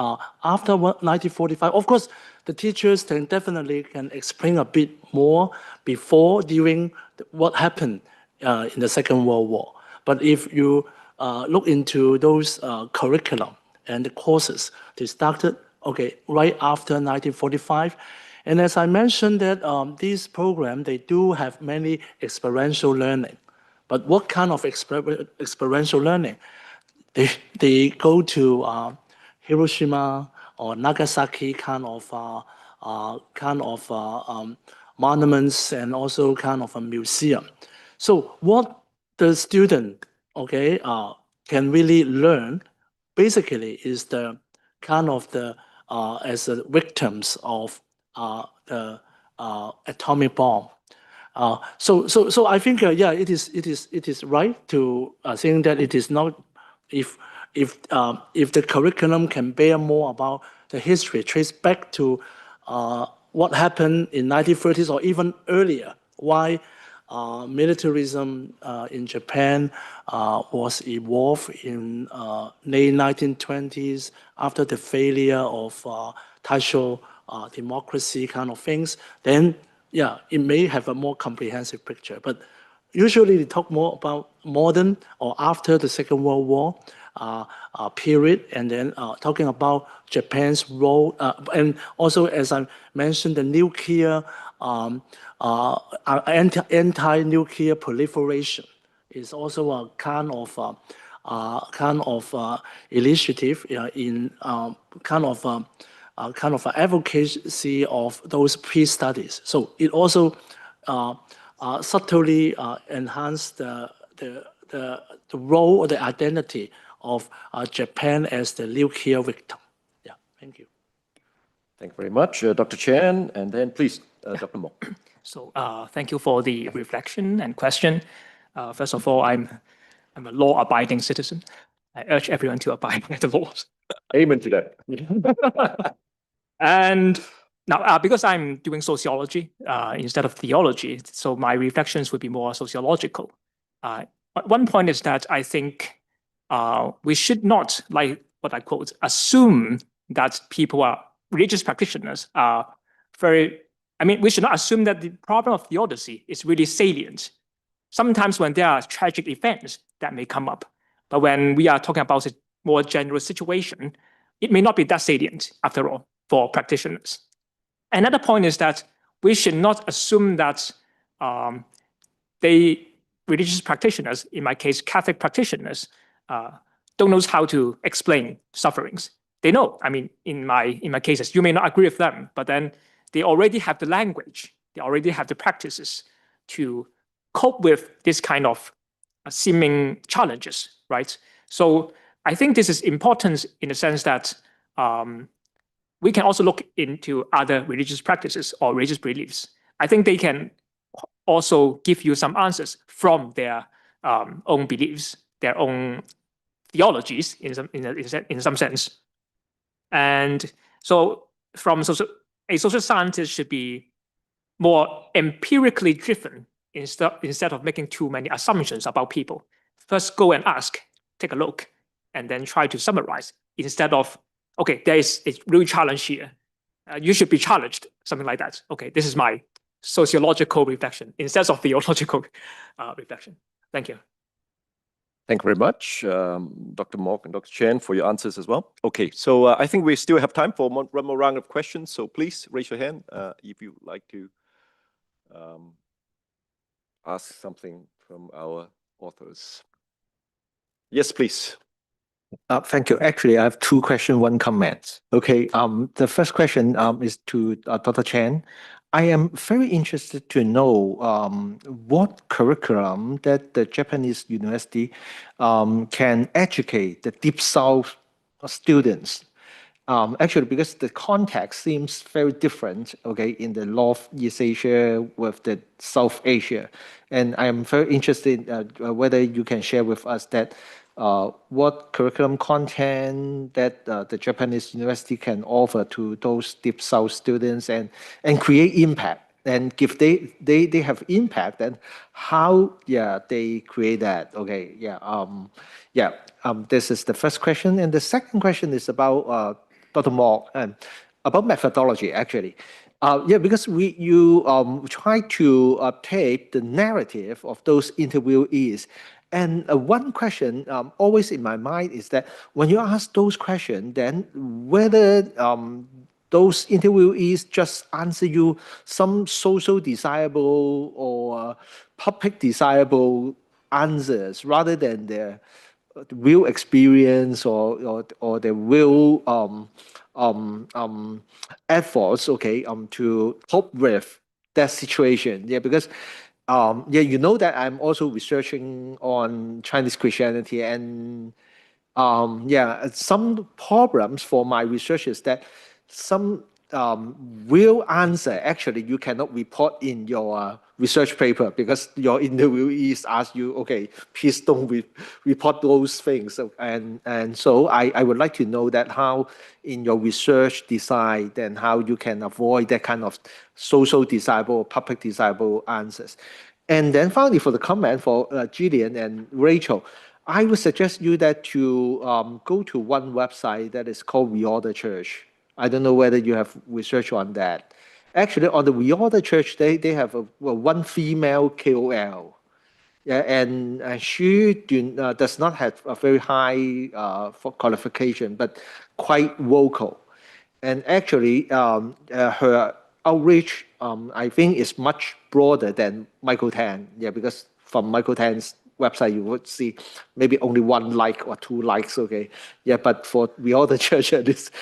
Speaker 16: after 1945, of course, the teachers can definitely explain a bit more before, during what happened in the Second World War. But if you look into those curriculum and the courses, they started right after 1945. And as I mentioned that this program, they do have many experiential learning. But what kind of experiential learning? They go to Hiroshima or Nagasaki kind of monuments and also kind of a museum. So what the student can really learn basically is the kind of the as the victims of the atomic bomb. So I think yeah, it is right to think that it is not if the curriculum can bear more about the history, trace back to what happened in 1930s or even earlier, why militarism in Japan was evolved in late 1920s after the failure of Taisho democracy kind of things, then yeah, it may have a more comprehensive picture. But usually they talk more about modern or after the Second World War period, and then talking about Japan's role, and also, as I mentioned, the nuclear, anti-nuclear proliferation is also a kind of initiative in kind of advocacy of those peace studies. So it also subtly enhanced the role or the identity of Japan as the nuclear victim. Yeah, thank you.
Speaker 6: Thank you very much, Dr. Chen, and then please, Dr. Mo.
Speaker 18: So thank you for the reflection and question. First of all, I'm a law-abiding citizen. I urge everyone to abide by the laws.
Speaker 6: Amen to that.
Speaker 18: And now, because I'm doing sociology instead of theology, so my reflections would be more sociological. One point is that I think we should not, like what I quote, assume that people are religious practitioners are we should not assume that the problem of theodicy is really salient. Sometimes when there are tragic events that may come up, but when we are talking about a more general situation, it may not be that salient after all for practitioners. Another point is that we should not assume that religious practitioners, in my case, Catholic practitioners, don't know how to explain sufferings. They know. I mean, in my cases, you may not agree with them, but then they already have the language, they already have the practices to cope with this kind of seeming challenges, right? So I think this is important in the sense that we can also look into other religious practices or religious beliefs. I think they can also give you some answers from their own beliefs, their own theologies in some sense. And so a social scientist should be more empirically driven instead of making too many assumptions about people. First, go and ask, take a look, and then try to summarize instead of, okay, there is a real challenge here. You should be challenged, something like that. Okay, this is my sociological reflection instead of theological reflection. Thank you.
Speaker 6: Thank you very much, Dr. Mok and Dr. Chen, for your answers as well. Okay, so I think we still have time for one more round of questions. So please raise your hand if you'd like to ask something from our authors. Yes, please.
Speaker 8: Thank you. Actually, I have two questions, one comment. Okay. The first question is to Dr. Chen. I am very interested to know what curriculum that the Japanese university can educate the Deep South students. Actually, because the context seems very different, okay, in the Northeast Asia with the South Asia. And I am very interested whether you can share with us that what curriculum content that the Japanese university can offer to those Deep South students and create impact and if they have impact, then how they create that. Okay, this is the first question, and the second question is about Dr. Mock and about methodology actually. Because you try to tape the narrative of those interviewees. And one question always in my mind is that when you ask those questions, then whether those interviewees just answer you some social desirable or public desirable answers rather than their real experience or the real efforts, okay, to cope with that situation. Because you know that I'm also researching on Chinese Christianity, and some problems for my research is that some real answer actually you cannot report in your research paper because your interviewees ask you, okay, please don't report those things. So I would like to know that how in your research decide and how you can avoid that kind of social desirable, public desirable answers. And then finally, for the comment for Gillian and Rachel, I would suggest you that to go to one website that is called Reorder Church. I don't know whether you have research on that. Actually, on the Reorder Church, they have one female KOL. And she does not have a very high qualification, but quite vocal. And actually, her outreach, I think, is much broader than Michael Tan. Because from Michael Tan's website, you would see maybe only 1 like or 2 likes. Okay, but for the other church, this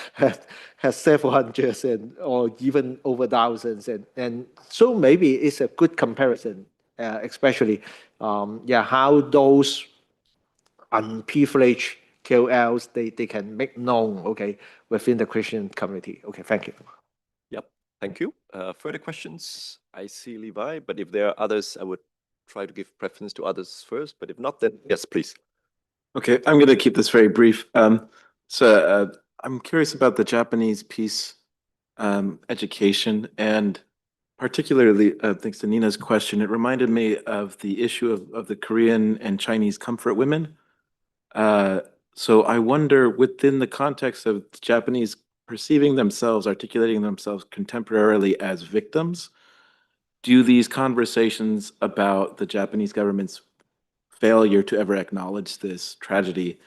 Speaker 8: has several hundreds or even over thousands, and so maybe it's a good comparison, especially how those unprivileged KOLs they can make known, okay, within the Christian community. Okay, thank you.
Speaker 6: Yep, thank you. Further questions? I see Levi, but if there are others, I would try to give preference to others first, but if not, then yes, please.
Speaker 9: Okay, I'm going to keep this very brief. I'm curious about the Japanese peace education, and particularly thanks to Nina's question, it reminded me of the issue of the Korean and Chinese comfort women. So I wonder, within the context of Japanese perceiving themselves, articulating themselves contemporarily as victims, do these conversations about the Japanese government's failure to ever acknowledge this tragedy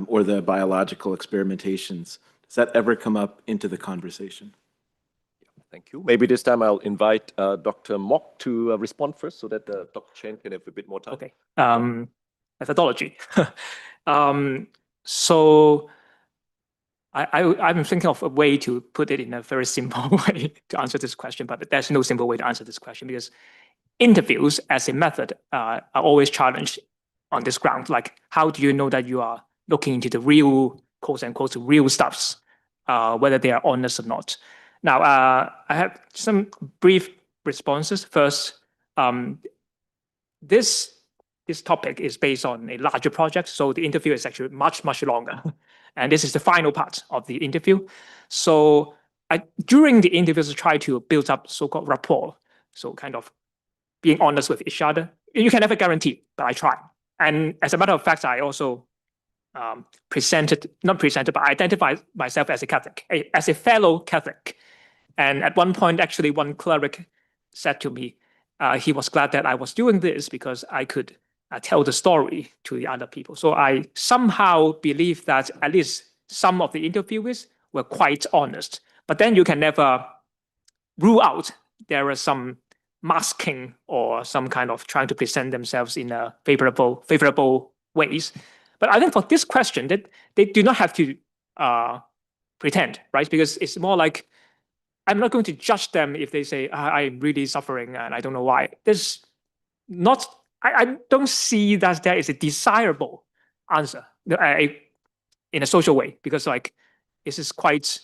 Speaker 9: or the biological experimentations, does that ever come up into the conversation?
Speaker 6: Thank you. Maybe this time I'll invite Dr. Mock to respond first so that Dr. Chen can have a bit more time.
Speaker 18: Okay. Methodology. So I'm thinking of a way to put it in a very simple way to answer this question, but there's no simple way to answer this question because interviews as a method are always challenged on this ground. Like, how do you know that you are looking into the real, quote unquote, real stuffs, whether they are honest or not? Now, I have some brief responses. First, this topic is based on a larger project, so the interview is actually much, much longer. And this is the final part of the interview. So during the interviews, I try to build up so-called rapport, so kind of being honest with each other. You can never guarantee, but I try. And as a matter of fact, I also identified myself as a Catholic, as a fellow Catholic. And at one point, actually, one cleric said to me, he was glad that I was doing this because I could tell the story to the other people. So I somehow believe that at least some of the interviewers were quite honest. But then you can never rule out there are some masking or some kind of trying to present themselves in a favorable ways. But I think for this question, that they do not have to pretend, right? Because it's more like, I'm not going to judge them if they say, I'm really suffering and I don't know why. There's not, I don't see that there is a desirable answer in a social way, because like, this is quite,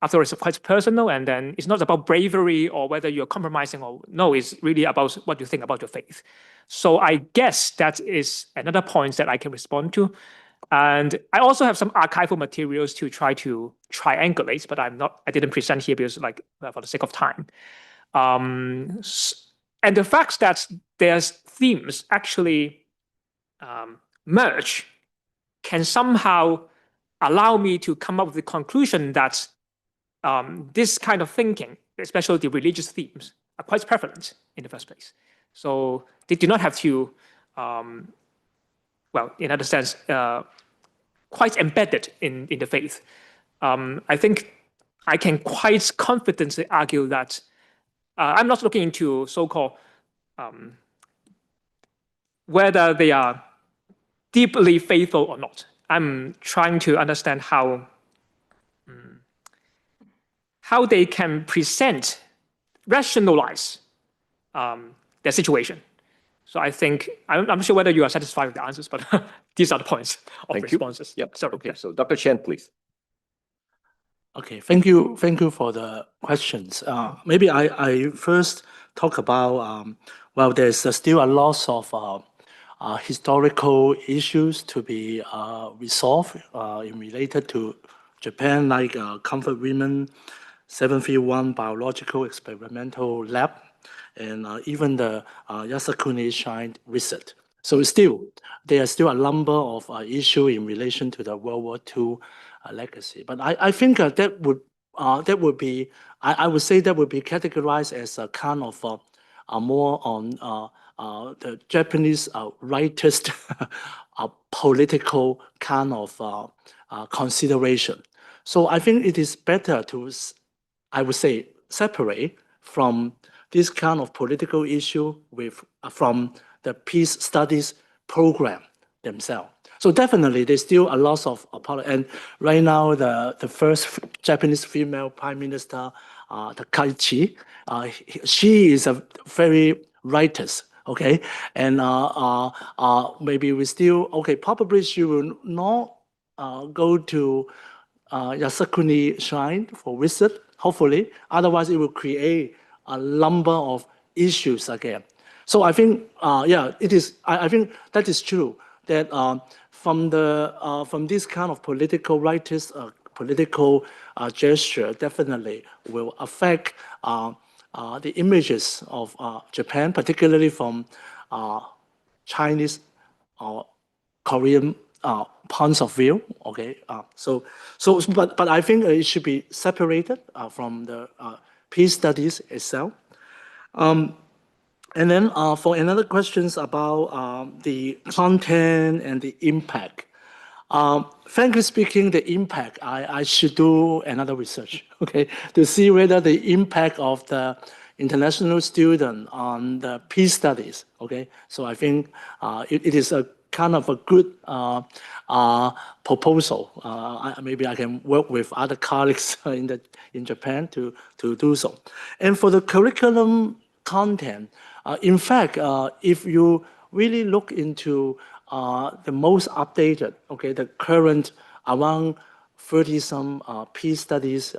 Speaker 18: after all, it's quite personal, and then it's not about bravery or whether you're compromising or no, it's really about what you think about your faith. So I guess that is another point that I can respond to. And I also have some archival materials to try to triangulate, but I didn't present here because like for the sake of time. And the fact that their themes actually merge can somehow allow me to come up with the conclusion that this kind of thinking, especially the religious themes, are quite prevalent in the first place. So they do not have to, well, in other sense, quite embedded in the faith. I think I can quite confidently argue that I'm not looking into so-called whether they are deeply faithful or not. I'm trying to understand how they can present, rationalize their situation. So I think, I'm not sure whether you are satisfied with the answers, but these are the points of responses.
Speaker 6: Yep.
Speaker 18: Sorry.
Speaker 6: Okay. So Dr. Chen, please.
Speaker 16: Okay, thank you for the questions. Maybe I first talk about, well, there's still a lot of historical issues to be resolved in related to Japan, like Comfort Women, 731 Biological Experimental Lab, and even the Yasukuni Shrine visit. So there are still a number of issues in relation to the World War II legacy. But I think that would be, I would say that would be categorized as a kind of more on the Japanese rightist political kind of consideration. So I think it is better to, I would say, separate from this kind of political issue from the peace studies program themselves. So definitely, there's still a lot of and right now, the first Japanese female prime minister, Takaichi, she is a very righteous, okay, and maybe we still probably she will not go to Yasukuni Shrine for visit, hopefully. Otherwise, it will create a number of issues again. So I think, it is. I think that is true. That from this kind of political rightist political gesture, definitely will affect the images of Japan, particularly from Chinese or Korean points of view. Okay, but I think it should be separated from the peace studies itself. And then for another questions about the content and the impact. Frankly speaking, the impact, I should do another research, okay, to see whether the impact of the international student on the peace studies, okay. So I think it is a kind of a good proposal. Maybe I can work with other colleagues in Japan to do so. And for the curriculum content, in fact, if you really look into the most updated, okay, the current around 30-some peace studies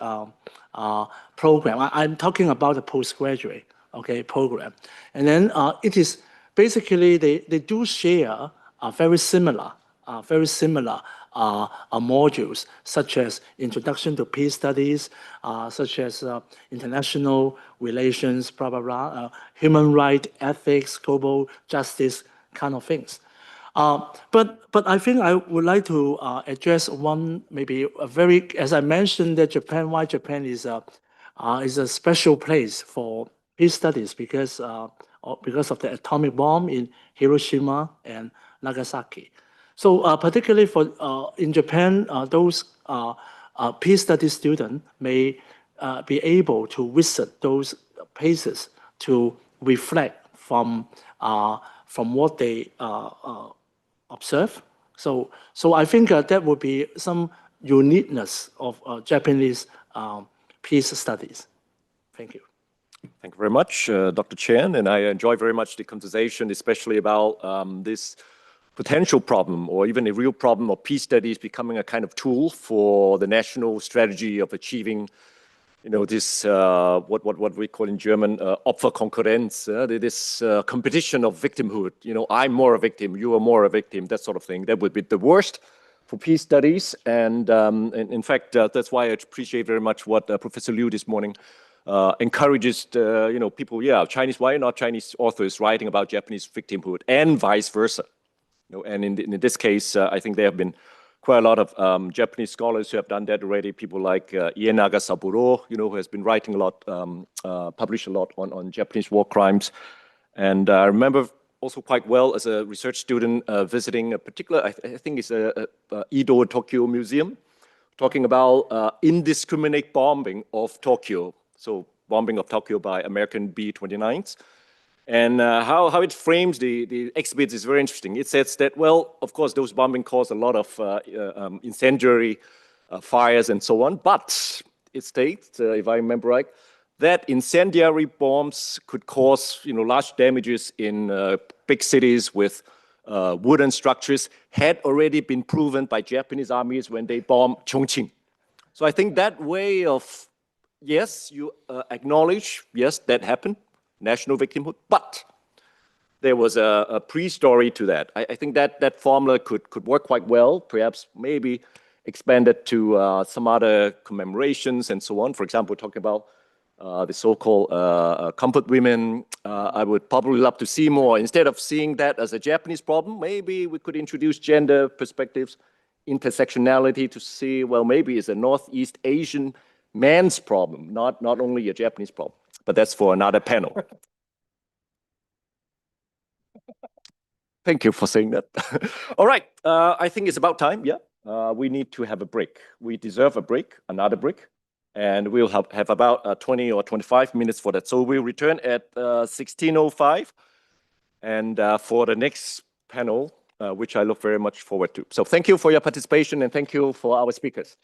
Speaker 16: program, I'm talking about the postgraduate, okay, program. And then it is basically, they do share very similar modules, such as Introduction to Peace Studies, such as international relations, blah, blah, blah, human rights, ethics, global justice kind of things. But I think I would like to address one, maybe a very, as I mentioned, that why Japan is a special place for peace studies because of the atomic bomb in Hiroshima and Nagasaki. So particularly for in Japan, those peace study students may be able to visit those places to reflect from what they observe. So I think that would be some uniqueness of Japanese peace studies. Thank you.
Speaker 6: Thank you very much, Dr. Chen, and I enjoy very much the conversation, especially about this potential problem or even a real problem of peace studies becoming a kind of tool for the national strategy of achieving, this what we call in German Opferkonkurrenz, this competition of victimhood. I'm more a victim, you are more a victim, that sort of thing. That would be the worst for peace studies, and in fact, that's why I appreciate very much what Professor Liu this morning encourages people, Chinese, why not Chinese authors writing about Japanese victimhood and vice versa? And in this case, I think there have been quite a lot of Japanese scholars who have done that already. People like Ienaga Saburo, who has been writing a lot, published a lot on Japanese war crimes. And I remember also quite well as a research student visiting a particular, I think it's a Edo Tokyo Museum, talking about indiscriminate bombing of Tokyo. So bombing of Tokyo by American B-29s. And how it frames the exhibit is very interesting. It says that, well, of course, those bombing caused a lot of incendiary fires and so on. But it states, if I remember right, that incendiary bombs could cause large damages in big cities with wooden structures had already been proven by Japanese armies when they bombed Chongqing. So I think that way of, yes, you acknowledge, yes, that happened, national victimhood, but there was a pre-story to that. I think that formula could work quite well, perhaps maybe expanded to some other commemorations and so on. For example, talking about the so-called comfort women, I would probably love to see more. Instead of seeing that as a Japanese problem, maybe we could introduce gender perspectives, intersectionality to see, well, maybe it's a Northeast Asian man's problem, not only a Japanese problem. But that's for another panel. Thank you for saying that. All right, I think it's about time, yeah. We need to have a break. We deserve a break, another break. And we'll have about 20 or 25 minutes for that. So we'll return at 16:05 and for the next panel, which I look very much forward to. So thank you for your participation and thank you for our speakers.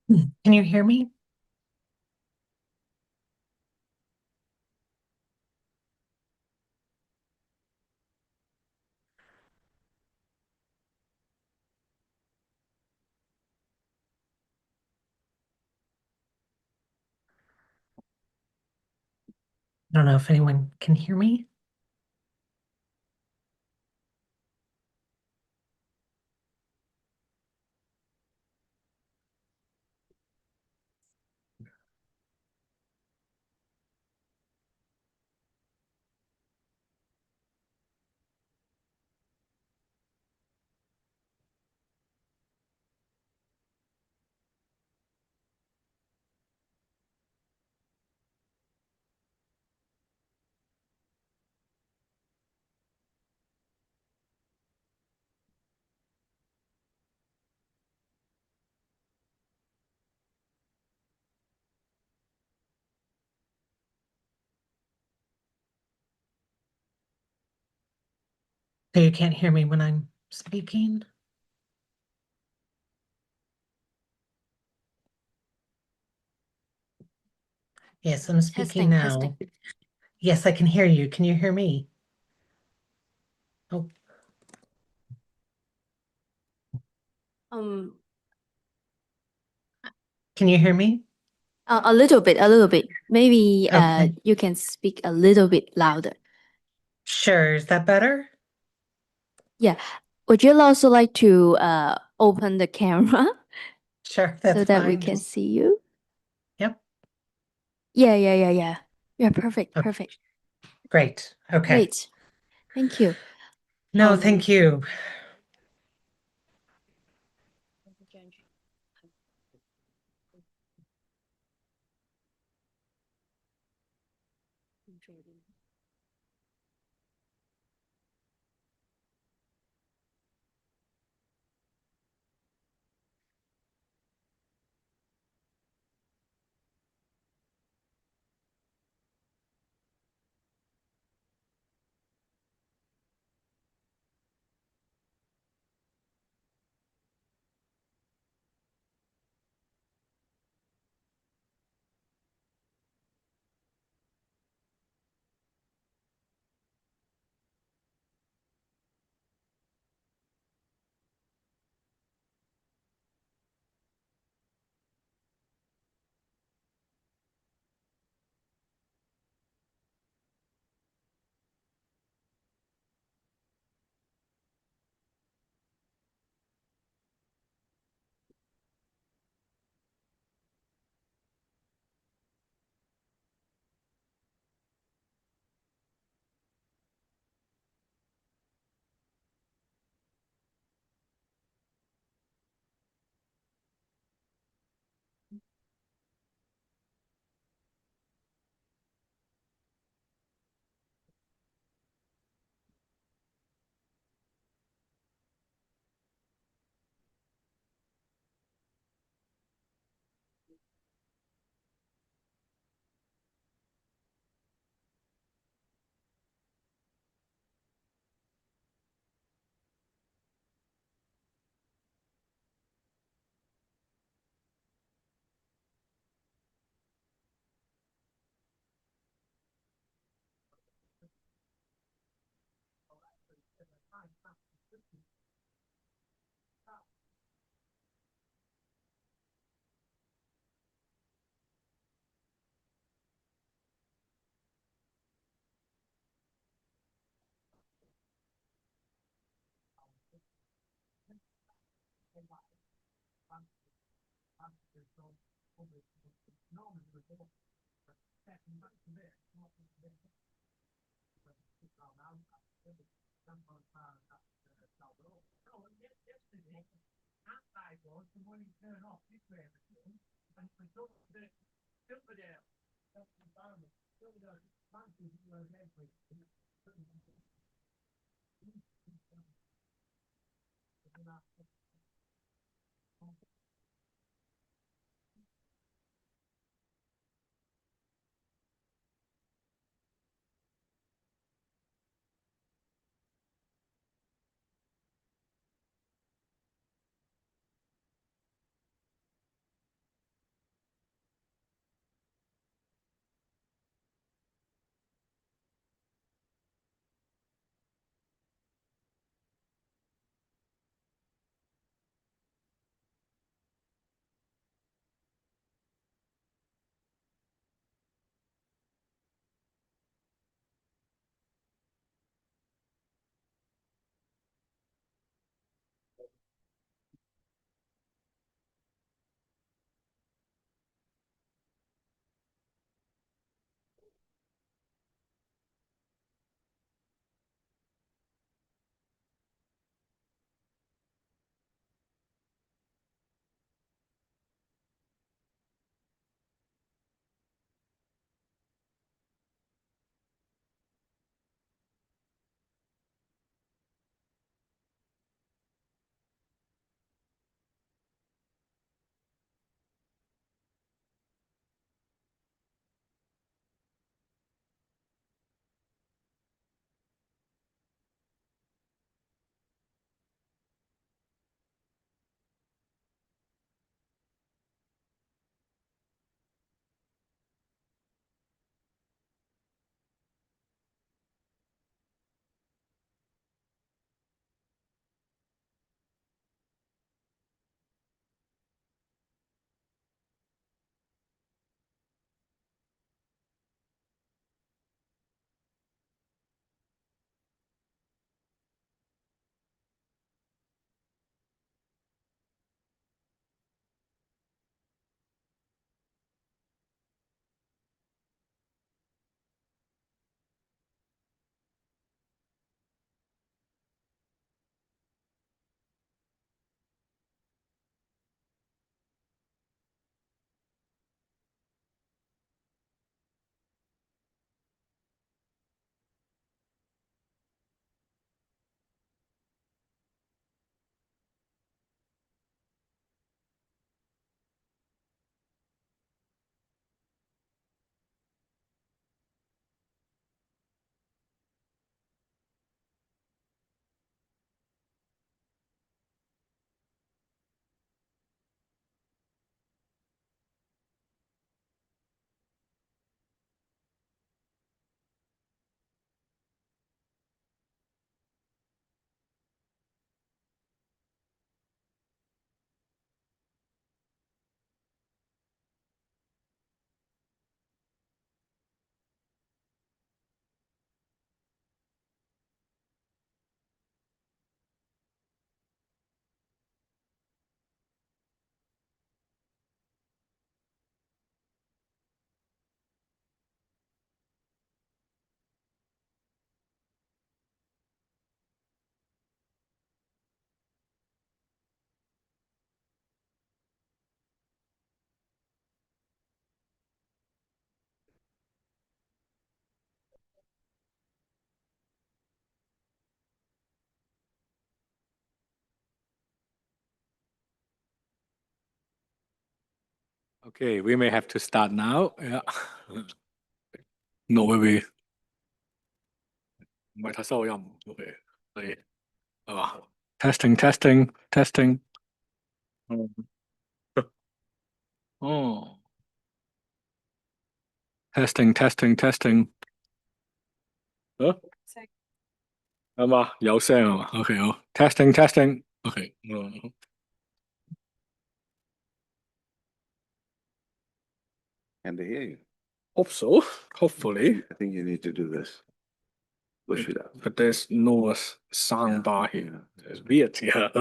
Speaker 20: Can you hear me? I don't know if anyone can hear me. So you can't hear me when I'm speaking? Yes, I'm speaking now. Yes, I can hear you. Can you hear me? Oh,
Speaker 11: Um,
Speaker 20: can you hear me?
Speaker 11: a little bit, a little bit. Maybe
Speaker 20: Okay.
Speaker 11: you can speak a little bit louder.
Speaker 20: Sure. Is that better?
Speaker 11: Yeah. Would you also like to open the camera
Speaker 20: Sure, that's
Speaker 11: so that we
Speaker 20: fine.
Speaker 11: can see you?
Speaker 20: Yep.
Speaker 11: Yeah. Yeah, perfect,
Speaker 20: Okay.
Speaker 11: perfect.
Speaker 20: Great. Okay.
Speaker 11: Great. Thank you.
Speaker 20: No, thank you.
Speaker 15: Okay, we may have to start now. Yeah. No, maybe. 唔係太收音。Okay，可以係嘛？Testing, testing, testing。嗯。哦。Testing, testing, testing。啊？係嘛？有聲係嘛？OK，好。Testing, testing。OK。嗯。
Speaker 21: Can they hear you?
Speaker 15: Hope so. Hopefully.
Speaker 21: I think you need to do this. Push it up.
Speaker 15: But there's no sound bar here. It's weird here.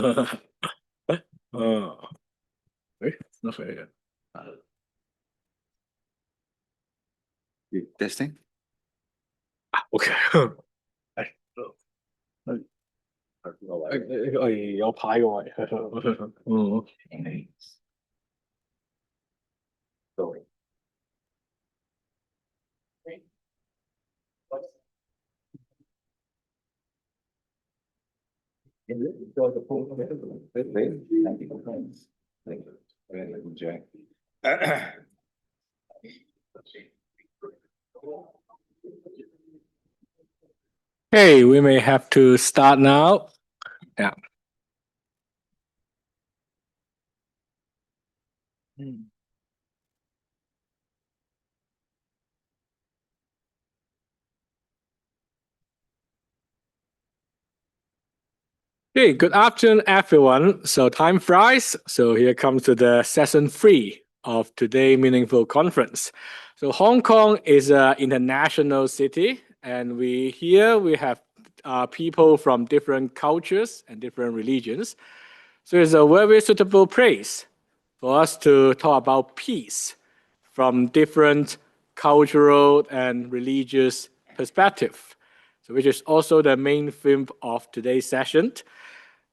Speaker 15: Not very good.
Speaker 21: Testing?
Speaker 15: Okay. 有牌嘅位。嗯。Okay, we may have to start now. Yeah. Okay, good afternoon, everyone. So time flies. So here comes to the session 3 of Today Meaningful Conference. So Hong Kong is an international city, and we have people from different cultures and different religions. So it's a very suitable place for us to talk about peace from different cultural and religious perspective. So which is also the main theme of today's session.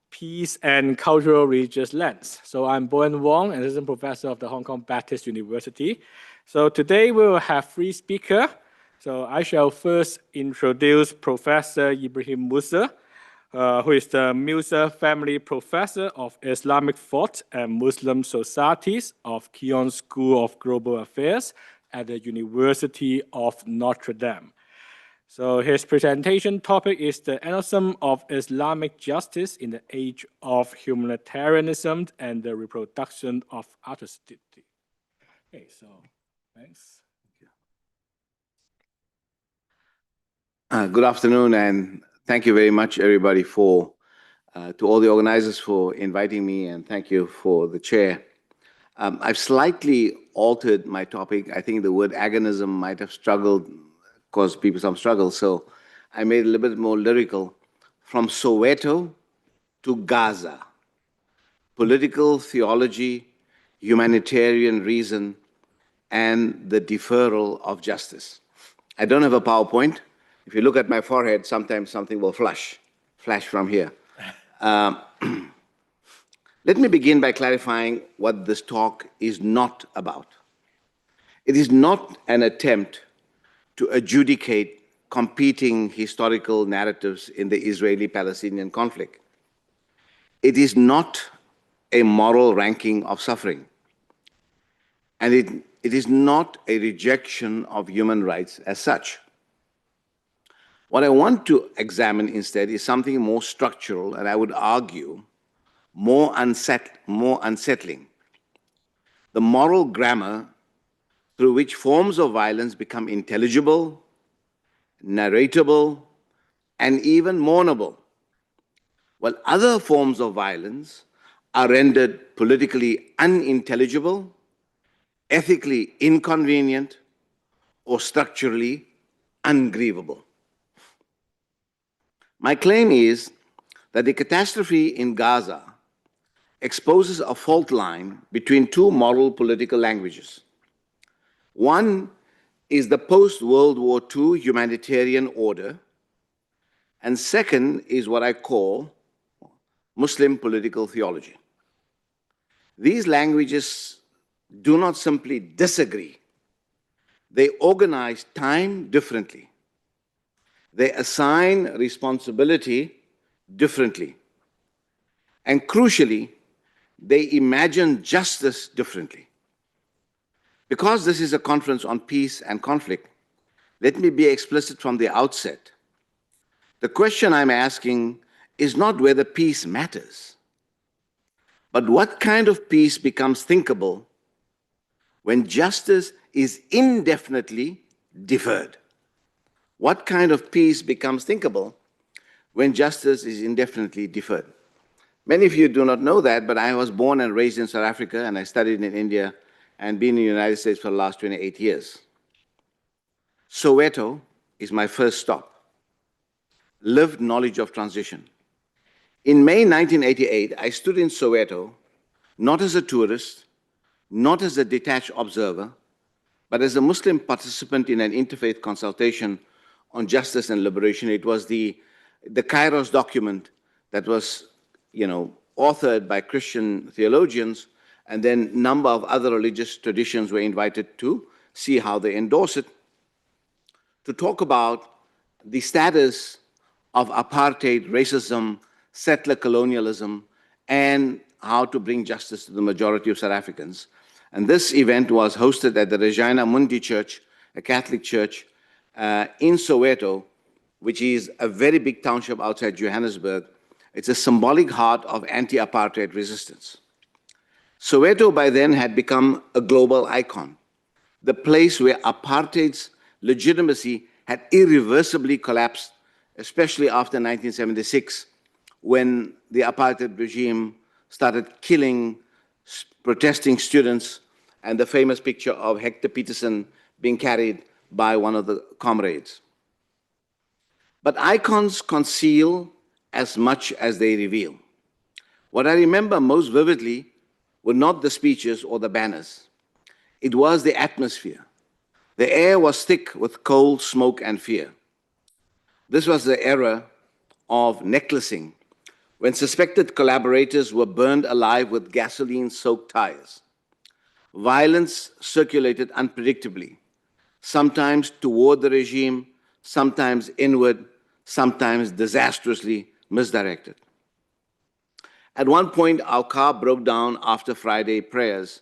Speaker 15: Peace and Cultural Religious Lens. So I'm Bowen Wong, an assistant professor of the Hong Kong Baptist University. So today we will have 3 speakers. So I shall first introduce Professor Ibrahim Musa, who is the Musa Family Professor of Islamic Thought and Muslim Societies of Keown School of Global Affairs at the University of Notre Dame. So his presentation topic is the analysis of Islamic justice in the age of humanitarianism and the reproduction of atrocity. Okay, so thanks.
Speaker 21: Good afternoon, and thank you very much, everybody, to all the organizers for inviting me, and thank you for the chair. I've slightly altered my topic. I think the word agonism might have caused people some struggle, so I made it a little bit more lyrical. From Soweto to Gaza, political theology, humanitarian reason, and the deferral of justice. I don't have a PowerPoint. If you look at my forehead, sometimes something will flash from here. Let me begin by clarifying what this talk is not about. It is not an attempt to adjudicate competing historical narratives in the Israeli-Palestinian conflict. It is not a moral ranking of suffering. And it is not a rejection of human rights as such. What I want to examine instead is something more structural, and I would argue more unsettling. The moral grammar through which forms of violence become intelligible, narratable, and even mournable, while other forms of violence are rendered politically unintelligible, ethically inconvenient, or structurally ungrievable. My claim is that the catastrophe in Gaza exposes a fault line between 2 moral political languages. One is the post-World War II humanitarian order, and second is what I call Muslim political theology. These languages do not simply disagree, they organize time differently. They assign responsibility differently. And crucially, they imagine justice differently. Because this is a conference on peace and conflict, let me be explicit from the outset. The question I'm asking is not whether peace matters, but what kind of peace becomes thinkable when justice is indefinitely deferred? What kind of peace becomes thinkable when justice is indefinitely deferred? Many of you do not know that, but I was born and raised in South Africa, and I studied in India and been in the United States for the last 28 years. Soweto is my first stop. Lived knowledge of transition. In May 1988, I stood in Soweto, not as a tourist, not as a detached observer, but as a Muslim participant in an interfaith consultation on justice and liberation. It was the Kairos document that was, authored by Christian theologians, and then a number of other religious traditions were invited to see how they endorse it, to talk about the status of apartheid, racism, settler colonialism, and how to bring justice to the majority of South Africans. And this event was hosted at the Regina Mundi Church, a Catholic church in Soweto, which is a very big township outside Johannesburg. It's a symbolic heart of anti-apartheid resistance. Soweto by then had become a global icon, the place where apartheid's legitimacy had irreversibly collapsed, especially after 1976, when the apartheid regime started killing protesting students, and the famous picture of Hector Peterson being carried by one of the comrades. But icons conceal as much as they reveal. What I remember most vividly were not the speeches or the banners. It was the atmosphere. The air was thick with cold, smoke, and fear. This was the era of necklacing, when suspected collaborators were burned alive with gasoline-soaked tires. Violence circulated unpredictably, sometimes toward the regime, sometimes inward, sometimes disastrously misdirected. At one point, our car broke down after Friday prayers,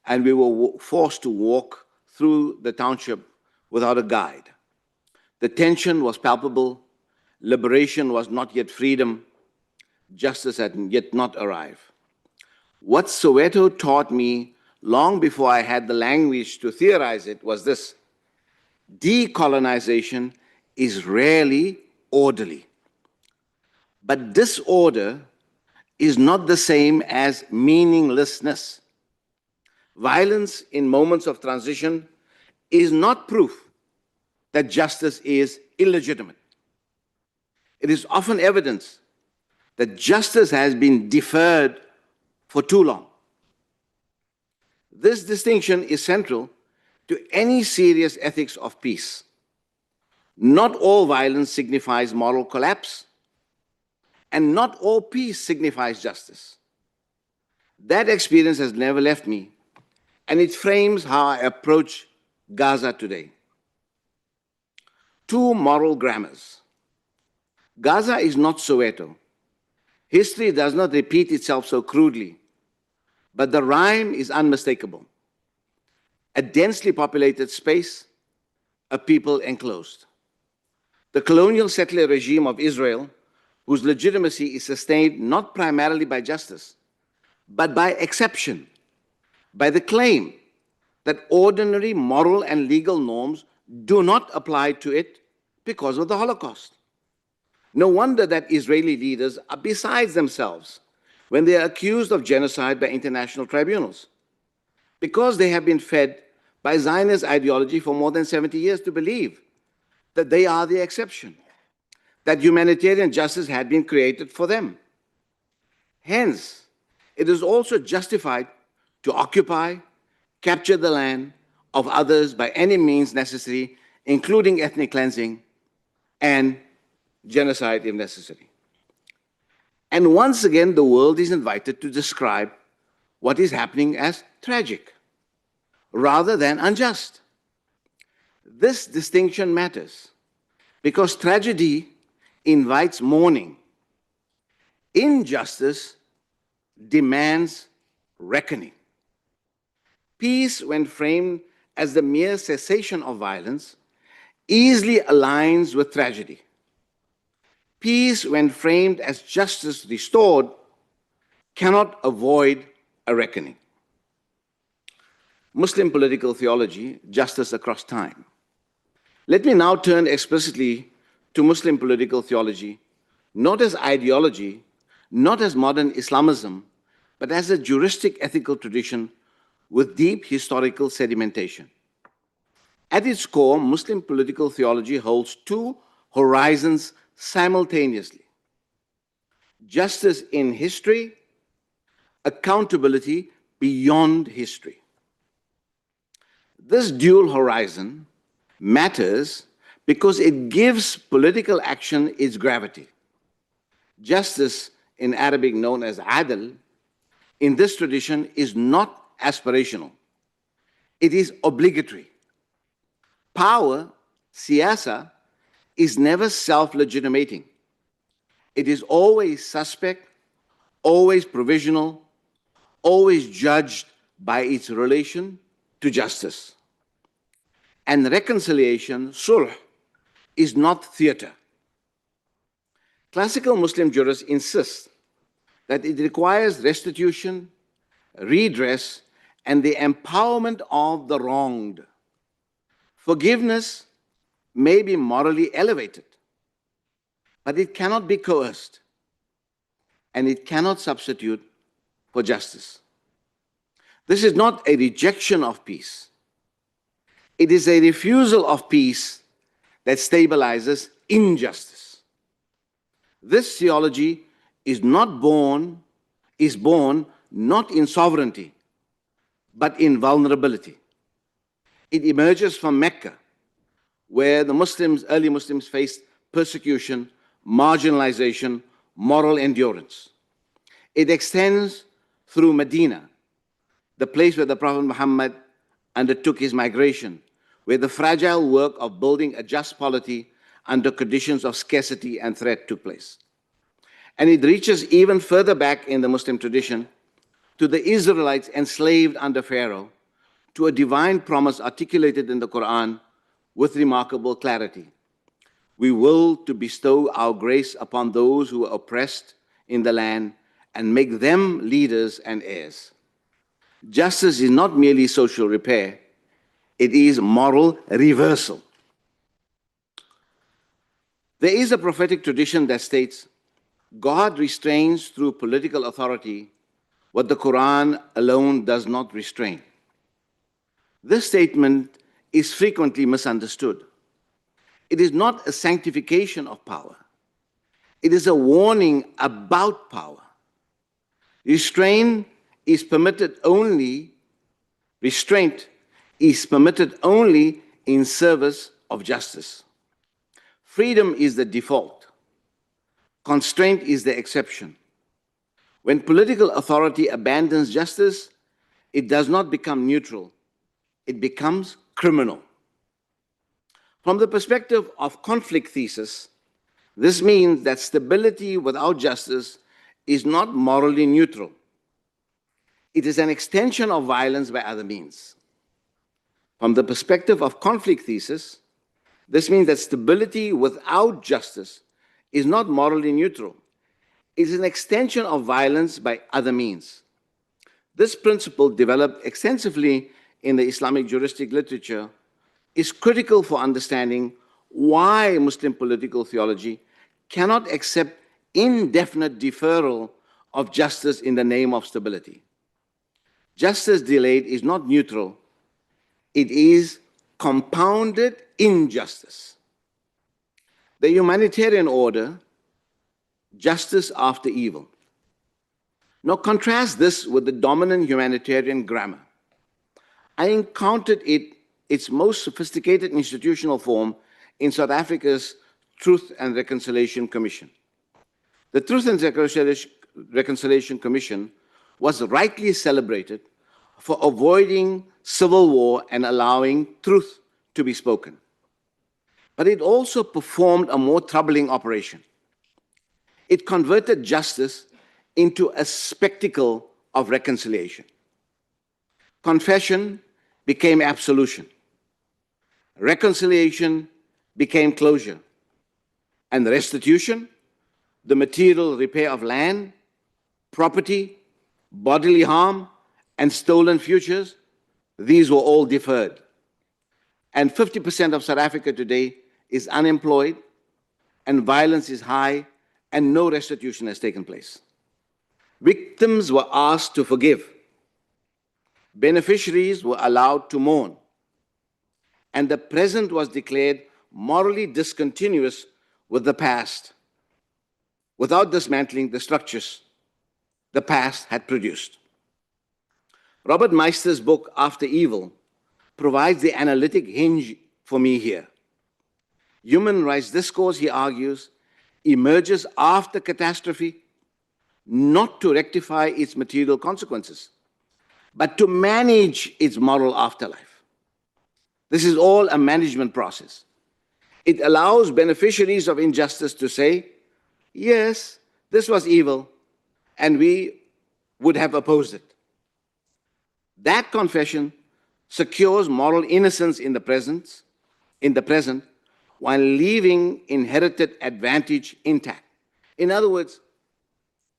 Speaker 21: and we were forced to walk through the township without a guide. The tension was palpable. Liberation was not yet freedom. Justice had yet not arrived. What Soweto taught me long before I had the language to theorize it was this: decolonization is rarely orderly. But disorder is not the same as meaninglessness. Violence in moments of transition is not proof that justice is illegitimate. It is often evidence that justice has been deferred for too long. This distinction is central to any serious ethics of peace. Not all violence signifies moral collapse, and not all peace signifies justice. That experience has never left me, and it frames how I approach Gaza today. Two moral grammars. Gaza is not Soweto. History does not repeat itself so crudely, but the rhyme is unmistakable. A densely populated space, a people enclosed. The colonial settler regime of Israel, whose legitimacy is sustained not primarily by justice, but by exception, by the claim that ordinary moral and legal norms do not apply to it because of the Holocaust. No wonder that Israeli leaders are beside themselves when they are accused of genocide by international tribunals, because they have been fed by Zionist ideology for more than 70 years to believe that they are the exception, that humanitarian justice had been created for them. Hence, it is also justified to occupy, capture the land of others by any means necessary, including ethnic cleansing and genocide if necessary. And once again, the world is invited to describe what is happening as tragic, rather than unjust. This distinction matters because tragedy invites mourning. Injustice demands reckoning. Peace, when framed as the mere cessation of violence easily aligns with tragedy. Peace, when framed as justice restored, cannot avoid a reckoning. Muslim political theology, justice across time. Let me now turn explicitly to Muslim political theology, not as ideology, not as modern Islamism, but as a juristic ethical tradition with deep historical sedimentation. At its core, Muslim political theology holds two horizons simultaneously: justice in history, accountability beyond history. This dual horizon matters because it gives political action its gravity. Justice, in Arabic known as adl, in this tradition is not aspirational. It is obligatory. Power, siyasa, is never self-legitimating. It is always suspect, always provisional, always judged by its relation to justice. And reconciliation, sulh, is not theater. Classical Muslim jurists insist that it requires restitution, redress, and the empowerment of the wronged. Forgiveness may be morally elevated, but it cannot be coerced, and it cannot substitute for justice. This is not a rejection of peace. It is a refusal of peace that stabilizes injustice. This theology is born not in sovereignty, but in vulnerability. It emerges from Mecca, where the early Muslims faced persecution, marginalization, moral endurance. It extends through Medina, the place where the Prophet Muhammad undertook his migration, where the fragile work of building a just polity under conditions of scarcity and threat took place. And it reaches even further back in the Muslim tradition to the Israelites enslaved under Pharaoh, to a divine promise articulated in the Quran with remarkable clarity. We will to bestow our grace upon those who are oppressed in the land and make them leaders and heirs. Justice is not merely social repair, it is moral reversal. There is a prophetic tradition that states, God restrains through political authority what the Quran alone does not restrain. This statement is frequently misunderstood. It is not a sanctification of power. It is a warning about power. Restraint is permitted only in service of justice. Freedom is the default. Constraint is the exception. When political authority abandons justice, it does not become neutral. It becomes criminal. From the perspective of conflict thesis, this means that stability without justice is not morally neutral. It is an extension of violence by other means. From the perspective of conflict thesis, this means that stability without justice is not morally neutral. It is an extension of violence by other means. This principle, developed extensively in the Islamic juristic literature, is critical for understanding why Muslim political theology cannot accept indefinite deferral of justice in the name of stability. Justice delayed is not neutral, it is compounded injustice. The humanitarian order, justice after evil. Now contrast this with the dominant humanitarian grammar. I encountered its most sophisticated institutional form in South Africa's Truth and Reconciliation Commission. The Truth and Reconciliation Commission was rightly celebrated for avoiding civil war and allowing truth to be spoken. But it also performed a more troubling operation. It converted justice into a spectacle of reconciliation. Confession became absolution. Reconciliation became closure. And restitution, the material repair of land, property, bodily harm, and stolen futures, these were all deferred. And 50% of South Africa today is unemployed, and violence is high, and no restitution has taken place. Victims were asked to forgive. Beneficiaries were allowed to mourn. And the present was declared morally discontinuous with the past, without dismantling the structures the past had produced. Robert Meister's book, After Evil, provides the analytic hinge for me here. Human rights discourse, he argues, emerges after catastrophe, not to rectify its material consequences, but to manage its moral afterlife. This is all a management process. It allows beneficiaries of injustice to say, yes, this was evil, and we would have opposed it. That confession secures moral innocence in the present, while leaving inherited advantage intact. In other words,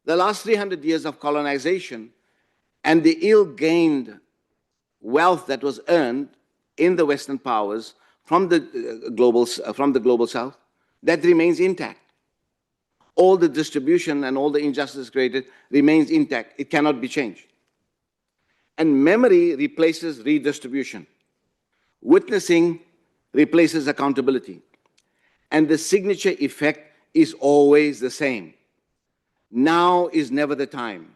Speaker 21: the last 300 years of colonization and the ill-gained wealth that was earned in the Western powers from the global South, that remains intact. All the distribution and all the injustice created remains intact. It cannot be changed. And memory replaces redistribution. Witnessing replaces accountability. And the signature effect is always the same. Now is never the time.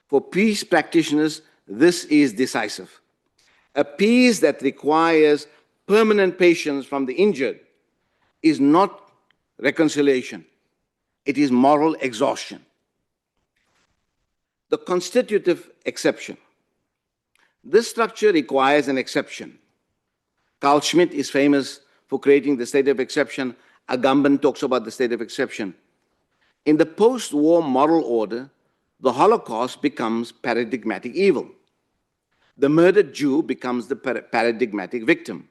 Speaker 21: For peace practitioners, this is decisive. A peace that requires permanent patience from the injured is not reconciliation. It is moral exhaustion. The constitutive exception. This structure requires an exception. Carl Schmitt is famous for creating the state of exception. Agamben talks about the state of exception. In the post-war moral order, the Holocaust becomes paradigmatic evil. The murdered Jew becomes the paradigmatic victim.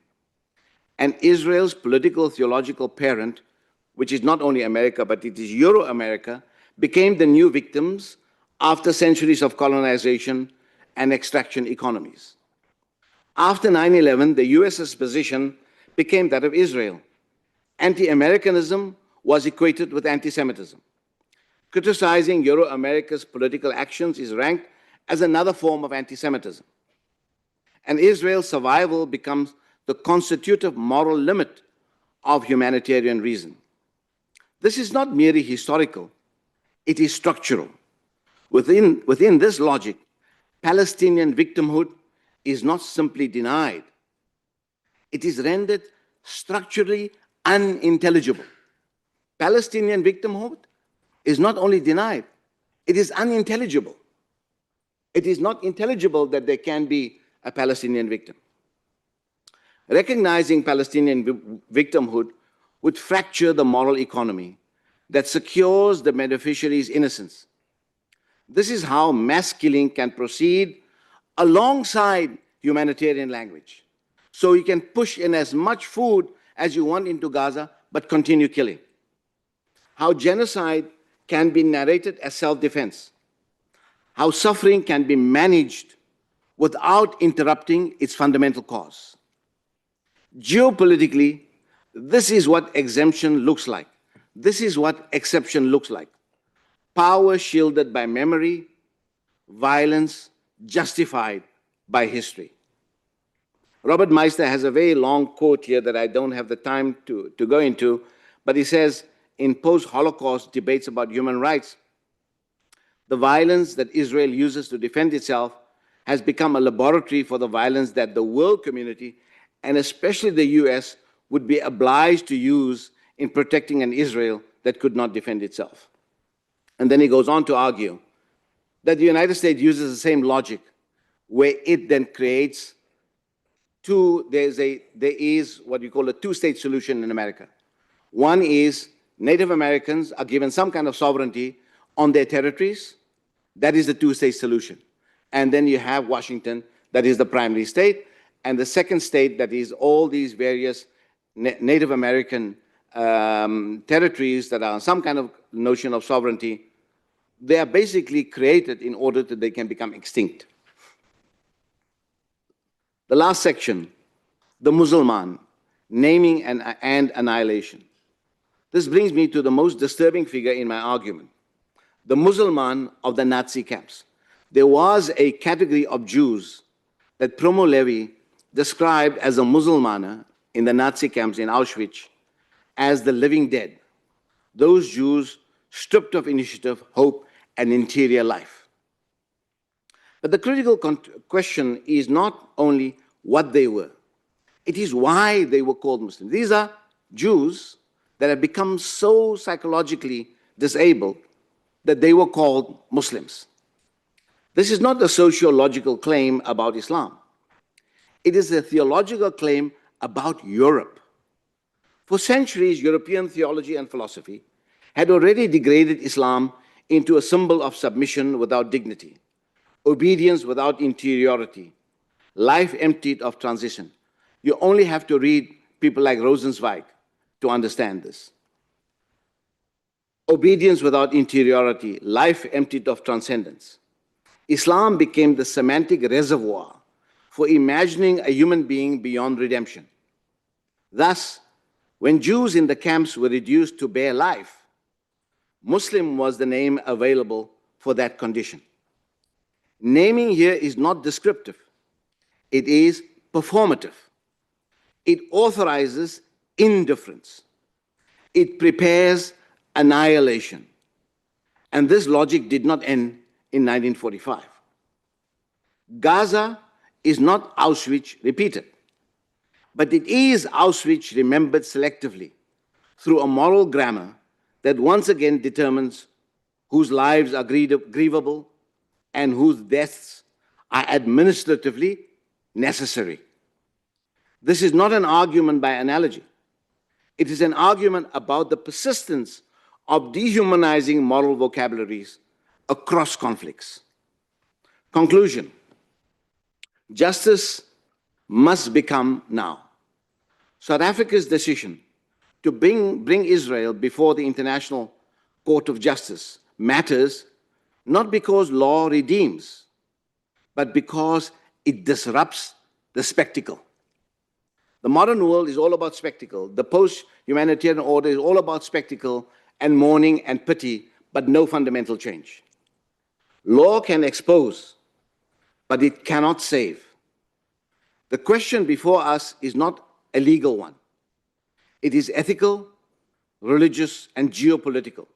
Speaker 21: And Israel's political theological parent, which is not only America, but it is Euro-America, became the new victims after centuries of colonization and extraction economies. After 9/11, the US's position became that of Israel. Anti-Americanism was equated with anti-Semitism. Criticizing Euro-America's political actions is ranked as another form of anti-Semitism. And Israel's survival becomes the constitutive moral limit of humanitarian reason. This is not merely historical, it is structural. Within this logic, Palestinian victimhood is not simply denied, it is rendered structurally unintelligible. Palestinian victimhood is not only denied, it is unintelligible. It is not intelligible that there can be a Palestinian victim. Recognizing Palestinian victimhood would fracture the moral economy that secures the beneficiary's innocence. This is how mass killing can proceed alongside humanitarian language. So you can push in as much food as you want into Gaza, but continue killing. How genocide can be narrated as self-defense. How suffering can be managed without interrupting its fundamental cause. Geopolitically, this is what exemption looks like. This is what exception looks like. Power shielded by memory, violence justified by history. Robert Meister has a very long quote here that I don't have the time to go into, but he says, in post-Holocaust debates about human rights, the violence that Israel uses to defend itself has become a laboratory for the violence that the world community, and especially the US, would be obliged to use in protecting an Israel that could not defend itself. And then he goes on to argue that the United States uses the same logic, where it then creates there is what you call a two-state solution in America. One is Native Americans are given some kind of sovereignty on their territories. That is the two-state solution. And then you have Washington, that is the primary state. and the second state, that is all these various Native American territories that are some kind of notion of sovereignty, they are basically created in order that they can become extinct. The last section, the Muslim, naming and annihilation. This brings me to the most disturbing figure in my argument, the Muslim of the Nazi camps. There was a category of Jews that Primo Levi described as a Muslimana in the Nazi camps in Auschwitz as the living dead, those Jews stripped of initiative, hope, and interior life. But the critical question is not only what they were, it is why they were called Muslims. These are Jews that have become so psychologically disabled that they were called Muslims. This is not a sociological claim about Islam. It is a theological claim about Europe. For centuries, European theology and philosophy had already degraded Islam into a symbol of submission without dignity, obedience without interiority, life emptied of transition. You only have to read people like Rosenzweig to understand this. Obedience without interiority, life emptied of transcendence. Islam became the semantic reservoir for imagining a human being beyond redemption. Thus, when Jews in the camps were reduced to bare life, Muslim was the name available for that condition. Naming here is not descriptive. It is performative. It authorizes indifference. It prepares annihilation. And this logic did not end in 1945. Gaza is not Auschwitz repeated, but it is Auschwitz remembered selectively through a moral grammar that once again determines whose lives are grievable and whose deaths are administratively necessary. This is not an argument by analogy. It is an argument about the persistence of dehumanizing moral vocabularies across conflicts. Conclusion. Justice must become now. South Africa's decision to bring Israel before the International Court of Justice matters not because law redeems, but because it disrupts the spectacle. The modern world is all about spectacle. The post-humanitarian order is all about spectacle and mourning and pity, but no fundamental change. Law can expose, but it cannot save. The question before us is not a legal one. It is ethical, religious, and geopolitical.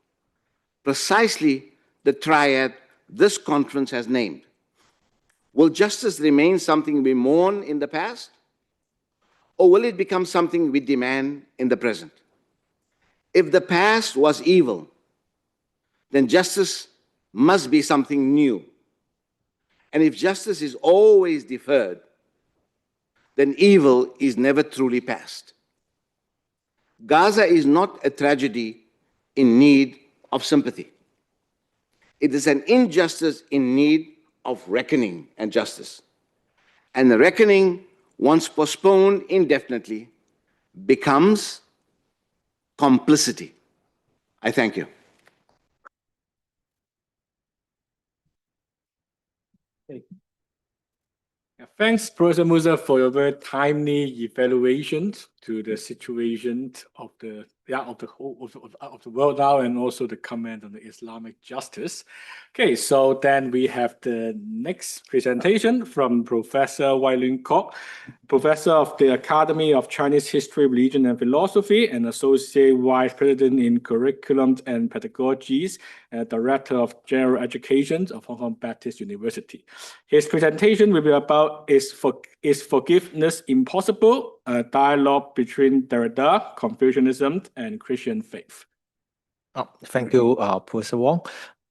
Speaker 21: Precisely the triad this conference has named. Will justice remain something we mourn in the past? Or will it become something we demand in the present? If the past was evil, then justice must be something new. And if justice is always deferred, then evil is never truly past. Gaza is not a tragedy in need of sympathy. It is an injustice in need of reckoning and justice. And the reckoning, once postponed indefinitely, becomes complicity. I thank you.
Speaker 15: Thanks, Professor Musa, for your very timely evaluation to the situation of the world now, and also the comment on the Islamic justice. Okay, so then we have the next presentation from Professor Wai Lun Kok, Professor of the Academy of Chinese History, Religion and Philosophy, and Associate Vice President in Curriculum and Pedagogies, and Director of General Education of Hong Kong Baptist University. His presentation will be about Is Forgiveness Impossible? A dialogue between Derrida, Confucianism, and Christian faith.
Speaker 8: Thank you, Professor Wong.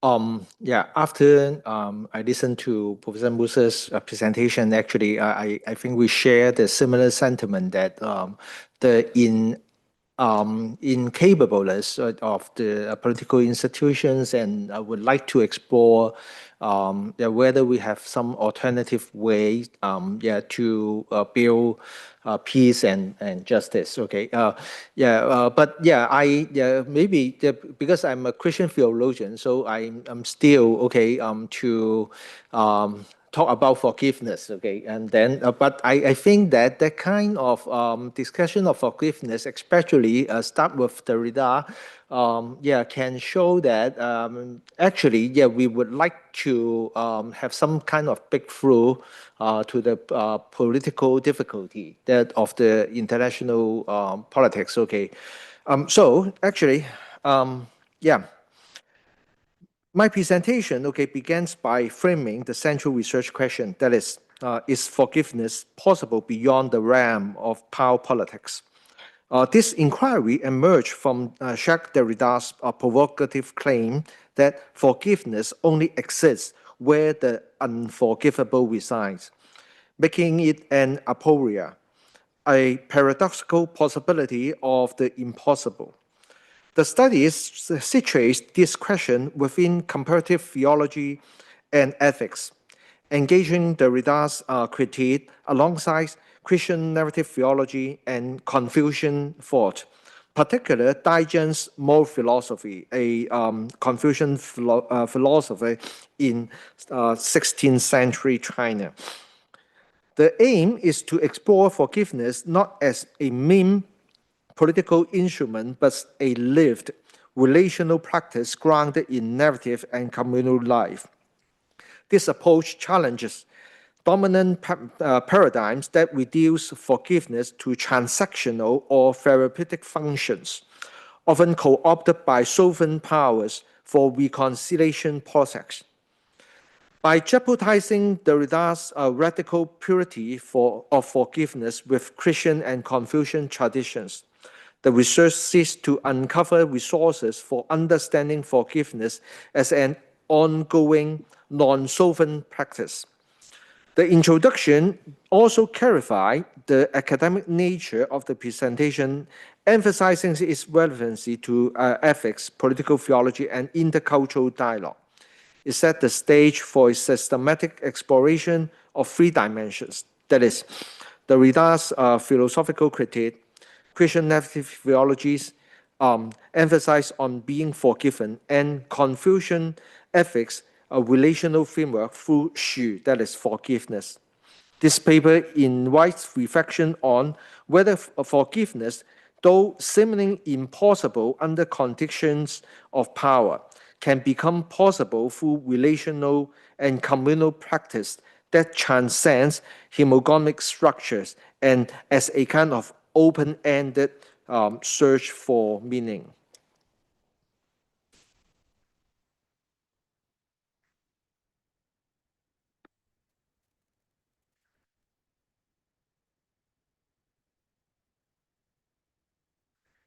Speaker 8: After I listened to Professor Musa's presentation, actually, I think we share the similar sentiment that the incapableness of the political institutions, and I would like to explore whether we have some alternative way, to build peace and justice. Okay. Maybe because I'm a Christian theologian, so I'm still okay to talk about forgiveness. Okay, and then but I think that that kind of discussion of forgiveness, especially start with Derrida, can show that actually, we would like to have some kind of breakthrough to the political difficulty that of the international politics. Okay, so actually, my presentation, begins by framing the central research question, that is forgiveness possible beyond the realm of power politics? This inquiry emerged from Jacques Derrida's provocative claim that forgiveness only exists where the unforgivable resides, making it an aporia, a paradoxical possibility of the impossible. The studies situate this question within comparative theology and ethics, engaging Derrida's critique alongside Christian narrative theology and Confucian thought, particularly Daijian's moral philosophy, a Confucian philosopher in 16th century China. The aim is to explore forgiveness not as a meme political instrument, but a lived relational practice grounded in narrative and communal life. This approach challenges dominant paradigms that reduce forgiveness to transactional or therapeutic functions, often co-opted by sovereign powers for reconciliation process. By jeopardizing Derrida's radical purity of forgiveness with Christian and Confucian traditions, the research seeks to uncover resources for understanding forgiveness as an ongoing, non-sovereign practice. The introduction also clarified the academic nature of the presentation, emphasizing its relevancy to ethics, political theology, and intercultural dialogue. It set the stage for a systematic exploration of three dimensions, that is, Derrida's philosophical critique, Christian narrative theologies emphasize on being forgiven, and Confucian ethics, a relational framework through Xu, that is forgiveness. This paper invites reflection on whether forgiveness, though seemingly impossible under conditions of power, can become possible through relational and communal practice that transcends hemogonic structures and as a kind of open-ended search for meaning.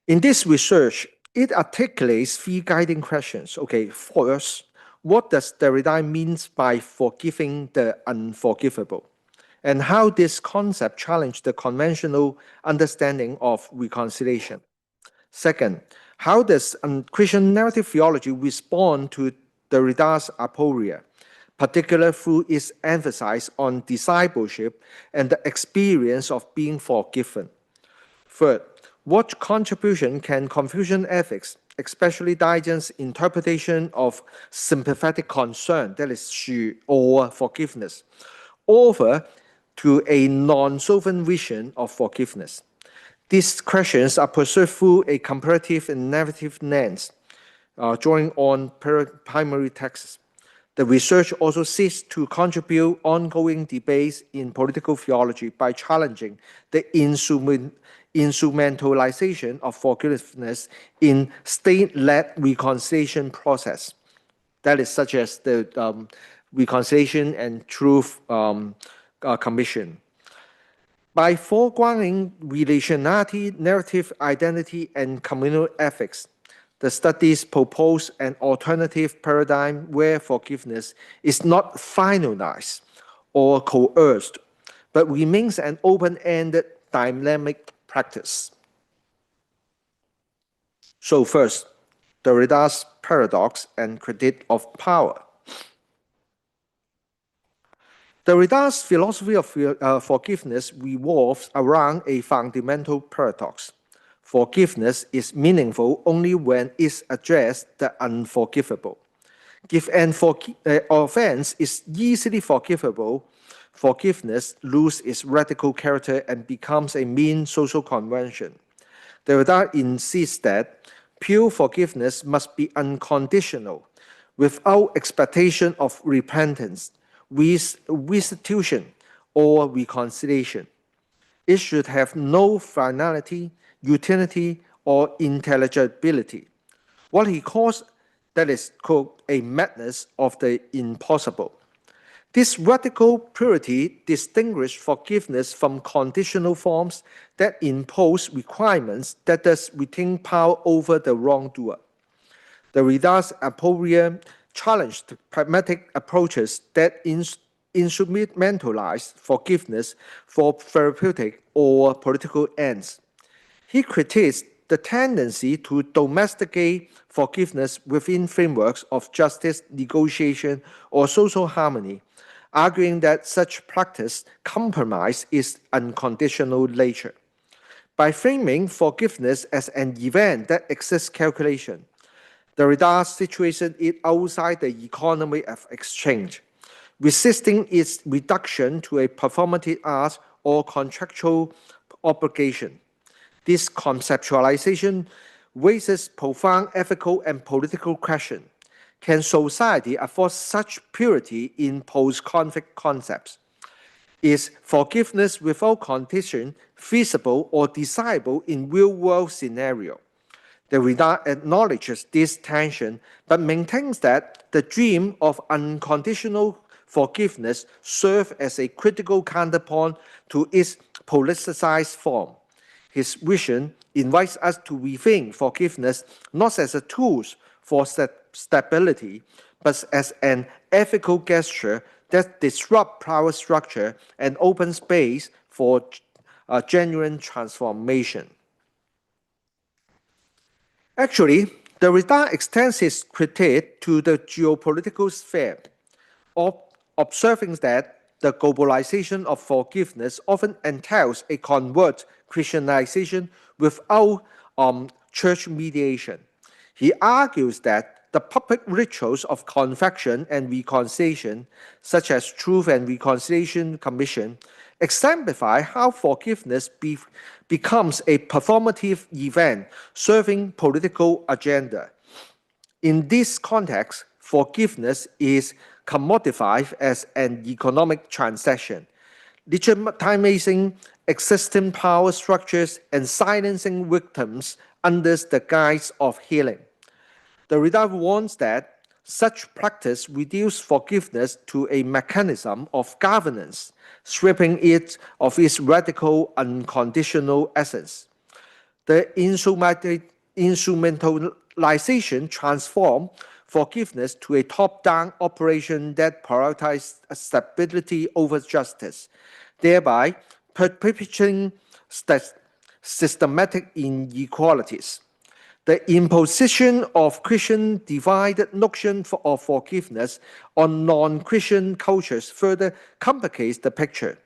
Speaker 8: In this research, it articulates three guiding questions. Okay, first, what does Derrida means by forgiving the unforgivable? And how this concept challenged the conventional understanding of reconciliation. Second, how does Christian narrative theology respond to Derrida's aporia, particularly through its emphasis on discipleship and the experience of being forgiven? Third, what contribution can Confucian ethics, especially Daijian's interpretation of sympathetic concern, that is Xu or forgiveness, offer to a non-sovereign vision of forgiveness? These questions are pursued through a comparative and narrative lens, drawing on primary texts. The research also seeks to contribute ongoing debates in political theology by challenging the instrumentalization of forgiveness in state-led reconciliation process. That is such as the Reconciliation and Truth Commission. By foregrounding relationality, narrative identity, and communal ethics, the studies propose an alternative paradigm where forgiveness is not finalized or coerced, but remains an open-ended dynamic practice. So first, Derrida's paradox and critique of power.
Speaker 7: Derrida's philosophy of forgiveness revolves around a fundamental paradox. Forgiveness is meaningful only when it addresses the unforgivable. If an offense is easily forgivable, forgiveness loses its radical character and becomes a mean social convention. Derrida insists that pure forgiveness must be unconditional, without expectation of repentance, restitution, or reconciliation. It should have no finality, utility, or intelligibility. What he calls, that is, quote, a madness of the impossible. This radical purity distinguishes forgiveness from conditional forms that impose requirements that thus retain power over the wrongdoer. Derrida's aporia challenged pragmatic approaches that instrumentalize forgiveness for therapeutic or political ends. He critiques the tendency to domesticate forgiveness within frameworks of justice, negotiation, or social harmony, arguing that such practice compromises its unconditional nature. By framing forgiveness as an event that exists calculation, Derrida situated it outside the economy of exchange, resisting its reduction to a performative art or contractual obligation. This conceptualization raises profound ethical and political questions. Can society afford such purity in post-conflict concepts? Is forgiveness without condition feasible or desirable in real-world scenario? Derrida acknowledges this tension, but maintains that the dream of unconditional forgiveness serves as a critical counterpoint to its politicized form. His vision invites us to rethink forgiveness not as a tool for stability, but as an ethical gesture that disrupts power structure and opens space for genuine transformation. Actually, Derrida extends his critique to the geopolitical sphere, observing that the globalization of forgiveness often entails a convert Christianization without church mediation. He argues that the public rituals of confession and reconciliation, such as Truth and Reconciliation Commission, exemplify how forgiveness becomes a performative event serving political agenda. In this context, forgiveness is commodified as an economic transaction, legitimizing existing power structures and silencing victims under the guise of healing. Derrida warns that such practice reduces forgiveness to a mechanism of governance, stripping it of its radical unconditional essence. The instrumentalization transforms forgiveness to a top-down operation that prioritizes stability over justice, thereby perpetuating systematic inequalities. The imposition of Christian divided notion of forgiveness on non-Christian cultures further complicates the picture,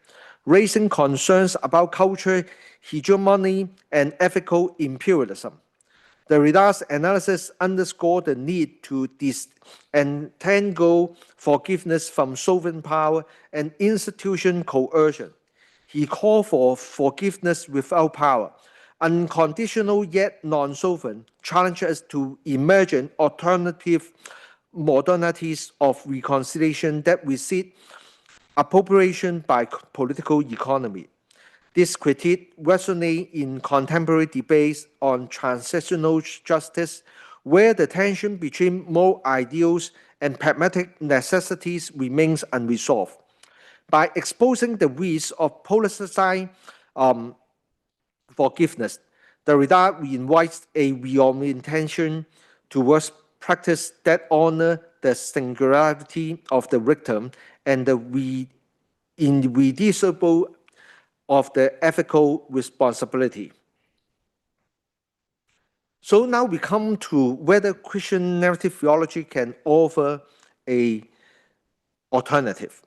Speaker 7: raising concerns about cultural hegemony and ethical imperialism. Derrida's analysis underscored the need to disentangle forgiveness from sovereign power and institution coercion. He called for forgiveness without power, unconditional yet non-sovereign, challenges to emergent alternative modalities of reconciliation that receive appropriation by political economy. This critique resonates in contemporary debates on transitional justice, where the tension between moral ideals and pragmatic necessities remains unresolved. By exposing the risks of politicized forgiveness, Derrida invites a reorientation towards practice that honor the singularity of the victim and the irreducible of the ethical responsibility. So now we come to whether Christian narrative theology can offer an alternative.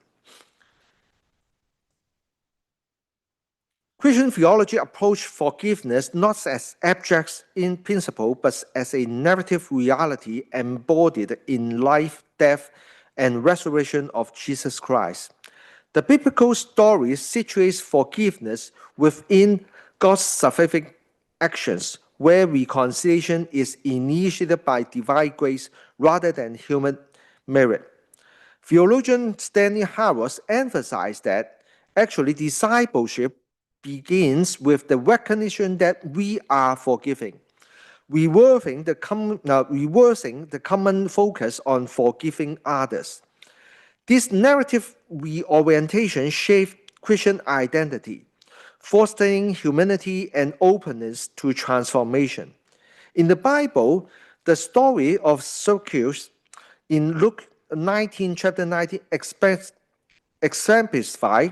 Speaker 7: Christian theology approached forgiveness not as abstract in principle, but as a narrative reality embodied in life, death, and resurrection of Jesus Christ. The biblical story situates forgiveness within God's salvific actions, where reconciliation is initiated by divine grace rather than human merit. Theologian Stanley Hauerwas emphasized that actually discipleship begins with the recognition that we are forgiving, reversing the common focus on forgiving others. This narrative reorientation shaped Christian identity, fostering humility and openness to transformation. In the Bible, the story of Zacchaeus in Luke 19, chapter 19, exemplify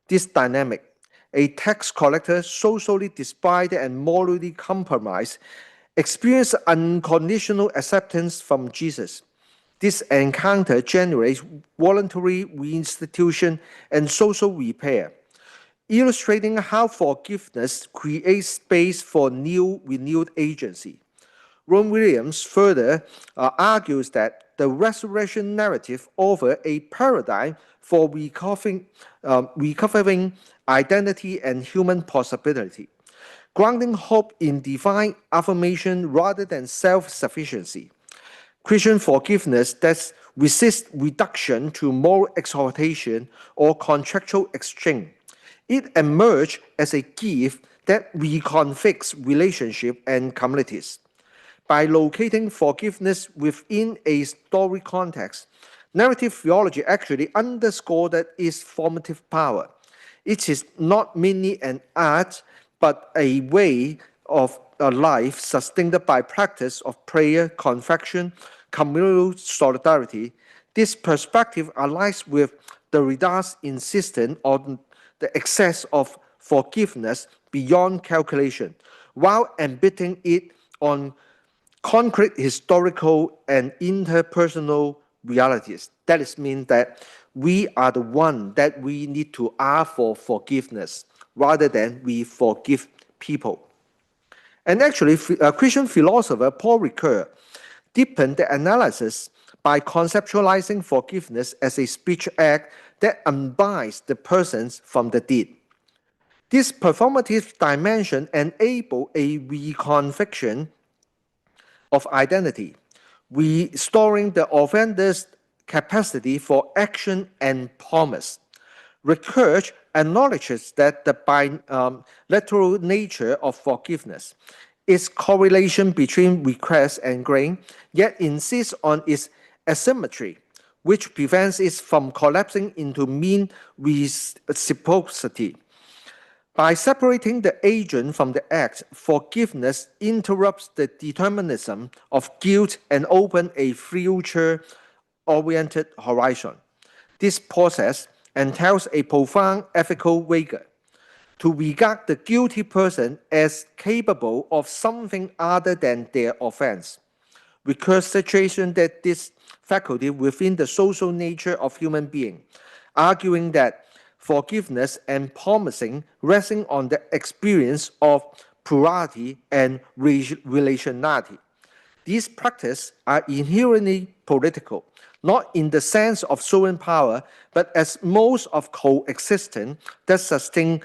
Speaker 7: this dynamic. A tax collector, socially despised and morally compromised, experienced unconditional acceptance from Jesus. This encounter generates voluntary reinstitution and social repair, illustrating how forgiveness creates space for new renewed agency. Ron Williams further argues that the resurrection narrative offers a paradigm for recovering identity and human possibility, grounding hope in divine affirmation rather than self-sufficiency. Christian forgiveness that resists reduction to moral exaltation or contractual exchange. It emerged as a gift that reconfigures relationships and communities. By locating forgiveness within a story context, narrative theology actually underscored its formative power. It is not merely an art, but a way of a life sustained by practice of prayer, confession, communal solidarity. This perspective aligns with Derrida's insistence on the excess of forgiveness beyond calculation, while embedding it on concrete historical and interpersonal realities. That is mean that we are the one that we need to ask for forgiveness rather than we forgive people. And actually, Christian philosopher Paul Ricoeur deepened the analysis by conceptualizing forgiveness as a speech act that unbinds the persons from the deed. This performative dimension enables a reconfiguration of identity, restoring the offender's capacity for action and promise. Ricoeur acknowledges that the bilateral nature of forgiveness, its correlation between request and grain, yet insists on its asymmetry, which prevents it from collapsing into mean reciprocity. By separating the agent from the act, forgiveness interrupts the determinism of guilt and opens a future-oriented horizon. This process entails a profound ethical rigor. To regard the guilty person as capable of something other than their offense recurs situation that this faculty within the social nature of human being, arguing that forgiveness and promising resting on the experience of plurality and relationality. These practices are inherently political, not in the sense of sovereign power, but as modes of coexistence that sustain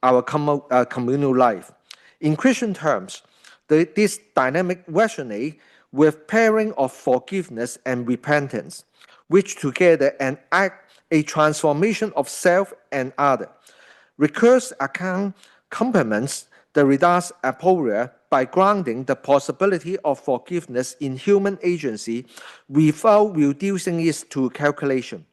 Speaker 7: our communal life. In Christian terms, this dynamic resonates with pairing of forgiveness and repentance, which together enact a transformation of self and other. Ricoeur's account complements Derrida's aporia by grounding the possibility of forgiveness in human agency without reducing it to calculation.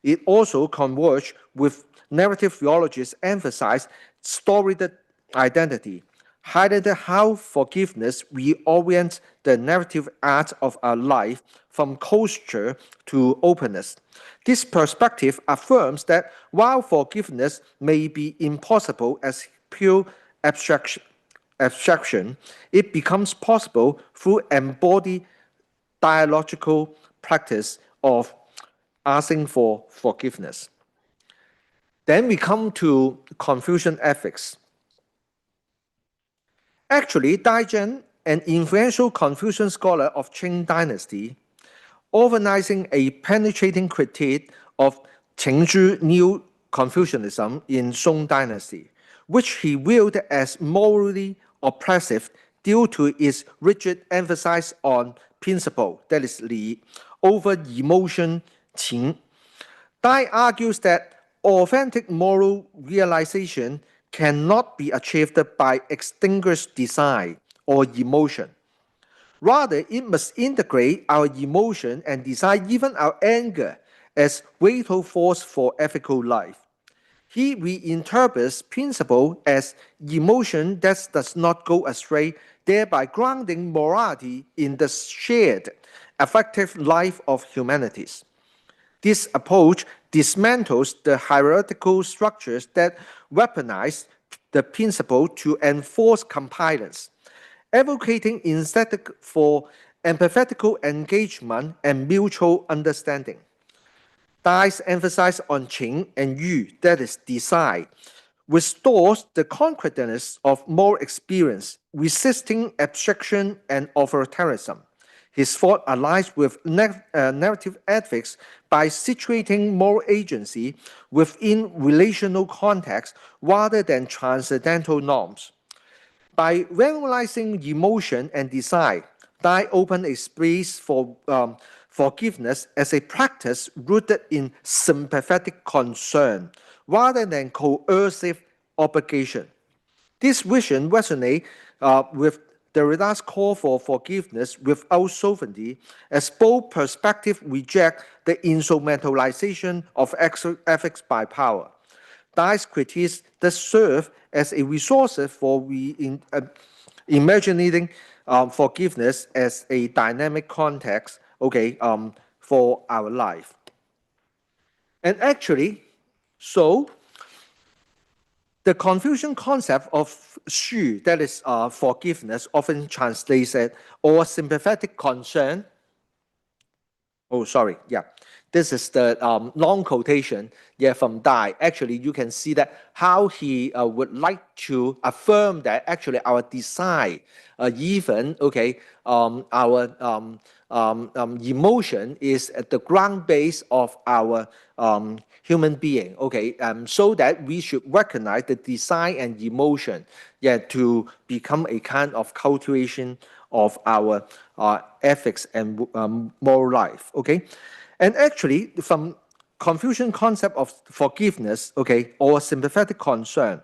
Speaker 7: It also converges with narrative theology's emphasis storied identity, highlighted how forgiveness reorients the narrative art of our life from closure to openness. This perspective affirms that while forgiveness may be impossible as pure abstraction, it becomes possible through embodied dialogical practice of asking for forgiveness. Then we come to Confucian ethics.
Speaker 5: Actually, Dai Zhen, an influential Confucian scholar of Qing dynasty, organizing a penetrating critique of Qingzhu New Confucianism in Song dynasty, which he viewed as morally oppressive due to its rigid emphasis on principle, that is Li, over emotion, Qing. Dai argues that authentic moral realization cannot be achieved by extinguished desire or emotion. Rather, it must integrate our emotion and desire, even our anger, as vital force for ethical life. He reinterprets principle as emotion that does not go astray, thereby grounding morality in the shared, effective life of humanities. This approach dismantles the hierarchical structures that weaponize the principle to enforce compliance, advocating instead for empathetical engagement and mutual understanding. Dai's emphasis on Qing and Yu, that is desire, restores the concreteness of moral experience, resisting abstraction and authoritarianism. His thought aligns with narrative ethics by situating moral agency within relational context rather than transcendental norms. By recognizing emotion and desire, Dai opened a space for forgiveness as a practice rooted in sympathetic concern rather than coercive obligation. This vision resonates with Derrida's call for forgiveness without sovereignty, as both perspectives reject the instrumentalization of ethics by power. Dai's critiques thus serve as a resource for imagining forgiveness as a dynamic context, for our life. And actually, so the Confucian concept of xu, that is forgiveness, often translated or sympathetic concern. Oh, sorry, yeah. This is the long quotation from Dai. Actually, you can see that how he would like to affirm that actually our desire, even, our emotion is at the ground base of our human being, so that we should recognize the desire and emotion, to become a kind of cultivation of our ethics and moral life, And actually, from Confucian concept of forgiveness, or sympathetic concern,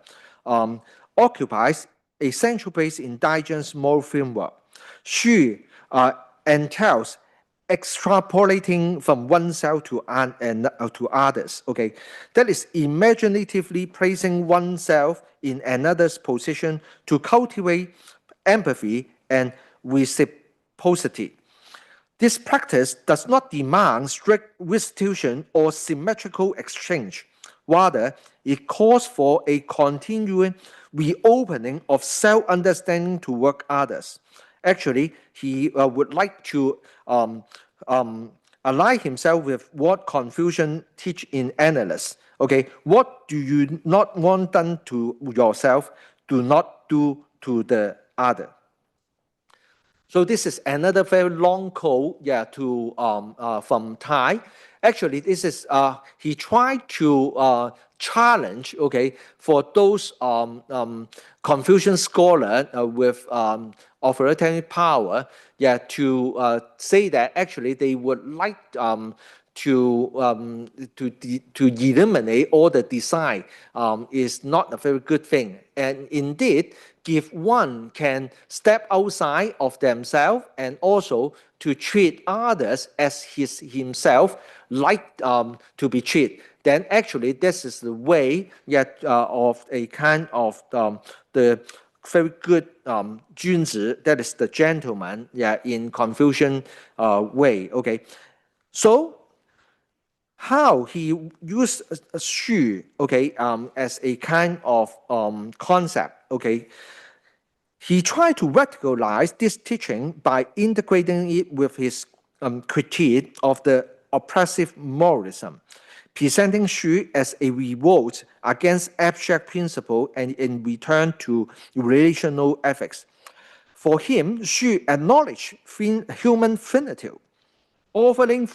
Speaker 5: occupies a central place in Dai Zhen's moral framework. Xu entails extrapolating from oneself to others, That is imaginatively placing oneself in another's position to cultivate empathy and reciprocity. This practice does not demand strict restitution or symmetrical exchange. Rather, it calls for a continuing reopening of self-understanding toward others. Actually, he would like to align himself with what Confucian teach in Annals. What do you not want done to yourself, do not do to the other. So this is another very long quote, from Thai. Actually, this is he tried to challenge, for those Confucian scholars with authoritarian power, to say that actually they would like to eliminate all the design is not a very good thing. And indeed, if one can step outside of themselves and also to treat others as himself like to be treated, then actually this is the way of a kind of the very good 君子, that is the gentleman, in Confucian way. So how he used xu, as a kind of concept, He tried to radicalize this teaching by integrating it with his critique of the oppressive moralism, presenting xu as a revolt against abstract principle and in return to relational ethics. For him, Xu acknowledged human finitude, offering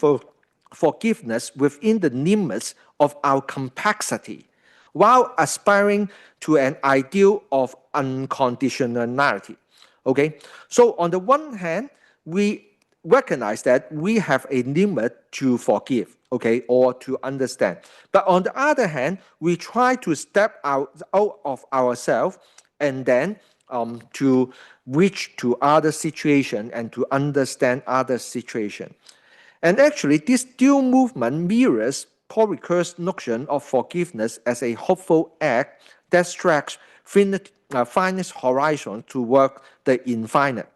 Speaker 5: forgiveness within the limits of our complexity, while aspiring to an ideal of unconditionality. Okay, so on the one hand, we recognize that we have a limit to forgive, okay, or to understand. But on the other hand, we try to step out of ourselves and then to reach to other situation and to understand other situation. And actually, this dual movement mirrors Paul Ricoeur's notion of forgiveness as a hopeful act that stretches finite horizon toward the infinite.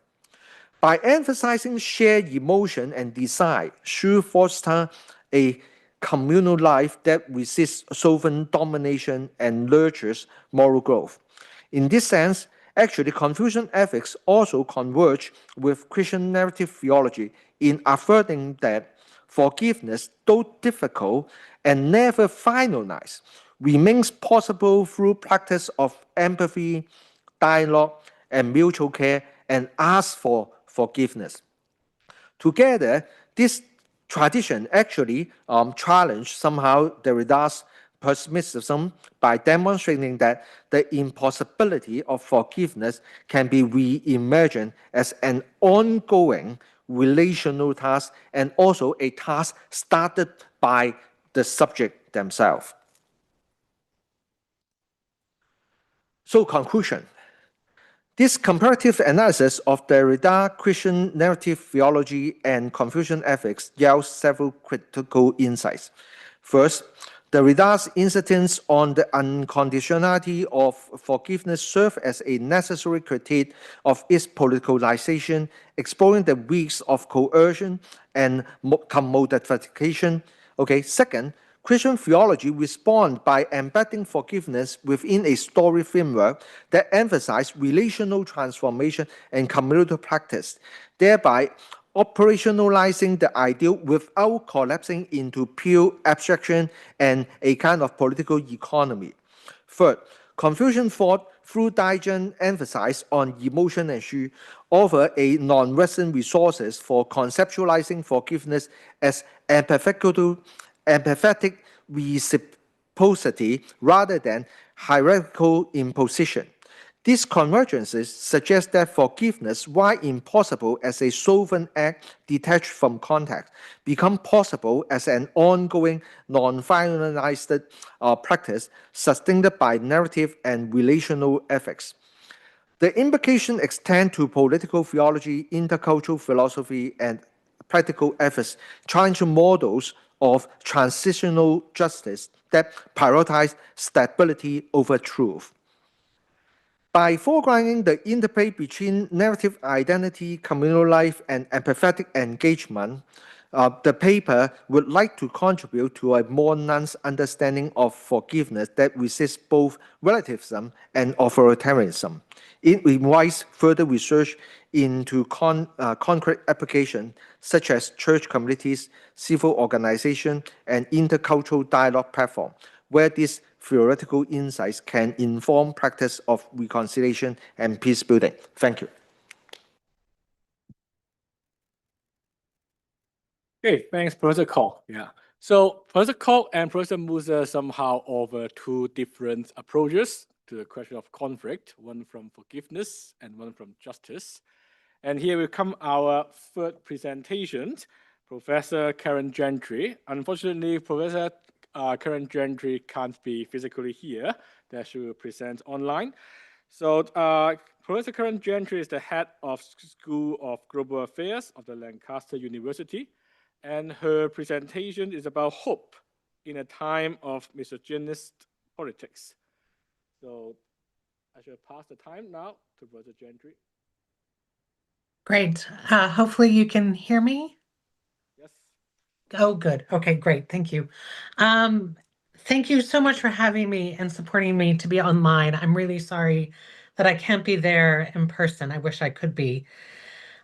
Speaker 5: By emphasizing shared emotion and desire, Xu fosters a communal life that resists sovereign domination and nurtures moral growth. In this sense, actually, Confucian ethics also converge with Christian narrative theology in affirming that forgiveness, though difficult and never finalized, remains possible through practice of empathy, dialogue, and mutual care, and ask for forgiveness. Together, this tradition actually challenged somehow Derrida's pessimism by demonstrating that the impossibility of forgiveness can be reimagined as an ongoing relational task and also a task started by the subject themselves. So, conclusion. This comparative analysis of Derrida, Christian narrative theology, and Confucian ethics yields several critical insights. First, Derrida's insistence on the unconditionality of forgiveness serves as a necessary critique of its politicalization, exploring the risks of coercion and commodification. Okay, second, Christian theology responds by embedding forgiveness within a story framework that emphasizes relational transformation and communal practice, thereby operationalizing the ideal without collapsing into pure abstraction and a kind of political economy. Third, Confucian thought through Daijian emphasized on emotion and Xu offer a non-Western resources for conceptualizing forgiveness as empathetic reciprocity rather than hierarchical imposition. These convergences suggest that forgiveness, while impossible as a sovereign act detached from context, becomes possible as an ongoing, non-finalized practice sustained by narrative and relational ethics. The implication extend to political theology, intercultural philosophy, and practical ethics, challenging models of transitional justice that prioritize stability over truth. By foregrounding the interplay between narrative identity, communal life, and empathetic engagement, the paper would like to contribute to a more nuanced understanding of forgiveness that resists both relativism and authoritarianism. It invites further research into concrete applications such as church communities, civil organizations, and intercultural dialogue platforms, where these theoretical insights can inform practice of reconciliation and peace building. Thank you.
Speaker 15: Okay, thanks, Professor Koch. Yeah. So Professor Koch and Professor Musa somehow offer two different approaches to the question of conflict, one from forgiveness and one from justice. And here will come our third presentation, Professor Karen Gentry. Unfortunately, Professor Karen Gentry can't be physically here, that she will present online. So Professor Karen Gentry is the head of School of Global Affairs of the Lancaster University, and her presentation is about hope in a time of misogynist politics. So I shall pass the time now to Professor Gentry.
Speaker 20: Great. Hopefully you can hear me.
Speaker 15: Yes.
Speaker 20: Oh, good. Okay, great. Thank you. Thank you so much for having me and supporting me to be online. I'm really sorry that I can't be there in person. I wish I could be.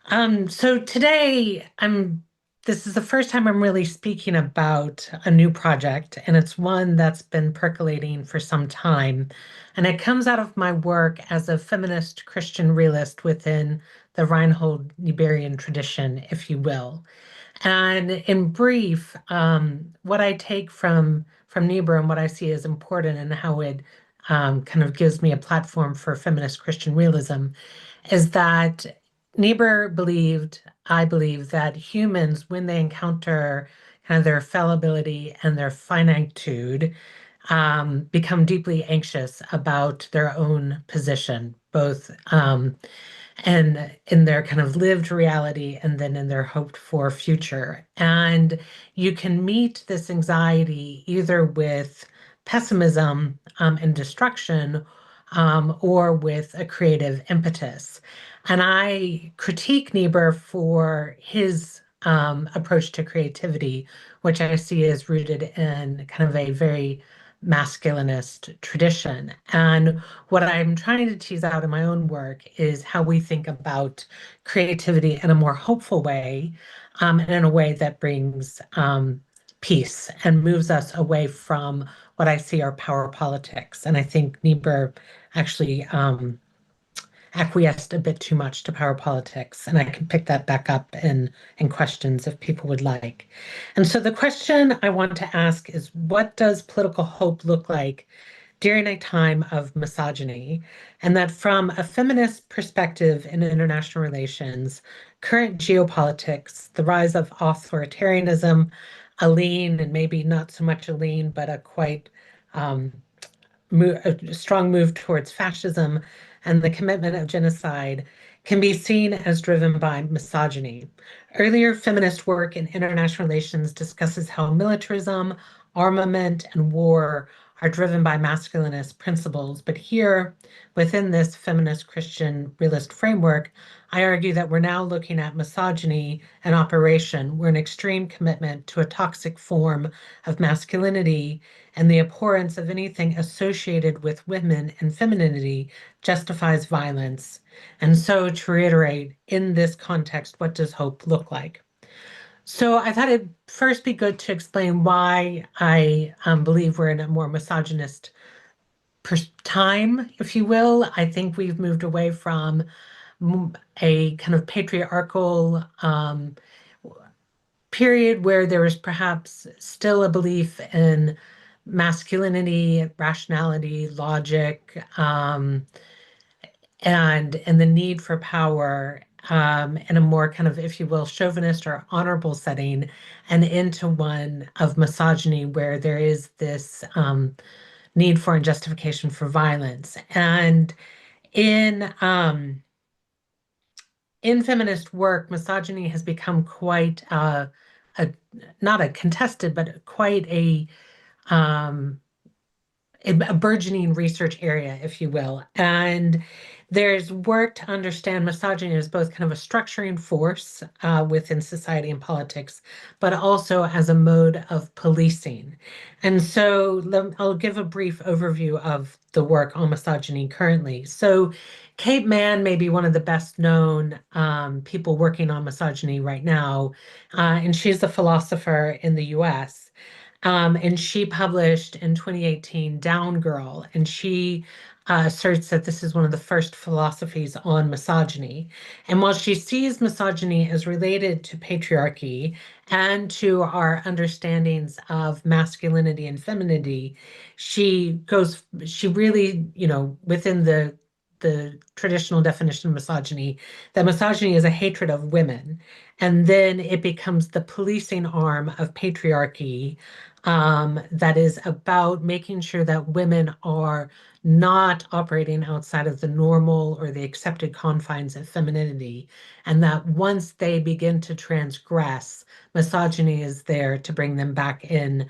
Speaker 20: So today I'm this is the first time I'm really speaking about a new project, and it's one that's been percolating for some time. And it comes out of my work as a feminist Christian realist within the Reinhold Niebuhrian tradition, if you will. And in brief, what I take from Niebuhr and what I see as important and how it kind of gives me a platform for feminist Christian realism is that Niebuhr believed, I believe, that humans, when they encounter kind of their fallibility and their finitude, become deeply anxious about their own position, both and in their kind of lived reality and then in their hoped for future. And you can meet this anxiety either with pessimism and destruction or with a creative impetus. And I critique Niebuhr for his approach to creativity, which I see as rooted in kind of a very masculinist tradition. And what I'm trying to tease out in my own work is how we think about creativity in a more hopeful way, and in a way that brings peace and moves us away from what I see are power politics. And I think Niebuhr actually acquiesced a bit too much to power politics, and I can pick that back up in questions if people would like. And so the question I want to ask is, what does political hope look like during a time of misogyny? And that from a feminist perspective in international relations, current geopolitics, the rise of authoritarianism, a lean and maybe not so much a lean, but a quite a strong move towards fascism and the commitment of genocide can be seen as driven by misogyny. Earlier feminist work in international relations discusses how militarism, armament, and war are driven by masculinist principles. But here, within this feminist Christian realist framework, I argue that we're now looking at misogyny and operation, where an extreme commitment to a toxic form of masculinity and the abhorrence of anything associated with women and femininity justifies violence. And so, to reiterate, in this context, what does hope look like? So I thought it'd first be good to explain why I believe we're in a more misogynist time, if you will. I think we've moved away from a kind of patriarchal period where there was perhaps still a belief in masculinity, rationality, logic, and the need for power in a more kind of, if you will, chauvinist or honorable setting, and into one of misogyny where there is this need for and justification for violence. And in feminist work, misogyny has become quite not a contested, but quite a burgeoning research area, if you will. And there's work to understand misogyny as both kind of a structuring force within society and politics, but also as a mode of policing. And so I'll give a brief overview of the work on misogyny currently. So Kate Manne may be one of the best known people working on misogyny right now, and she's a philosopher in the US. And she published in 2018 Down Girl, and she asserts that this is one of the first philosophies on misogyny. And while she sees misogyny as related to patriarchy and to our understandings of masculinity and femininity, she really, within the traditional definition of misogyny, that misogyny is a hatred of women. And then it becomes the policing arm of patriarchy that is about making sure that women are not operating outside of the normal or the accepted confines of femininity, and that once they begin to transgress, misogyny is there to bring them back in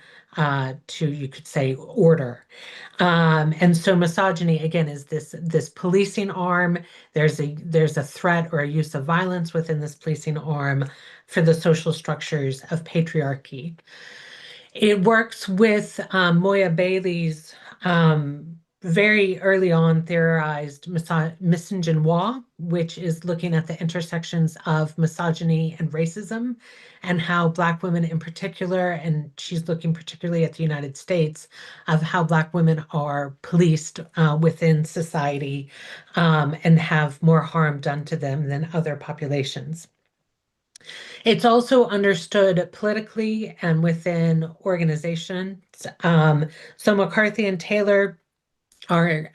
Speaker 20: to, you could say, order. And so misogyny, again, is this policing arm. There's a threat or a use of violence within this policing arm for the social structures of patriarchy. It works with Moya Bailey's very early on theorized misogynoir, which is looking at the intersections of misogyny and racism, and how Black women in particular, and she's looking particularly at the United States, of how Black women are policed within society and have more harm done to them than other populations. It's also understood politically and within organizations. So McCarthy and Taylor are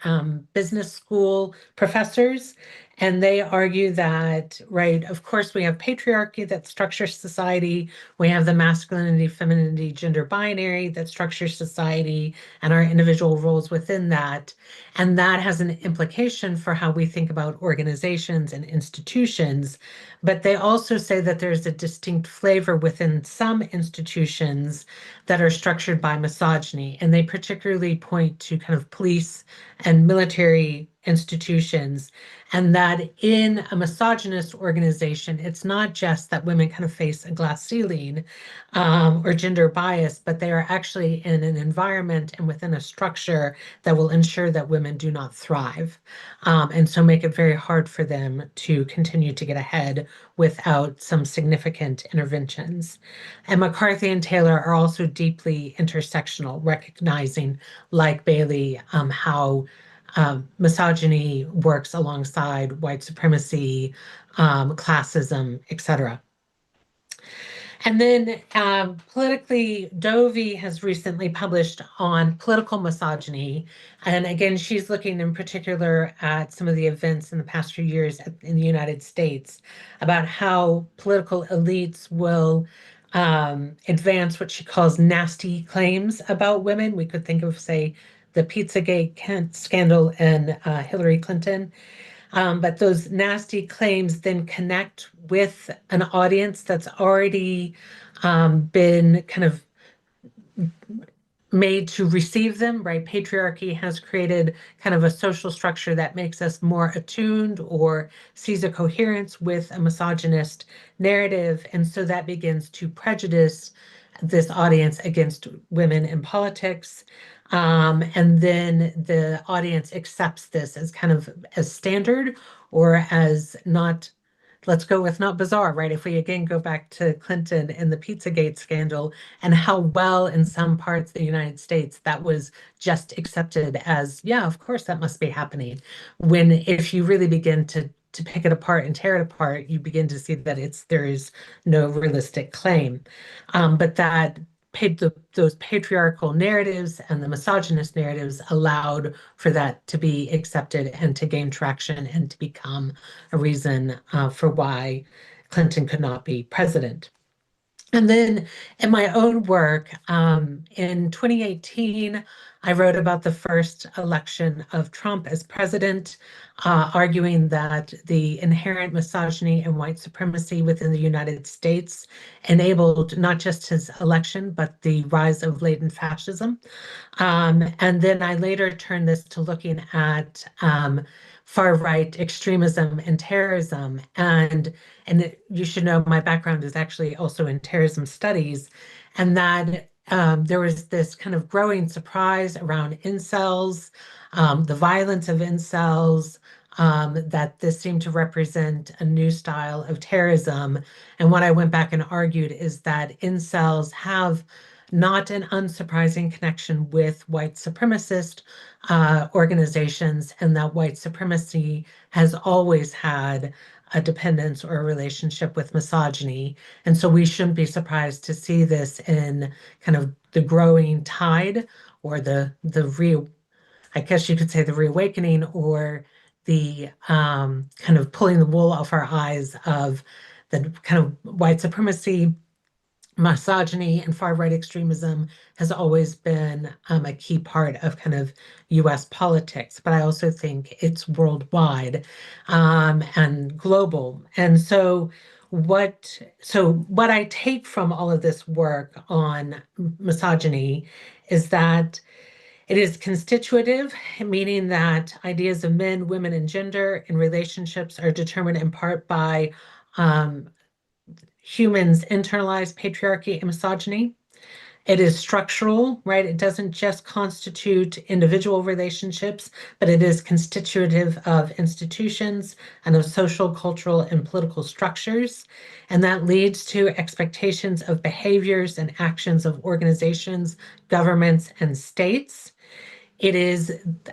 Speaker 20: business school professors, and they argue that, right, of course, we have patriarchy that structures society. We have the masculinity, femininity, gender binary that structures society and our individual roles within that. And that has an implication for how we think about organizations and institutions. But they also say that there's a distinct flavor within some institutions that are structured by misogyny. And they particularly point to kind of police and military institutions, and that in a misogynist organization, it's not just that women kind of face a glass ceiling or gender bias, but they are actually in an environment and within a structure that will ensure that women do not thrive, and so make it very hard for them to continue to get ahead without some significant interventions. And McCarthy and Taylor are also deeply intersectional, recognizing, like Bailey, how misogyny works alongside white supremacy, classism, etc. And then politically, Dovey has recently published on political misogyny. And again, she's looking in particular at some of the events in the past few years in the United States about how political elites will advance what she calls nasty claims about women. We could think of, say, the Pizzagate scandal and Hillary Clinton. But those nasty claims then connect with an audience that's already been kind of made to receive them, right? Patriarchy has created kind of a social structure that makes us more attuned or sees a coherence with a misogynist narrative. And so that begins to prejudice this audience against women in politics. And then the audience accepts this as kind of as standard or as not, let's go with not bizarre, right? If we again go back to Clinton and the Pizzagate scandal and how well in some parts of the United States that was just accepted as, yeah, of course that must be happening. When if you really begin to pick it apart and tear it apart, you begin to see that there is no realistic claim. But that those patriarchal narratives and the misogynist narratives allowed for that to be accepted and to gain traction and to become a reason for why Clinton could not be president. And then in my own work, in 2018, I wrote about the first election of Trump as president, arguing that the inherent misogyny and white supremacy within the United States enabled not just his election, but the rise of latent fascism. And then I later turned this to looking at far-right extremism and terrorism. And you should know my background is actually also in terrorism studies, and that there was this kind of growing surprise around incels, the violence of incels, that this seemed to represent a new style of terrorism. And what I went back and argued is that incels have not an unsurprising connection with white supremacist organizations, and that white supremacy has always had a dependence or a relationship with misogyny. And so we shouldn't be surprised to see this in kind of the growing tide or I guess you could say the reawakening or the kind of pulling the wool off our eyes of the kind of white supremacy, misogyny, and far-right extremism has always been a key part of kind of US politics, but I also think it's worldwide and global. And so what I take from all of this work on misogyny is that it is constitutive, meaning that ideas of men, women, and gender in relationships are determined in part by humans' internalized patriarchy and misogyny. It is structural, right? It doesn't just constitute individual relationships, but it is constitutive of institutions and of social, cultural, and political structures. And that leads to expectations of behaviors and actions of organizations, governments, and states. It is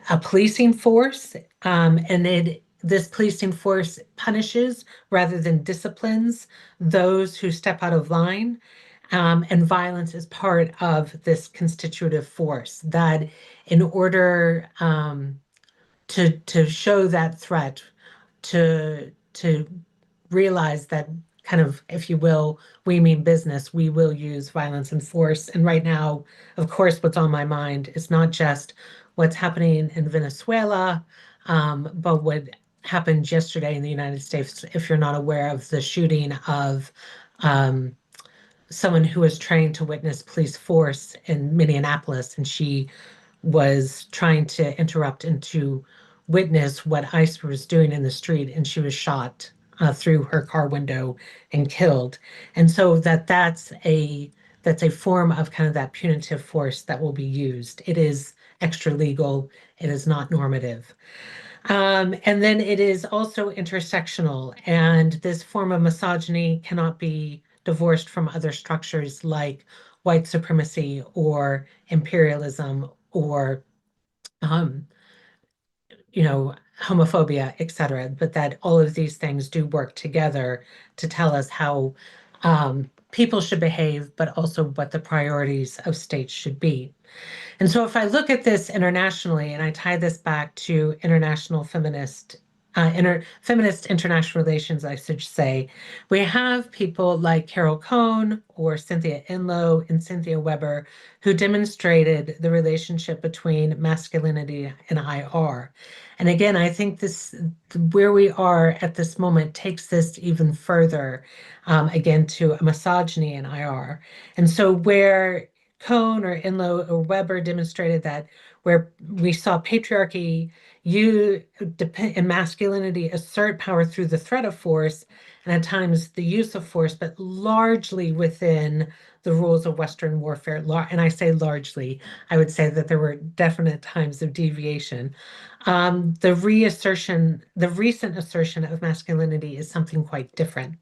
Speaker 20: a policing force, and this policing force punishes rather than disciplines those who step out of line. And violence is part of this constitutive force that in order to show that threat, to realize that kind of, if you will, we mean business, we will use violence and force. And right now, of course, what's on my mind is not just what's happening in Venezuela, but what happened yesterday in the United States, if you're not aware of the shooting of someone who was trained to witness police force in Minneapolis, and she was trying to interrupt and to witness what ICE was doing in the street, and she was shot through her car window and killed. And so that's a form of kind of that punitive force that will be used. It is extra legal. It is not normative. And then it is also intersectional, and this form of misogyny cannot be divorced from other structures like white supremacy or imperialism or homophobia, et cetera, but that all of these things do work together to tell us how people should behave, but also what the priorities of states should be. And so if I look at this internationally, and I tie this back to international feminist international relations, I should say, we have people like Carol Cohn or Cynthia Enloe and Cynthia Weber who demonstrated the relationship between masculinity and IR. And again, I think where we are at this moment takes this even further, again, to a misogyny in IR. And so where Cohn or Enloe or Weber demonstrated that where we saw patriarchy and masculinity assert power through the threat of force and at times the use of force, but largely within the rules of Western warfare. And I say largely, I would say that there were definite times of deviation. The recent assertion of masculinity is something quite different.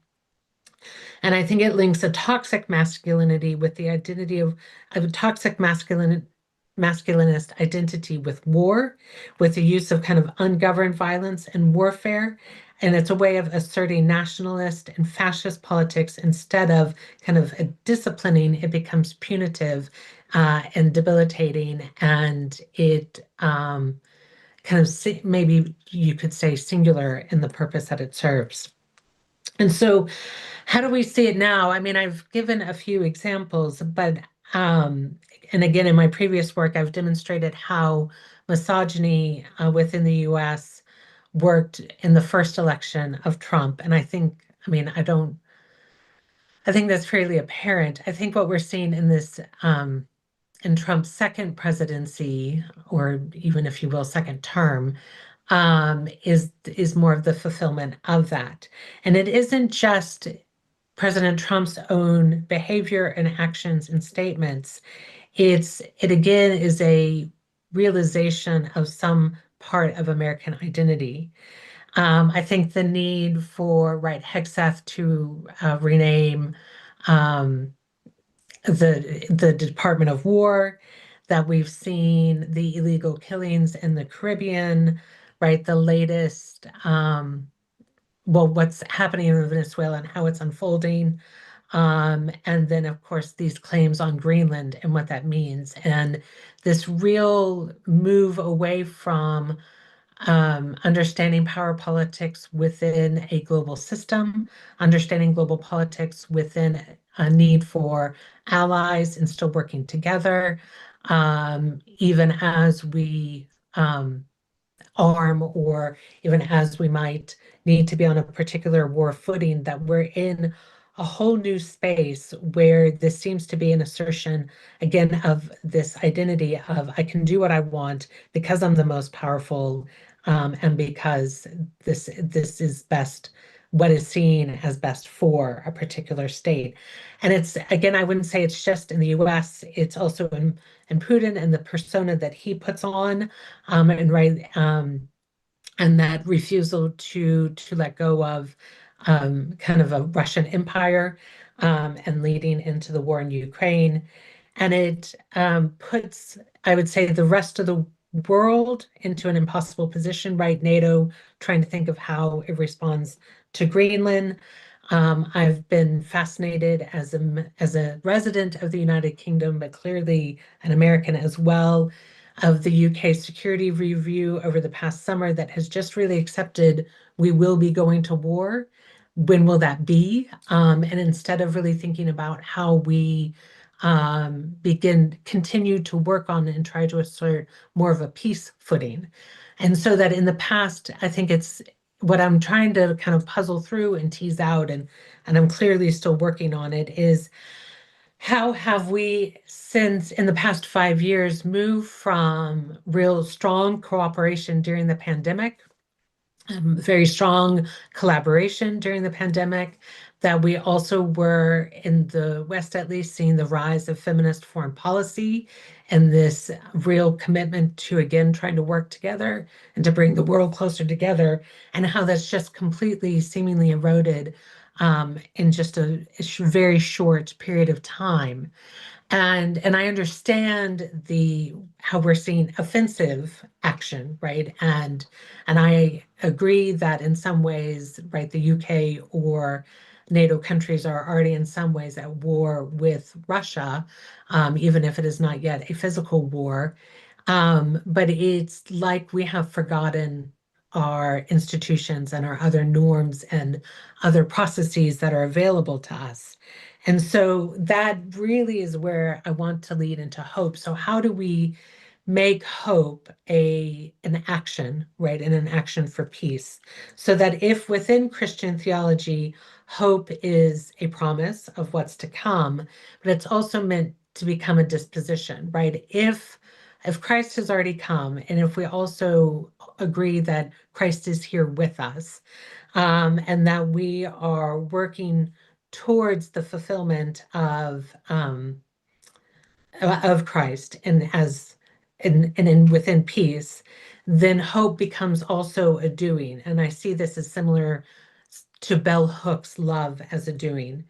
Speaker 20: And I think it links a toxic masculinity with the identity of a toxic masculinist identity with war, with the use of kind of ungoverned violence and warfare. And it's a way of asserting nationalist and fascist politics instead of kind of a disciplining. It becomes punitive and debilitating, and it kind of maybe you could say singular in the purpose that it serves. And so how do we see it now? I mean, I've given a few examples, but and again, in my previous work, I've demonstrated how misogyny within the US worked in the first election of Trump. And I think that's fairly apparent. I think what we're seeing in this in Trump's second presidency, or even if you will, second term, is more of the fulfillment of that. And it isn't just President Trump's own behavior and actions and statements. It again is a realization of some part of American identity. I think the need for Hegseth to rename the Department of War, that we've seen the illegal killings in the Caribbean, the latest, what's happening in Venezuela and how it's unfolding. And then, of course, these claims on Greenland and what that means. And this real move away from understanding power politics within a global system, understanding global politics within a need for allies and still working together, even as we arm, or even as we might need to be on a particular war footing, that we're in a whole new space where this seems to be an assertion, again, of this identity of I can do what I want because I'm the most powerful, and because this is best what is seen as best for a particular state. And it's, again, I wouldn't say it's just in the US, it's also in Putin and the persona that he puts on, and that refusal to let go of kind of a Russian empire, and leading into the war in Ukraine. And it puts, I would say, the rest of the world into an impossible position, right? NATO trying to think of how it responds to Greenland. I've been fascinated as a resident of the United Kingdom, but clearly an American as well, of the UK security review over the past summer that has just really accepted we will be going to war. When will that be? And instead of really thinking about how we continue to work on and try to assert more of a peace footing. And so that in the past, I think it's what I'm trying to kind of puzzle through and tease out, and I'm clearly still working on it, is how have we, since in the past 5 years, moved from real strong cooperation during the pandemic, very strong collaboration during the pandemic, that we also were, in the West at least, seeing the rise of feminist foreign policy and this real commitment to, again, trying to work together and to bring the world closer together, and how that's just completely seemingly eroded in just a very short period of time. And I understand how we're seeing offensive action, right? And I agree that in some ways, right, the UK or NATO countries are already in some ways at war with Russia, even if it is not yet a physical war. But it's like we have forgotten our institutions and our other norms and other processes that are available to us. And so that really is where I want to lead into hope. So how do we make hope an action, right, and an action for peace? So that if within Christian theology, hope is a promise of what's to come, but it's also meant to become a disposition, right? If Christ has already come, and if we also agree that Christ is here with us, and that we are working towards the fulfillment of Christ and within peace, then hope becomes also a doing. And I see this as similar to bell hooks love as a doing.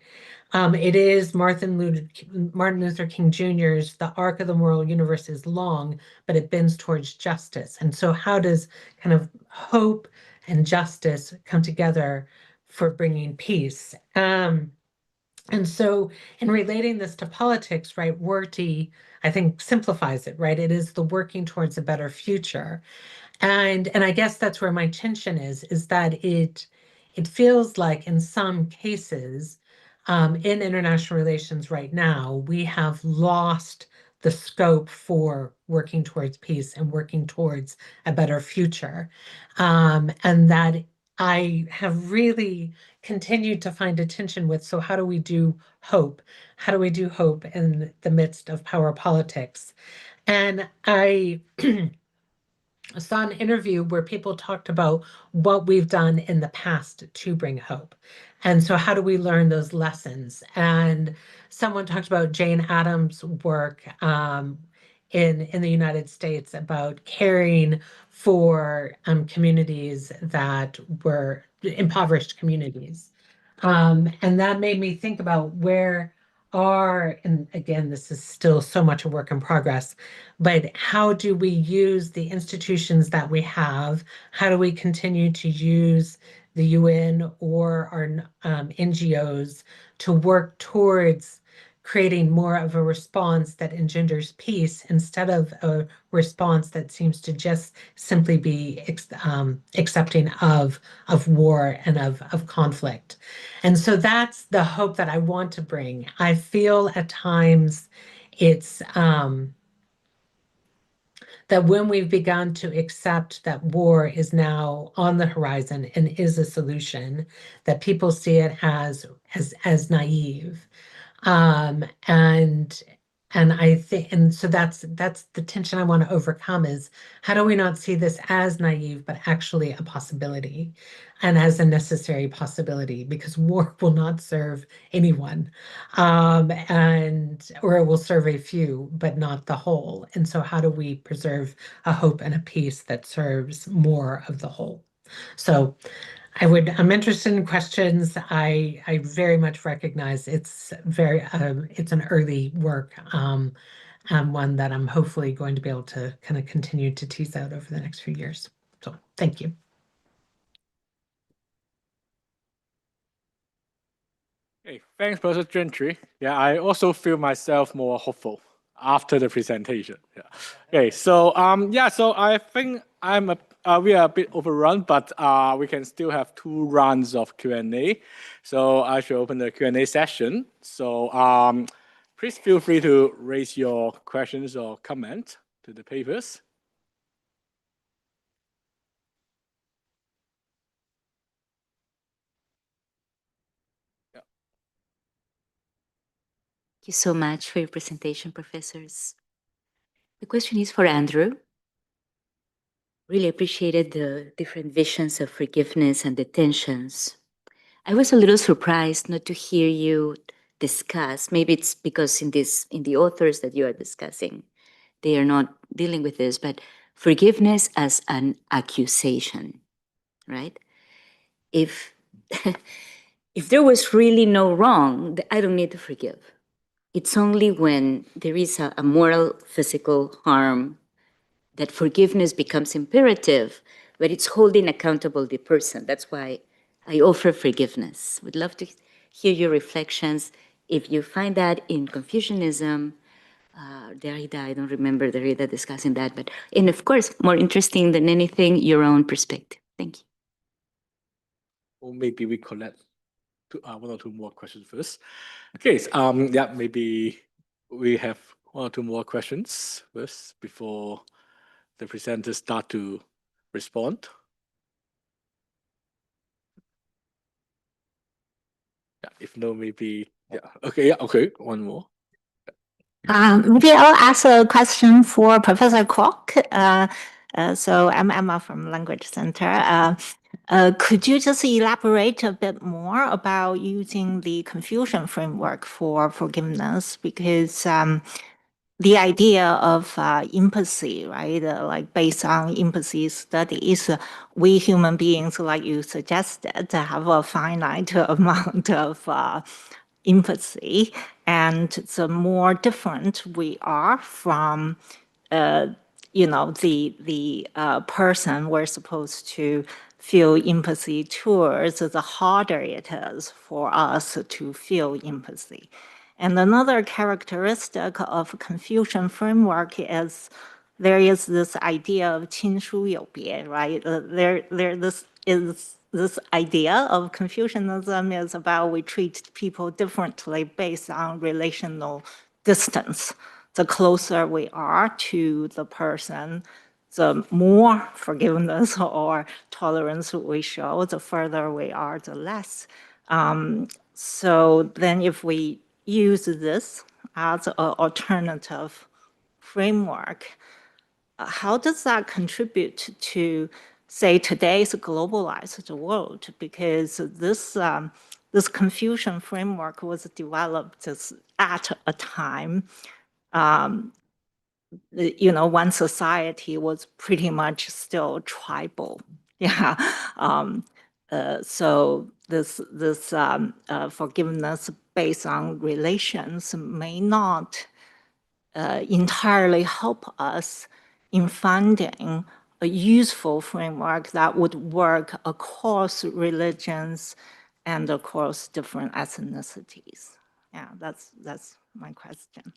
Speaker 20: It is Martin Luther King Jr.'s "the arc of the moral universe is long, but it bends towards justice." And so how does kind of hope and justice come together for bringing peace? And so in relating this to politics, right, Worty, I think, simplifies it, right? It is the working towards a better future. And I guess that's where my tension is that it feels like in some cases, in international relations right now, we have lost the scope for working towards peace and working towards a better future. And that I have really continued to find a tension with, so how do we do hope? How do we do hope in the midst of power politics? And I saw an interview where people talked about what we've done in the past to bring hope. And so how do we learn those lessons? And someone talked about Jane Addams' work in the United States about caring for communities that were impoverished communities. And that made me think about and again, this is still so much a work in progress, but how do we use the institutions that we have? How do we continue to use the UN or our NGOs to work towards creating more of a response that engenders peace instead of a response that seems to just simply be accepting of war and of conflict? And so that's the hope that I want to bring. I feel at times it's that when we've begun to accept that war is now on the horizon and is a solution, that people see it as naive. And And I think, and so that's the tension I want to overcome is how do we not see this as naive, but actually a possibility and as a necessary possibility, because war will not serve anyone, or it will serve a few, but not the whole. And so how do we preserve a hope and a peace that serves more of the whole? So I'm interested in questions. I very much recognize it's it's an early work, and one that I'm hopefully going to be able to kind of continue to tease out over the next few years. So thank you.
Speaker 15: Hey, thanks, Professor Gentry. Yeah, I also feel myself more hopeful after the presentation. Yeah. Okay, so so I think we are a bit overrun, but we can still have 2 rounds of Q&A. So I should open the Q&A session. So please feel free to raise your questions or comment to the papers.
Speaker 14: Thank you so much for your presentation, professors. The question is for Andrew. Really appreciated the different visions of forgiveness and the tensions. I was a little surprised not to hear you discuss. Maybe it's because in the authors that you are discussing, they are not dealing with this, but forgiveness as an accusation, right? If if there was really no wrong, I don't need to forgive. It's only when there is a moral, physical harm that forgiveness becomes imperative, but it's holding accountable the person. That's why I offer forgiveness. Would love to hear your reflections. If you find that in Confucianism, Derrida, I don't remember Derrida discussing that, and of course, more interesting than anything, your own perspective. Thank you.
Speaker 15: Or maybe we collect 1 or 2 more questions first. Okay, yeah, maybe we have 1 or 2 more questions first before the presenters start to respond. Yeah, if no, maybe, yeah, okay, 1 more.
Speaker 4: Maybe I'll ask a question for Professor Kwok. So I'm Emma from Language Center. Could you just elaborate a bit more about using the Confucian framework for forgiveness? Because the idea of empathy, right? Like based on empathy studies, we human beings, like you suggested, have a finite amount of empathy, and the more different we are from, the person we're supposed to feel empathy towards, the harder it is for us to feel empathy. And another characteristic of Confucian framework is there is this idea of 亲疏有别, right? This idea of Confucianism is about we treat people differently based on relational distance. The closer we are to the person, the more forgiveness or tolerance we show. The further we are, the less. So then if we use this as an alternative framework, how does that contribute to, say, today's globalized world? Because this Confucian framework was developed at a time, when society was pretty much still tribal. Yeah. So this forgiveness based on relations may not entirely help us in finding a useful framework that would work across religions and across different ethnicities. Yeah, that's my question.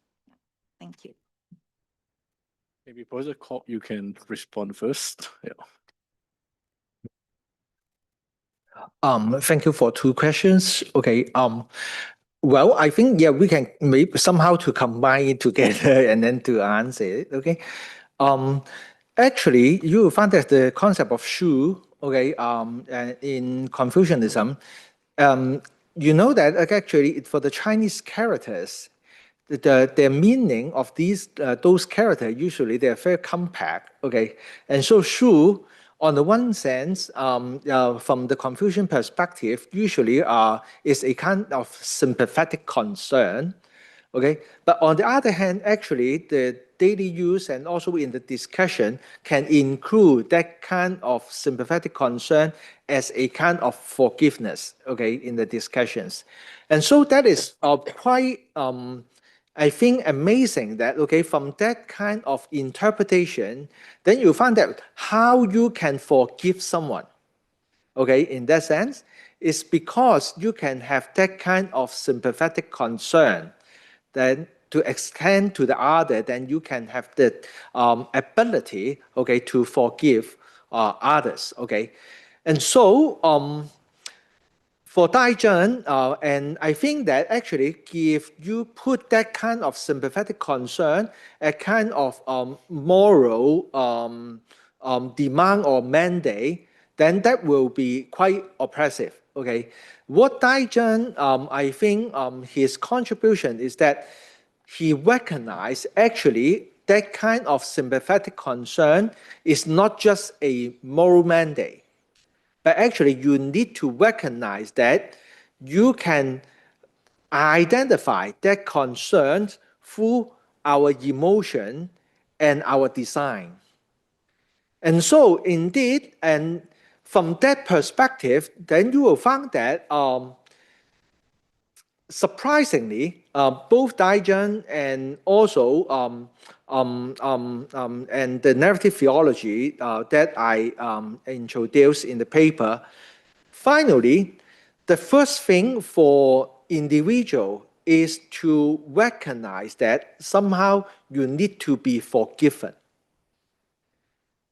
Speaker 4: Thank you.
Speaker 15: Maybe Professor Kwok, you can respond first. Yeah.
Speaker 5: Thank you for 2 questions. Okay. Well, I think, yeah, we can maybe somehow to combine it together and then to answer it. Okay. Actually, you will find that the concept of shu, okay, in Confucianism, you know that actually for the Chinese characters, the meaning of those characters, usually they're very compact, okay? And so Shu, on the one sense, from the Confucian perspective, usually is a kind of sympathetic concern, okay? But on the other hand, actually, the daily use and also in the discussion can include that kind of sympathetic concern as a kind of forgiveness, okay, in the discussions. And so that is quite, I think, amazing that, okay, from that kind of interpretation, then you find that how you can forgive someone, okay, in that sense, is because you can have that kind of sympathetic concern, then to extend to the other, then you can have the ability, okay, to forgive others, okay. And so, for Daijun, and I think that actually if you put that kind of sympathetic concern, a kind of moral demand or mandate, then that will be quite oppressive, okay? What Daijun, I think his contribution is that he recognized actually that kind of sympathetic concern is not just a moral mandate, but actually you need to recognize that you can identify that concern through our emotion and our design. And so indeed, and from that perspective, then you will find that surprisingly, both Daijun and also and the narrative theology that I introduced in the paper, finally, the first thing for individual is to recognize that somehow you need to be forgiven.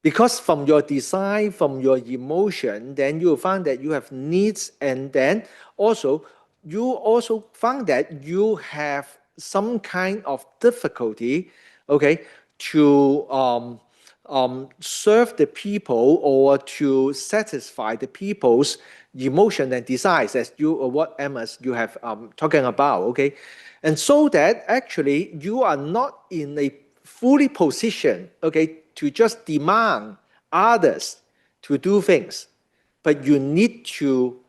Speaker 5: Because from your design, from your emotion, then you will find that you have needs, and then also you also find that you have some kind of difficulty, okay, to serve the people or to satisfy the people's emotion and desires, as what Amos you have talking about, okay, and so that actually you are not in a fully position, okay, to just demand others to do things, but you need to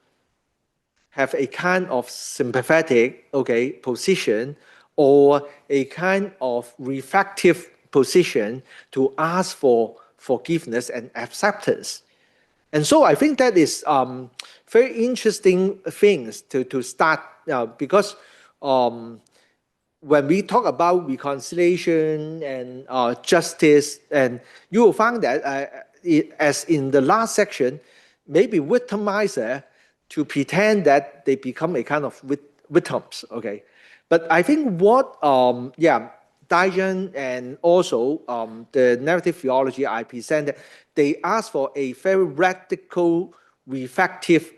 Speaker 5: have a kind of sympathetic, okay, position or a kind of reflective position to ask for forgiveness and acceptance. And so I think that is very interesting things to start because when we talk about reconciliation and justice, and you will find that as in the last section, maybe victimizer to pretend that they become a kind of victims, okay? But I think what, Daijun and also the narrative theology I presented, they ask for a very radical, reflective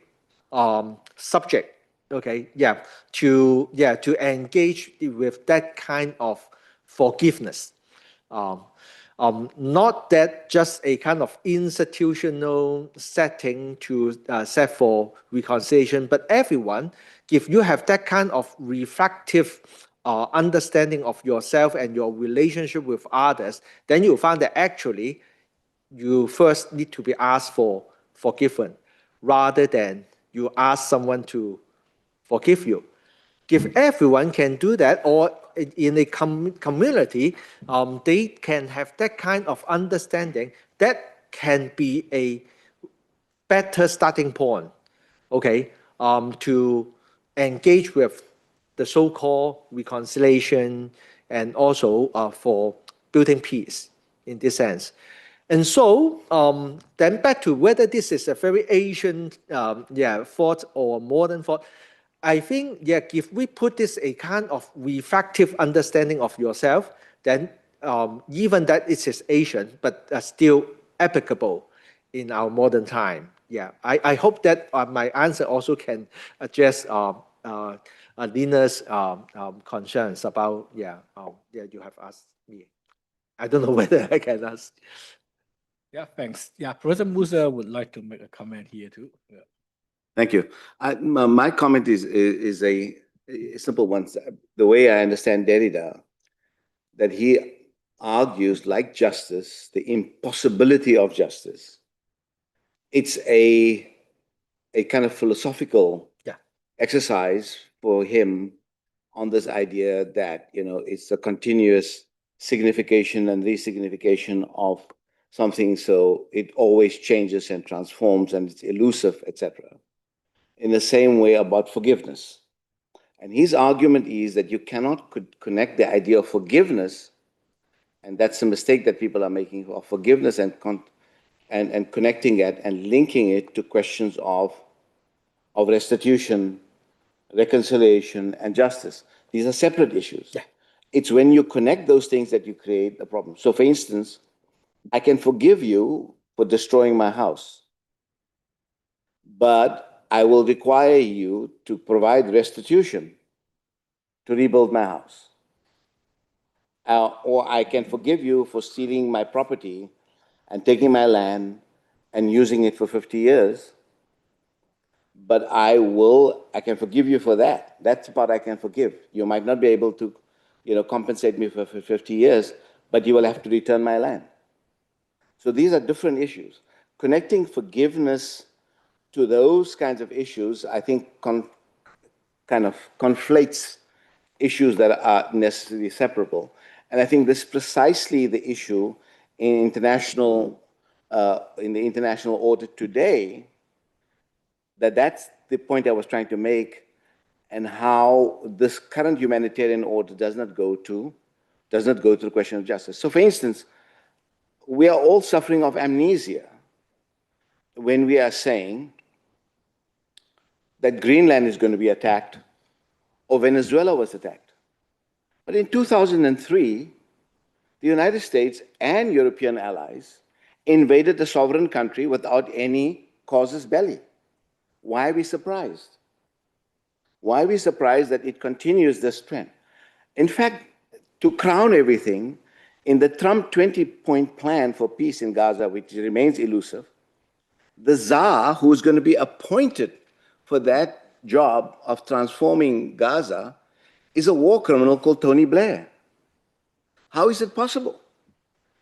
Speaker 5: subject, okay, to engage with that kind of forgiveness. Not that just a kind of institutional setting to set for reconciliation, but everyone, if you have that kind of reflective understanding of yourself and your relationship with others, then you'll find that actually you first need to be asked for forgiven rather than you ask someone to forgive you. If everyone can do that, or in a community, they can have that kind of understanding, that can be a better starting point, okay, to engage with the so-called reconciliation and also for building peace in this sense. And so then back to whether this is a very ancient thought or modern thought, I think, if we put this a kind of reflective understanding of yourself, then even that it is ancient, but still applicable in our modern time. I hope that my answer also can address Lina's concerns about, you have asked me. I don't know whether I can ask.
Speaker 15: Yeah, thanks. Yeah, Professor Musa would like to make a comment here too. Yeah.
Speaker 21: Thank you. My comment is a simple one. The way I understand Derrida, that he argues, like justice, the impossibility of justice. It's a kind of philosophical exercise for him on this idea that, it's a continuous signification and resignification of something, so it always changes and transforms and it's elusive, etc. In the same way about forgiveness. And his argument is that you cannot connect the idea of forgiveness, and that's a mistake that people are making, of forgiveness and connecting it and linking it to questions of restitution, reconciliation, and justice. These are separate issues. It's when you connect those things that you create a problem. So for instance, I can forgive you for destroying my house, but I will require you to provide restitution to rebuild my house. Or I can forgive you for stealing my property and taking my land and using it for 50 years, but I can forgive you for that. That's the part I can forgive. You might not be able to, compensate me for 50 years, but you will have to return my land. So these are different issues. Connecting forgiveness to those kinds of issues, I think, kind of conflates issues that are necessarily separable. And I think this is precisely the issue in the international order today, that's the point I was trying to make, and how this current humanitarian order does not go to the question of justice. So for instance, we are all suffering of amnesia when we are saying that Greenland is going to be attacked or Venezuela was attacked. But in 2003, the United States and European allies invaded a sovereign country without any casus belli. Why are we surprised? Why are we surprised that it continues this trend? In fact, to crown everything, in the Trump 20-point plan for peace in Gaza, which remains elusive, the czar who is going to be appointed for that job of transforming Gaza is a war criminal called Tony Blair. How is it possible?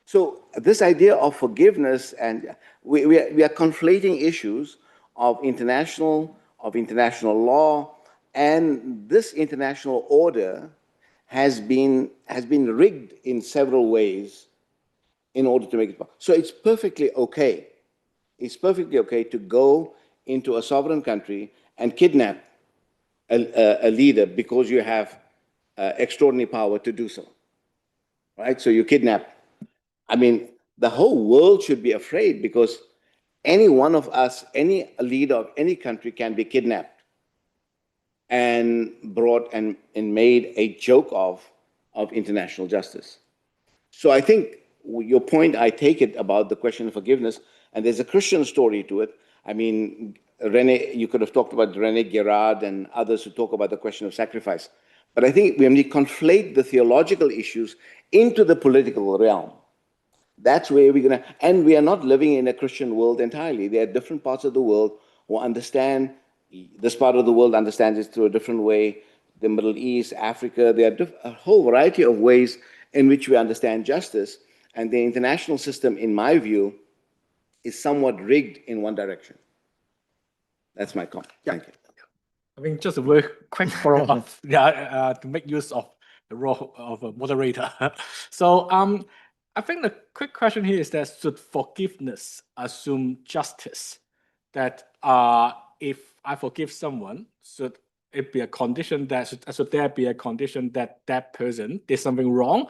Speaker 21: So this idea of forgiveness, and we are conflating issues of international law, and this international order has been rigged in several ways in order to make it possible. So it's perfectly okay. It's perfectly okay to go into a sovereign country and kidnap a leader because you have extraordinary power to do so, right? So you kidnap. I mean, the whole world should be afraid because any one of us, any leader of any country can be kidnapped and brought and made a joke of international justice. So I think your point, I take it, about the question of forgiveness, and there's a Christian story to it. I mean, you could have talked about René Girard and others who talk about the question of sacrifice. But I think when we conflate the theological issues into the political realm, that's where we're going to, and we are not living in a Christian world entirely. There are different parts of the world who understand, this part of the world understands it through a different way. The Middle East, Africa, there are a whole variety of ways in which we understand justice. And the international system, in my view, is somewhat rigged in one direction. That's my comment. Thank you.
Speaker 15: I mean, just a very quick follow-up, to make use of the role of a moderator. So, I think the quick question here is that should forgiveness assume justice? That if I forgive someone, should it be a condition that should there be a condition that that person did something wrong,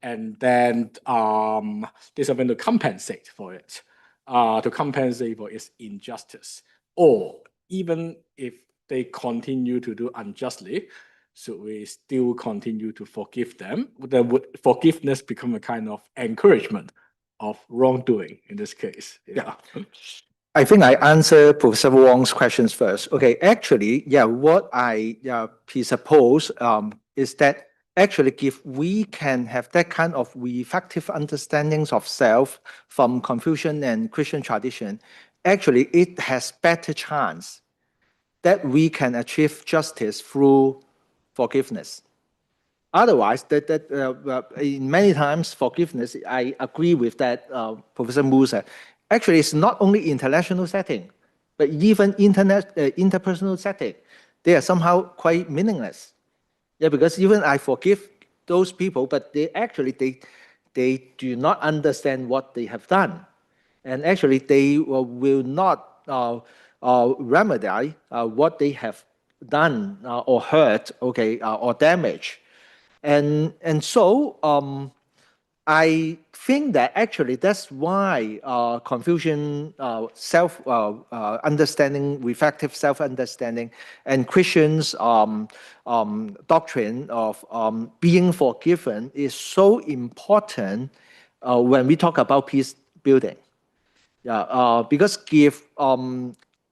Speaker 15: and then there's something to compensate for it, to compensate for its injustice, or even if they continue to do unjustly, should we still continue to forgive them? Would forgiveness become a kind of encouragement of wrongdoing in this case? Yeah.
Speaker 8: I think I answer Professor Wong's questions first. Okay, actually, what I presuppose is that actually if we can have that kind of reflective understandings of self from Confucian and Christian tradition, actually it has better chance that we can achieve justice through
Speaker 5: forgiveness. Otherwise, in many times forgiveness, I agree with that, Professor Musa. Actually, it's not only international setting, but even interpersonal setting. They are somehow quite meaningless. Yeah, because even I forgive those people, but they do not understand what they have done, and actually they will not remedy what they have done or hurt, okay, or damage. And so I think that actually that's why Confucian self-understanding, reflective self-understanding, and Christians' doctrine of being forgiven is so important when we talk about peace building. Yeah, because if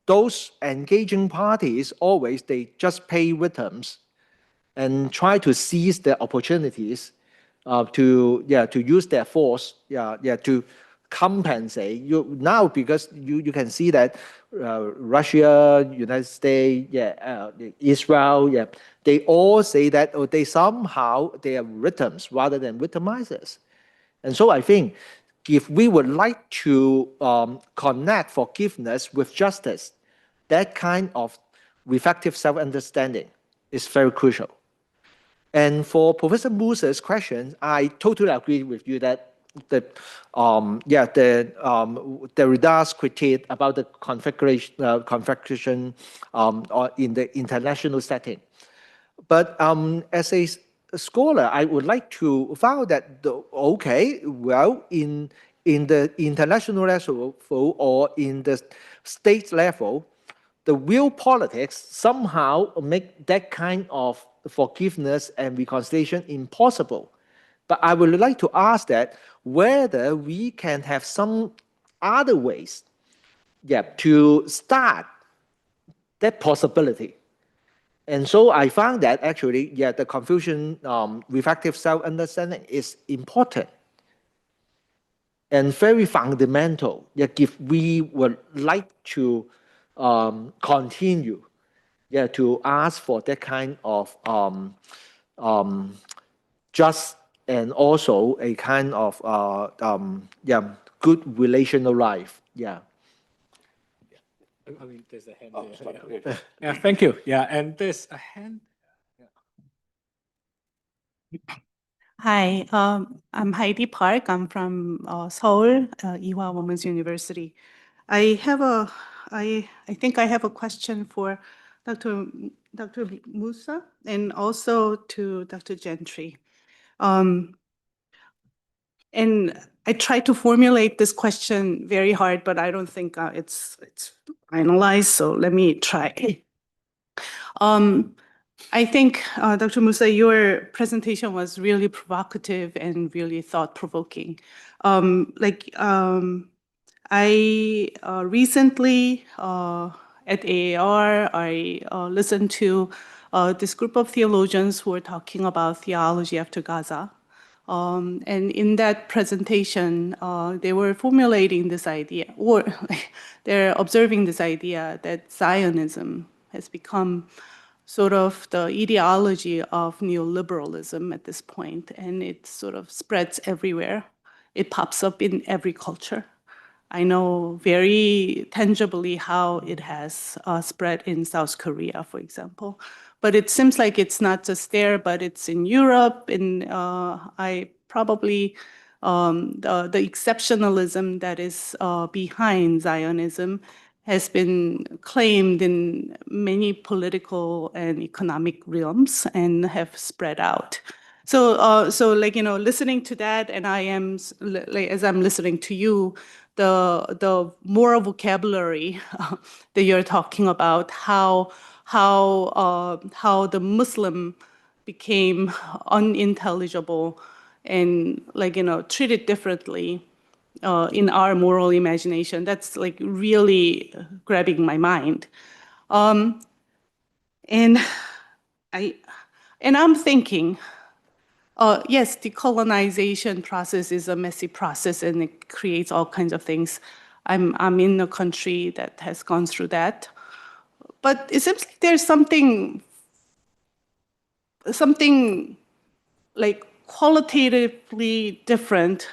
Speaker 5: those engaging parties always they just pay victims and try to seize the opportunities to use their force to compensate you now, because you can see that Russia, United States, Israel, they all say that they are victims rather than victimizers. And so I think if we would like to connect forgiveness with justice, that kind of reflective self-understanding is very crucial. And for Professor Musa's question, I totally agree with you that Derrida's critique about the configuration in the international setting. But as a scholar, I would like to found that in the international level or in the state level, the real politics somehow make that kind of forgiveness and reconciliation impossible. But I would like to ask that whether we can have some other ways to start that possibility. And so I found that actually, the Confucian reflective self-understanding is important and very fundamental. If we would like to continue to ask for that kind of just and also a kind of good relational life.
Speaker 15: I mean, there's a hand there. Yeah, thank you. Yeah, and there's a hand.
Speaker 3: Hi, I'm Heidi Park. I'm from Seoul, Ewha Women's University. I think I have a question for Dr. Musa and also to Dr. Gentry. And I tried to formulate this question very hard, but I don't think it's finalized. So let me try. I think, Dr. Musa, your presentation was really provocative and really thought-provoking. I recently at AAR, I listened to this group of theologians who were talking about theology after Gaza. And in that presentation, they were formulating this idea, or they're observing this idea that Zionism has become sort of the ideology of neoliberalism at this point, and it sort of spreads everywhere. It pops up in every culture. I know very tangibly how it has spread in South Korea, for example. But it seems like it's not just there, but it's in Europe, and I probably, the exceptionalism that is behind Zionism has been claimed in many political and economic realms and have spread out. So, listening to that, and I am, as I'm listening to you, the moral vocabulary that you're talking about, how the Muslim became unintelligible and treated differently in our moral imagination. That's really grabbing my mind. And I'm thinking, yes, decolonization process is a messy process and it creates all kinds of things. I'm in a country that has gone through that. But it seems like there's something something like qualitatively different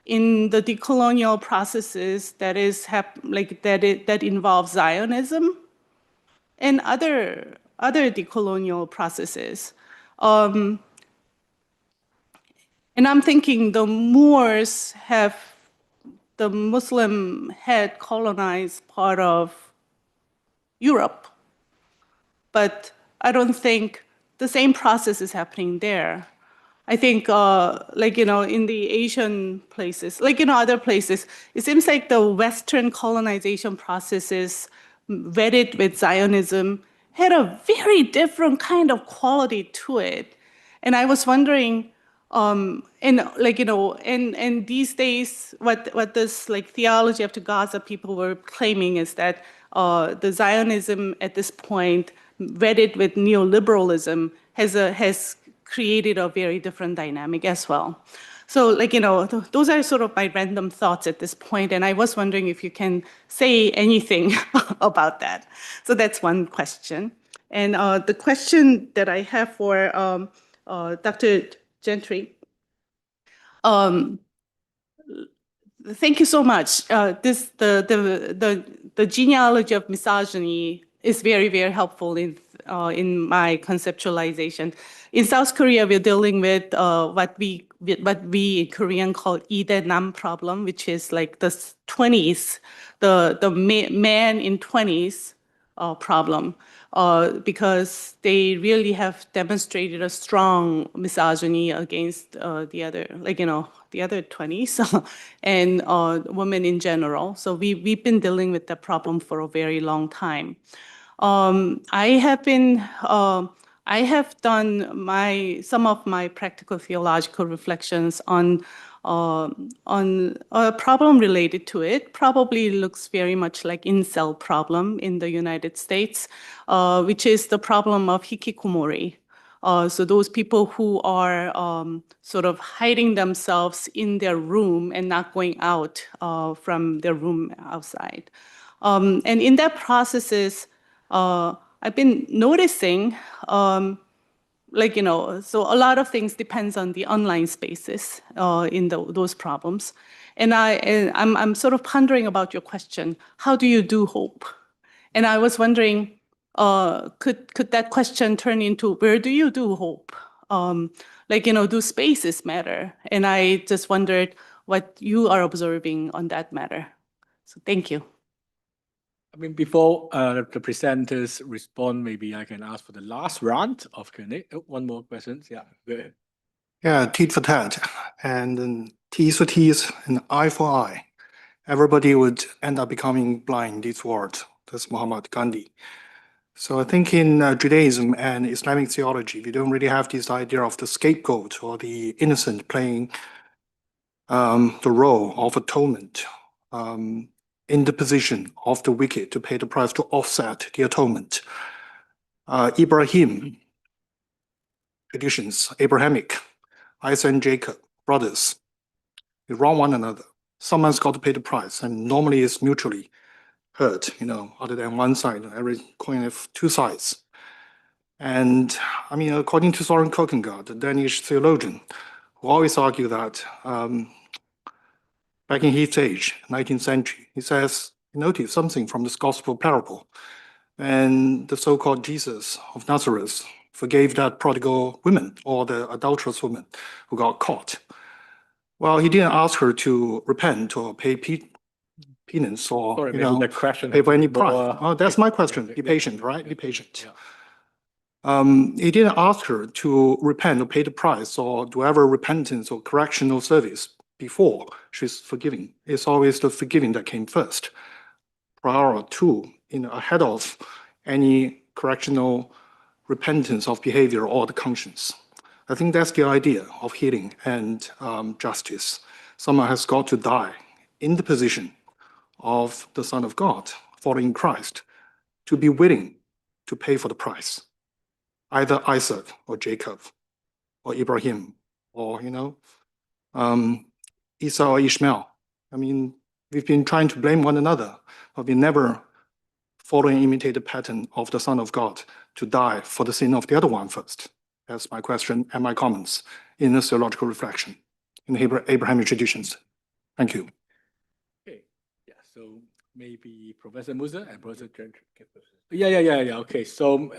Speaker 3: in the decolonial processes that that involve Zionism and other decolonial processes. And I'm thinking the Moors have the Muslim had colonized part of Europe, but I don't think the same process is happening there. I think, in the Asian places, other places, it seems like the Western colonization processes vetted with Zionism had a very different kind of quality to it. And I was wondering, and these days, what this theology after Gaza people were claiming is that the Zionism at this point, vetted with neoliberalism, has created a very different dynamic as well. So those are sort of my random thoughts at this point, and I was wondering if you can say anything about that. So that's one question. And the question that I have for Dr. Gentry, thank you so much. The genealogy of misogyny is very, very helpful in my conceptualization. In South Korea, we're dealing with what we in Korean call Ide-nam problem, which is like the 20s, the man in 20s problem, because they really have demonstrated a strong misogyny against the other 20s and women in general. So we've been dealing with that problem for a very long time. I have done some of my practical theological reflections on a problem related to it. Probably looks very much like incel problem in the United States, which is the problem of hikikomori. So those people who are sort of hiding themselves in their room and not going out from their room outside. And in that processes, I've been noticing, so a lot of things depends on the online spaces in those problems. And I'm sort of pondering about your question, how do you do hope? And I was wondering, could that question turn into where do you do hope? Do spaces matter? And I just wondered what you are observing on that matter. So thank you.
Speaker 15: I mean, before the presenters respond, maybe I can ask for the last round of Q&A. Oh, one more question. Yeah, go ahead.
Speaker 19: Yeah, tit for tat, and then T's for T's and eye for eye. Everybody would end up becoming blind in this world. That's Muhammad Gandhi. So I think in Judaism and Islamic theology, we don't really have this idea of the scapegoat or the innocent playing the role of atonement in the position of the wicked to pay the price to offset the atonement. Ibrahim traditions, Abrahamic, Isaac and Jacob, brothers, they wrong one another. Someone's got to pay the price, and normally it's mutually hurt, other than one side. Every coin has two sides. And I mean, according to Soren Kierkegaard, the Danish theologian, who always argued that back in his age, 19th century, he says, he noticed something from this gospel parable. And the so-called Jesus of Nazareth forgave that prodigal woman or the adulterous woman who got caught. Well, he didn't ask her to repent or pay penance or pay for any price. Oh, that's my question. Be patient, right? Be patient. He didn't ask her to repent or pay the price or do ever repentance or correctional service before she's forgiving. It's always the forgiving that came first, prior to, ahead of any correctional repentance of behavior or the conscience. I think that's the idea of healing and justice. Someone has got to die in the position of the Son of God, following Christ, to be willing to pay for the price. Either Isaac or Jacob or Ibrahim or, Esau or Ishmael. I mean, we've been trying to blame one another, but we never follow and imitate the pattern of the Son of God to die for the sin of the other one first. as my question and my comments in the theological reflection in the Abrahamic traditions. Thank you.
Speaker 15: Okay. Yeah. So maybe Professor Musa and Professor Gentry. Yeah. Okay. So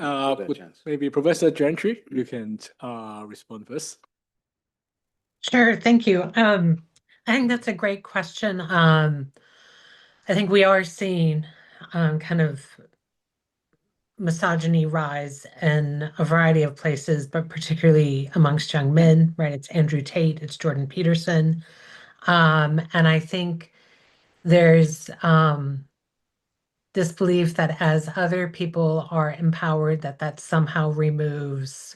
Speaker 15: maybe Professor Gentry, you can respond first.
Speaker 20: Sure, thank you. I think that's a great question. I think we are seeing kind of misogyny rise in a variety of places, but particularly amongst young men, right? It's Andrew Tate, it's Jordan Peterson. And I think there's this belief that as other people are empowered, that somehow removes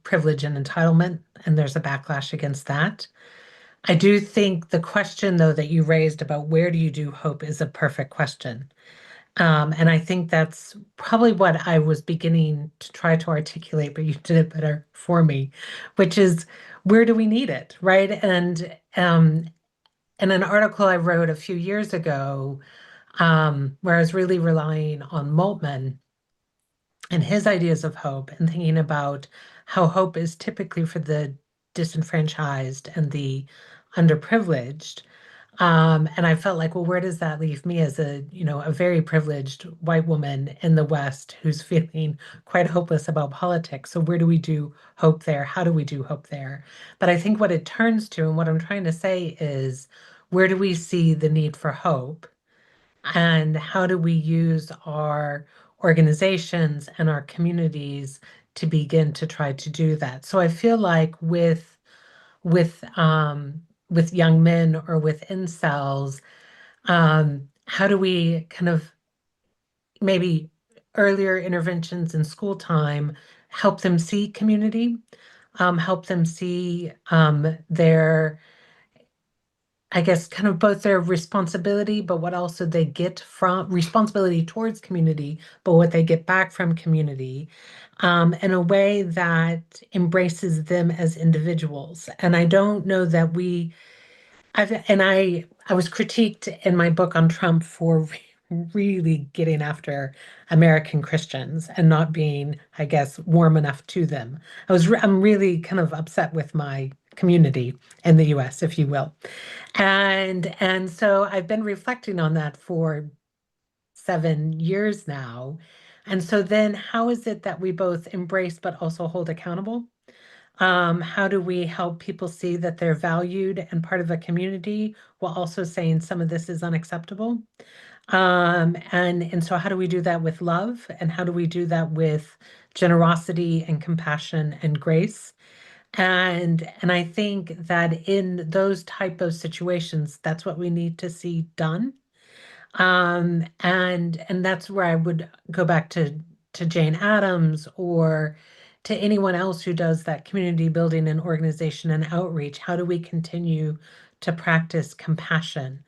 Speaker 20: privilege and entitlement, and there's a backlash against that. I do think the question, though, that you raised about where do you do hope is a perfect question. And I think that's probably what I was beginning to try to articulate, but you did it better for me, which is where do we need it, right? And in an article I wrote a few years ago, where I was really relying on Moltmann and his ideas of hope and thinking about how hope is typically for the disenfranchised and the underprivileged. And I felt like, well, where does that leave me as a very privileged white woman in the West who's feeling quite hopeless about politics? So where do we do hope there? How do we do hope there? But I think what it turns to, and what I'm trying to say is, where do we see the need for hope? And how do we use our organizations and our communities to begin to try to do that? So I feel like with young men or with incels, how do we kind of maybe earlier interventions in school time help them see community, help them see their, I guess, kind of both their responsibility, but what also they get from responsibility towards community, but what they get back from community, in a way that embraces them as individuals. And I don't know that I was critiqued in my book on Trump for really getting after American Christians and not being, I guess, warm enough to them. I'm really kind of upset with my community in the US, if you will. And so I've been reflecting on that for 7 years now. And so then how is it that we both embrace but also hold accountable? How do we help people see that they're valued and part of a community while also saying some of this is unacceptable? And so how do we do that with love? And how do we do that with generosity and compassion and grace? And I think that in those type of situations, that's what we need to see done. And that's where I would go back to Jane Addams or to anyone else who does that community building and organization and outreach. How do we continue to practice compassion?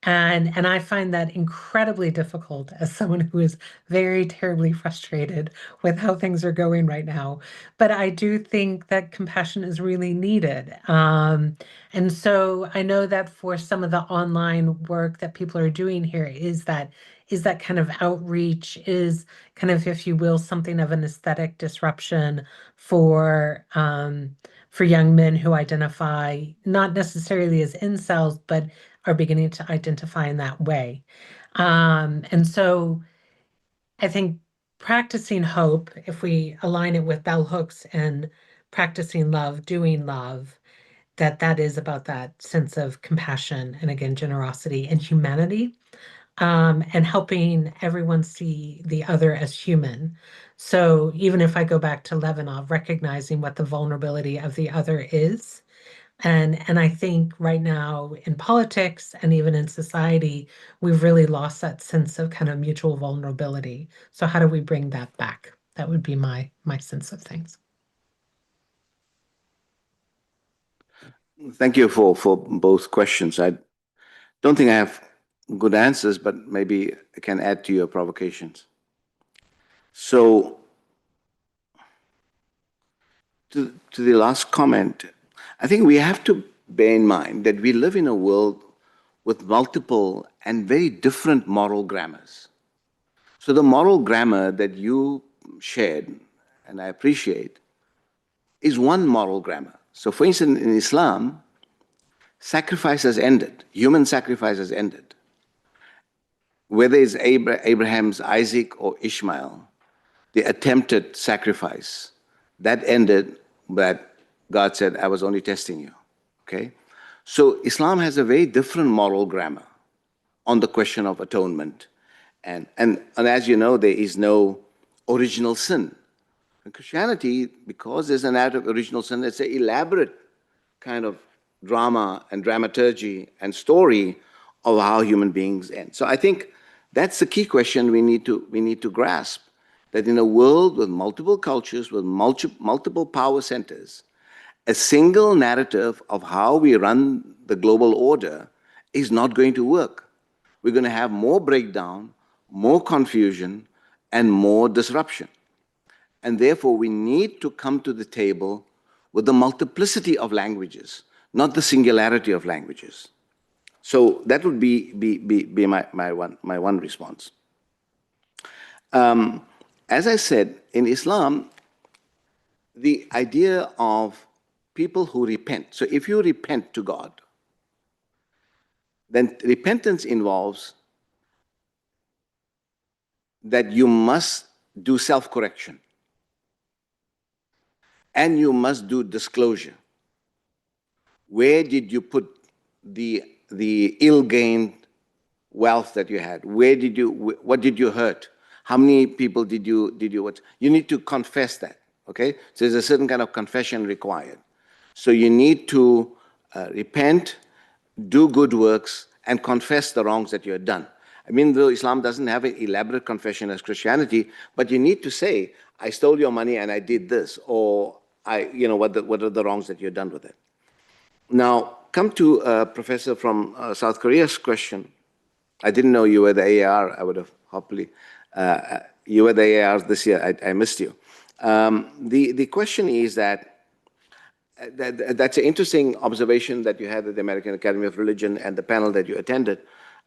Speaker 20: And I find that incredibly difficult as someone who is very terribly frustrated with how things are going right now. But I do think that compassion is really needed. And so I know that for some of the online work that people are doing here is that kind of outreach, is kind of, if you will, something of an aesthetic disruption for young men who identify not necessarily as incels, but are beginning to identify in that way. And so I think practicing hope, if we align it with bell hooks and practicing love, doing love, that is about that sense of compassion and, again, generosity and humanity, and helping everyone see the other as human. So even if I go back to Levinov, recognizing what the vulnerability of the other is, and I think right now in politics and even in society, we've really lost that sense of kind of mutual vulnerability. So how do we bring that back? That would be my sense of things.
Speaker 21: Thank you for both questions. I don't think I have good answers, but maybe I can add to your provocations. So, to the last comment, I think we have to bear in mind that we live in a world with multiple and very different moral grammars. So the moral grammar that you shared, and I appreciate, is one moral grammar. So for instance, in Islam, sacrifice has ended. Human sacrifice has ended. Whether it's Abraham's Isaac or Ishmael, the attempted sacrifice, that ended, but God said, I was only testing you. Okay? So Islam has a very different moral grammar on the question of atonement. And as you know, there is no original sin. In Christianity, because there's an act of original sin, it's an elaborate kind of drama and dramaturgy and story of how human beings end. So I think that's the key question we need to grasp, that in a world with multiple cultures, with multiple power centers, a single narrative of how we run the global order is not going to work. We're going to have more breakdown, more confusion, and more disruption. And therefore, we need to come to the table with the multiplicity of languages, not the singularity of languages. So that would be my one response. As I said, in Islam, the idea of people who repent. So if you repent to God, then repentance involves that you must do self-correction and you must do disclosure. Where did you put the ill-gained wealth that you had? What did you hurt? How many people did you what? You need to confess that, okay? So there's a certain kind of confession required. So you need to repent, do good works, and confess the wrongs that you had done. I mean, though Islam doesn't have an elaborate confession as Christianity, but you need to say, I stole your money and I did this, or what are the wrongs that you've done with it. Now, come to Professor from South Korea's question. I didn't know you were the AAR. I would have hopefully, you were the AAR this year. I missed you. The question is that's an interesting observation that you had at the American Academy of Religion and the panel that you attended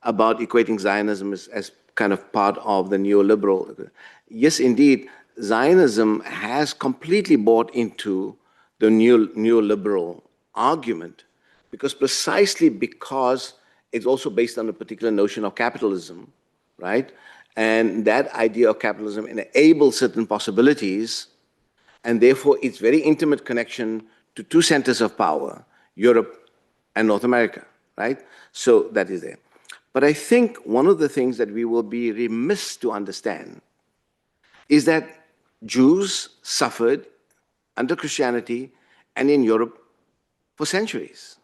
Speaker 21: about equating Zionism as kind of part of the neoliberal. Yes, indeed, Zionism has completely bought into the neoliberal argument precisely because it's also based on a particular notion of capitalism, right? And that idea of capitalism enables certain possibilities, and therefore its very intimate connection to two centers of power, Europe and North America, right? So that is there. But I think one of the things that we will be remiss to understand is that Jews suffered under Christianity and in Europe for centuries.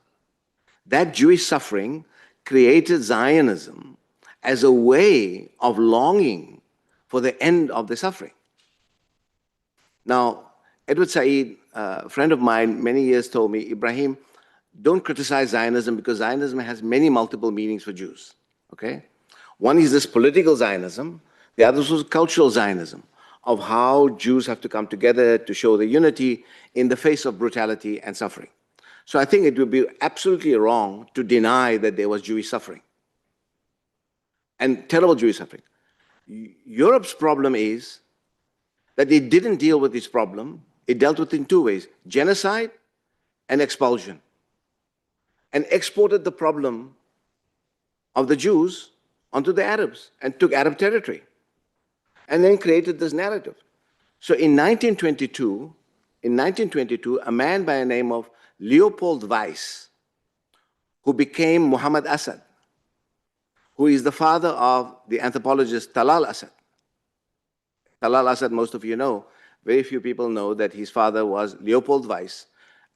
Speaker 21: That Jewish suffering created Zionism as a way of longing for the end of the suffering. Now, Edward Said, a friend of mine, many years told me, Ibrahim, don't criticize Zionism because Zionism has many multiple meanings for Jews, okay? One is this political Zionism, the other was cultural Zionism, of how Jews have to come together to show the unity in the face of brutality and suffering. So I think it would be absolutely wrong to deny that there was Jewish suffering and terrible Jewish suffering. Europe's problem is that it didn't deal with this problem. It dealt with it in two ways, genocide and expulsion, and exported the problem of the Jews onto the Arabs and took Arab territory and then created this narrative. So in 1922, a man by the name of Leopold Weiss, who became Muhammad Assad, who is the father of the anthropologist Talal Assad. Talal Assad, most of you know, very few people know that his father was Leopold Weiss,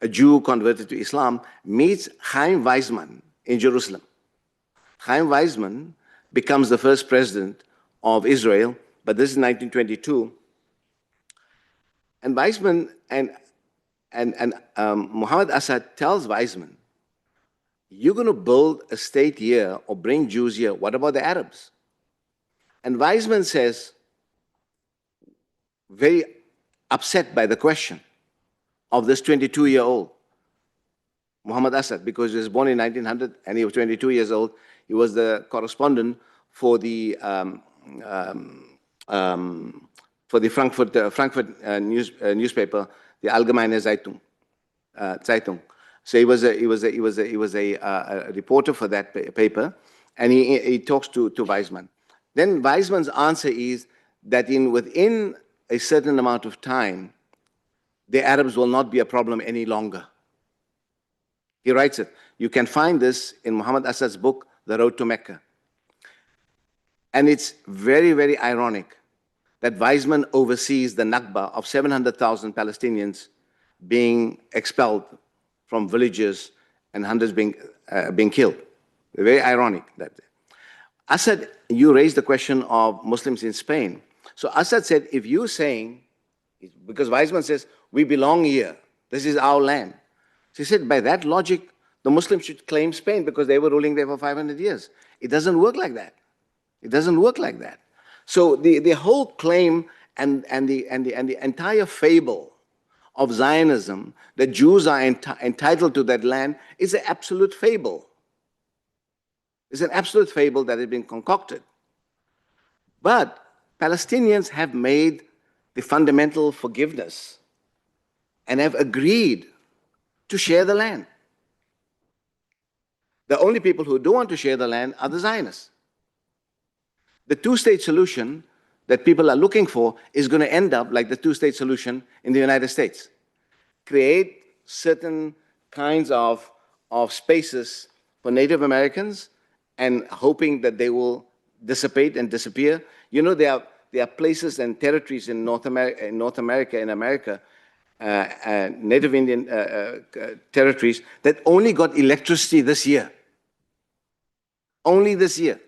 Speaker 21: a Jew converted to Islam, meets Chaim Weizmann in Jerusalem. Chaim Weizmann becomes the first president of Israel, but this is 1922. And Weizmann and Muhammad Assad tells Weizmann, you're going to build a state here or bring Jews here. What about the Arabs? And Weizmann says, very upset by the question of this 22-year-old, Muhammad Assad, because he was born in 1900 and he was 22 years old. He was the correspondent for the Frankfurt newspaper the Allgemeine Zeitung. So he was a reporter for that paper, and he talks to Weizmann. Then Weizmann's answer is that within a certain amount of time, the Arabs will not be a problem any longer. He writes it. You can find this in Muhammad Assad's book, The Road to Mecca. And it's very, very ironic that Weizmann oversees the Nakba of 700,000 Palestinians being expelled from villages and hundreds being killed. Very ironic. Assad, you raised the question of Muslims in Spain. So Assad said, if you're saying, because Weizmann says, we belong here, this is our land. So he said, by that logic, the Muslims should claim Spain because they were ruling there for 500 years. It doesn't work like that. It doesn't work like that. So the whole claim and the entire fable of Zionism, that Jews are entitled to that land, is an absolute fable. It's an absolute fable that has been concocted. But Palestinians have made the fundamental forgiveness and have agreed to share the land. The only people who don't want to share the land are the Zionists. The two-state solution that people are looking for is going to end up like the two-state solution in the United States. Create certain kinds of spaces for Native Americans and hoping that they will dissipate and disappear. You know, there are places and territories in North America, Native Indian territories that only got electricity this year. Only this year.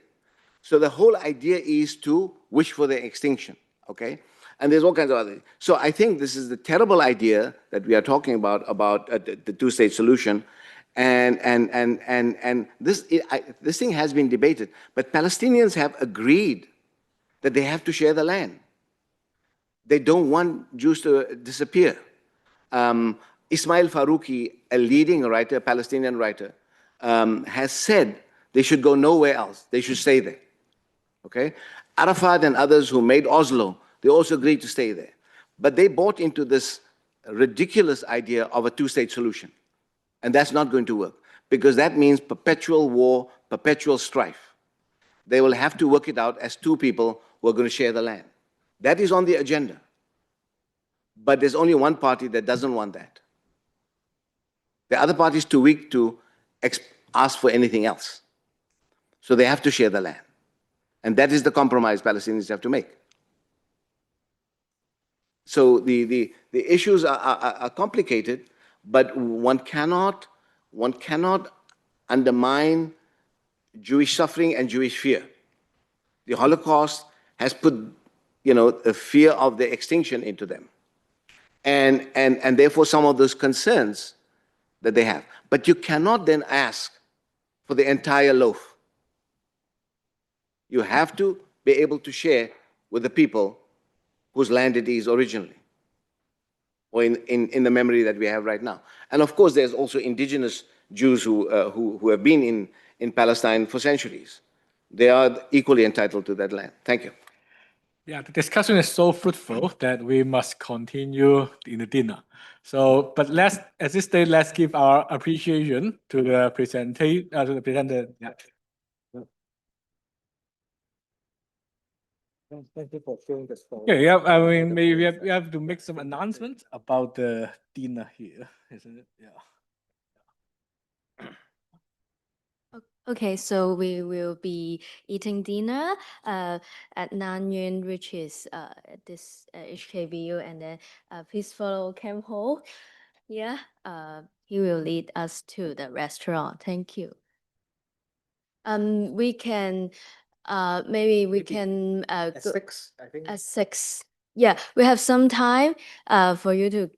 Speaker 21: So the whole idea is to wish for their extinction, okay? And there's all kinds of other things. So I think this is the terrible idea that we are talking about the two-state solution. And this thing has been debated. But Palestinians have agreed that they have to share the land. They don't want Jews to disappear. Ismail Farouki, a leading writer, a Palestinian writer, has said they should go nowhere else. They should stay there. Okay? Arafat and others who made Oslo, they also agreed to stay there. But they bought into this ridiculous idea of a two-state solution. And that's not going to work, because that means perpetual war, perpetual strife. They will have to work it out as two people who are going to share the land. That is on the agenda. But there's only one party that doesn't want that. The other party is too weak to ask for anything else. So they have to share the land. And that is the compromise Palestinians have to make. So the issues are complicated, but one cannot undermine Jewish suffering and Jewish fear. The Holocaust has put, a fear of their extinction into them. And therefore some of those concerns that they have. But you cannot then ask for the entire loaf. You have to be able to share with the people whose land it is originally, or in the memory that we have right now. And of course, there's also indigenous Jews who have been in Palestine for centuries. They are equally entitled to that land. Thank you.
Speaker 15: Yeah, the discussion is so fruitful that we must continue in the dinner. So, but at this stage, let's give our appreciation to the presenter. Yeah.
Speaker 7: Thank you for sharing the story.
Speaker 15: Okay, yeah, I mean, maybe we have to make some announcements about the dinner here, isn't it? Yeah.
Speaker 11: Okay, so we will be eating dinner at Nanyuan, which is at this HKBU, and then please follow Cam Ho. Yeah, he will lead us to the restaurant. Thank you. We can maybe we can
Speaker 7: At
Speaker 11: go
Speaker 7: 6, I think.
Speaker 11: at 6. Yeah, we have some time for you to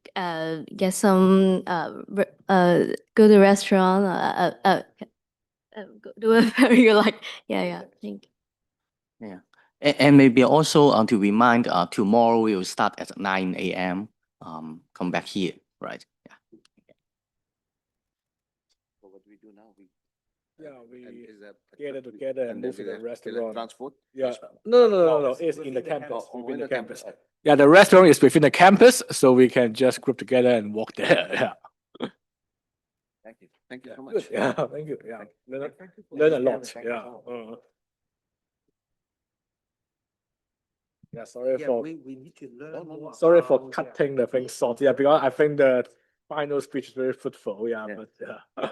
Speaker 11: get some go to restaurant do whatever you like. Yeah, thank you.
Speaker 2: Yeah. And maybe also to remind, tomorrow we will start at 9 a.m. Come back here, right? Yeah.
Speaker 21: So what do we do now?
Speaker 15: Yeah, we
Speaker 21: is that
Speaker 15: get it together and
Speaker 21: then
Speaker 15: move to
Speaker 21: will
Speaker 15: the
Speaker 21: will it
Speaker 15: restaurant.
Speaker 21: transport?
Speaker 15: Yeah, no. It's in the campus.
Speaker 21: Oh,
Speaker 15: Within
Speaker 21: in
Speaker 15: the
Speaker 21: the
Speaker 15: campus.
Speaker 21: campus.
Speaker 15: Yeah, the restaurant is within the campus, so we can just group together and walk there. Yeah.
Speaker 21: Thank you. Thank you so
Speaker 15: Good.
Speaker 21: much.
Speaker 15: Yeah, thank you. Yeah, learn a lot. Yeah. Yeah, sorry
Speaker 5: Yeah,
Speaker 15: for
Speaker 5: we need to learn more.
Speaker 15: sorry for cutting the thing short. Yeah, because I think the final speech is very fruitful. Yeah, but yeah.